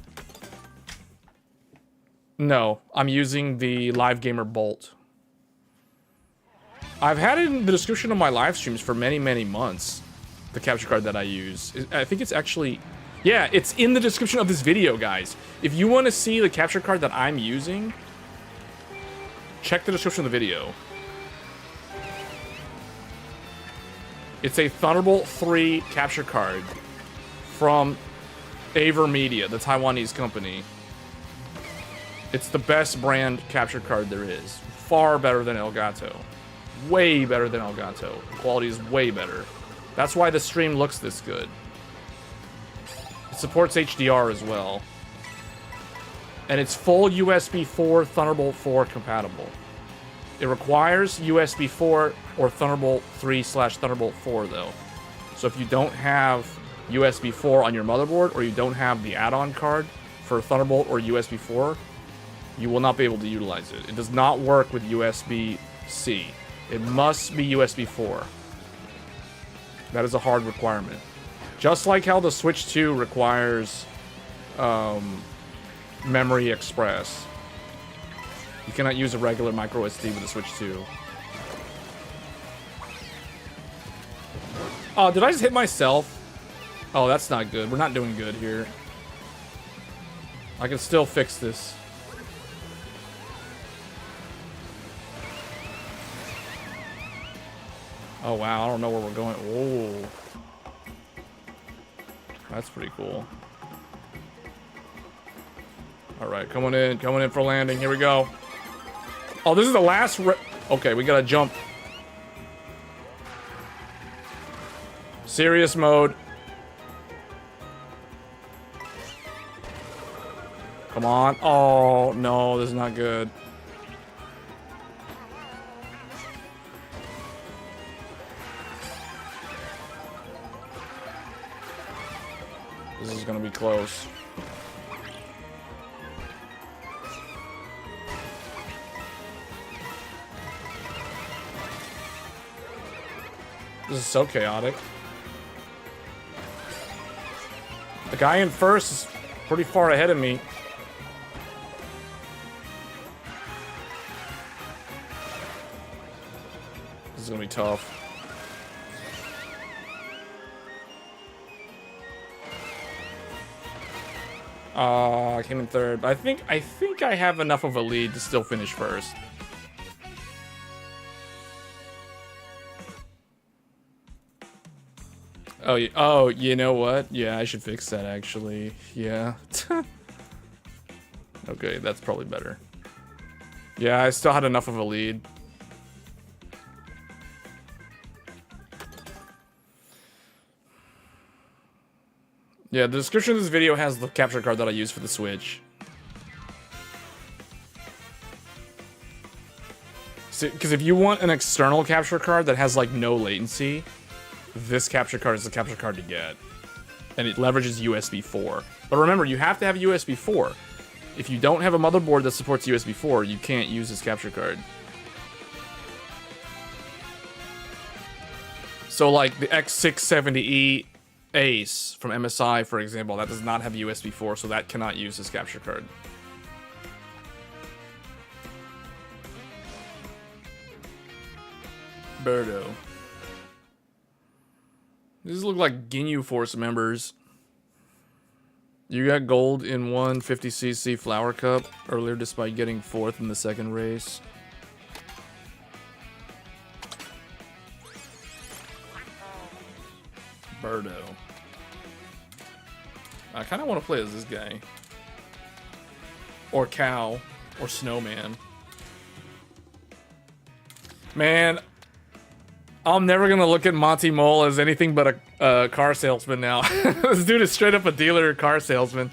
No, I'm using the Live Gamer Bolt. I've had it in the description of my live streams for many, many months. The capture card that I use. I think it's actually... Yeah, it's in the description of this video, guys. If you want to see the capture card that I'm using, check the description of the video. It's a Thunderbolt 3 capture card from AverMedia, the Taiwanese company. It's the best brand capture card there is. Far better than Elgato. Way better than Elgato. The quality is way better. That's why the stream looks this good. It supports HDR as well. And it's full USB 4 Thunderbolt 4 compatible. It requires USB 4 or Thunderbolt 3/Thunderbolt 4 though. So if you don't have USB 4 on your motherboard, or you don't have the add-on card for Thunderbolt or USB 4, you will not be able to utilize it. It does not work with USB-C. It must be USB 4. That is a hard requirement. Just like how the Switch 2 requires Memory Express. You cannot use a regular micro SD with the Switch 2. Oh, did I just hit myself? Oh, that's not good. We're not doing good here. I can still fix this. Oh, wow. I don't know where we're going. Whoa. That's pretty cool. Alright, coming in for landing. Here we go. Oh, this is the last okay, we gotta jump. Serious mode. Come on. Oh, no, this is not good. This is gonna be close. This is so chaotic. The guy in first is pretty far ahead of me. This is gonna be tough. I came in third, but I think I have enough of a lead to still finish first. Oh, you know what? Yeah, I should fix that actually. Yeah. Okay, that's probably better. Yeah, I still had enough of a lead. Yeah, the description of this video has the capture card that I use for the Switch. Because if you want an external capture card that has like no latency, this capture card is the capture card to get. And it leverages USB 4. But remember, you have to have USB 4. If you don't have a motherboard that supports USB 4, you can't use this capture card. So like the X670E Ace from MSI, for example, that does not have USB 4, so that cannot use this capture card. Birdo. These look like Ginyu Force members. You got gold in one 50cc flower cup earlier despite getting 4th in the second race. Birdo. I kind of want to play as this guy. Or Cow. Or Snowman. Man, I'm never going to look at Monty Mole as anything but a car salesman now. This dude is straight up a dealer car salesman.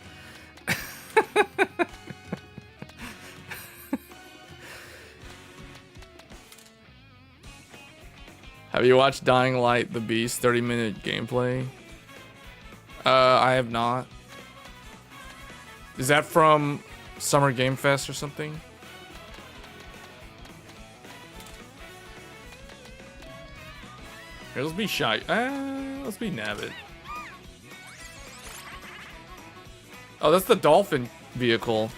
Have you watched Dying Light the Beast 30-minute gameplay? I have not. Is that from Summer Game Fest or something? Here, let's be shy. Let's be Navid. Oh, that's the dolphin vehicle.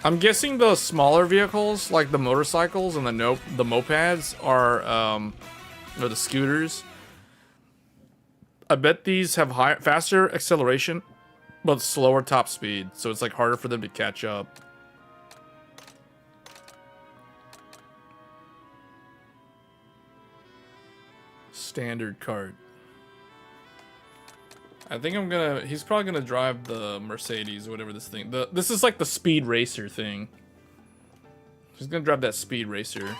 I'm guessing the smaller vehicles, like the motorcycles and the mopeds, are or the scooters. I bet these have faster acceleration, but slower top speed, so it's like harder for them to catch up. Standard Kart. I think he's probably gonna drive the Mercedes or whatever this thing. This is like the Speed Racer thing. He's gonna drive that Speed Racer.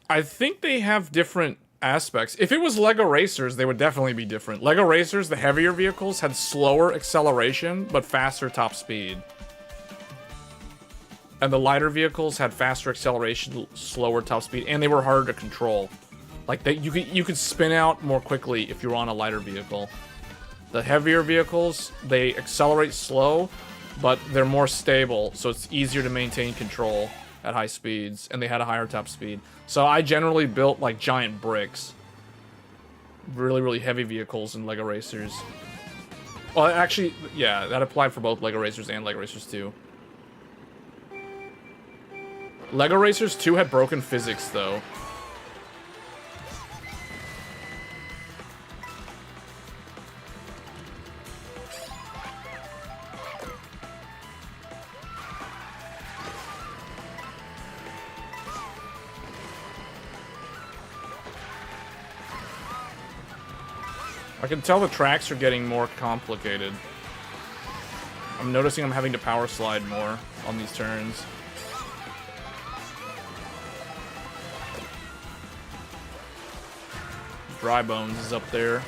I think they have different aspects. If it was Lego Racers, they would definitely be different. Lego Racers, the heavier vehicles, had slower acceleration, but faster top speed. And the lighter vehicles had faster acceleration, slower top speed, and they were harder to control. Like, you could spin out more quickly if you were on a lighter vehicle. The heavier vehicles, they accelerate slow, but they're more stable, so it's easier to maintain control at high speeds, and they had a higher top speed. So I generally built, like, giant bricks. Really, really heavy vehicles in Lego Racers. Well, actually, yeah, that applied for both Lego Racers and Lego Racers 2. Lego Racers 2 had broken physics, though. I can tell the tracks are getting more complicated. I'm noticing I'm having to power slide more on these turns. Dry Bones is up there.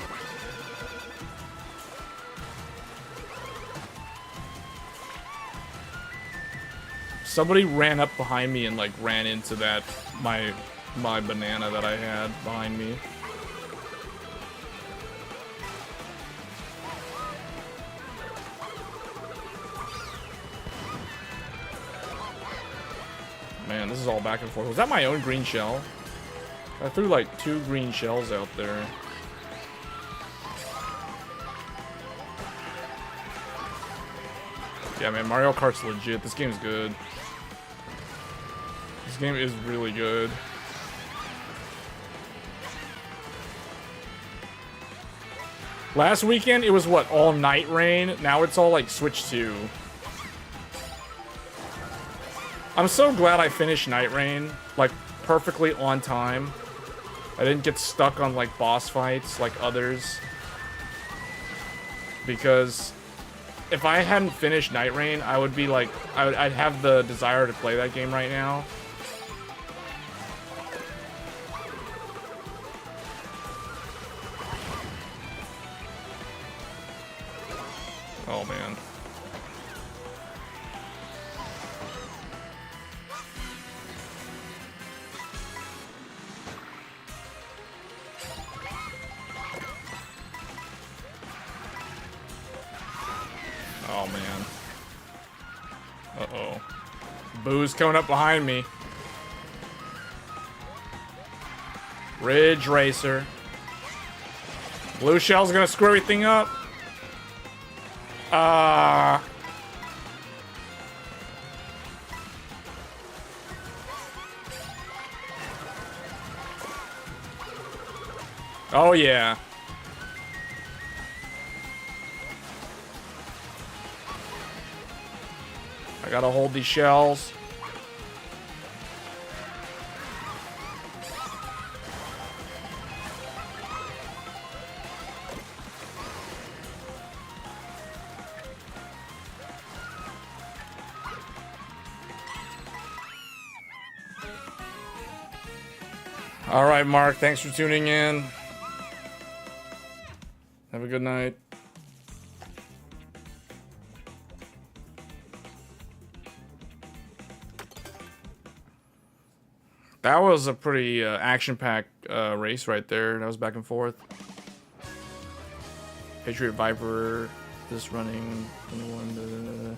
Somebody ran up behind me and like ran into that my banana that I had behind me. Man, this is all back and forth. Was that my own green shell? I threw like 2 green shells out there. Yeah, man, Mario Kart's legit. This game's good. This game is really good. Last weekend, it was what, all Night Rain? Now it's all like Switch 2. I'm so glad I finished Night Rain, like, perfectly on time. I didn't get stuck on, like, boss fights like others. Because if I hadn't finished Night Rain, I would be like, I'd have the desire to play that game right now. Oh, man. Oh, man. Uh-oh. Boo's coming up behind me. Ridge Racer. Blue Shell's gonna screw everything up. Oh, yeah. I gotta hold these shells. All right, Mark, thanks for tuning in. Have a good night. That was a pretty action-packed race right there. That was back and forth. Patriot Viper, this running 21.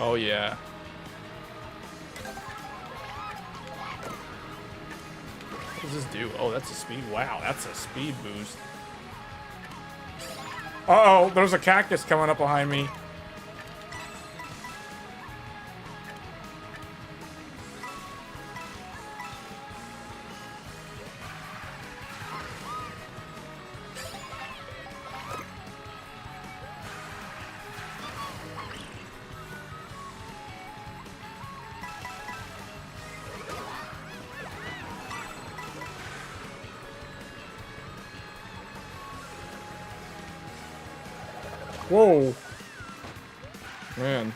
Oh, yeah. What does this do? Oh, that's a speed. Wow, that's a speed boost. Uh-oh, there's a cactus coming up behind me. Whoa. Man.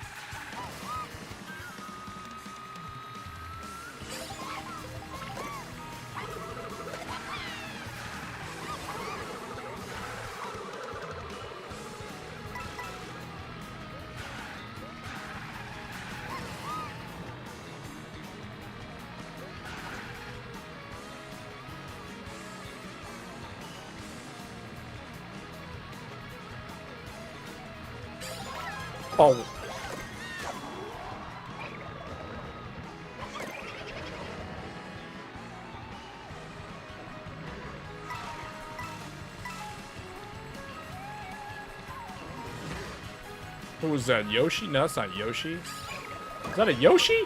Oh. Who was that? Yoshi? No, that's not Yoshi. Is that a Yoshi?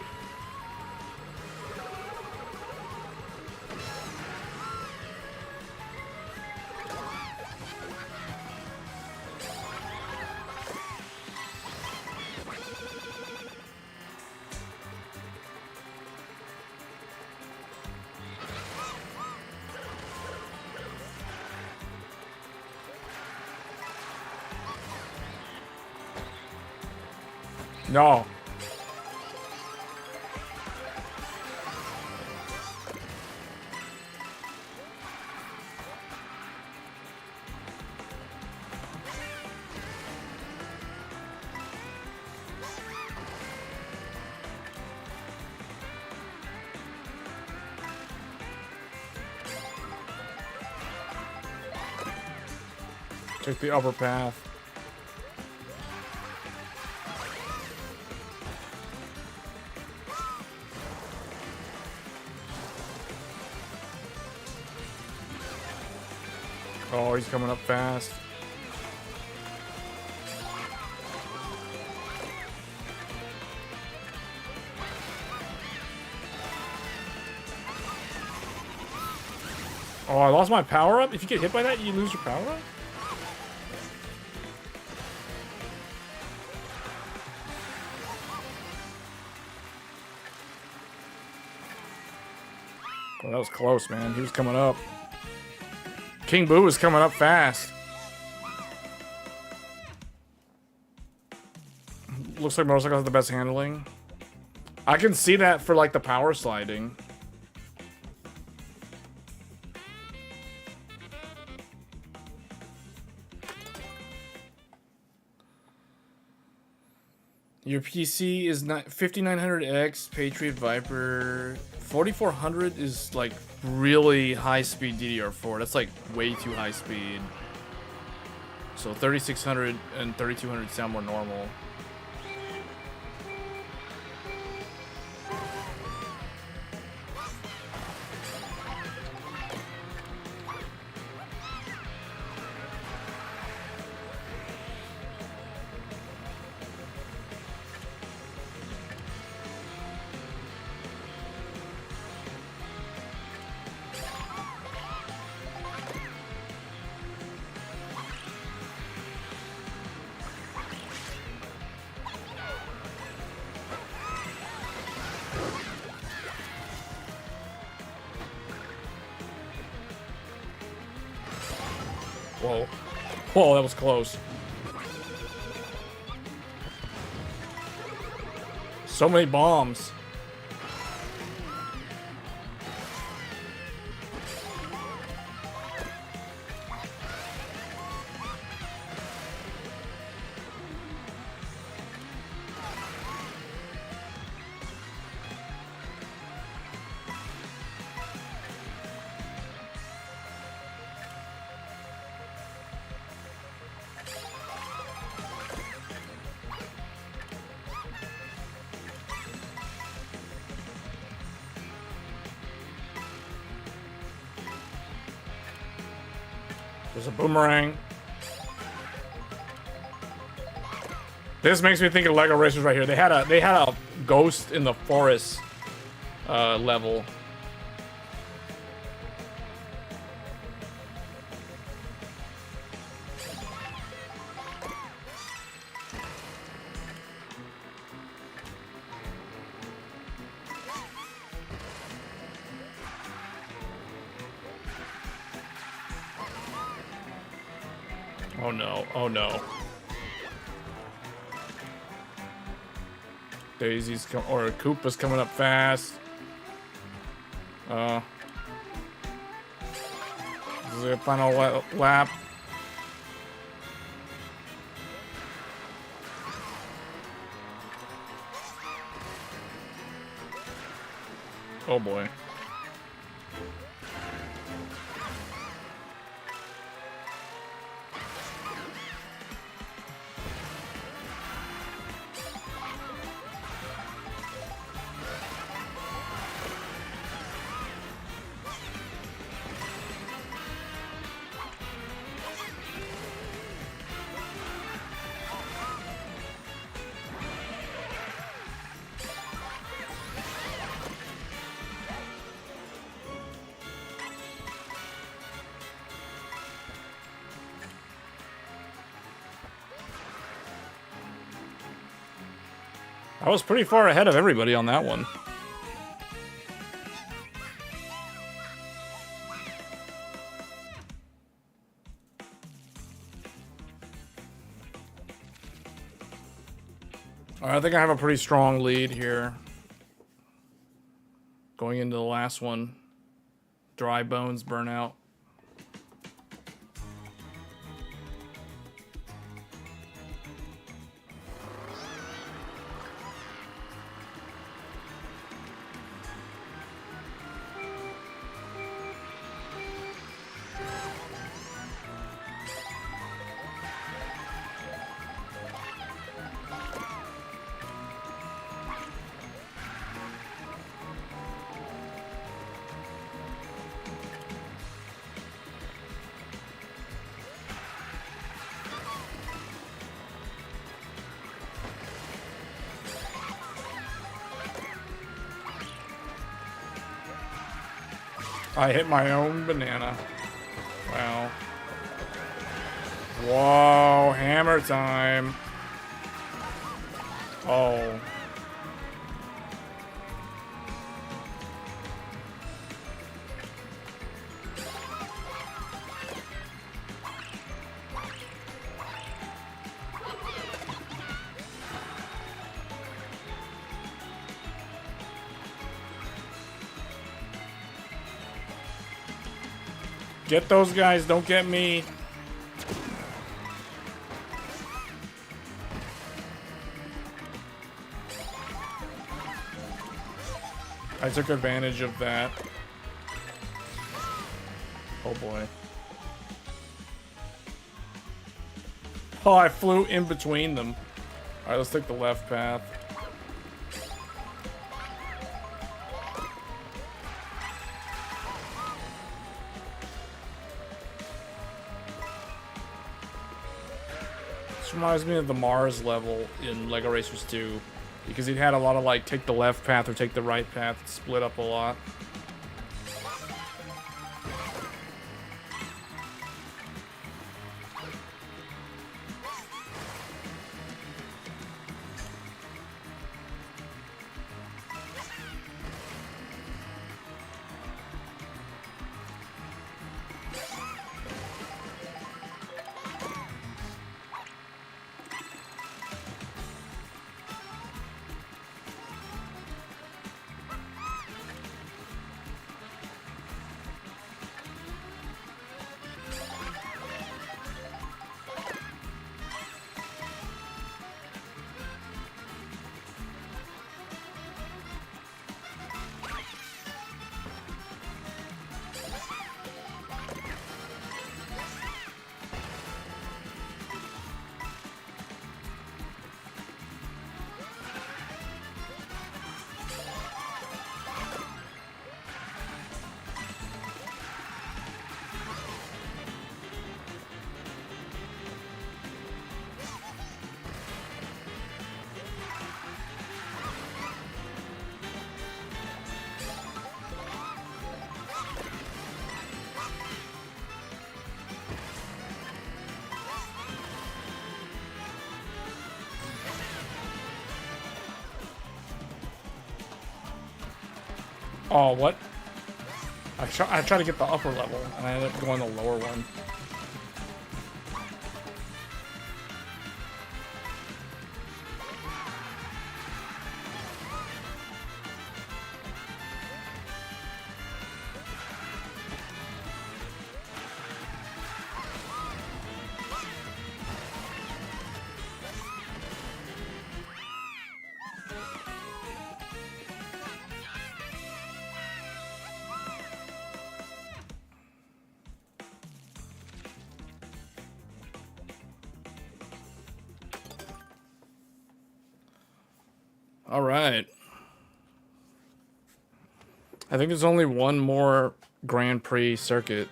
No. Took the upper path. Oh, he's coming up fast. Oh, I lost my power up? If you get hit by that, you lose your power up? Oh, that was close, man. He was coming up. King Boo is coming up fast. Looks like Motorcycle has the best handling. I can see that for like the power sliding. Your PC is not 5900X, Patriot Viper. 4400 is like really high speed DDR4. That's like way too high speed. So 3600 and 3200 sound more normal. Whoa. Whoa, that was close. So many bombs. There's a boomerang. This makes me think of Lego Racers right here. They had a ghost in the forest level. Oh no, oh no. Daisy's or Koopa's coming up fast. This is the final lap. Oh boy. I was pretty far ahead of everybody on that one. All right, I think I have a pretty strong lead here. Going into the last one. Dry bones, burnout. I hit my own banana. Wow. Whoa, hammer time. Oh. Get those guys, don't get me. I took advantage of that. Oh boy. Oh, I flew in between them. Alright, let's take the left path. This reminds me of the Mars level in Lego Racers 2. Because it had a lot of like, take the left path or take the right path. It split up a lot. Oh, what? I tried to get the upper level, and I ended up going the lower one. All right. I think there's only one more Grand Prix circuit.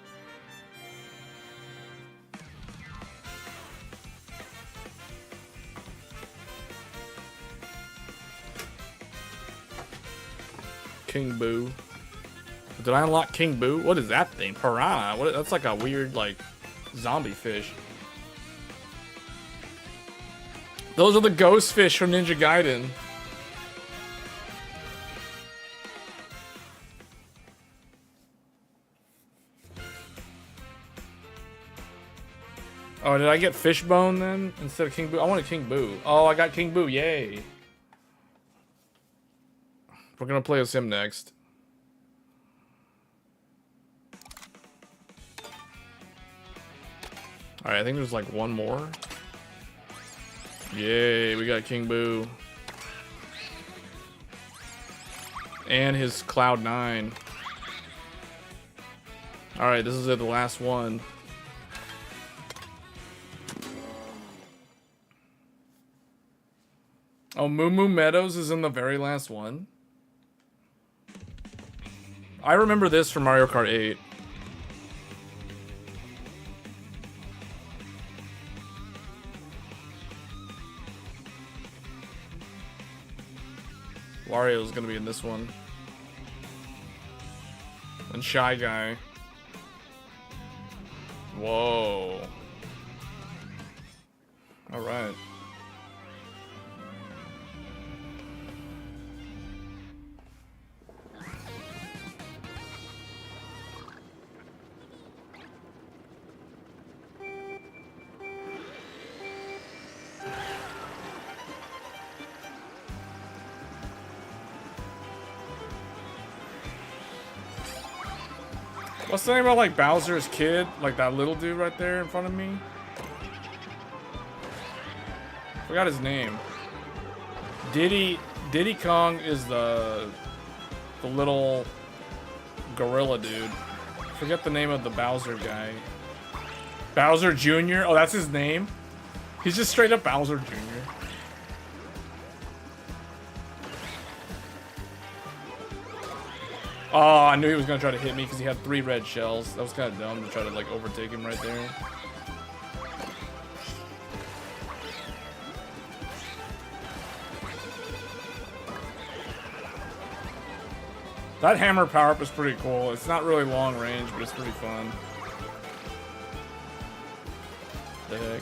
King Boo. Did I unlock King Boo? What is that thing? Piranha? What? That's like a weird, like, zombie fish. Those are the ghost fish from Ninja Gaiden. Oh, did I get Fishbone then instead of King Boo? I wanted King Boo. Oh, I got King Boo. Yay. We're gonna play as him next. Alright, I think there's like one more. Yay, we got King Boo. And his Cloud 9. Alright, this is it, the last one. Oh, Moo Moo Meadows is in the very last one? I remember this from Mario Kart 8. Wario's gonna be in this one. And Shy Guy. Whoa. Alright. What's the name about like Bowser's kid? Like that little dude right there in front of me? Forgot his name. Diddy Kong is the little gorilla dude. Forget the name of the Bowser guy. Bowser Jr.? Oh, that's his name? He's just straight up Bowser Jr. Oh, I knew he was gonna try to hit me because he had 3 red shells. That was kind of dumb to try to like overtake him right there. That hammer power-up is pretty cool. It's not really long range, but it's pretty fun. The heck?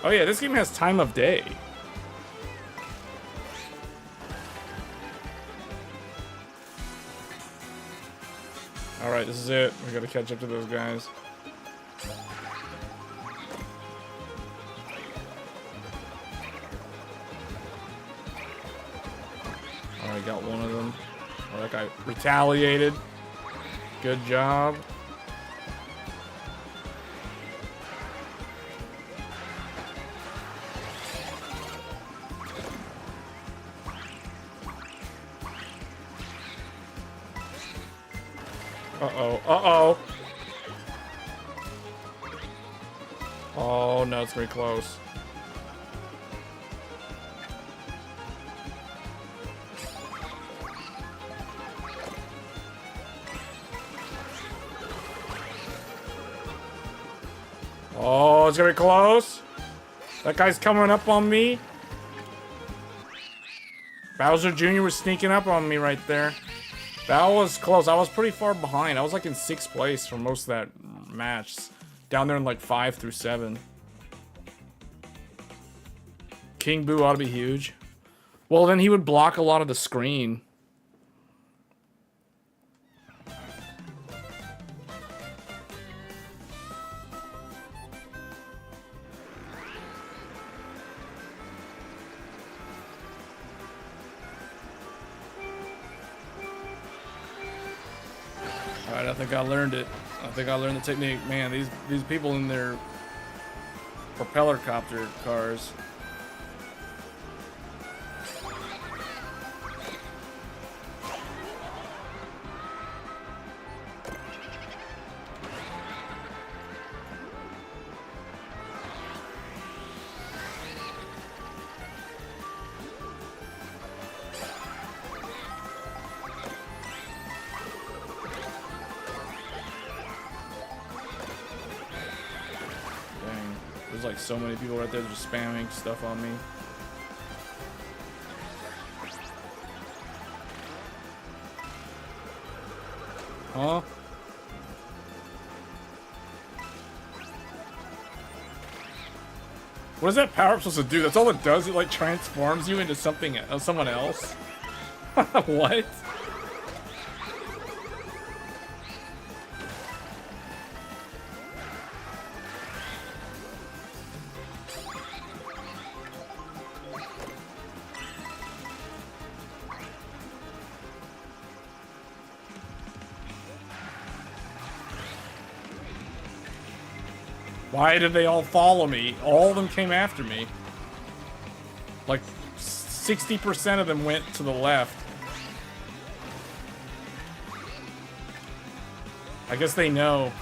Oh yeah, this game has time of day. Alright, this is it. We gotta catch up to those guys. Alright, got one of them. Oh, that guy retaliated. Good job. Uh-oh. Uh-oh. Oh, no, it's very close. Oh, it's gonna be close. That guy's coming up on me. Bowser Jr. was sneaking up on me right there. That was close. I was pretty far behind. I was like in 6th place for most of that match. Down there in like 5 through 7. King Boo ought to be huge. Well, then he would block a lot of the screen. Alright, I think I learned it. I think I learned the technique. Man, these people in their propeller copter cars. There's like so many people right there just spamming stuff on me. Huh? What is that power up supposed to do? That's all it does? It like transforms you into something, someone else? What? Why did they all follow me? All of them came after me. Like 60% of them went to the left. I guess they know.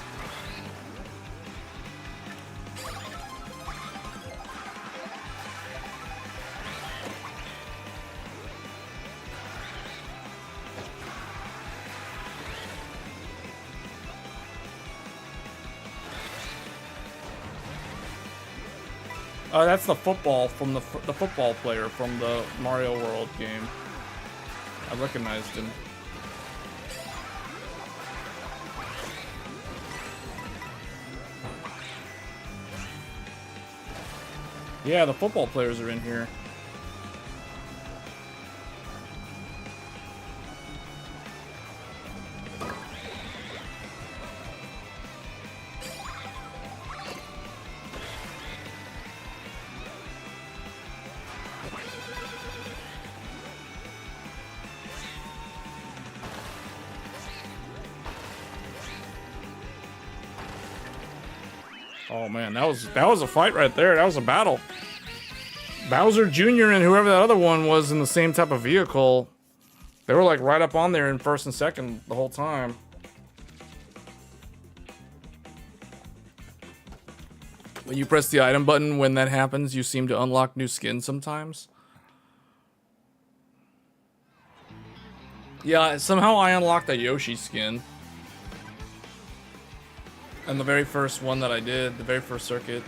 Oh, that's the football from the football player from the Mario World game. I recognized him. Yeah, the football players are in here. Oh man, that was a fight right there. That was a battle. Bowser Jr. and whoever that other one was in the same type of vehicle, they were like right up on there in 1st and 2nd the whole time. When you press the item button, when that happens, you seem to unlock new skins sometimes. Yeah, somehow I unlocked a Yoshi skin. And the very first one that I did, the very first circuit.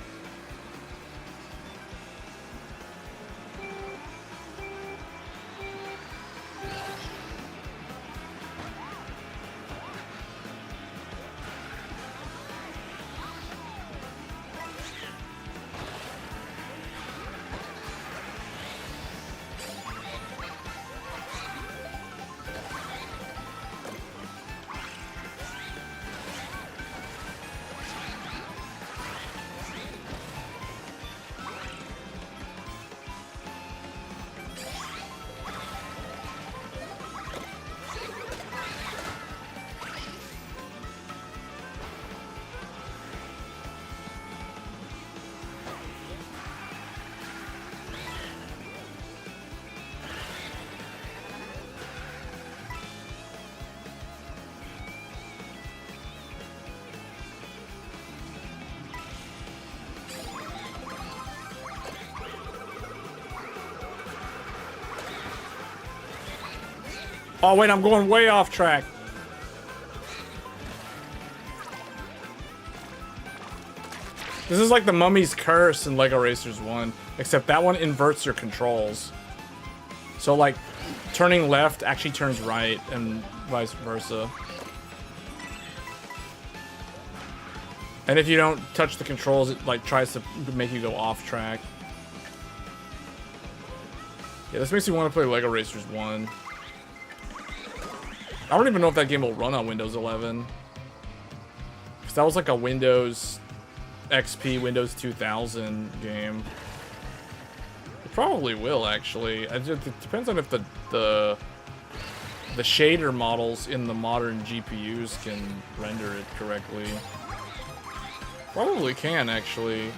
Oh wait, I'm going way off track. This is like the Mummy's Curse in Lego Racers 1, except that one inverts your controls. So like, turning left actually turns right, and vice versa. And if you don't touch the controls, it like tries to make you go off track. Yeah, this makes me want to play Lego Racers 1. I don't even know if that game will run on Windows 11. Because that was like a Windows XP, Windows 2000 game. It probably will, actually. It depends on if the shader models in the modern GPUs can render it correctly. Probably can, actually.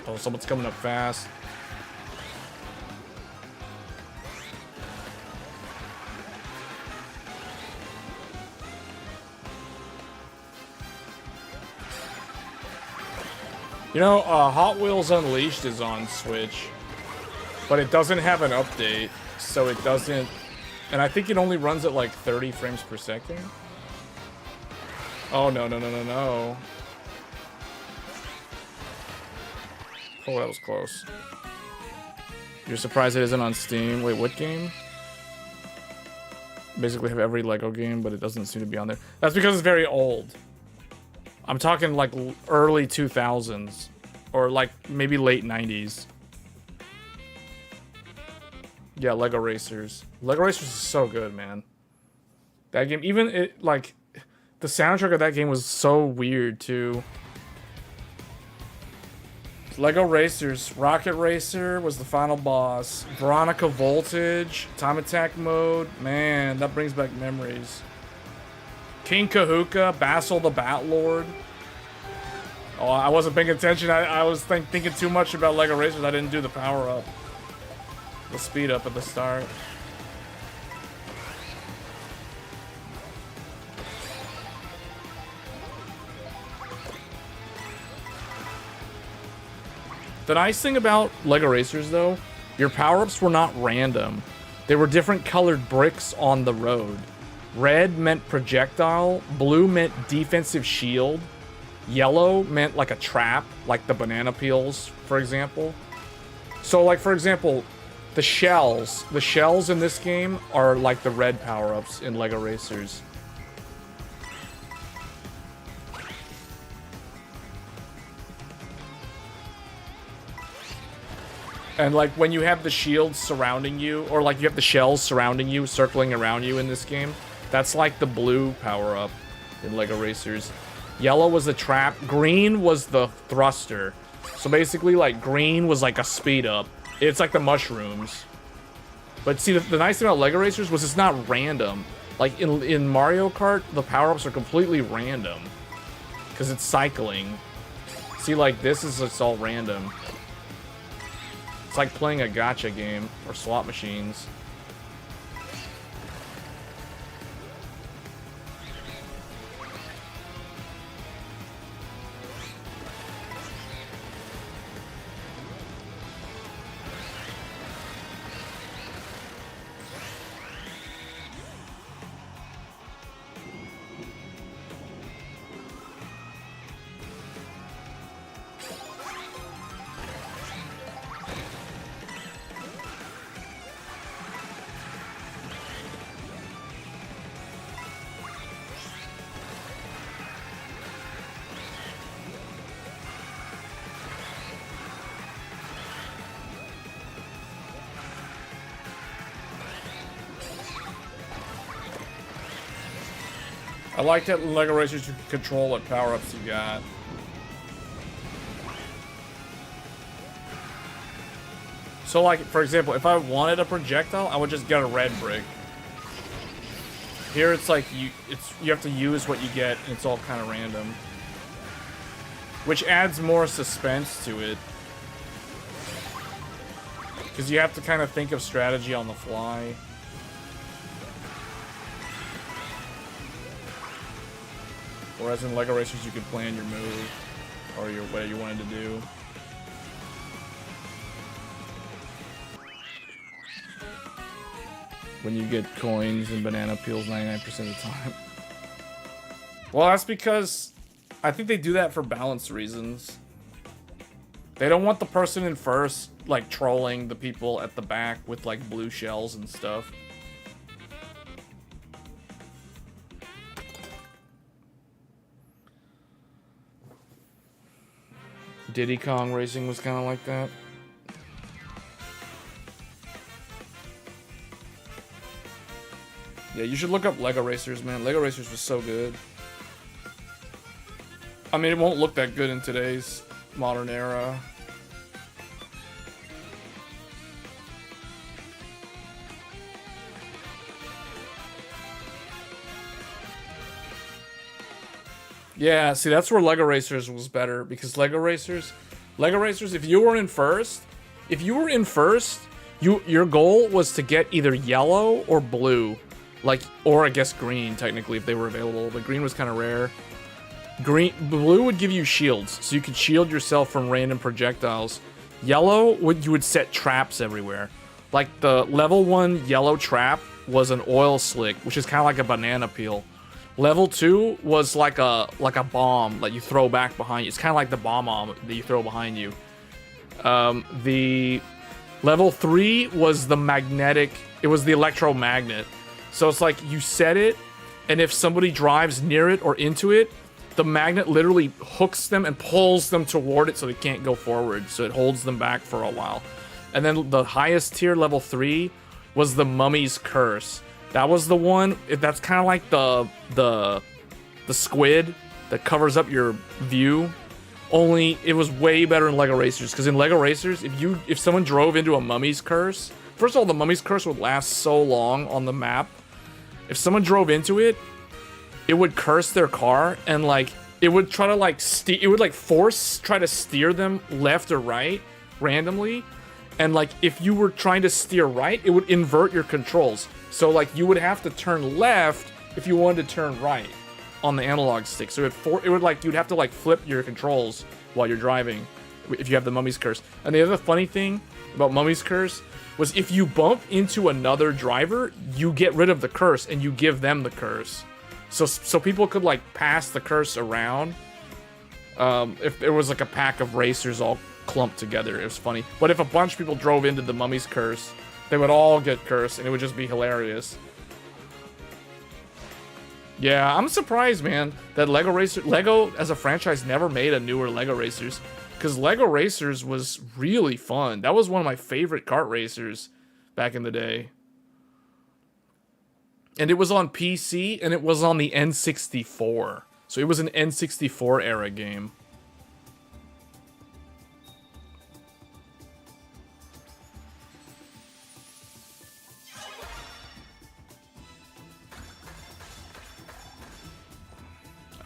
Oh, someone's coming up fast. You know, Hot Wheels Unleashed is on Switch, but it doesn't have an update, so it doesn't... And I think it only runs at like 30 frames per second. Oh, no, no, no, no, no. Oh, that was close. You're surprised it isn't on Steam? Wait, what game? Basically have every Lego game, but it doesn't seem to be on there. That's because it's very old. I'm talking like early 2000s. Or like maybe late 90s. Yeah, Lego Racers. Lego Racers is so good, man. That game, even it, like, the soundtrack of that game was so weird, too. Lego Racers. Rocket Racer was the final boss. Veronica Voltage. Time Attack Mode. Man, that brings back memories. King Kahuka. Basil the Batlord. Oh, I wasn't paying attention. I was thinking too much about Lego Racers. I didn't do the power-up. The speed-up at the start. The nice thing about Lego Racers, though, your power-ups were not random. They were different colored bricks on the road. Red meant projectile, blue meant defensive shield, yellow meant like a trap, like the banana peels, for example. So, like, for example, the shells in this game are like the red power-ups in Lego Racers. And like when you have the shields surrounding you, or like you have the shells surrounding you, circling around you in this game, that's like the blue power-up in Lego Racers. Yellow was the trap, green was the thruster. So basically like green was like a speed up. It's like the mushrooms. But see, the nice thing about Lego Racers was it's not random. Like in Mario Kart, the power-ups are completely random. Because it's cycling. See, like this is just all random. It's like playing a gacha game or slot machines. I like that in Lego Racers you can control what power-ups you got. So like, for example, if I wanted a projectile, I would just get a red brick. Here it's like, you have to use what you get, and it's all kind of random. Which adds more suspense to it. Because you have to kind of think of strategy on the fly. Whereas in Lego Racers, you could plan your move or your what you wanted to do. When you get coins and banana peels 99% of the time. Well, that's because I think they do that for balance reasons. They don't want the person in first, like, trolling the people at the back with, like, blue shells and stuff. Diddy Kong Racing was kind of like that. Yeah, you should look up Lego Racers, man. Lego Racers was so good. I mean, it won't look that good in today's modern era. Yeah, see, that's where Lego Racers was better, because Lego Racers, if you were in first, your goal was to get either yellow or blue, like, or I guess green, technically, if they were available, but green was kind of rare. Blue would give you shields, so you could shield yourself from random projectiles. Yellow, you would set traps everywhere. Like, the level 1 yellow trap was an oil slick, which is kind of like a banana peel. Level 2 was like a bomb that you throw back behind you. It's kind of like the bomb that you throw behind you. The level 3 was the magnetic. It was the electromagnet. So it's like you set it, and if somebody drives near it or into it, the magnet literally hooks them and pulls them toward it so they can't go forward. So it holds them back for a while. And then the highest tier, level 3, was the Mummy's Curse. That was the one. That's kind of like the squid that covers up your view. Only it was way better in Lego Racers, because in Lego Racers, if someone drove into a Mummy's Curse, first of all, the Mummy's Curse would last so long on the map. If someone drove into it, it would curse their car, and like it would try to like try to steer them left or right randomly. And like if you were trying to steer right, it would invert your controls. So like you would have to turn left if you wanted to turn right on the analog stick. So you'd have to like flip your controls while you're driving if you have the Mummy's Curse. And the other funny thing about Mummy's Curse was if you bump into another driver, you get rid of the curse and you give them the curse. So people could like pass the curse around. If there was like a pack of racers all clumped together, it was funny. But if a bunch of people drove into the Mummy's Curse, they would all get cursed, and it would just be hilarious. Yeah, I'm surprised, man, that Lego as a franchise never made a newer Lego Racers, because Lego Racers was really fun. That was one of my favorite kart racers back in the day. And it was on PC, and it was on the N64. So it was an N64 era game.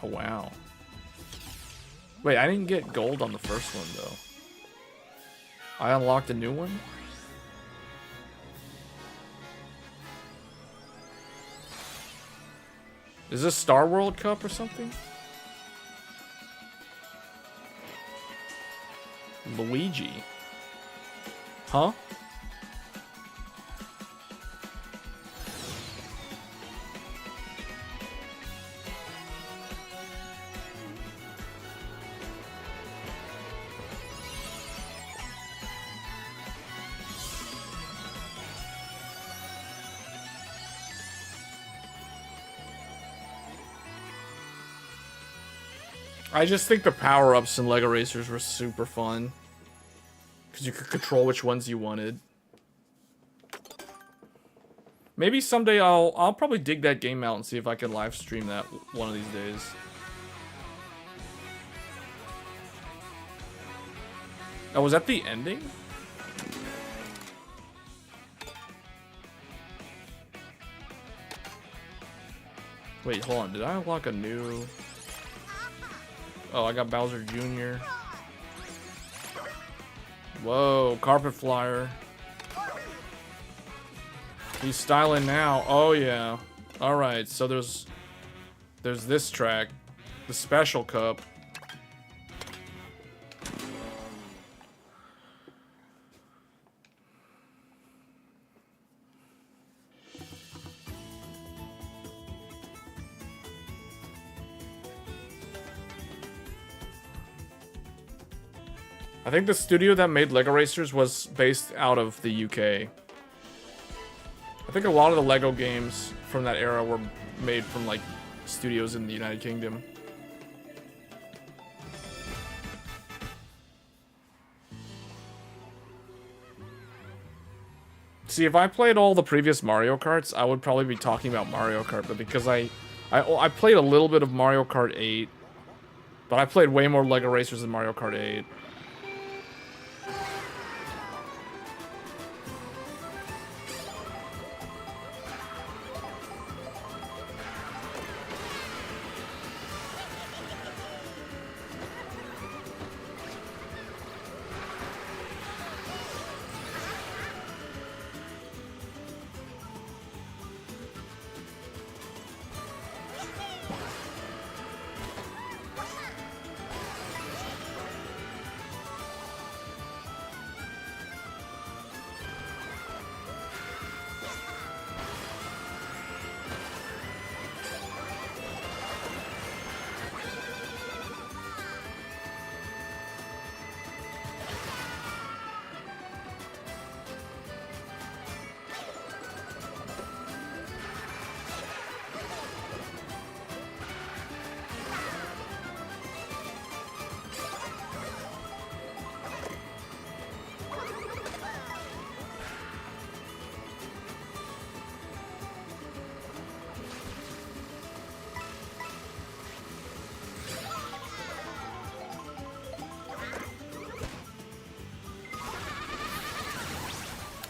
Oh, wow. Wait, I didn't get gold on the first one, though. I unlocked a new one? Is this Star World Cup or something? Luigi. Huh? I just think the power-ups in Lego Racers were super fun, because you could control which ones you wanted. Maybe someday I'll probably dig that game out and see if I can live stream that one of these days. Oh, was that the ending? Wait, hold on. Did I unlock a new... Oh, I got Bowser Jr. Whoa, Carpet Flyer. He's styling now. Oh yeah. All right. So there's this track, the special cup. I think the studio that made Lego Racers was based out of the UK. I think a lot of the Lego games from that era were made from like studios in the United Kingdom. See, if I played all the previous Mario Karts, I would probably be talking about Mario Kart, but because I played a little bit of Mario Kart 8, but I played way more Lego Racers than Mario Kart 8.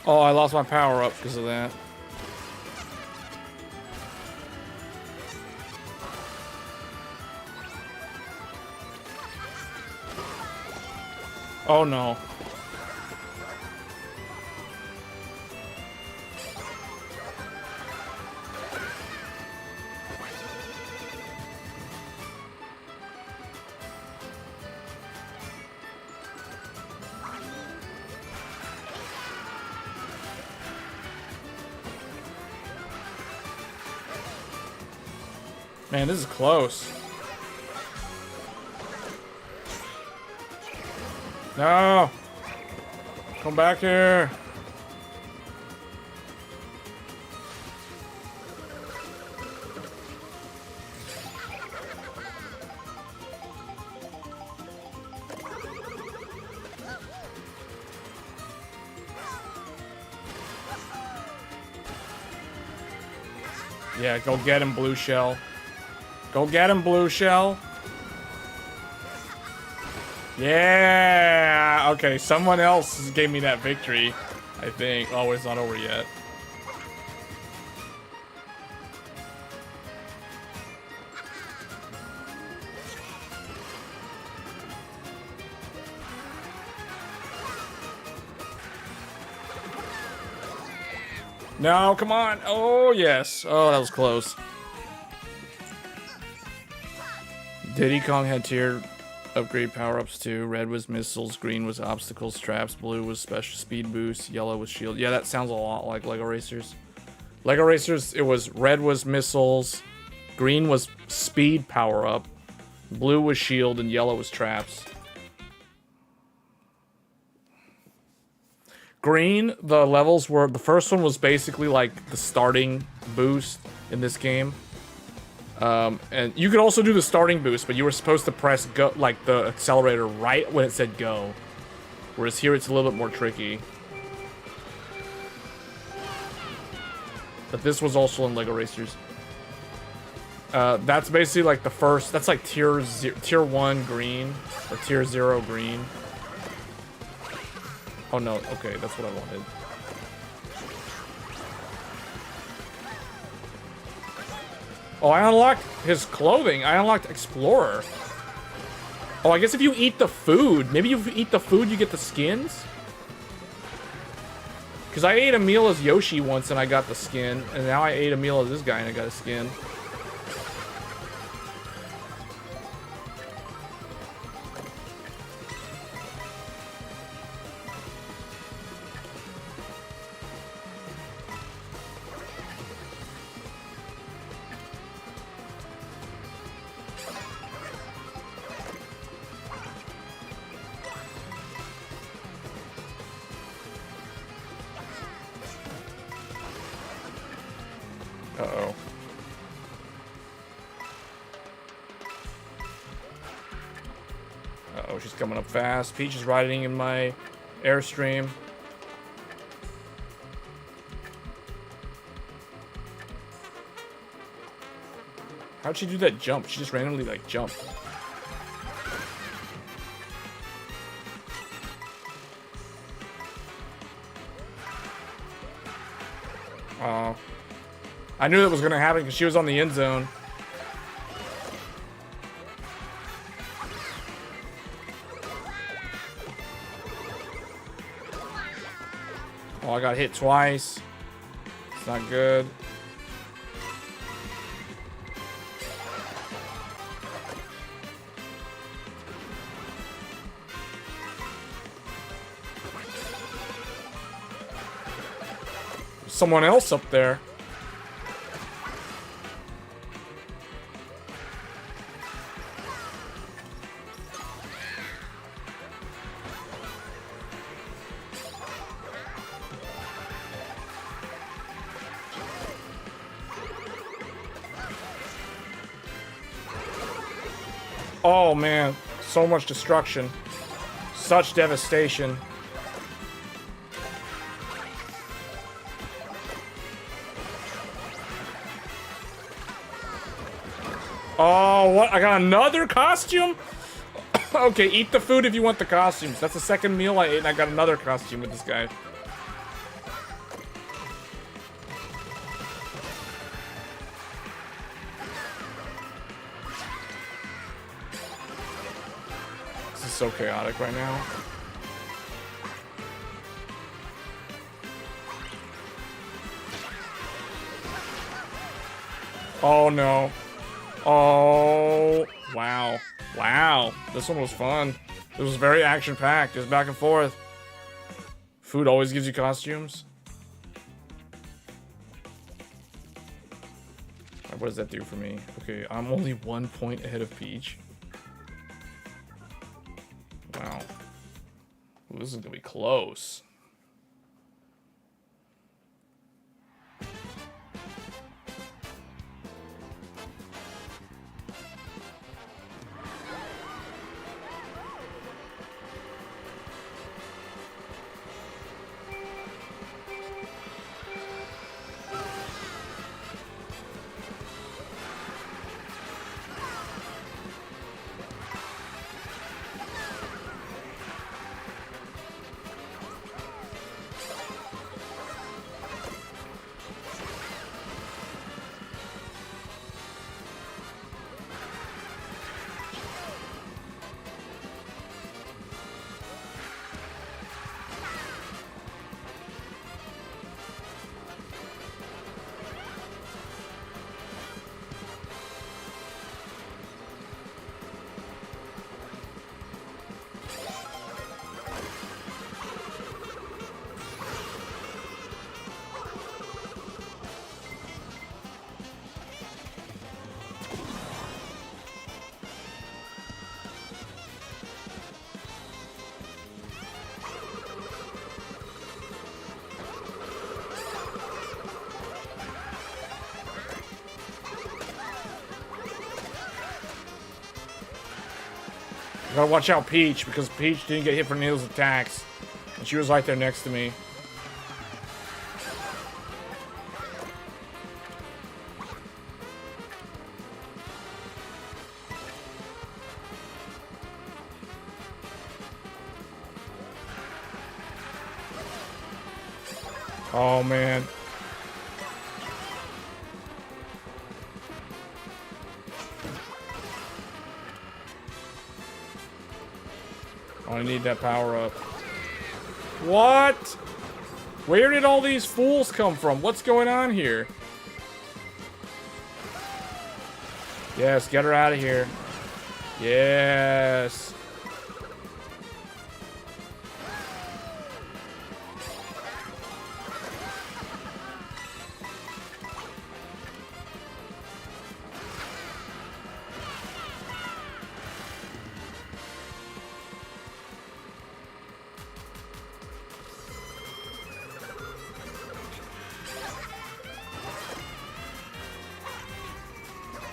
Oh, I lost my power up because of that. Oh no. Man, this is close. No! Come back here! Yeah, go get him, Blue Shell. Go get him, Blue Shell. Yeah! Okay, someone else gave me that victory, I think. Oh, it's not over yet. No, come on. Oh, yes. Oh, that was close. Diddy Kong had tier upgrade power-ups too. Red was missiles, green was obstacles, traps, blue was special speed boost, yellow was shield. Yeah, that sounds a lot like Lego Racers. Lego Racers, it was red was missiles, green was speed power-up, blue was shield, and yellow was traps. Green, the levels were, the first one was basically like the starting boost in this game. And you could also do the starting boost, but you were supposed to press go, like the accelerator right when it said go. Whereas here it's a little bit more tricky. But this was also in Lego Racers. That's basically like the first, that's like tier 1 green, or tier 0 green. Oh no, okay, that's what I wanted. Oh, I unlocked his clothing. I unlocked Explorer. Oh, I guess if you eat the food, maybe if you eat the food, you get the skins? Because I ate a meal as Yoshi once and I got the skin, and now I ate a meal as this guy and I got a skin. Uh-oh. Uh-oh, she's coming up fast. Peach is riding in my Airstream. How'd she do that jump? She just randomly, like, jumped. Oh. I knew that was going to happen because she was on the end zone. Oh, I got hit twice. It's not good. Someone else up there. Oh man, so much destruction. Such devastation. Oh, what? I got another costume? Okay, eat the food if you want the costumes. That's the second meal I ate and I got another costume with this guy. This is so chaotic right now. Oh no. Oh, wow. Wow. This one was fun. It was very action-packed. Just back and forth. Food always gives you costumes. What does that do for me? Okay, I'm only 1 point ahead of Peach. Wow. Ooh, this is gonna be close. Gotta watch out Peach, because Peach didn't get hit for any of those attacks. And she was right there next to me. Oh man. I need that power up. What? Where did all these fools come from? What's going on here? Yes, get her out of here. Yes.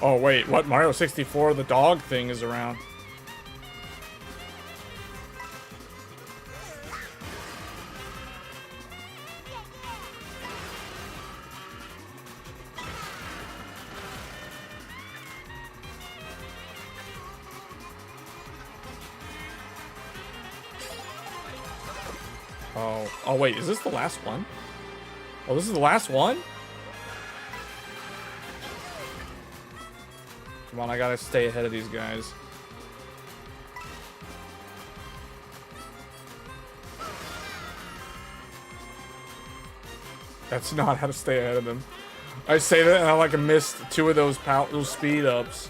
Oh wait, what? Mario 64, the dog thing is around. Oh wait, is this the last one? Oh, this is the last one? Come on, I gotta stay ahead of these guys. That's not how to stay ahead of them. I say that and I like missed two of those speed ups.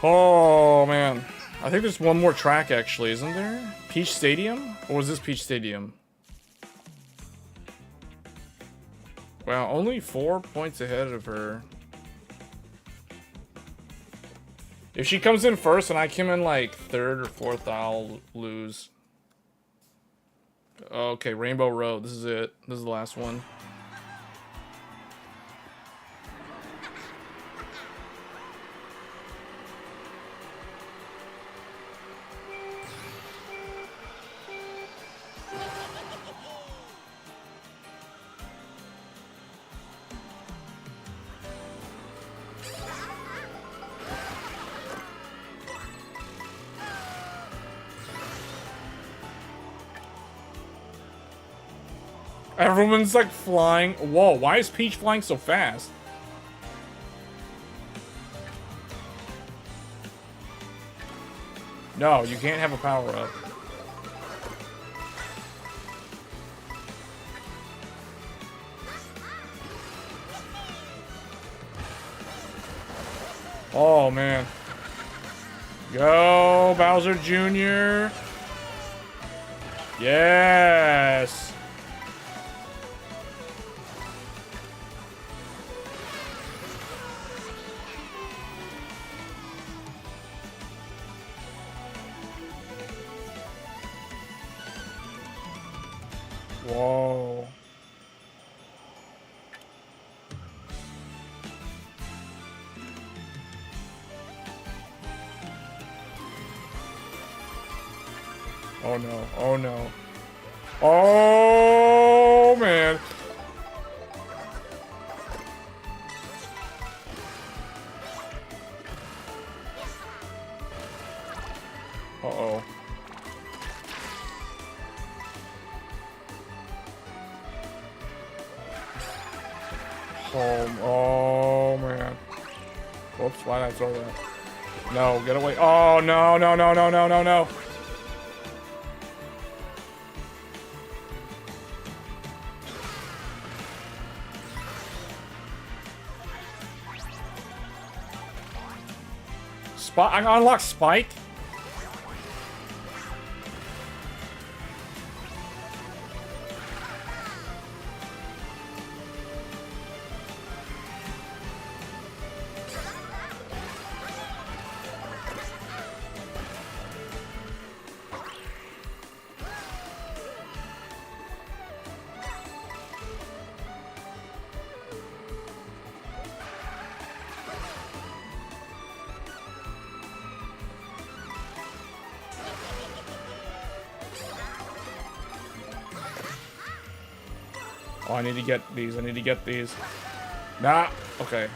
Oh, man. I think there's one more track, actually, isn't there? Peach Stadium? Or was this Peach Stadium? Wow, only 4 points ahead of her. If she comes in first and I come in, like, 3rd or 4th, I'll lose. Okay, Rainbow Road. This is it. This is the last one. Everyone's like flying. Whoa, why is Peach flying so fast? No, you can't have a power-up. Oh, man. Go, Bowser Jr. Yes. Whoa. Oh no, oh no. Oh man. Uh-oh. Oh man. Whoops, why did I throw that? No, get away. Oh no, no, no, no, no, no, no. I unlocked Spike. Oh, I need to get these. I need to get these. Nah. Okay.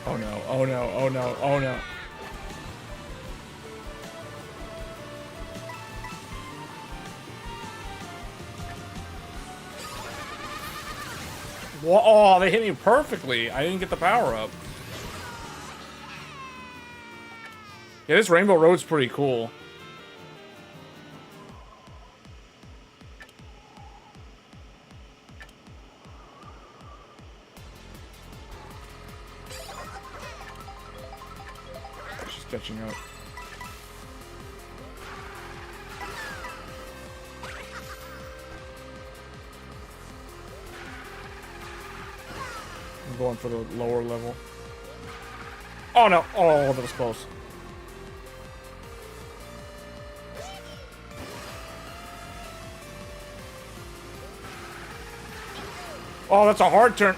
Oh no, oh no, oh no, oh no. Whoa, oh, they hit me perfectly. I didn't get the power up. Yeah, this Rainbow Road's pretty cool. She's catching up. I'm going for the lower level. Oh no! Oh, that was close. Oh, that's a hard turn.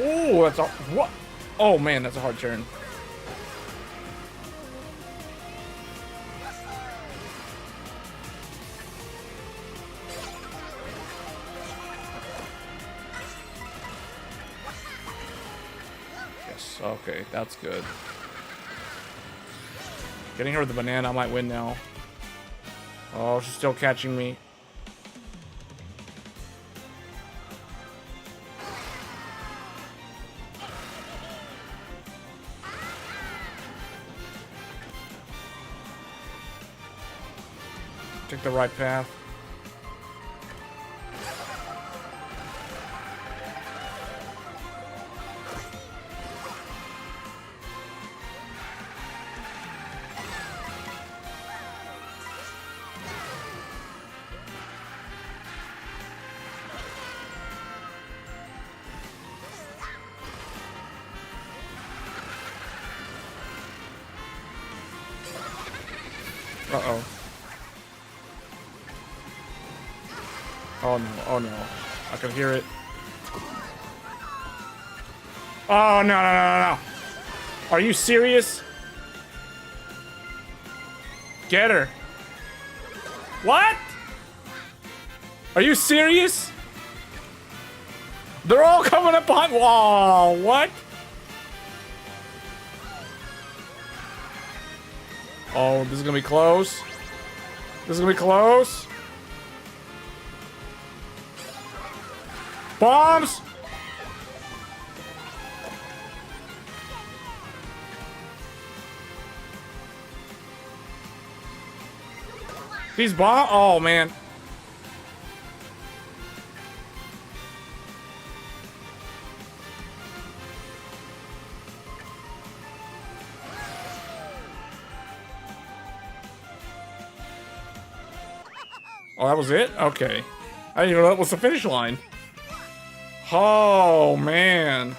Oh, that's a what? Oh man, that's a hard turn. Yes. Okay, that's good. Getting her with the banana, I might win now. Oh, she's still catching me. Take the right path. Uh-oh. Oh no, oh no. I can hear it. Oh no, no, no, no, no. Are you serious? Get her. What? Are you serious? They're all coming up behind. Whoa, what? Oh, this is gonna be close. This is gonna be close. Bombs! These bombs? Oh, man. Oh, that was it? Okay. I didn't even know that was the finish line. Oh, man.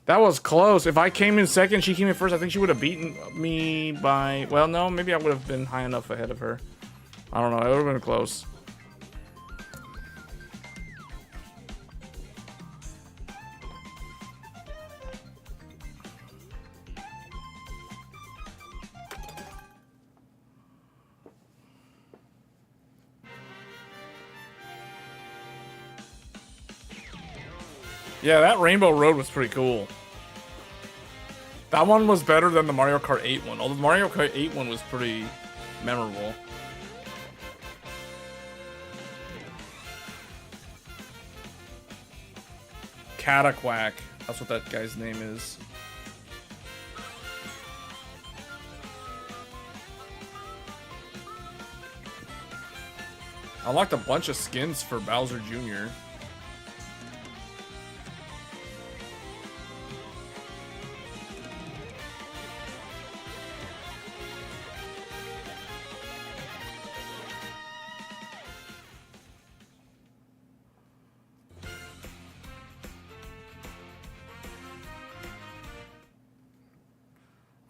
That was close. If I came in second, she came in first, I think she would have beaten me by... Well, no, maybe I would have been high enough ahead of her. I don't know. It would have been close. Yeah, that Rainbow Road was pretty cool. That one was better than the Mario Kart 8 one. Although the Mario Kart 8 one was pretty memorable. Cataquack. That's what that guy's name is. I unlocked a bunch of skins for Bowser Jr.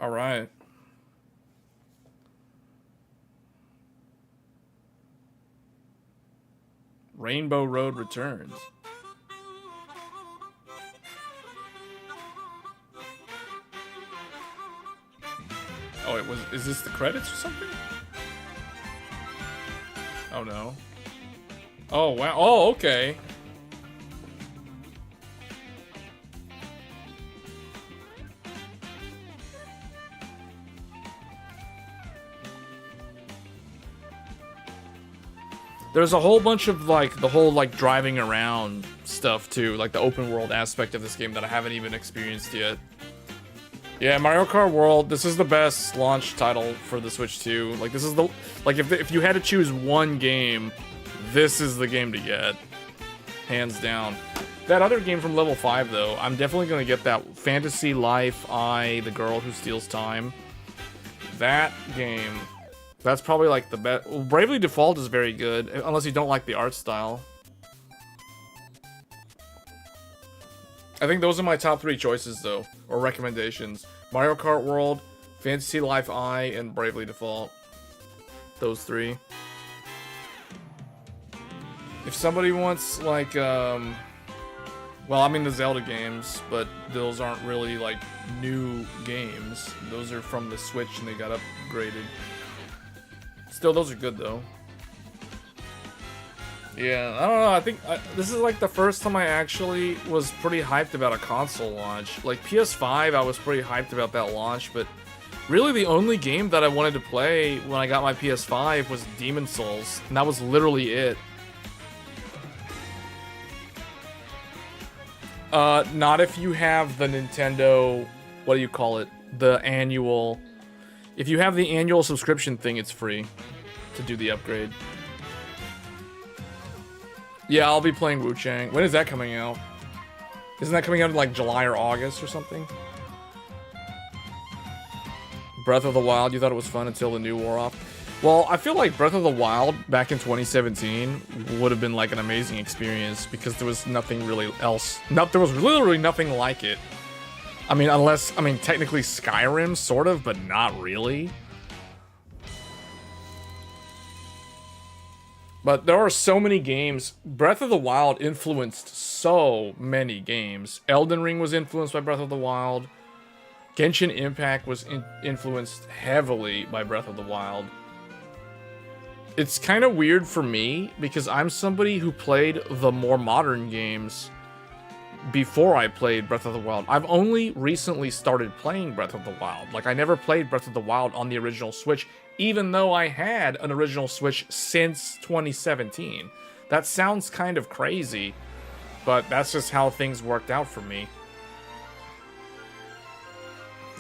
All right. Rainbow Road returns. Oh, it was. Is this the credits or something? Oh no. Oh wow. Oh, okay. There's a whole bunch of like the whole like driving around stuff too, like the open world aspect of this game that I haven't even experienced yet. Yeah, Mario Kart World, this is the best launch title for the Switch 2. Like this is the if you had to choose one game, this is the game to get. Hands down. That other game from Level 5 though, I'm definitely going to get that Fantasy Life I, the Girl Who Steals Time. That game, that's probably like the best. Bravely Default is very good, unless you don't like the art style. I think those are my top 3 choices though, or recommendations. Mario Kart World, Fantasy Life I, and Bravely Default. Those 3. If somebody wants like, well, I mean the Zelda games, but those aren't really like new games. Those are from the Switch and they got upgraded. Still, those are good though. Yeah, I don't know. I think this is like the first time I actually was pretty hyped about a console launch. Like PS5, I was pretty hyped about that launch, but really the only game that I wanted to play when I got my PS5 was Demon's Souls, and that was literally it. Not if you have the Nintendo, what do you call it? The annual. If you have the annual subscription thing, it's free to do the upgrade. Yeah, I'll be playing Wu Chang. When is that coming out? Isn't that coming out in like July or August or something? Breath of the Wild, you thought it was fun until the new wore off? Well, I feel like Breath of the Wild back in 2017 would have been like an amazing experience because there was nothing really else. There was literally nothing like it. I mean, technically Skyrim, sort of, but not really. But there are so many games. Breath of the Wild influenced so many games. Elden Ring was influenced by Breath of the Wild. Genshin Impact was influenced heavily by Breath of the Wild. It's kind of weird for me because I'm somebody who played the more modern games before I played Breath of the Wild. I've only recently started playing Breath of the Wild. Like, I never played Breath of the Wild on the original Switch, even though I had an original Switch since 2017. That sounds kind of crazy, but that's just how things worked out for me.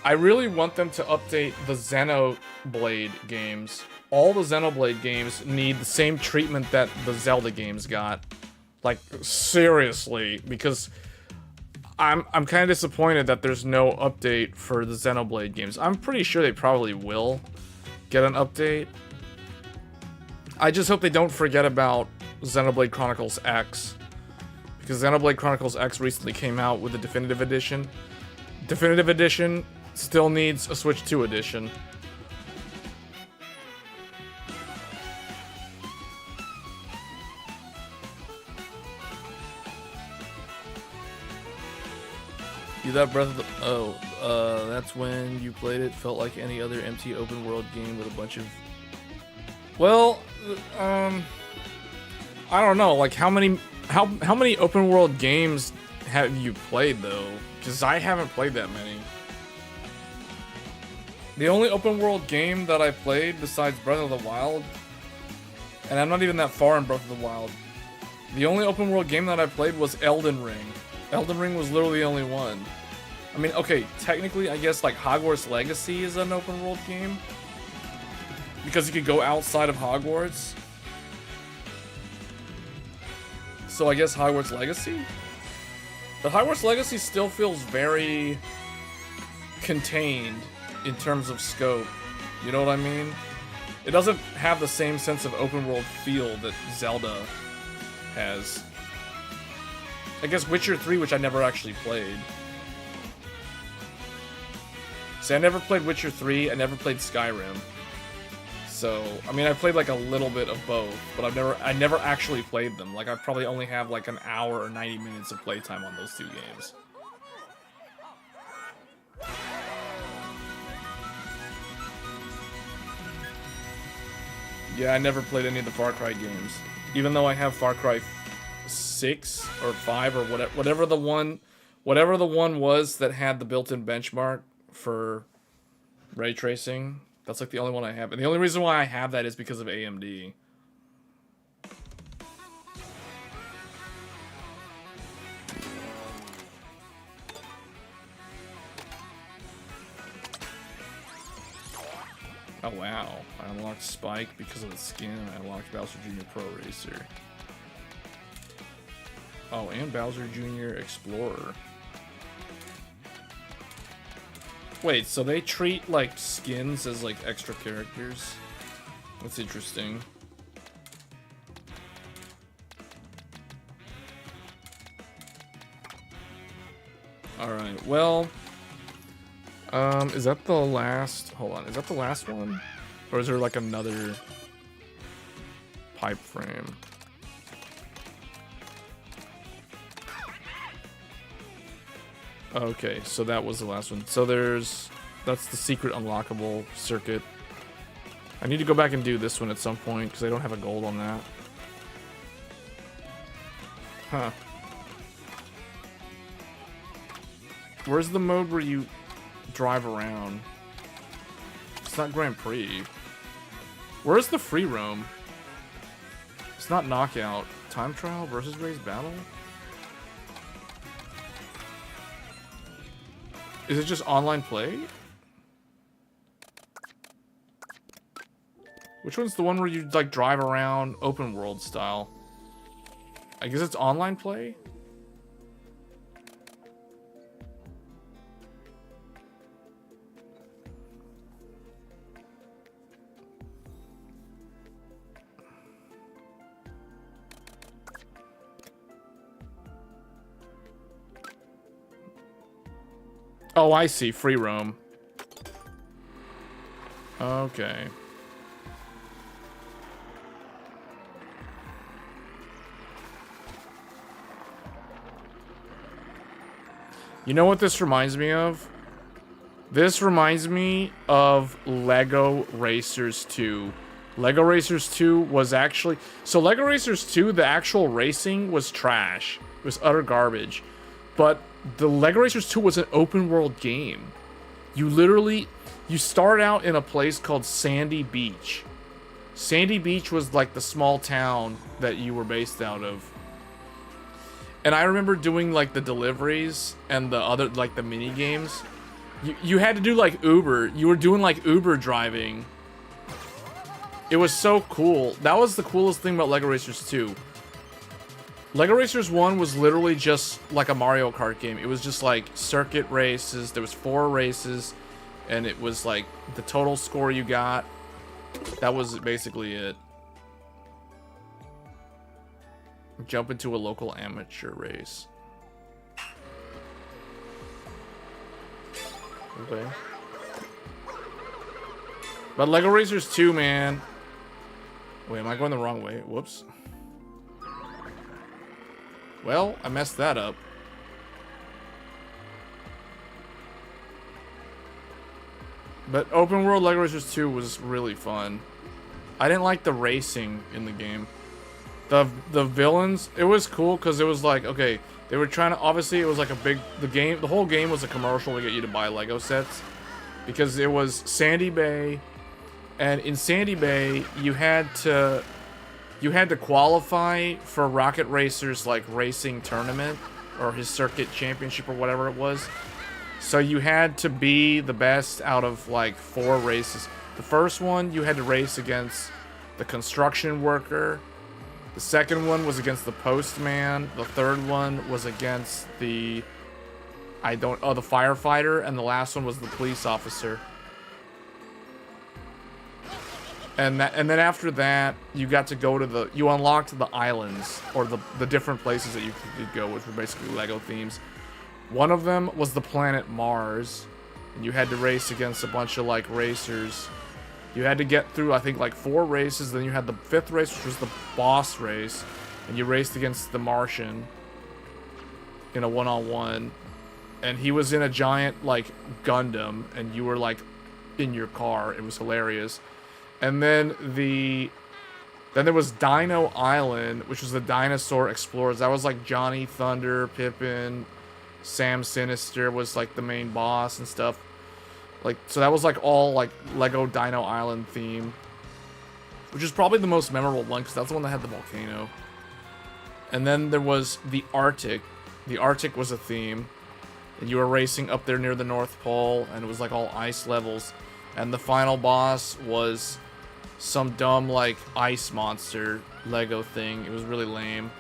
I really want them to update the Xenoblade games. All the Xenoblade games need the same treatment that the Zelda games got. Like, seriously, because I'm kind of disappointed that there's no update for the Xenoblade games. I'm pretty sure they probably will get an update. I just hope they don't forget about Xenoblade Chronicles X, because Xenoblade Chronicles X recently came out with the Definitive Edition. Definitive Edition still needs a Switch 2 edition. You thought Breath of the... that's when you played it. Felt like any other empty open world game with a bunch of... Well, I don't know. Like, how many open world games have you played, though? Because I haven't played that many. The only open world game that I played besides Breath of the Wild... And I'm not even that far in Breath of the Wild. The only open world game that I played was Elden Ring. Elden Ring was literally the only one. I mean, okay, technically, I guess, like, Hogwarts Legacy is an open world game. Because you could go outside of Hogwarts. So I guess Hogwarts Legacy? But Hogwarts Legacy still feels very contained in terms of scope. You know what I mean? It doesn't have the same sense of open world feel that Zelda has. I guess Witcher 3, which I never actually played. See, I never played Witcher 3, I never played Skyrim. So, I mean, I played like a little bit of both, but I never actually played them. Like, I probably only have like an hour or 90 minutes of playtime on those two games. Yeah, I never played any of the Far Cry games. Even though I have Far Cry 6 or 5 or whatever the one was that had the built-in benchmark for ray tracing. That's like the only one I have. And the only reason why I have that is because of AMD. Oh wow, I unlocked Spike because of the skin. I unlocked Bowser Jr. Pro Racer. Oh, and Bowser Jr. Explorer. Wait, so they treat like skins as like extra characters? That's interesting. Alright, well... is that the last... Hold on, is that the last one? Or is there like another pipe frame? Okay, so that was the last one. So that's the secret unlockable circuit. I need to go back and do this one at some point because I don't have a gold on that. Huh. Where's the mode where you drive around? It's not Grand Prix. Where's the free roam? It's not knockout. Time trial versus race battle? Is it just online play? Which one's the one where you like drive around open world style? I guess it's online play? Oh, I see. Free roam. Okay. You know what this reminds me of? This reminds me of Lego Racers 2. Lego Racers 2 was actually... So Lego Racers 2, the actual racing was trash. It was utter garbage. But the Lego Racers 2 was an open world game. You literally... You start out in a place called Sandy Beach. Sandy Beach was like the small town that you were based out of. And I remember doing like the deliveries and the other, like the mini games. You had to do like Uber. You were doing like Uber driving. It was so cool. That was the coolest thing about Lego Racers 2. Lego Racers 1 was literally just like a Mario Kart game. It was just like circuit races. There was 4 races. And it was like the total score you got. That was basically it. Jump into a local amateur race. Okay. But Lego Racers 2, man. Wait, am I going the wrong way? Whoops. Well, I messed that up. But open world Lego Racers 2 was really fun. I didn't like the racing in the game. The villains, it was cool because it was like, okay, they were trying to, obviously it was like a big, the whole game was a commercial to get you to buy Lego sets. Because it was Sandy Bay, and in Sandy Bay, you had to qualify for Rocket Racer's like racing tournament, or his circuit championship or whatever it was. So you had to be the best out of like 4 races. The first one, you had to race against the construction worker. The second one was against the postman. The third one was against the the firefighter, and the last one was the police officer. And then after that, you got to go to you unlocked the islands, or the different places that you could go, which were basically Lego themes. One of them was the planet Mars, and you had to race against a bunch of like racers. You had to get through, I think, like 4 races. Then you had the 5th race, which was the boss race, and you raced against the Martian in a one-on-one. And he was in a giant like Gundam, and you were like in your car. It was hilarious. And then there was Dino Island, which was the dinosaur explorers. That was like Johnny Thunder, Pippin, Sam Sinister was like the main boss and stuff. Like, so that was like all like Lego Dino Island theme, which is probably the most memorable one because that's the one that had the volcano. And then there was the Arctic. The Arctic was a theme, and you were racing up there near the North Pole, and it was like all ice levels. And the final boss was some dumb like ice monster Lego thing. It was really lame.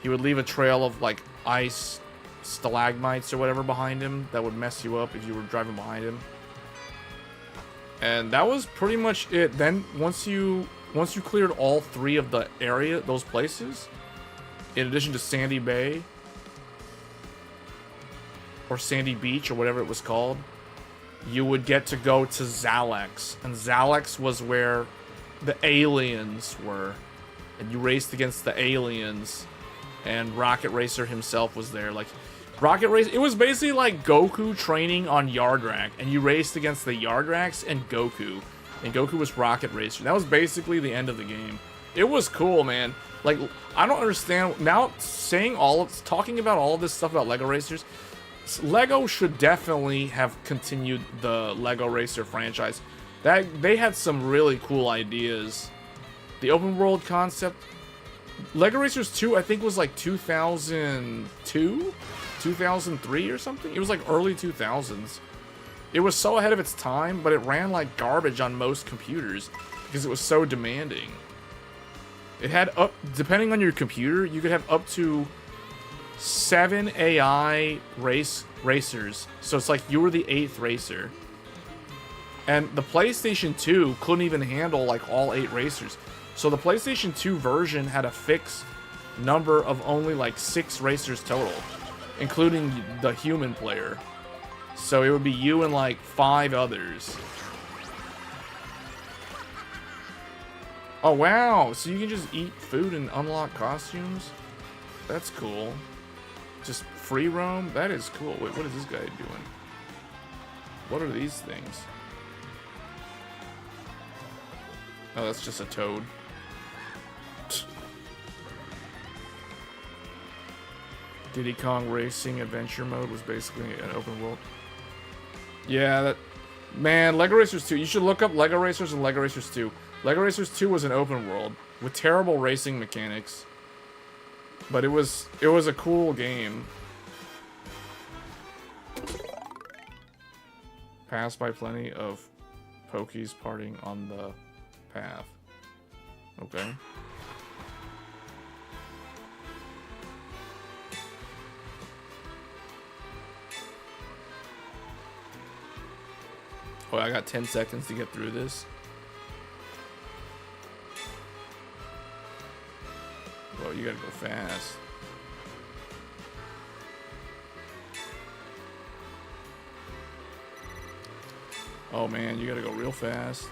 He would leave a trail of like ice stalagmites or whatever behind him that would mess you up if you were driving behind him. And that was pretty much it. Then once you cleared all 3 of those places, in addition to Sandy Bay or Sandy Beach or whatever it was called, you would get to go to Zalex, and Zalex was where the aliens were, and you raced against the aliens, and Rocket Racer himself was there. Like, Rocket Racer, it was basically like Goku training on Yardrak, and you raced against the Yardraks and Goku was Rocket Racer. That was basically the end of the game. It was cool, man. Like, I don't understand, now talking about all this stuff about Lego Racers, Lego should definitely have continued the Lego Racer franchise. They had some really cool ideas. The open world concept, Lego Racers 2, I think was like 2002, 2003 or something. It was like early 2000s. It was so ahead of its time, but it ran like garbage on most computers because it was so demanding. It had depending on your computer, you could have up to 7 AI racers. So it's like you were the 8th racer. And the PlayStation 2 couldn't even handle like all 8 racers. So the PlayStation 2 version had a fixed number of only like 6 racers total, including the human player. So it would be you and like 5 others. Oh wow, so you can just eat food and unlock costumes? That's cool. Just free roam? That is cool. Wait, what is this guy doing? What are these things? Oh, that's just a toad. Diddy Kong Racing Adventure Mode was basically an open world. Yeah, man, Lego Racers 2. You should look up Lego Racers and Lego Racers 2. Lego Racers 2 was an open world with terrible racing mechanics. But it was a cool game. Passed by plenty of Pokies partying on the path. Okay. Oh, I got 10 seconds to get through this. Well, you gotta go fast. Oh man, you gotta go real fast.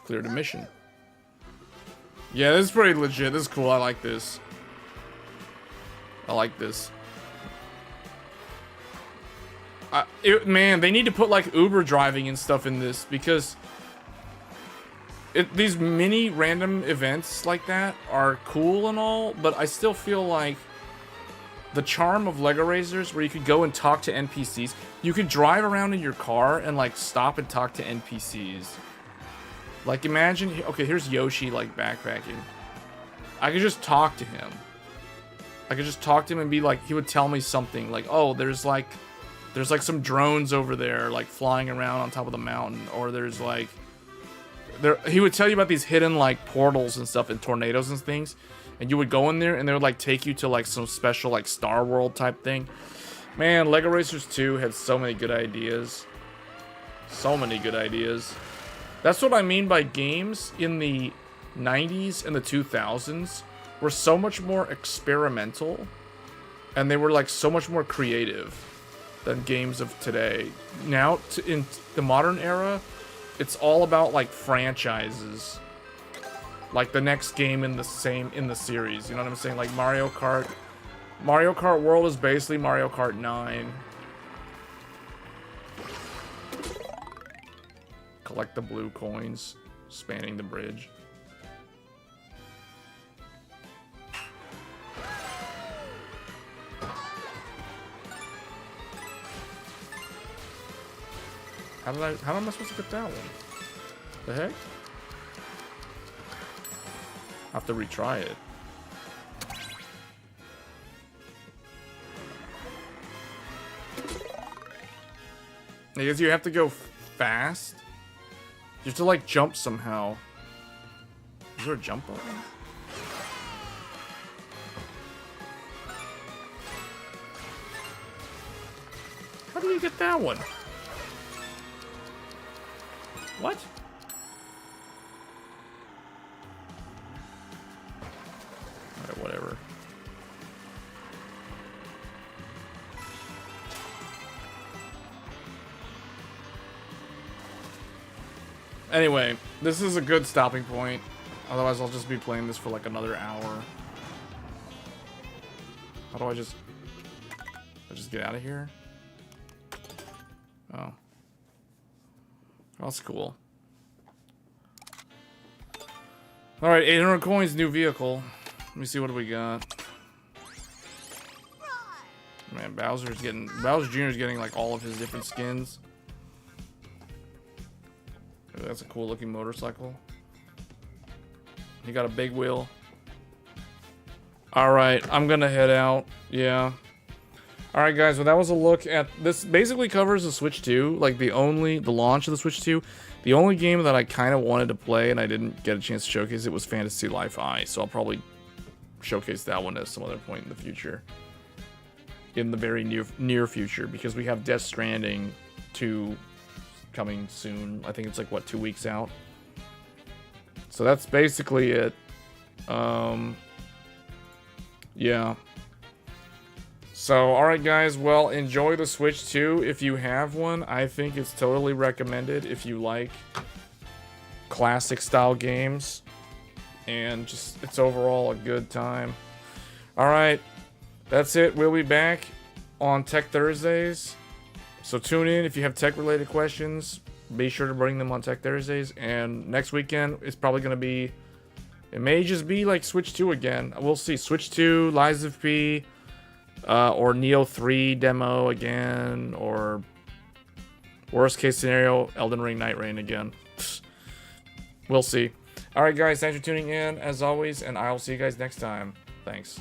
Cleared a mission. Yeah, this is pretty legit. This is cool. I like this. I like this. Man, they need to put like Uber driving and stuff in this because these mini random events like that are cool and all, but I still feel like the charm of Lego Racers, where you could go and talk to NPCs, you could drive around in your car and like stop and talk to NPCs. Like imagine, okay, here's Yoshi like backpacking. I could just talk to him. I could just talk to him and be like, he would tell me something like, oh, there's like some drones over there like flying around on top of the mountain, or there's like he would tell you about these hidden like portals and stuff and tornadoes and things, and you would go in there and they would like take you to like some special like Star World type thing. Man, Lego Racers 2 had so many good ideas. So many good ideas. That's what I mean by games in the 90s and the 2000s were so much more experimental, and they were like so much more creative than games of today. Now, in the modern era, it's all about like franchises, like the next game in the series. You know what I'm saying? Like Mario Kart. Mario Kart World is basically Mario Kart 9. Collect the blue coins, spanning the bridge. How am I supposed to get that one? The heck? I have to retry it. I guess you have to go fast. You have to like jump somehow. Is there a jump button? How do you get that one? What? Alright, whatever. Anyway, this is a good stopping point. Otherwise, I'll just be playing this for like another hour. How do I just get out of here? Oh. That's cool. Alright, 800 coins, new vehicle. Let me see what we got. Man, Bowser Jr. is getting like all of his different skins. Ooh, that's a cool looking motorcycle. He got a big wheel. Alright, I'm gonna head out. Yeah. Alright guys, well that was a look at this. Basically covers the Switch 2, like the launch of the Switch 2. The only game that I kind of wanted to play and I didn't get a chance to showcase it was Fantasy Life I, so I'll probably showcase that one at some other point in the future. In the very near future, because we have Death Stranding 2 coming soon. I think it's like, what, 2 weeks out? So that's basically it. Yeah. So, alright guys, well, enjoy the Switch 2 if you have one. I think it's totally recommended if you like classic style games. And just, it's overall a good time. Alright, that's it. We'll be back on Tech Thursdays. So tune in if you have tech related questions. Be sure to bring them on Tech Thursdays. And next weekend, it's probably going to be, it may just be like Switch 2 again. We'll see. Switch 2, Lies of P. Or Neo 3 demo again, or worst case scenario, Elden Ring Night Rain again. We'll see. Alright guys, thanks for tuning in as always, and I'll see you guys next time. Thanks.